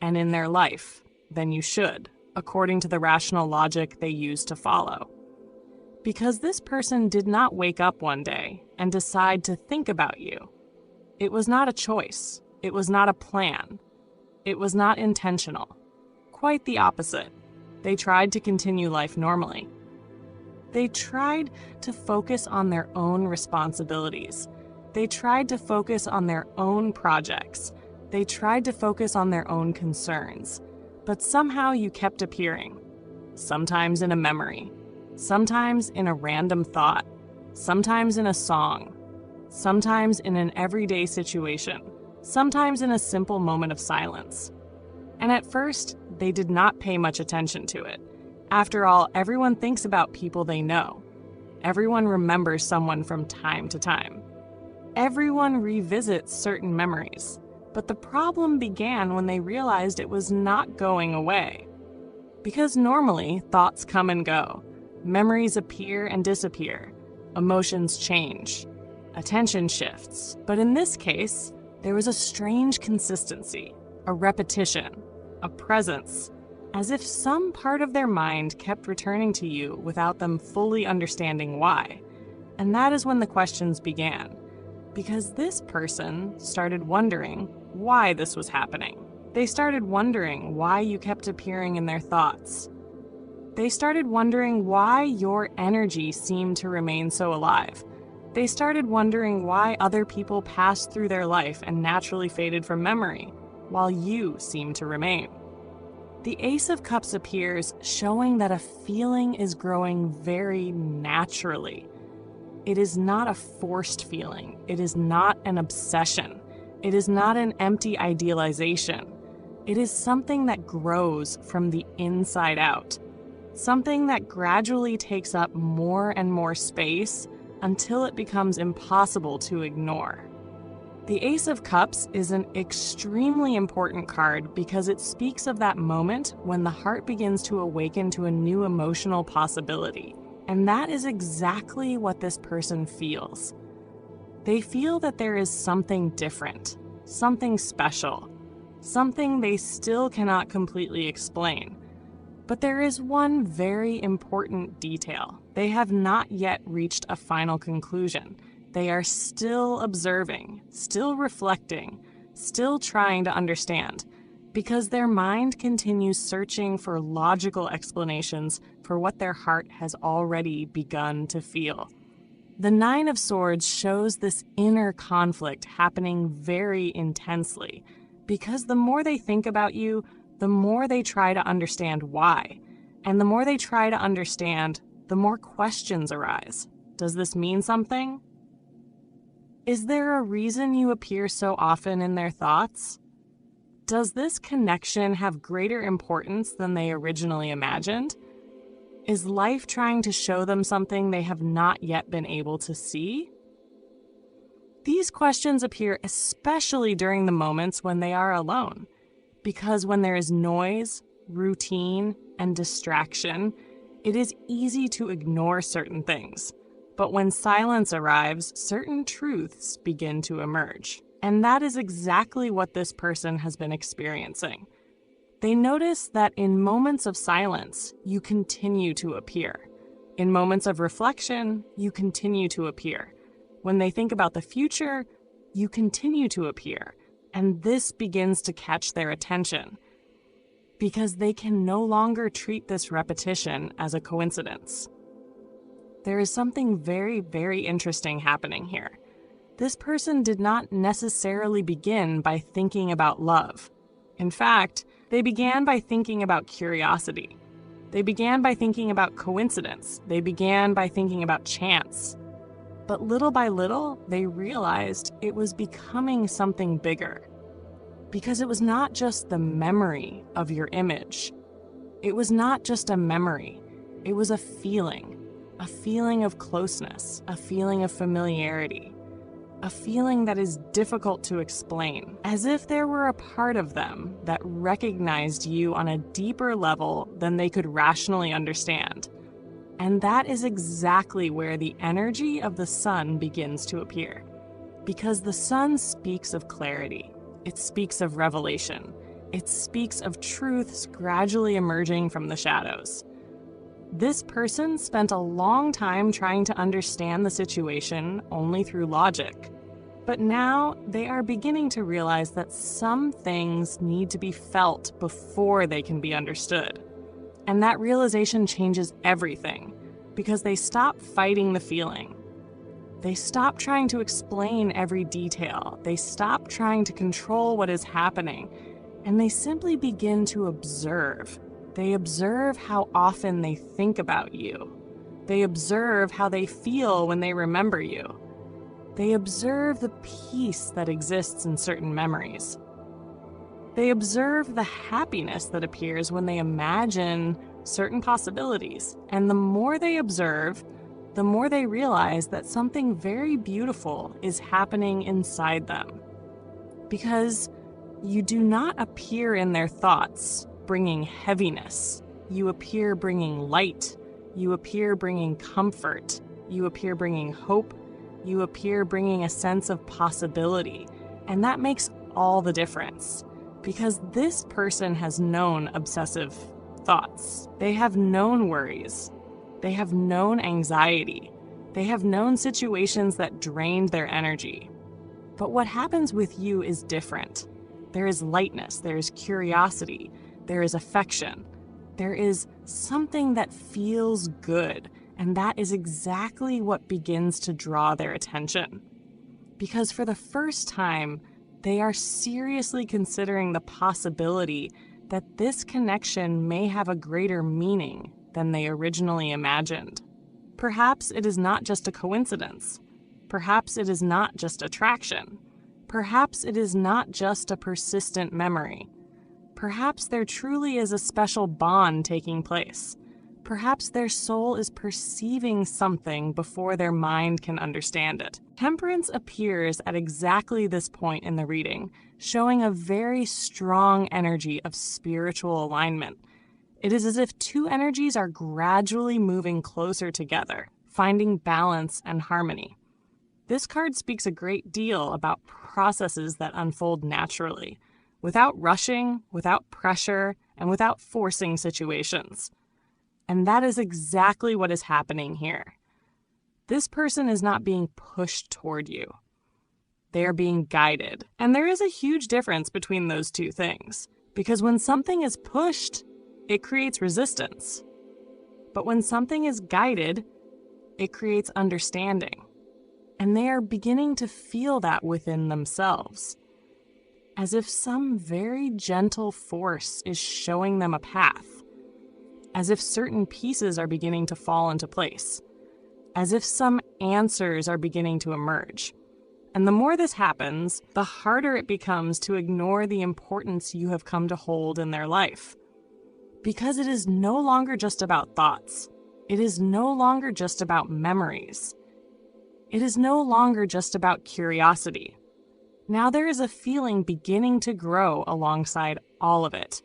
S1: and in their life than you should, according to the rational logic they use to follow. Because this person did not wake up one day and decide to think about you. It was not a choice. It was not a plan. It was not intentional. Quite the opposite. They tried to continue life normally. They tried to focus on their own responsibilities. They tried to focus on their own projects. They tried to focus on their own concerns. But somehow you kept appearing. Sometimes in a memory. Sometimes in a random thought. Sometimes in a song. Sometimes in an everyday situation. Sometimes in a simple moment of silence. And at first, they did not pay much attention to it. After all, everyone thinks about people they know. Everyone remembers someone from time to time. Everyone revisits certain memories. But the problem began when they realized it was not going away. Because normally, thoughts come and go. Memories appear and disappear. Emotions change. Attention shifts. But in this case, there was a strange consistency, a repetition, a presence, as if some part of their mind kept returning to you without them fully understanding why. And that is when the questions began, because this person started wondering why this was happening. They started wondering why you kept appearing in their thoughts. They started wondering why your energy seemed to remain so alive. They started wondering why other people passed through their life and naturally faded from memory, while you seemed to remain. The Ace of Cups appears, showing that a feeling is growing very naturally. It is not a forced feeling. It is not an obsession. It is not an empty idealization. It is something that grows from the inside out. Something that gradually takes up more and more space until it becomes impossible to ignore. The Ace of Cups is an extremely important card because it speaks of that moment when the heart begins to awaken to a new emotional possibility. And that is exactly what this person feels. They feel that there is something different, something special, something they still cannot completely explain. But there is one very important detail. They have not yet reached a final conclusion. They are still observing, still reflecting, still trying to understand, because their mind continues searching for logical explanations for what their heart has already begun to feel. The Nine of Swords shows this inner conflict happening very intensely, because the more they think about you, the more they try to understand why. And the more they try to understand, the more questions arise. Does this mean something? Is there a reason you appear so often in their thoughts? Does this connection have greater importance than they originally imagined? Is life trying to show them something they have not yet been able to see? These questions appear especially during the moments when they are alone, because when there is noise, routine, and distraction, it is easy to ignore certain things. But when silence arrives, certain truths begin to emerge. And that is exactly what this person has been experiencing. They notice that in moments of silence, you continue to appear. In moments of reflection, you continue to appear. When they think about the future, you continue to appear. And this begins to catch their attention, because they can no longer treat this repetition as a coincidence. There is something very, very interesting happening here. This person did not necessarily begin by thinking about love. In fact, they began by thinking about curiosity. They began by thinking about coincidence. They began by thinking about chance. But little by little, they realized it was becoming something bigger. Because it was not just the memory of your image. It was not just a memory. It was a feeling of closeness, a feeling of familiarity. A feeling that is difficult to explain, as if there were a part of them that recognized you on a deeper level than they could rationally understand. And that is exactly where the energy of the sun begins to appear. Because the sun speaks of clarity, it speaks of revelation, it speaks of truths gradually emerging from the shadows. This person spent a long time trying to understand the situation only through logic. But now they are beginning to realize that some things need to be felt before they can be understood. And that realization changes everything, because they stop fighting the feeling. They stop trying to explain every detail. They stop trying to control what is happening, and they simply begin to observe. They observe how often they think about you. They observe how they feel when they remember you. They observe the peace that exists in certain memories. They observe the happiness that appears when they imagine certain possibilities. And the more they observe, the more they realize that something very beautiful is happening inside them. Because you do not appear in their thoughts bringing heaviness. You appear bringing light. You appear bringing comfort. You appear bringing hope. You appear bringing a sense of possibility. And that makes all the difference. Because this person has known obsessive thoughts. They have known worries. They have known anxiety. They have known situations that drained their energy. But what happens with you is different. There is lightness. There is curiosity. There is affection. There is something that feels good. And that is exactly what begins to draw their attention. Because for the first time, they are seriously considering the possibility that this connection may have a greater meaning than they originally imagined. Perhaps it is not just a coincidence. Perhaps it is not just attraction. Perhaps it is not just a persistent memory. Perhaps there truly is a special bond taking place. Perhaps their soul is perceiving something before their mind can understand it. Temperance appears at exactly this point in the reading, showing a very strong energy of spiritual alignment. It is as if two energies are gradually moving closer together, finding balance and harmony. This card speaks a great deal about processes that unfold naturally, without rushing, without pressure, and without forcing situations. And that is exactly what is happening here. This person is not being pushed toward you. They are being guided. And there is a huge difference between those two things, because when something is pushed, it creates resistance. But when something is guided, it creates understanding. And they are beginning to feel that within themselves, as if some very gentle force is showing them a path, as if certain pieces are beginning to fall into place, as if some answers are beginning to emerge. And the more this happens, the harder it becomes to ignore the importance you have come to hold in their life. Because it is no longer just about thoughts. It is no longer just about memories. It is no longer just about curiosity. Now there is a feeling beginning to grow alongside all of it.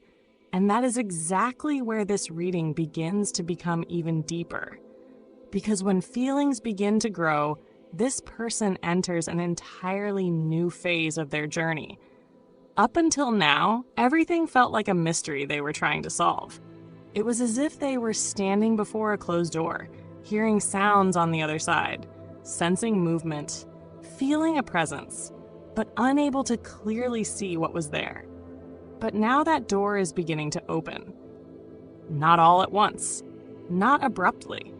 S1: And that is exactly where this reading begins to become even deeper. Because when feelings begin to grow, this person enters an entirely new phase of their journey. Up until now, everything felt like a mystery they were trying to solve. It was as if they were standing before a closed door, hearing sounds on the other side, sensing movement, feeling a presence, but unable to clearly see what was there. But now that door is beginning to open. Not all at once, not abruptly,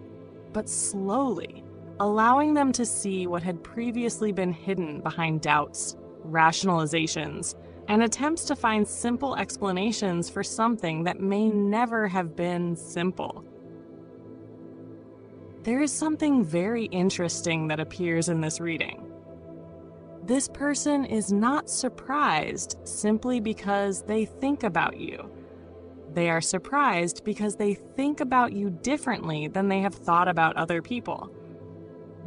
S1: but slowly, allowing them to see what had previously been hidden behind doubts, rationalizations, and attempts to find simple explanations for something that may never have been simple. There is something very interesting that appears in this reading. This person is not surprised simply because they think about you. They are surprised because they think about you differently than they have thought about other people.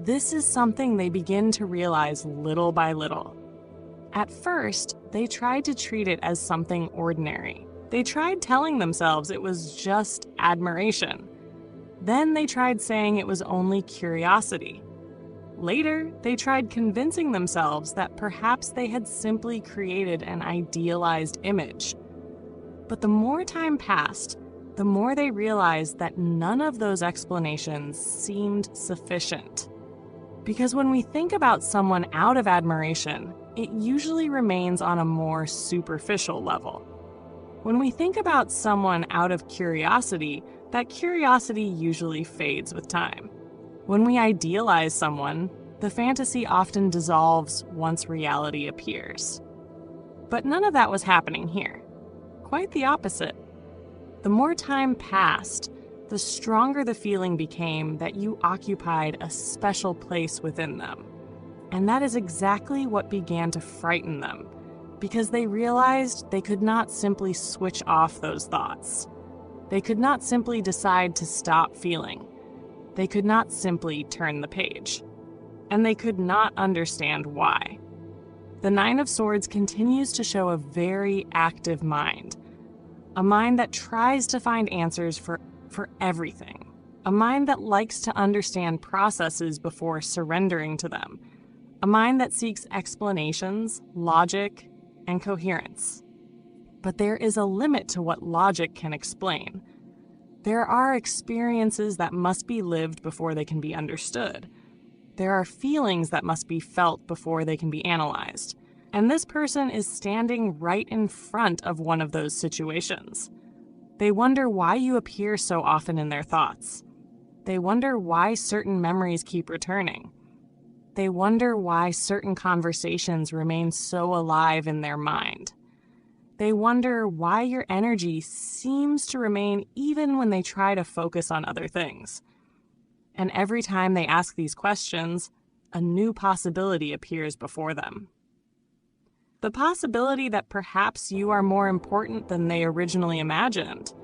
S1: This is something they begin to realize little by little. At first, they tried to treat it as something ordinary. They tried telling themselves it was just admiration. Then they tried saying it was only curiosity. Later, they tried convincing themselves that perhaps they had simply created an idealized image. But the more time passed, the more they realized that none of those explanations seemed sufficient. Because when we think about someone out of admiration, it usually remains on a more superficial level. When we think about someone out of curiosity, that curiosity usually fades with time. When we idealize someone, the fantasy often dissolves once reality appears. But none of that was happening here. Quite the opposite. The more time passed, the stronger the feeling became that you occupied a special place within them. And that is exactly what began to frighten them, because they realized they could not simply switch off those thoughts. They could not simply decide to stop feeling. They could not simply turn the page. And they could not understand why. The Nine of Swords continues to show a very active mind. A mind that tries to find answers for everything. A mind that likes to understand processes before surrendering to them. A mind that seeks explanations, logic, and coherence. But there is a limit to what logic can explain. There are experiences that must be lived before they can be understood. There are feelings that must be felt before they can be analyzed. And this person is standing right in front of one of those situations. They wonder why you appear so often in their thoughts. They wonder why certain memories keep returning. They wonder why certain conversations remain so alive in their mind. They wonder why your energy seems to remain even when they try to focus on other things. And every time they ask these questions, a new possibility appears before them. The possibility that perhaps you are more important than they originally imagined.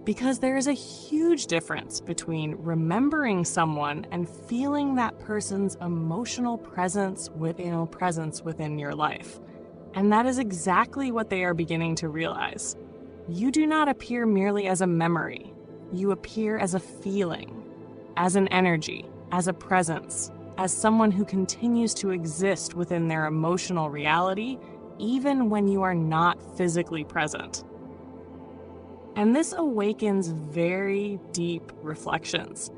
S1: Because there is a huge difference between remembering someone and feeling that person's emotional presence within your life. And that is exactly what they are beginning to realize. You do not appear merely as a memory. You appear as a feeling, as an energy, as a presence, as someone who continues to exist within their emotional reality, even when you are not physically present. And this awakens very deep reflections,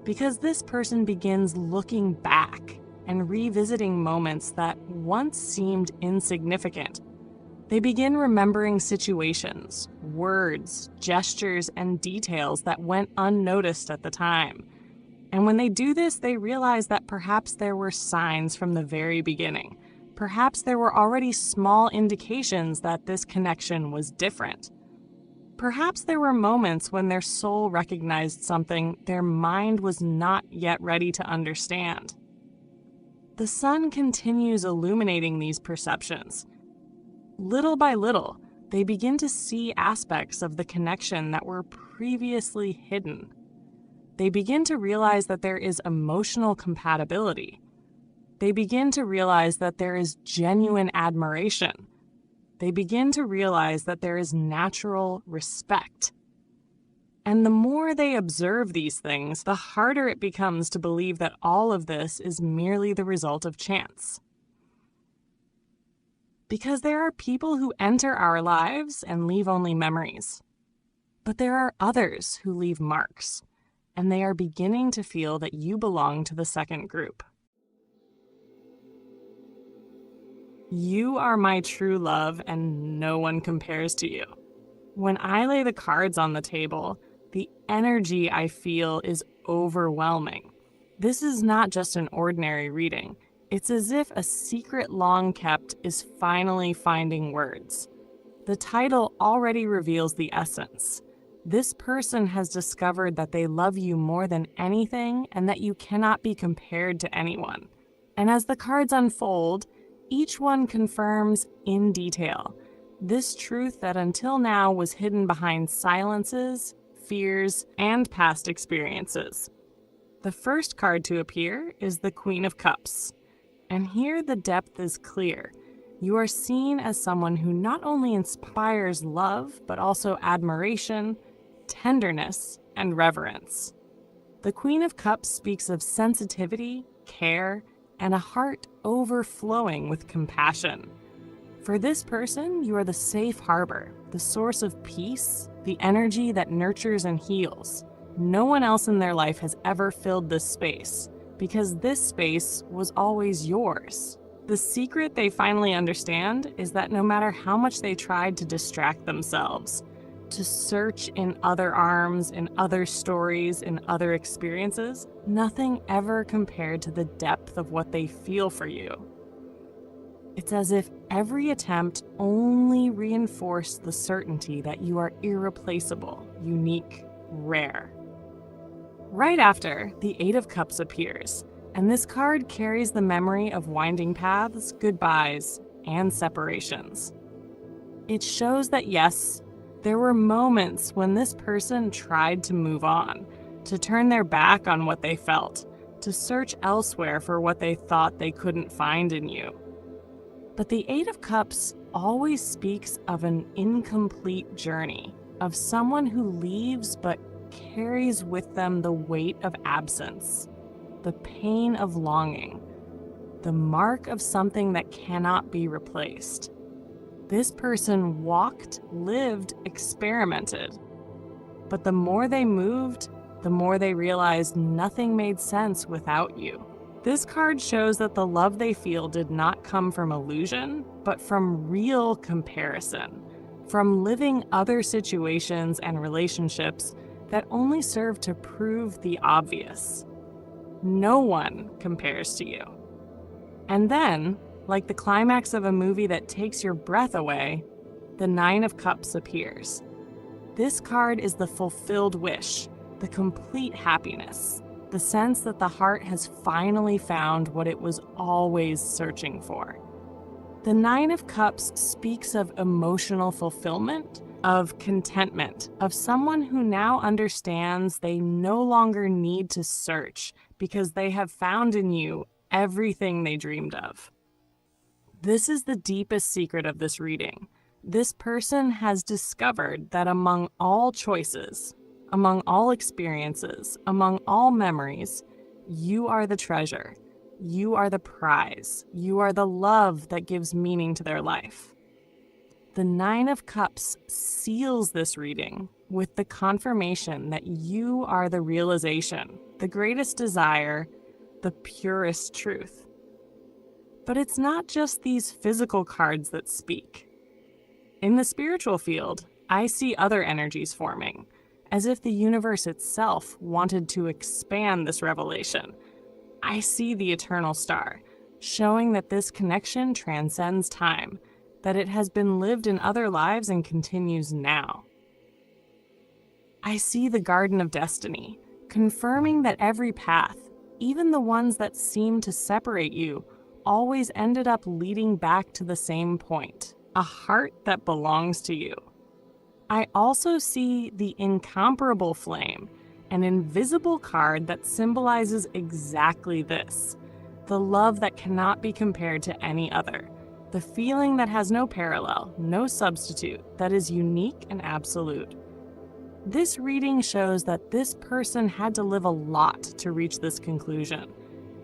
S1: because this person begins looking back and revisiting moments that once seemed insignificant. They begin remembering situations, words, gestures, and details that went unnoticed at the time. And when they do this, they realize that perhaps there were signs from the very beginning. Perhaps there were already small indications that this connection was different. Perhaps there were moments when their soul recognized something their mind was not yet ready to understand. The sun continues illuminating these perceptions. Little by little, they begin to see aspects of the connection that were previously hidden. They begin to realize that there is emotional compatibility. They begin to realize that there is genuine admiration. They begin to realize that there is natural respect. And the more they observe these things, the harder it becomes to believe that all of this is merely the result of chance. Because there are people who enter our lives and leave only memories. But there are others who leave marks, and they are beginning to feel that you belong to the second group. You are my true love, and no one compares to you. When I lay the cards on the table, the energy I feel is overwhelming. This is not just an ordinary reading. It's as if a secret long kept is finally finding words. The title already reveals the essence. This person has discovered that they love you more than anything and that you cannot be compared to anyone. And as the cards unfold, each one confirms in detail this truth that until now was hidden behind silences, fears, and past experiences. The first card to appear is the Queen of Cups. And here the depth is clear. You are seen as someone who not only inspires love, but also admiration, tenderness, and reverence. The Queen of Cups speaks of sensitivity, care, and a heart overflowing with compassion. For this person, you are the safe harbor, the source of peace, the energy that nurtures and heals. No one else in their life has ever filled this space, because this space was always yours. The secret they finally understand is that no matter how much they tried to distract themselves, to search in other arms, in other stories, in other experiences, nothing ever compared to the depth of what they feel for you. It's as if every attempt only reinforced the certainty that you are irreplaceable, unique, rare. Right after, the Eight of Cups appears, and this card carries the memory of winding paths, goodbyes, and separations. It shows that yes, there were moments when this person tried to move on, to turn their back on what they felt, to search elsewhere for what they thought they couldn't find in you. But the Eight of Cups always speaks of an incomplete journey, of someone who leaves but carries with them the weight of absence, the pain of longing, the mark of something that cannot be replaced. This person walked, lived, experimented. But the more they moved, the more they realized nothing made sense without you. This card shows that the love they feel did not come from illusion, but from real comparison, from living other situations and relationships that only serve to prove the obvious. No one compares to you. And then, like the climax of a movie that takes your breath away, the Nine of Cups appears. This card is the fulfilled wish, the complete happiness, the sense that the heart has finally found what it was always searching for. The Nine of Cups speaks of emotional fulfillment, of contentment, of someone who now understands they no longer need to search because they have found in you everything they dreamed of. This is the deepest secret of this reading. This person has discovered that among all choices, among all experiences, among all memories, you are the treasure. You are the prize. You are the love that gives meaning to their life. The Nine of Cups seals this reading with the confirmation that you are the realization, the greatest desire, the purest truth. But it's not just these physical cards that speak. In the spiritual field, I see other energies forming, as if the universe itself wanted to expand this revelation. I see the eternal star, showing that this connection transcends time, that it has been lived in other lives and continues now. I see the Garden of Destiny, confirming that every path, even the ones that seem to separate you, always ended up leading back to the same point, a heart that belongs to you. I also see the Incomparable Flame, an invisible card that symbolizes exactly this, the love that cannot be compared to any other, the feeling that has no parallel, no substitute, that is unique and absolute. This reading shows that this person had to live a lot to reach this conclusion.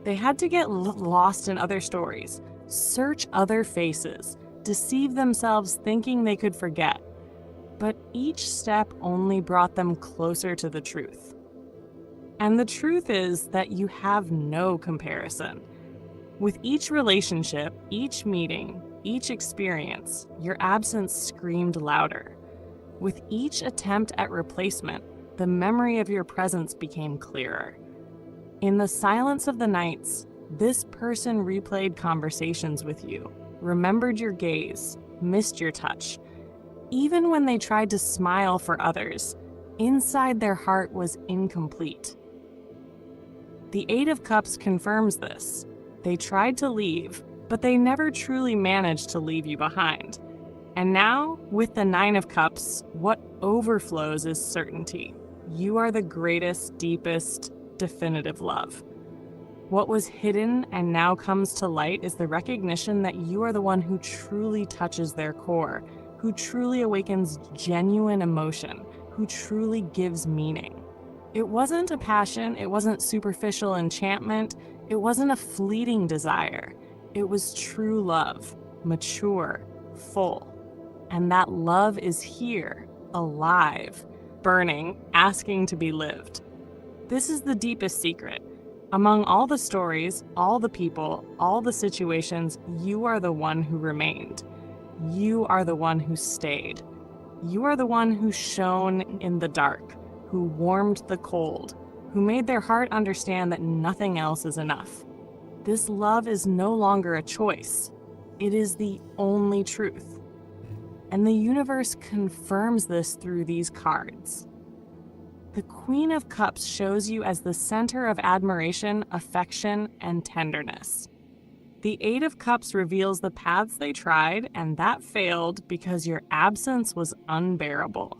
S1: They had to get lost in other stories, search other faces, deceive themselves thinking they could forget. But each step only brought them closer to the truth. And the truth is that you have no comparison. With each relationship, each meeting, each experience, your absence screamed louder. With each attempt at replacement, the memory of your presence became clearer. In the silence of the nights, this person replayed conversations with you, remembered your gaze, missed your touch. Even when they tried to smile for others, inside their heart was incomplete. The Eight of Cups confirms this. They tried to leave, but they never truly managed to leave you behind. And now, with the Nine of Cups, what overflows is certainty. You are the greatest, deepest, definitive love. What was hidden and now comes to light is the recognition that you are the one who truly touches their core, who truly awakens genuine emotion, who truly gives meaning. It wasn't a passion, it wasn't superficial enchantment, it wasn't a fleeting desire. It was true love, mature, full. And that love is here, alive, burning, asking to be lived. This is the deepest secret. Among all the stories, all the people, all the situations, you are the one who remained. You are the one who stayed. You are the one who shone in the dark, who warmed the cold, who made their heart understand that nothing else is enough. This love is no longer a choice. It is the only truth. And the universe confirms this through these cards. The Queen of Cups shows you as the center of admiration, affection, and tenderness. The Eight of Cups reveals the paths they tried, and that failed because your absence was unbearable.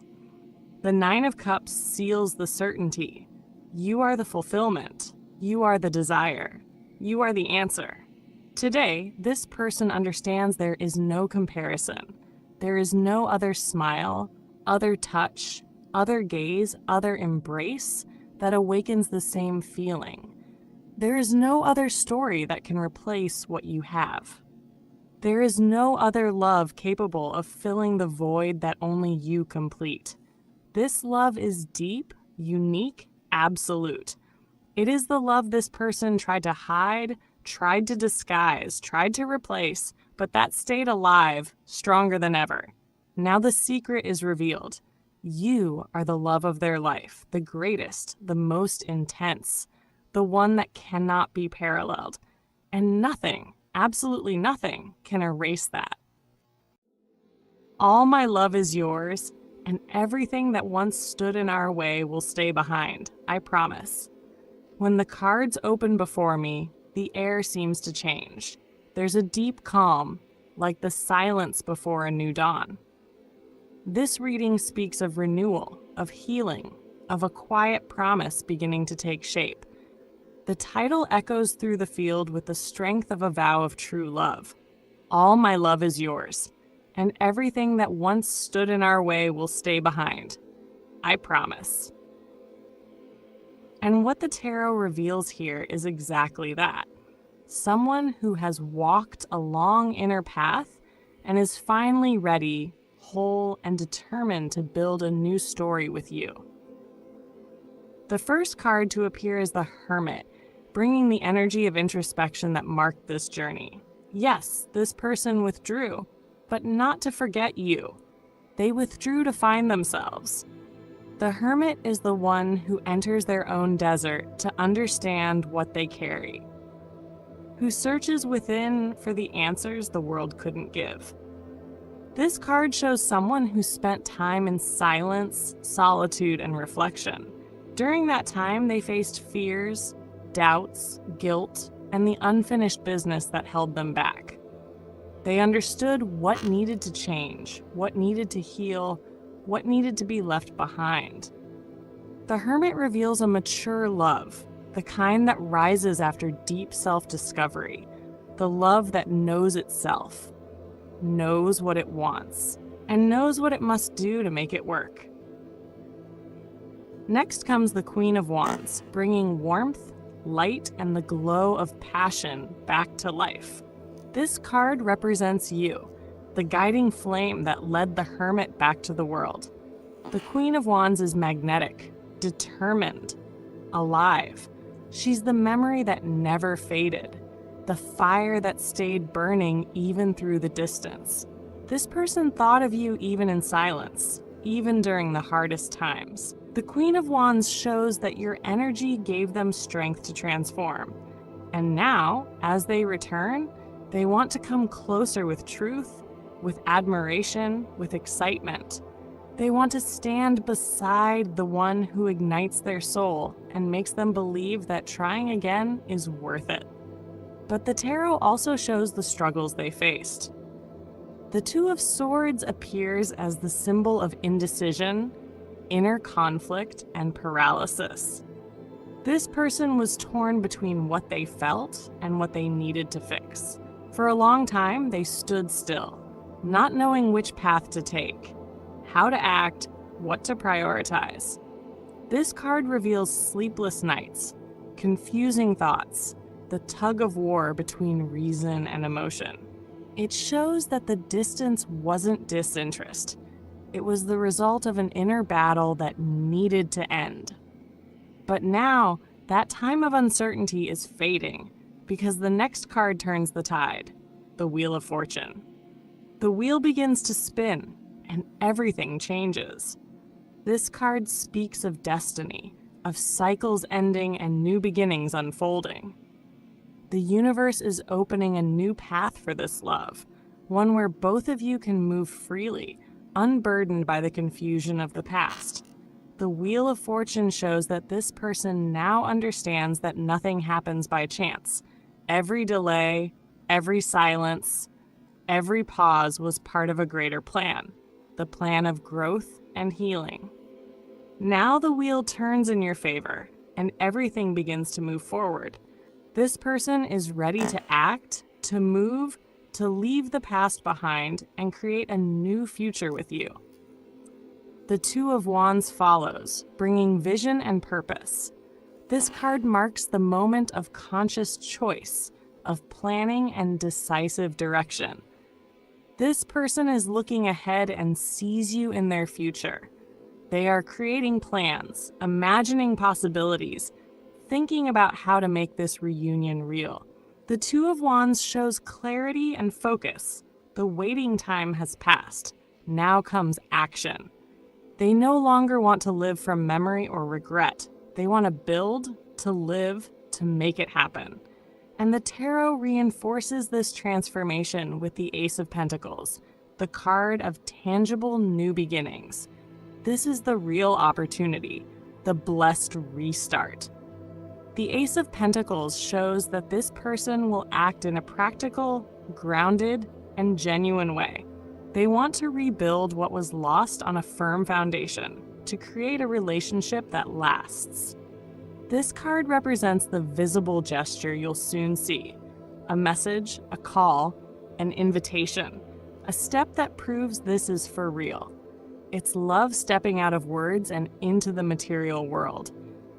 S1: The Nine of Cups seals the certainty. You are the fulfillment. You are the desire. You are the answer. Today, this person understands there is no comparison. There is no other smile, other touch, other gaze, other embrace that awakens the same feeling. There is no other story that can replace what you have. There is no other love capable of filling the void that only you complete. This love is deep, unique, absolute. It is the love this person tried to hide, tried to disguise, tried to replace, but that stayed alive, stronger than ever. Now the secret is revealed. You are the love of their life, the greatest, the most intense, the one that cannot be paralleled. And nothing, absolutely nothing, can erase that. All my love is yours, and everything that once stood in our way will stay behind, I promise. When the cards open before me, the air seems to change. There's a deep calm, like the silence before a new dawn. This reading speaks of renewal, of healing, of a quiet promise beginning to take shape. The title echoes through the field with the strength of a vow of true love. All my love is yours, and everything that once stood in our way will stay behind. I promise. And what the tarot reveals here is exactly that. Someone who has walked a long inner path and is finally ready whole, and determined to build a new story with you. The first card to appear is the Hermit, bringing the energy of introspection that marked this journey. Yes, this person withdrew, but not to forget you. They withdrew to find themselves. The Hermit is the one who enters their own desert to understand what they carry, who searches within for the answers the world couldn't give. This card shows someone who spent time in silence, solitude, and reflection. During that time, they faced fears, doubts, guilt, and the unfinished business that held them back. They understood what needed to change, what needed to heal, what needed to be left behind. The Hermit reveals a mature love, the kind that rises after deep self-discovery, the love that knows itself, knows what it wants, and knows what it must do to make it work. Next comes the Queen of Wands, bringing warmth, light, and the glow of passion back to life. This card represents you, the guiding flame that led the Hermit back to the world. The Queen of Wands is magnetic, determined, alive. She's the memory that never faded, the fire that stayed burning even through the distance. This person thought of you even in silence, even during the hardest times. The Queen of Wands shows that your energy gave them strength to transform. And now, as they return, they want to come closer with truth, with admiration, with excitement. They want to stand beside the one who ignites their soul and makes them believe that trying again is worth it. But the tarot also shows the struggles they faced. The Two of Swords appears as the symbol of indecision, inner conflict, and paralysis. This person was torn between what they felt and what they needed to fix. For a long time, they stood still, not knowing which path to take, how to act, what to prioritize. This card reveals sleepless nights, confusing thoughts, the tug of war between reason and emotion. It shows that the distance wasn't disinterest. It was the result of an inner battle that needed to end. But now, that time of uncertainty is fading, because the next card turns the tide, the Wheel of Fortune. The wheel begins to spin, and everything changes. This card speaks of destiny, of cycles ending and new beginnings unfolding. The universe is opening a new path for this love, one where both of you can move freely, unburdened by the confusion of the past. The Wheel of Fortune shows that this person now understands that nothing happens by chance. Every delay, every silence, every pause was part of a greater plan, the plan of growth and healing. Now the wheel turns in your favor, and everything begins to move forward. This person is ready to act, to move, to leave the past behind, and create a new future with you. The Two of Wands follows, bringing vision and purpose. This card marks the moment of conscious choice, of planning and decisive direction. This person is looking ahead and sees you in their future. They are creating plans, imagining possibilities, thinking about how to make this reunion real. The Two of Wands shows clarity and focus. The waiting time has passed. Now comes action. They no longer want to live from memory or regret. They want to build, to live, to make it happen. And the tarot reinforces this transformation with the Ace of Pentacles, the card of tangible new beginnings. This is the real opportunity, the blessed restart. The Ace of Pentacles shows that this person will act in a practical, grounded, and genuine way. They want to rebuild what was lost on a firm foundation, to create a relationship that lasts. This card represents the visible gesture you'll soon see. A message, a call, an invitation. A step that proves this is for real. It's love stepping out of words and into the material world.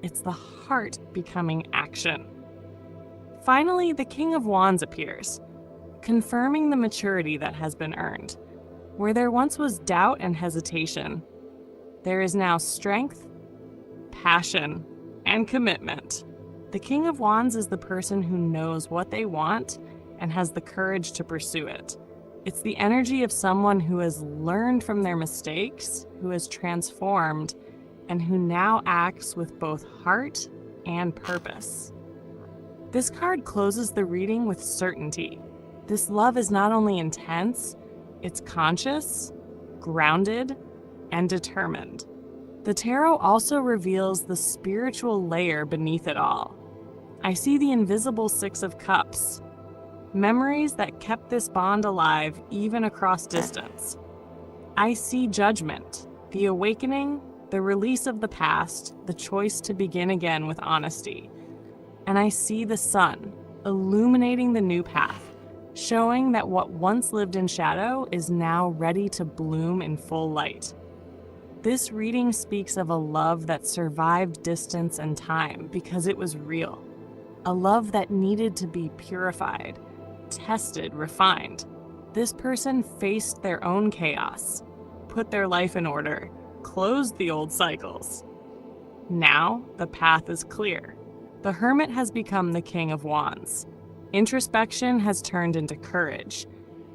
S1: It's the heart becoming action. Finally, the King of Wands appears, confirming the maturity that has been earned. Where there once was doubt and hesitation, there is now strength, passion, and commitment. The King of Wands is the person who knows what they want and has the courage to pursue it. It's the energy of someone who has learned from their mistakes, who has transformed, and who now acts with both heart and purpose. This card closes the reading with certainty. This love is not only intense, it's conscious, grounded, and determined. The tarot also reveals the spiritual layer beneath it all. I see the invisible Six of Cups, memories that kept this bond alive even across distance. I see judgment, the awakening, the release of the past, the choice to begin again with honesty. And I see the sun, illuminating the new path, showing that what once lived in shadow is now ready to bloom in full light. This reading speaks of a love that survived distance and time because it was real. A love that needed to be purified, tested, refined. This person faced their own chaos, put their life in order, closed the old cycles. Now, the path is clear. The Hermit has become the King of Wands. Introspection has turned into courage.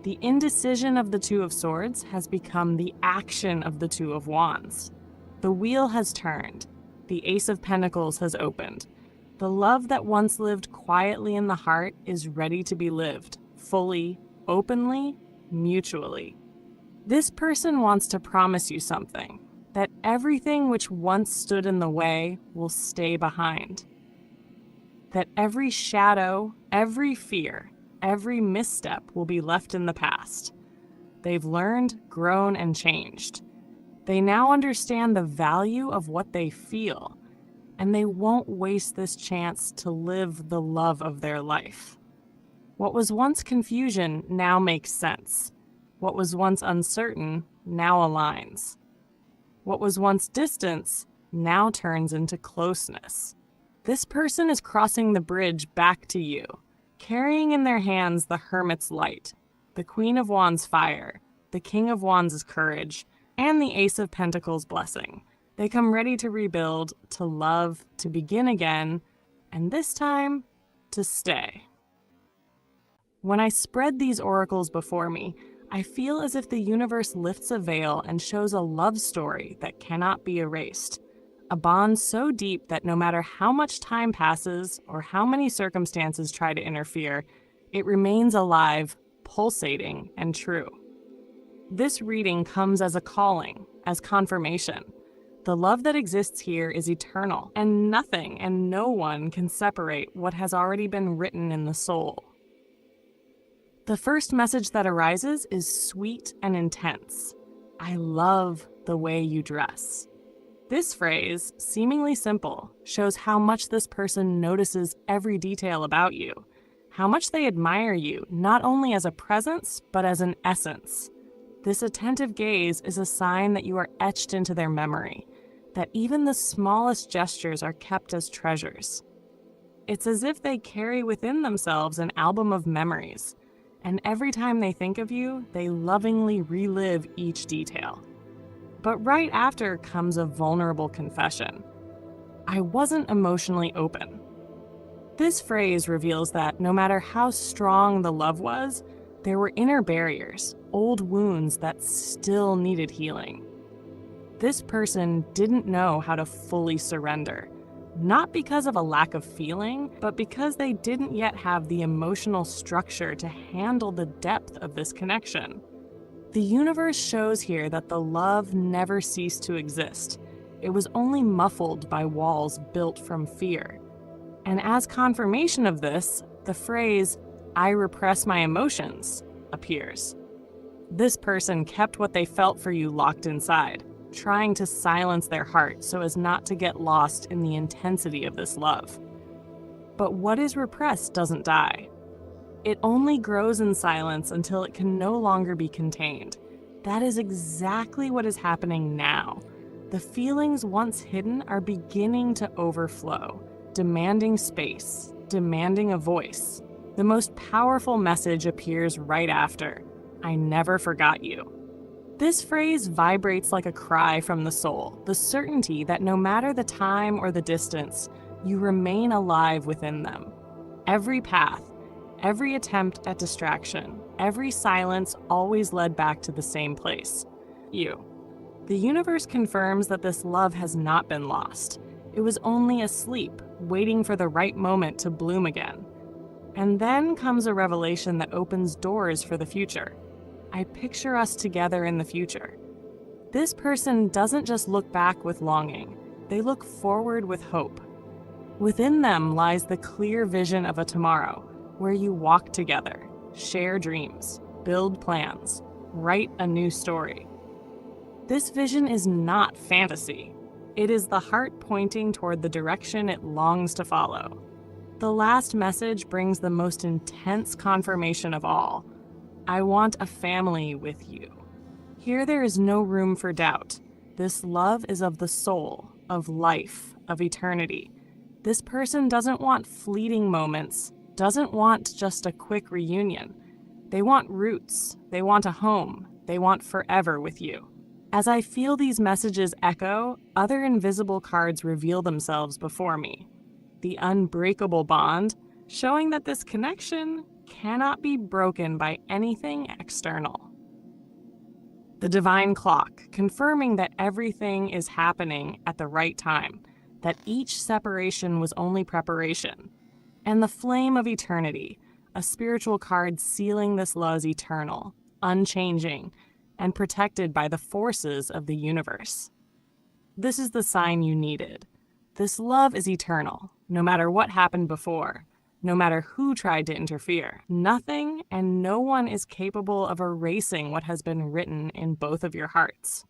S1: The indecision of the Two of Swords has become the action of the Two of Wands. The wheel has turned. The Ace of Pentacles has opened. The love that once lived quietly in the heart is ready to be lived, fully, openly, mutually. This person wants to promise you something, that everything which once stood in the way will stay behind. That every shadow, every fear, every misstep will be left in the past. They've learned, grown, and changed. They now understand the value of what they feel, and they won't waste this chance to live the love of their life. What was once confusion now makes sense. What was once uncertain now aligns. What was once distance now turns into closeness. This person is crossing the bridge back to you, carrying in their hands the Hermit's light, the Queen of Wands' fire, the King of Wands' courage, and the Ace of Pentacles' blessing. They come ready to rebuild, to love, to begin again, and this time, to stay. When I spread these oracles before me, I feel as if the universe lifts a veil and shows a love story that cannot be erased. A bond so deep that no matter how much time passes or how many circumstances try to interfere, it remains alive, pulsating, and true. This reading comes as a calling, as confirmation. The love that exists here is eternal, and nothing and no one can separate what has already been written in the soul. The first message that arises is sweet and intense. I love the way you dress. This phrase, seemingly simple, shows how much this person notices every detail about you, how much they admire you, not only as a presence, but as an essence. This attentive gaze is a sign that you are etched into their memory, that even the smallest gestures are kept as treasures. It's as if they carry within themselves an album of memories, and every time they think of you, they lovingly relive each detail. But right after comes a vulnerable confession. I wasn't emotionally open. This phrase reveals that no matter how strong the love was, there were inner barriers, old wounds that still needed healing. This person didn't know how to fully surrender, not because of a lack of feeling, but because they didn't yet have the emotional structure to handle the depth of this connection. The universe shows here that the love never ceased to exist. It was only muffled by walls built from fear. And as confirmation of this, the phrase, "I repress my emotions," appears. This person kept what they felt for you locked inside, trying to silence their heart so as not to get lost in the intensity of this love. But what is repressed doesn't die. It only grows in silence until it can no longer be contained. That is exactly what is happening now. The feelings once hidden are beginning to overflow, demanding space, demanding a voice. The most powerful message appears right after. I never forgot you. This phrase vibrates like a cry from the soul, the certainty that no matter the time or the distance, you remain alive within them. Every path, every attempt at distraction, every silence always led back to the same place, you. The universe confirms that this love has not been lost. It was only asleep, waiting for the right moment to bloom again. And then comes a revelation that opens doors for the future. I picture us together in the future. This person doesn't just look back with longing, they look forward with hope. Within them lies the clear vision of a tomorrow where you walk together, share dreams, build plans, write a new story. This vision is not fantasy. It is the heart pointing toward the direction it longs to follow. The last message brings the most intense confirmation of all. I want a family with you. Here there is no room for doubt. This love is of the soul, of life, of eternity. This person doesn't want fleeting moments, doesn't want just a quick reunion. They want roots, they want a home, they want forever with you. As I feel these messages echo, other invisible cards reveal themselves before me. The unbreakable bond, showing that this connection cannot be broken by anything external. The divine clock, confirming that everything is happening at the right time, that each separation was only preparation. And the flame of eternity, a spiritual card sealing this love as eternal, unchanging, and protected by the forces of the universe. This is the sign you needed. This love is eternal, no matter what happened before. No matter who tried to interfere, nothing and no one is capable of erasing what has been written in both of your hearts.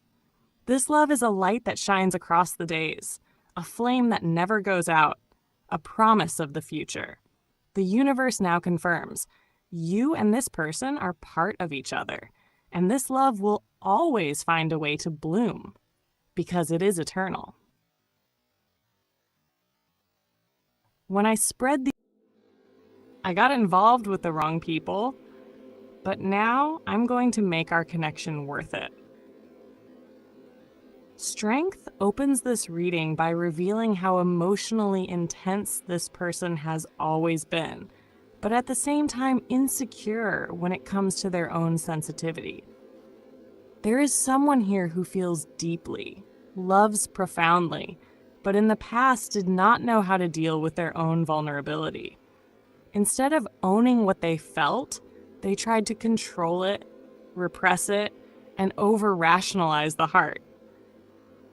S1: This love is a light that shines across the days, a flame that never goes out, a promise of the future. The universe now confirms, you and this person are part of each other, and this love will always find a way to bloom, because it is eternal. When I got involved with the wrong people, but now I'm going to make our connection worth it. Strength opens this reading by revealing how emotionally intense this person has always been, but at the same time insecure when it comes to their own sensitivity. There is someone here who feels deeply, loves profoundly, but in the past did not know how to deal with their own vulnerability. Instead of owning what they felt, they tried to control it, repress it, and over-rationalize the heart.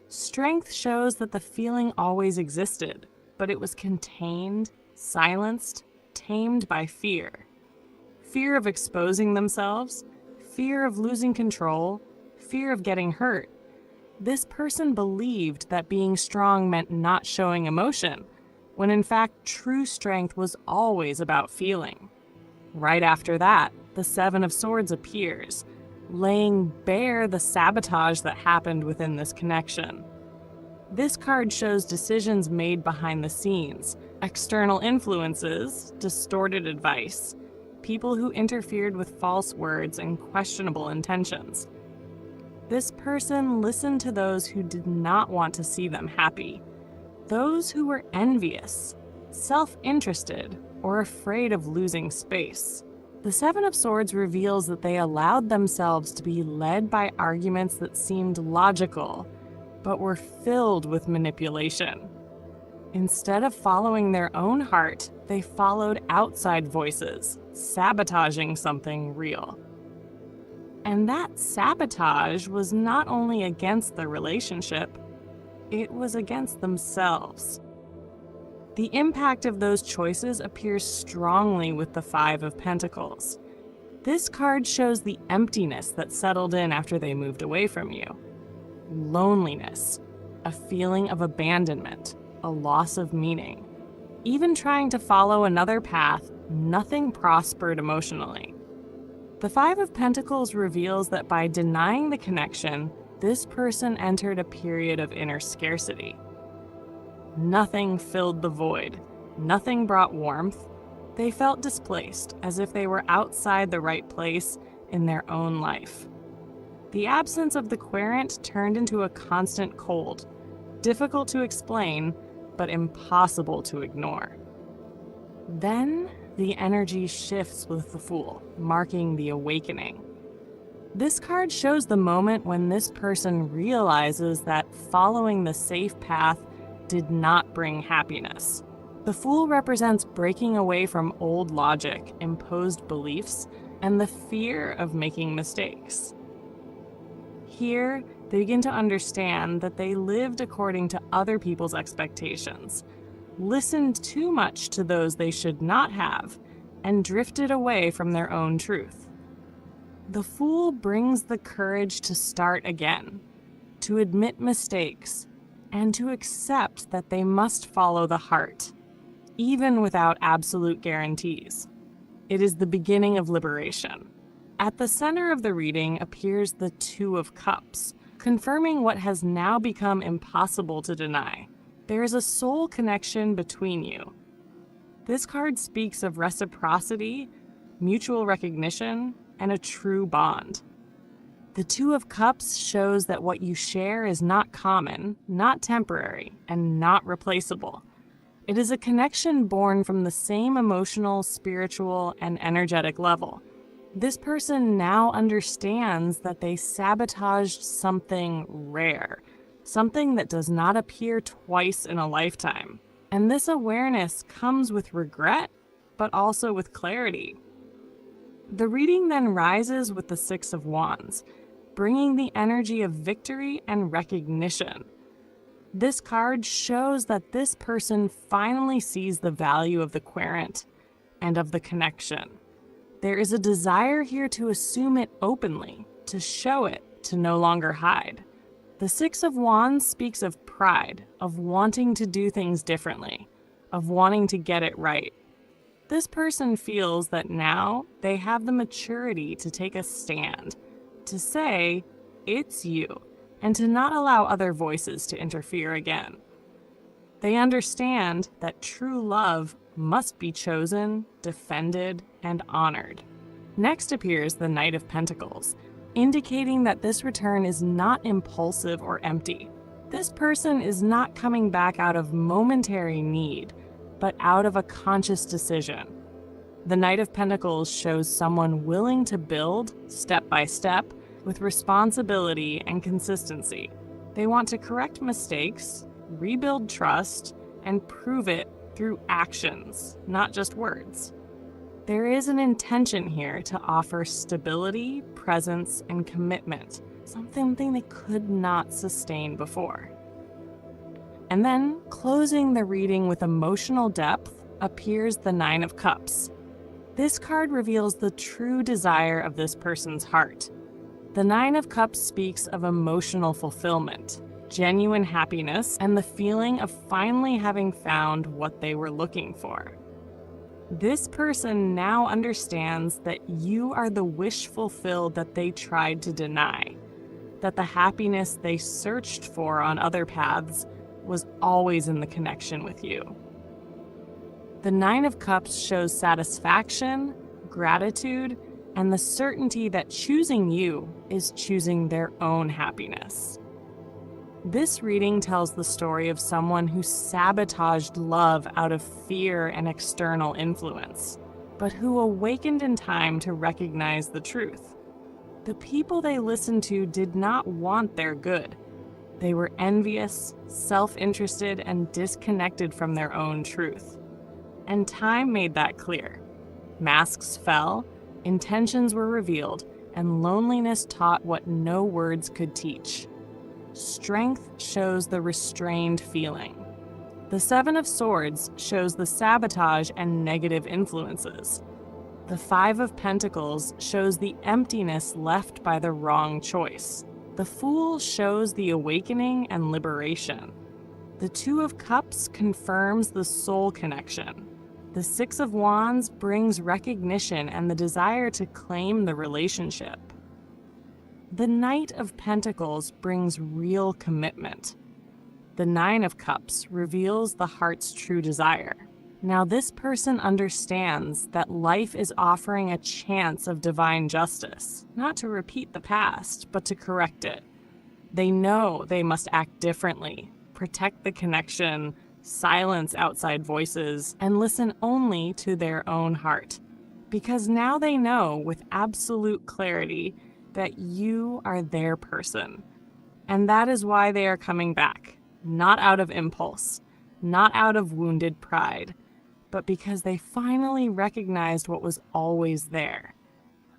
S1: Strength shows that the feeling always existed, but it was contained, silenced, tamed by fear. Fear of exposing themselves, fear of losing control, fear of getting hurt. This person believed that being strong meant not showing emotion, when in fact true strength was always about feeling. Right after that, the Seven of Swords appears, laying bare the sabotage that happened within this connection. This card shows decisions made behind the scenes, external influences, distorted advice, people who interfered with false words and questionable intentions. This person listened to those who did not want to see them happy, those who were envious, self-interested, or afraid of losing space. The Seven of Swords reveals that they allowed themselves to be led by arguments that seemed logical, but were filled with manipulation. Instead of following their own heart, they followed outside voices, sabotaging something real. And that sabotage was not only against the relationship, it was against themselves. The impact of those choices appears strongly with the Five of Pentacles. This card shows the emptiness that settled in after they moved away from you. Loneliness, a feeling of abandonment, a loss of meaning. Even trying to follow another path, nothing prospered emotionally. The Five of Pentacles reveals that by denying the connection, this person entered a period of inner scarcity. Nothing filled the void. Nothing brought warmth. They felt displaced, as if they were outside the right place in their own life. The absence of the querent turned into a constant cold, difficult to explain, but impossible to ignore. Then, the energy shifts with the Fool, marking the awakening. This card shows the moment when this person realizes that following the safe path did not bring happiness. The Fool represents breaking away from old logic, imposed beliefs, and the fear of making mistakes. Here, they begin to understand that they lived according to other people's expectations, listened too much to those they should not have, and drifted away from their own truth. The Fool brings the courage to start again, to admit mistakes, and to accept that they must follow the heart, even without absolute guarantees. It is the beginning of liberation. At the center of the reading appears the Two of Cups, confirming what has now become impossible to deny. There is a soul connection between you. This card speaks of reciprocity, mutual recognition, and a true bond. The Two of Cups shows that what you share is not common, not temporary, and not replaceable. It is a connection born from the same emotional, spiritual, and energetic level. This person now understands that they sabotaged something rare, something that does not appear twice in a lifetime. And this awareness comes with regret, but also with clarity. The reading then rises with the Six of Wands, bringing the energy of victory and recognition. This card shows that this person finally sees the value of the querent and of the connection. There is a desire here to assume it openly, to show it, to no longer hide. The Six of Wands speaks of pride, of wanting to do things differently, of wanting to get it right. This person feels that now they have the maturity to take a stand, to say, it's you, and to not allow other voices to interfere again. They understand that true love must be chosen, defended, and honored. Next appears the Knight of Pentacles, indicating that this return is not impulsive or empty. This person is not coming back out of momentary need, but out of a conscious decision. The Knight of Pentacles shows someone willing to build, step by step, with responsibility and consistency. They want to correct mistakes, rebuild trust, and prove it through actions, not just words. There is an intention here to offer stability, presence, and commitment, something they could not sustain before. And then, closing the reading with emotional depth, appears the Nine of Cups. This card reveals the true desire of this person's heart. The Nine of Cups speaks of emotional fulfillment, genuine happiness, and the feeling of finally having found what they were looking for. This person now understands that you are the wish fulfilled that they tried to deny, that the happiness they searched for on other paths was always in the connection with you. The Nine of Cups shows satisfaction, gratitude, and the certainty that choosing you is choosing their own happiness. This reading tells the story of someone who sabotaged love out of fear and external influence, but who awakened in time to recognize the truth. The people they listened to did not want their good. They were envious, self-interested, and disconnected from their own truth. And time made that clear. Masks fell, intentions were revealed, and loneliness taught what no words could teach. Strength shows the restrained feeling. The Seven of Swords shows the sabotage and negative influences. The Five of Pentacles shows the emptiness left by the wrong choice. The Fool shows the awakening and liberation. The Two of Cups confirms the soul connection. The Six of Wands brings recognition and the desire to claim the relationship. The Knight of Pentacles brings real commitment. The Nine of Cups reveals the heart's true desire. Now, this person understands that life is offering a chance of divine justice, not to repeat the past, but to correct it. They know they must act differently, protect the connection, silence outside voices, and listen only to their own heart. Because now they know with absolute clarity that you are their person. And that is why they are coming back, not out of impulse, not out of wounded pride, but because they finally recognized what was always there.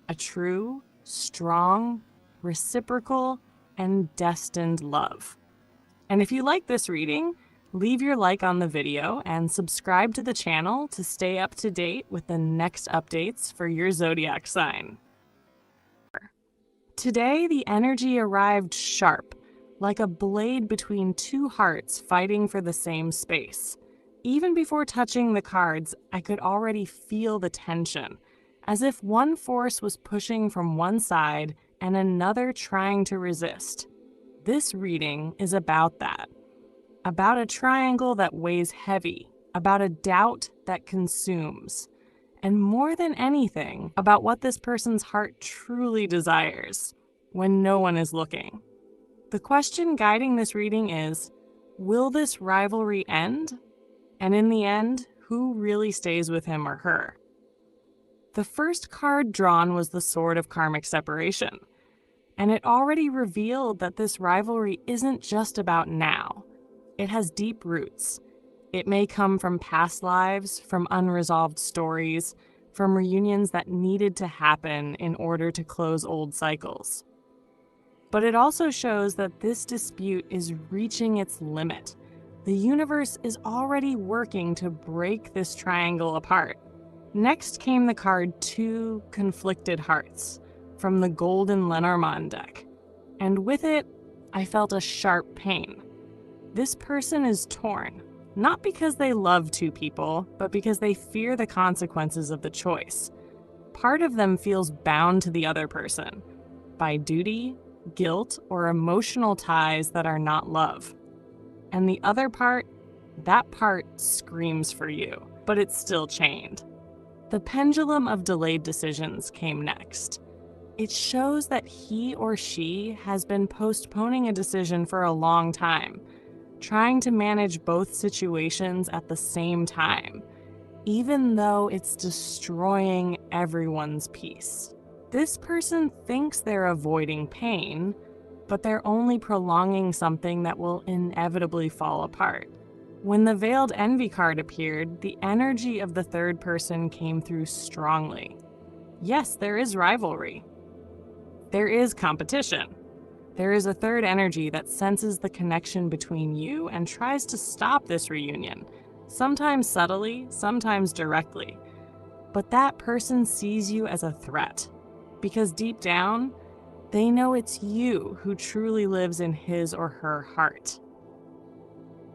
S1: A true, strong, reciprocal, and destined love. And if you like this reading, leave your like on the video and subscribe to the channel to stay up to date with the next updates for your zodiac sign. Today, the energy arrived sharp, like a blade between two hearts fighting for the same space. Even before touching the cards, I could already feel the tension, as if one force was pushing from one side and another trying to resist. This reading is about that. About a triangle that weighs heavy, about a doubt that consumes, and more than anything, about what this person's heart truly desires when no one is looking. The question guiding this reading is, will this rivalry end? And in the end, who really stays with him or her? The first card drawn was the Sword of Karmic Separation, and it already revealed that this rivalry isn't just about now. It has deep roots. It may come from past lives, from unresolved stories, from reunions that needed to happen in order to close old cycles. But it also shows that this dispute is reaching its limit. The universe is already working to break this triangle apart. Next came the card Two Conflicted Hearts from the Golden Lenormand deck. And with it, I felt a sharp pain. This person is torn, not because they love two people, but because they fear the consequences of the choice. Part of them feels bound to the other person by duty, guilt, or emotional ties that are not love. And the other part, that part screams for you, but it's still chained. The pendulum of delayed decisions came next. It shows that he or she has been postponing a decision for a long time, trying to manage both situations at the same time, even though it's destroying everyone's peace. This person thinks they're avoiding pain, but they're only prolonging something that will inevitably fall apart. When the Veiled Envy card appeared, the energy of the third person came through strongly. Yes, there is rivalry. There is competition. There is a third energy that senses the connection between you and tries to stop this reunion, sometimes subtly, sometimes directly. But that person sees you as a threat, because deep down, they know it's you who truly lives in his or her heart.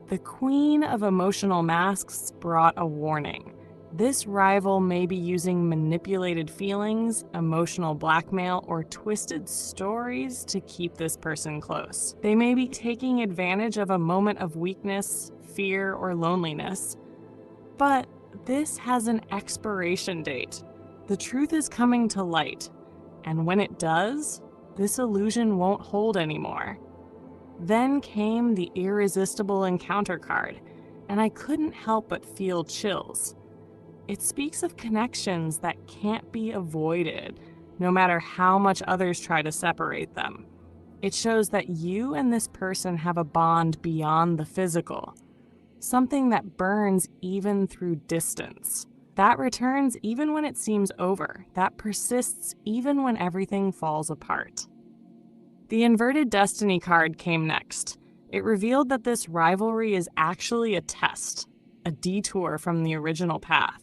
S1: The Queen of Emotional Masks brought a warning. This rival may be using manipulated feelings, emotional blackmail, or twisted stories to keep this person close. They may be taking advantage of a moment of weakness, fear, or loneliness. But this has an expiration date. The truth is coming to light, and when it does, this illusion won't hold anymore. Then came the Irresistible Encounter card, and I couldn't help but feel chills. It speaks of connections that can't be avoided, no matter how much others try to separate them. It shows that you and this person have a bond beyond the physical, something that burns even through distance. That returns even when it seems over, that persists even when everything falls apart. The Inverted Destiny card came next. It revealed that this rivalry is actually a test, a detour from the original path.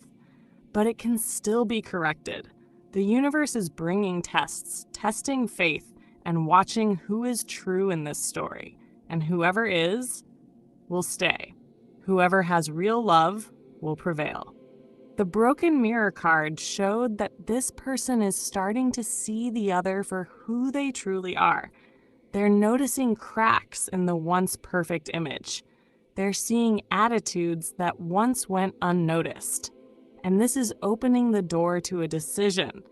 S1: But it can still be corrected. The universe is bringing tests, testing faith, and watching who is true in this story. And whoever is, will stay. Whoever has real love will prevail. The Broken Mirror card showed that this person is starting to see the other for who they truly are. They're noticing cracks in the once perfect image. They're seeing attitudes that once went unnoticed. And this is opening the door to a decision,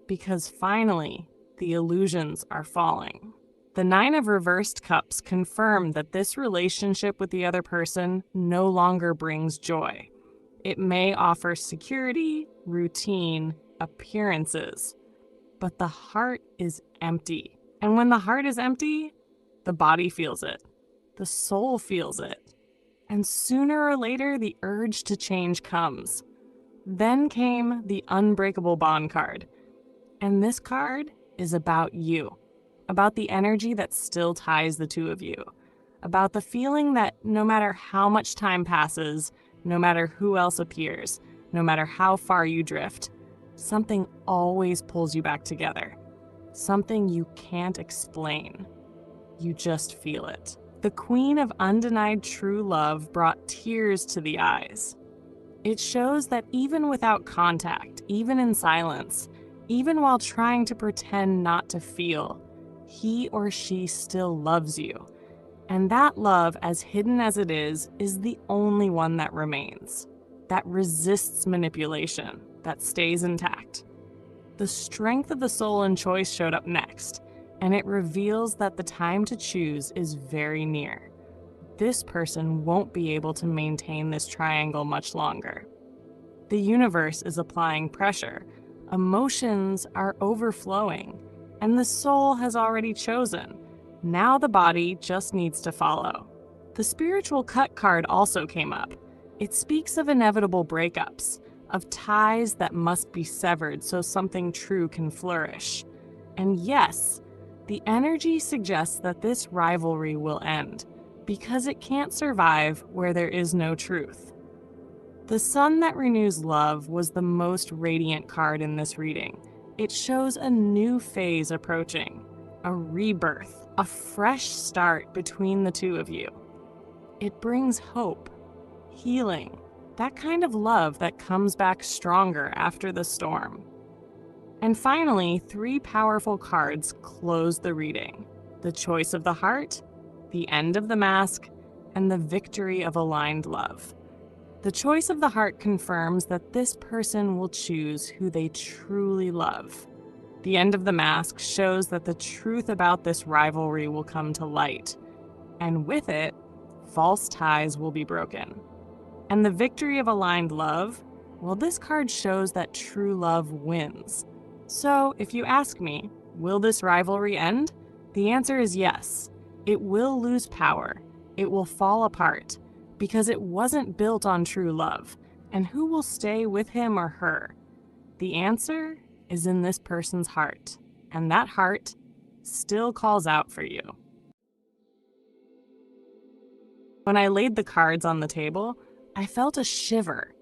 S1: because finally, the illusions are falling. The Nine of Reversed Cups confirm that this relationship with the other person no longer brings joy. It may offer security, routine, appearances, but the heart is empty. And when the heart is empty, the body feels it. The soul feels it. And sooner or later, the urge to change comes. Then came the Unbreakable Bond card. And this card is about you, about the energy that still ties the two of you, about the feeling that no matter how much time passes, no matter who else appears, no matter how far you drift, something always pulls you back together. Something you can't explain. You just feel it. The Queen of Undenied True Love brought tears to the eyes. It shows that even without contact, even in silence, even while trying to pretend not to feel, he or she still loves you. And that love, as hidden as it is the only one that remains, that resists manipulation, that stays intact. The strength of the soul and choice showed up next, and it reveals that the time to choose is very near. This person won't be able to maintain this triangle much longer. The universe is applying pressure, emotions are overflowing, and the soul has already chosen. Now the body just needs to follow. The Spiritual Cut card also came up. It speaks of inevitable breakups, of ties that must be severed so something true can flourish. And yes, the energy suggests that this rivalry will end, because it can't survive where there is no truth. The Sun that Renews Love was the most radiant card in this reading. It shows a new phase approaching, a rebirth, a fresh start between the two of you. It brings hope, healing, that kind of love that comes back stronger after the storm. And finally, 3 powerful cards close the reading: the Choice of the Heart, the End of the Mask, and the Victory of Aligned Love. The Choice of the Heart confirms that this person will choose who they truly love. The End of the Mask shows that the truth about this rivalry will come to light, and with it, false ties will be broken. And the Victory of Aligned Love, well, this card shows that true love wins. So, if you ask me, will this rivalry end? The answer is yes. It will lose power. It will fall apart, because it wasn't built on true love. And who will stay with him or her? The answer is in this person's heart, and that heart still calls out for you. When I laid the cards on the table, I felt a shiver,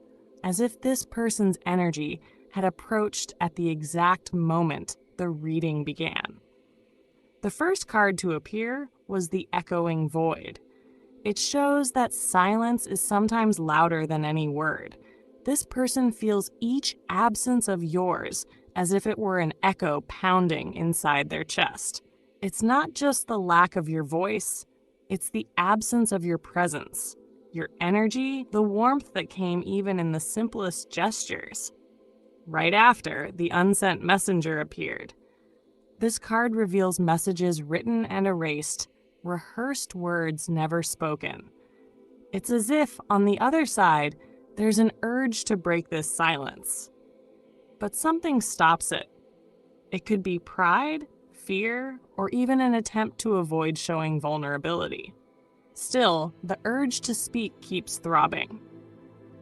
S1: as if this person's energy had approached at the exact moment the reading began. The first card to appear was the Echoing Void. It shows that silence is sometimes louder than any word. This person feels each absence of yours as if it were an echo pounding inside their chest. It's not just the lack of your voice, it's the absence of your presence, your energy, the warmth that came even in the simplest gestures. Right after, the Unsent Messenger appeared. This card reveals messages written and erased, rehearsed words never spoken. It's as if, on the other side, there's an urge to break this silence. But something stops it. It could be pride, fear, or even an attempt to avoid showing vulnerability. Still, the urge to speak keeps throbbing.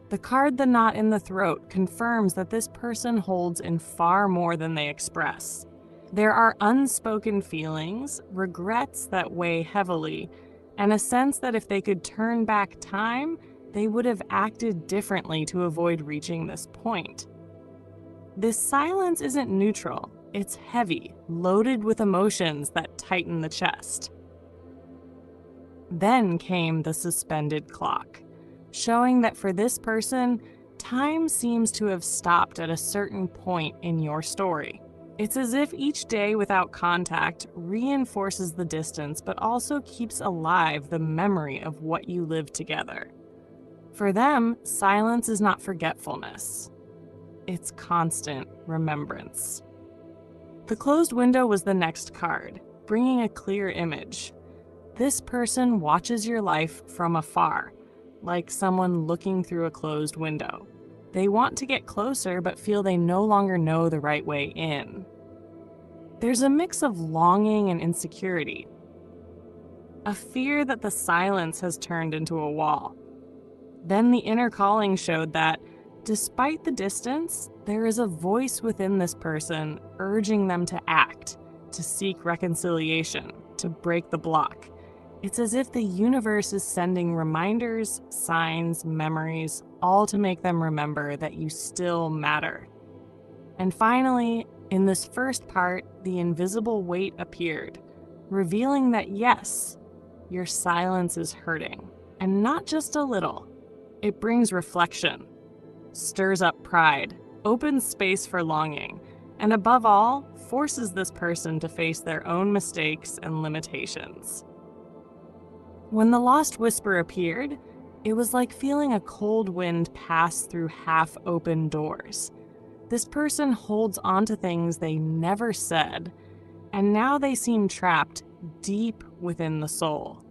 S1: The card The Knot in the Throat confirms that this person holds in far more than they express. There are unspoken feelings, regrets that weigh heavily, and a sense that if they could turn back time, they would have acted differently to avoid reaching this point. This silence isn't neutral, it's heavy, loaded with emotions that tighten the chest. Then came the Suspended Clock, showing that for this person, time seems to have stopped at a certain point in your story. It's as if each day without contact reinforces the distance, but also keeps alive the memory of what you lived together. For them, silence is not forgetfulness, it's constant remembrance. The closed window was the next card, bringing a clear image. This person watches your life from afar, like someone looking through a closed window. They want to get closer, but feel they no longer know the right way in. There's a mix of longing and insecurity, a fear that the silence has turned into a wall. Then the inner calling showed that, despite the distance, there is a voice within this person urging them to act, to seek reconciliation, to break the block. It's as if the universe is sending reminders, signs, memories, all to make them remember that you still matter. And finally, in this first part, the invisible weight appeared, revealing that yes, your silence is hurting, and not just a little. It brings reflection, stirs up pride, opens space for longing, and above all, forces this person to face their own mistakes and limitations. When the lost whisper appeared, it was like feeling a cold wind pass through half-open doors. This person holds onto things they never said, and now they seem trapped deep within the soul.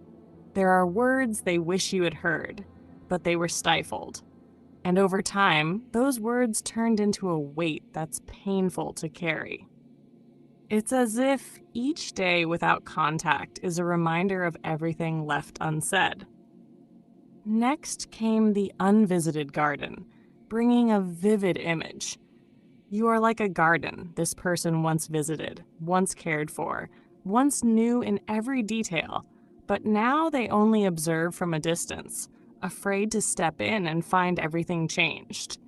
S1: There are words they wish you had heard, but they were stifled. And over time, those words turned into a weight that's painful to carry. It's as if each day without contact is a reminder of everything left unsaid. Next came the unvisited garden, bringing a vivid image. You are like a garden this person once visited, once cared for, once knew in every detail, but now they only observe from a distance, afraid to step in and find everything changed.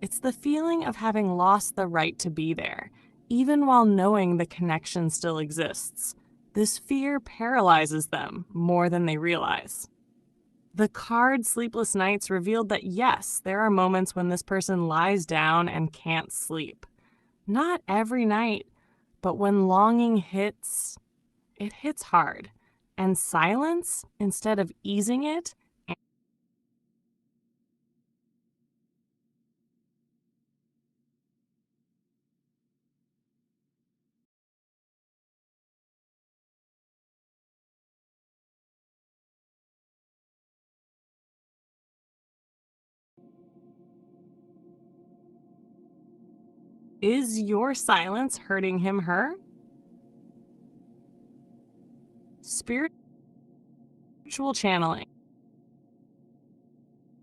S1: It's the feeling of having lost the right to be there, even while knowing the connection still exists. This fear paralyzes them more than they realize. The card Sleepless Nights revealed that yes, there are moments when this person lies down and can't sleep. Not every night, but when longing hits, it hits hard. And silence, instead of easing it, is your silence hurting him, her? Spiritual channeling.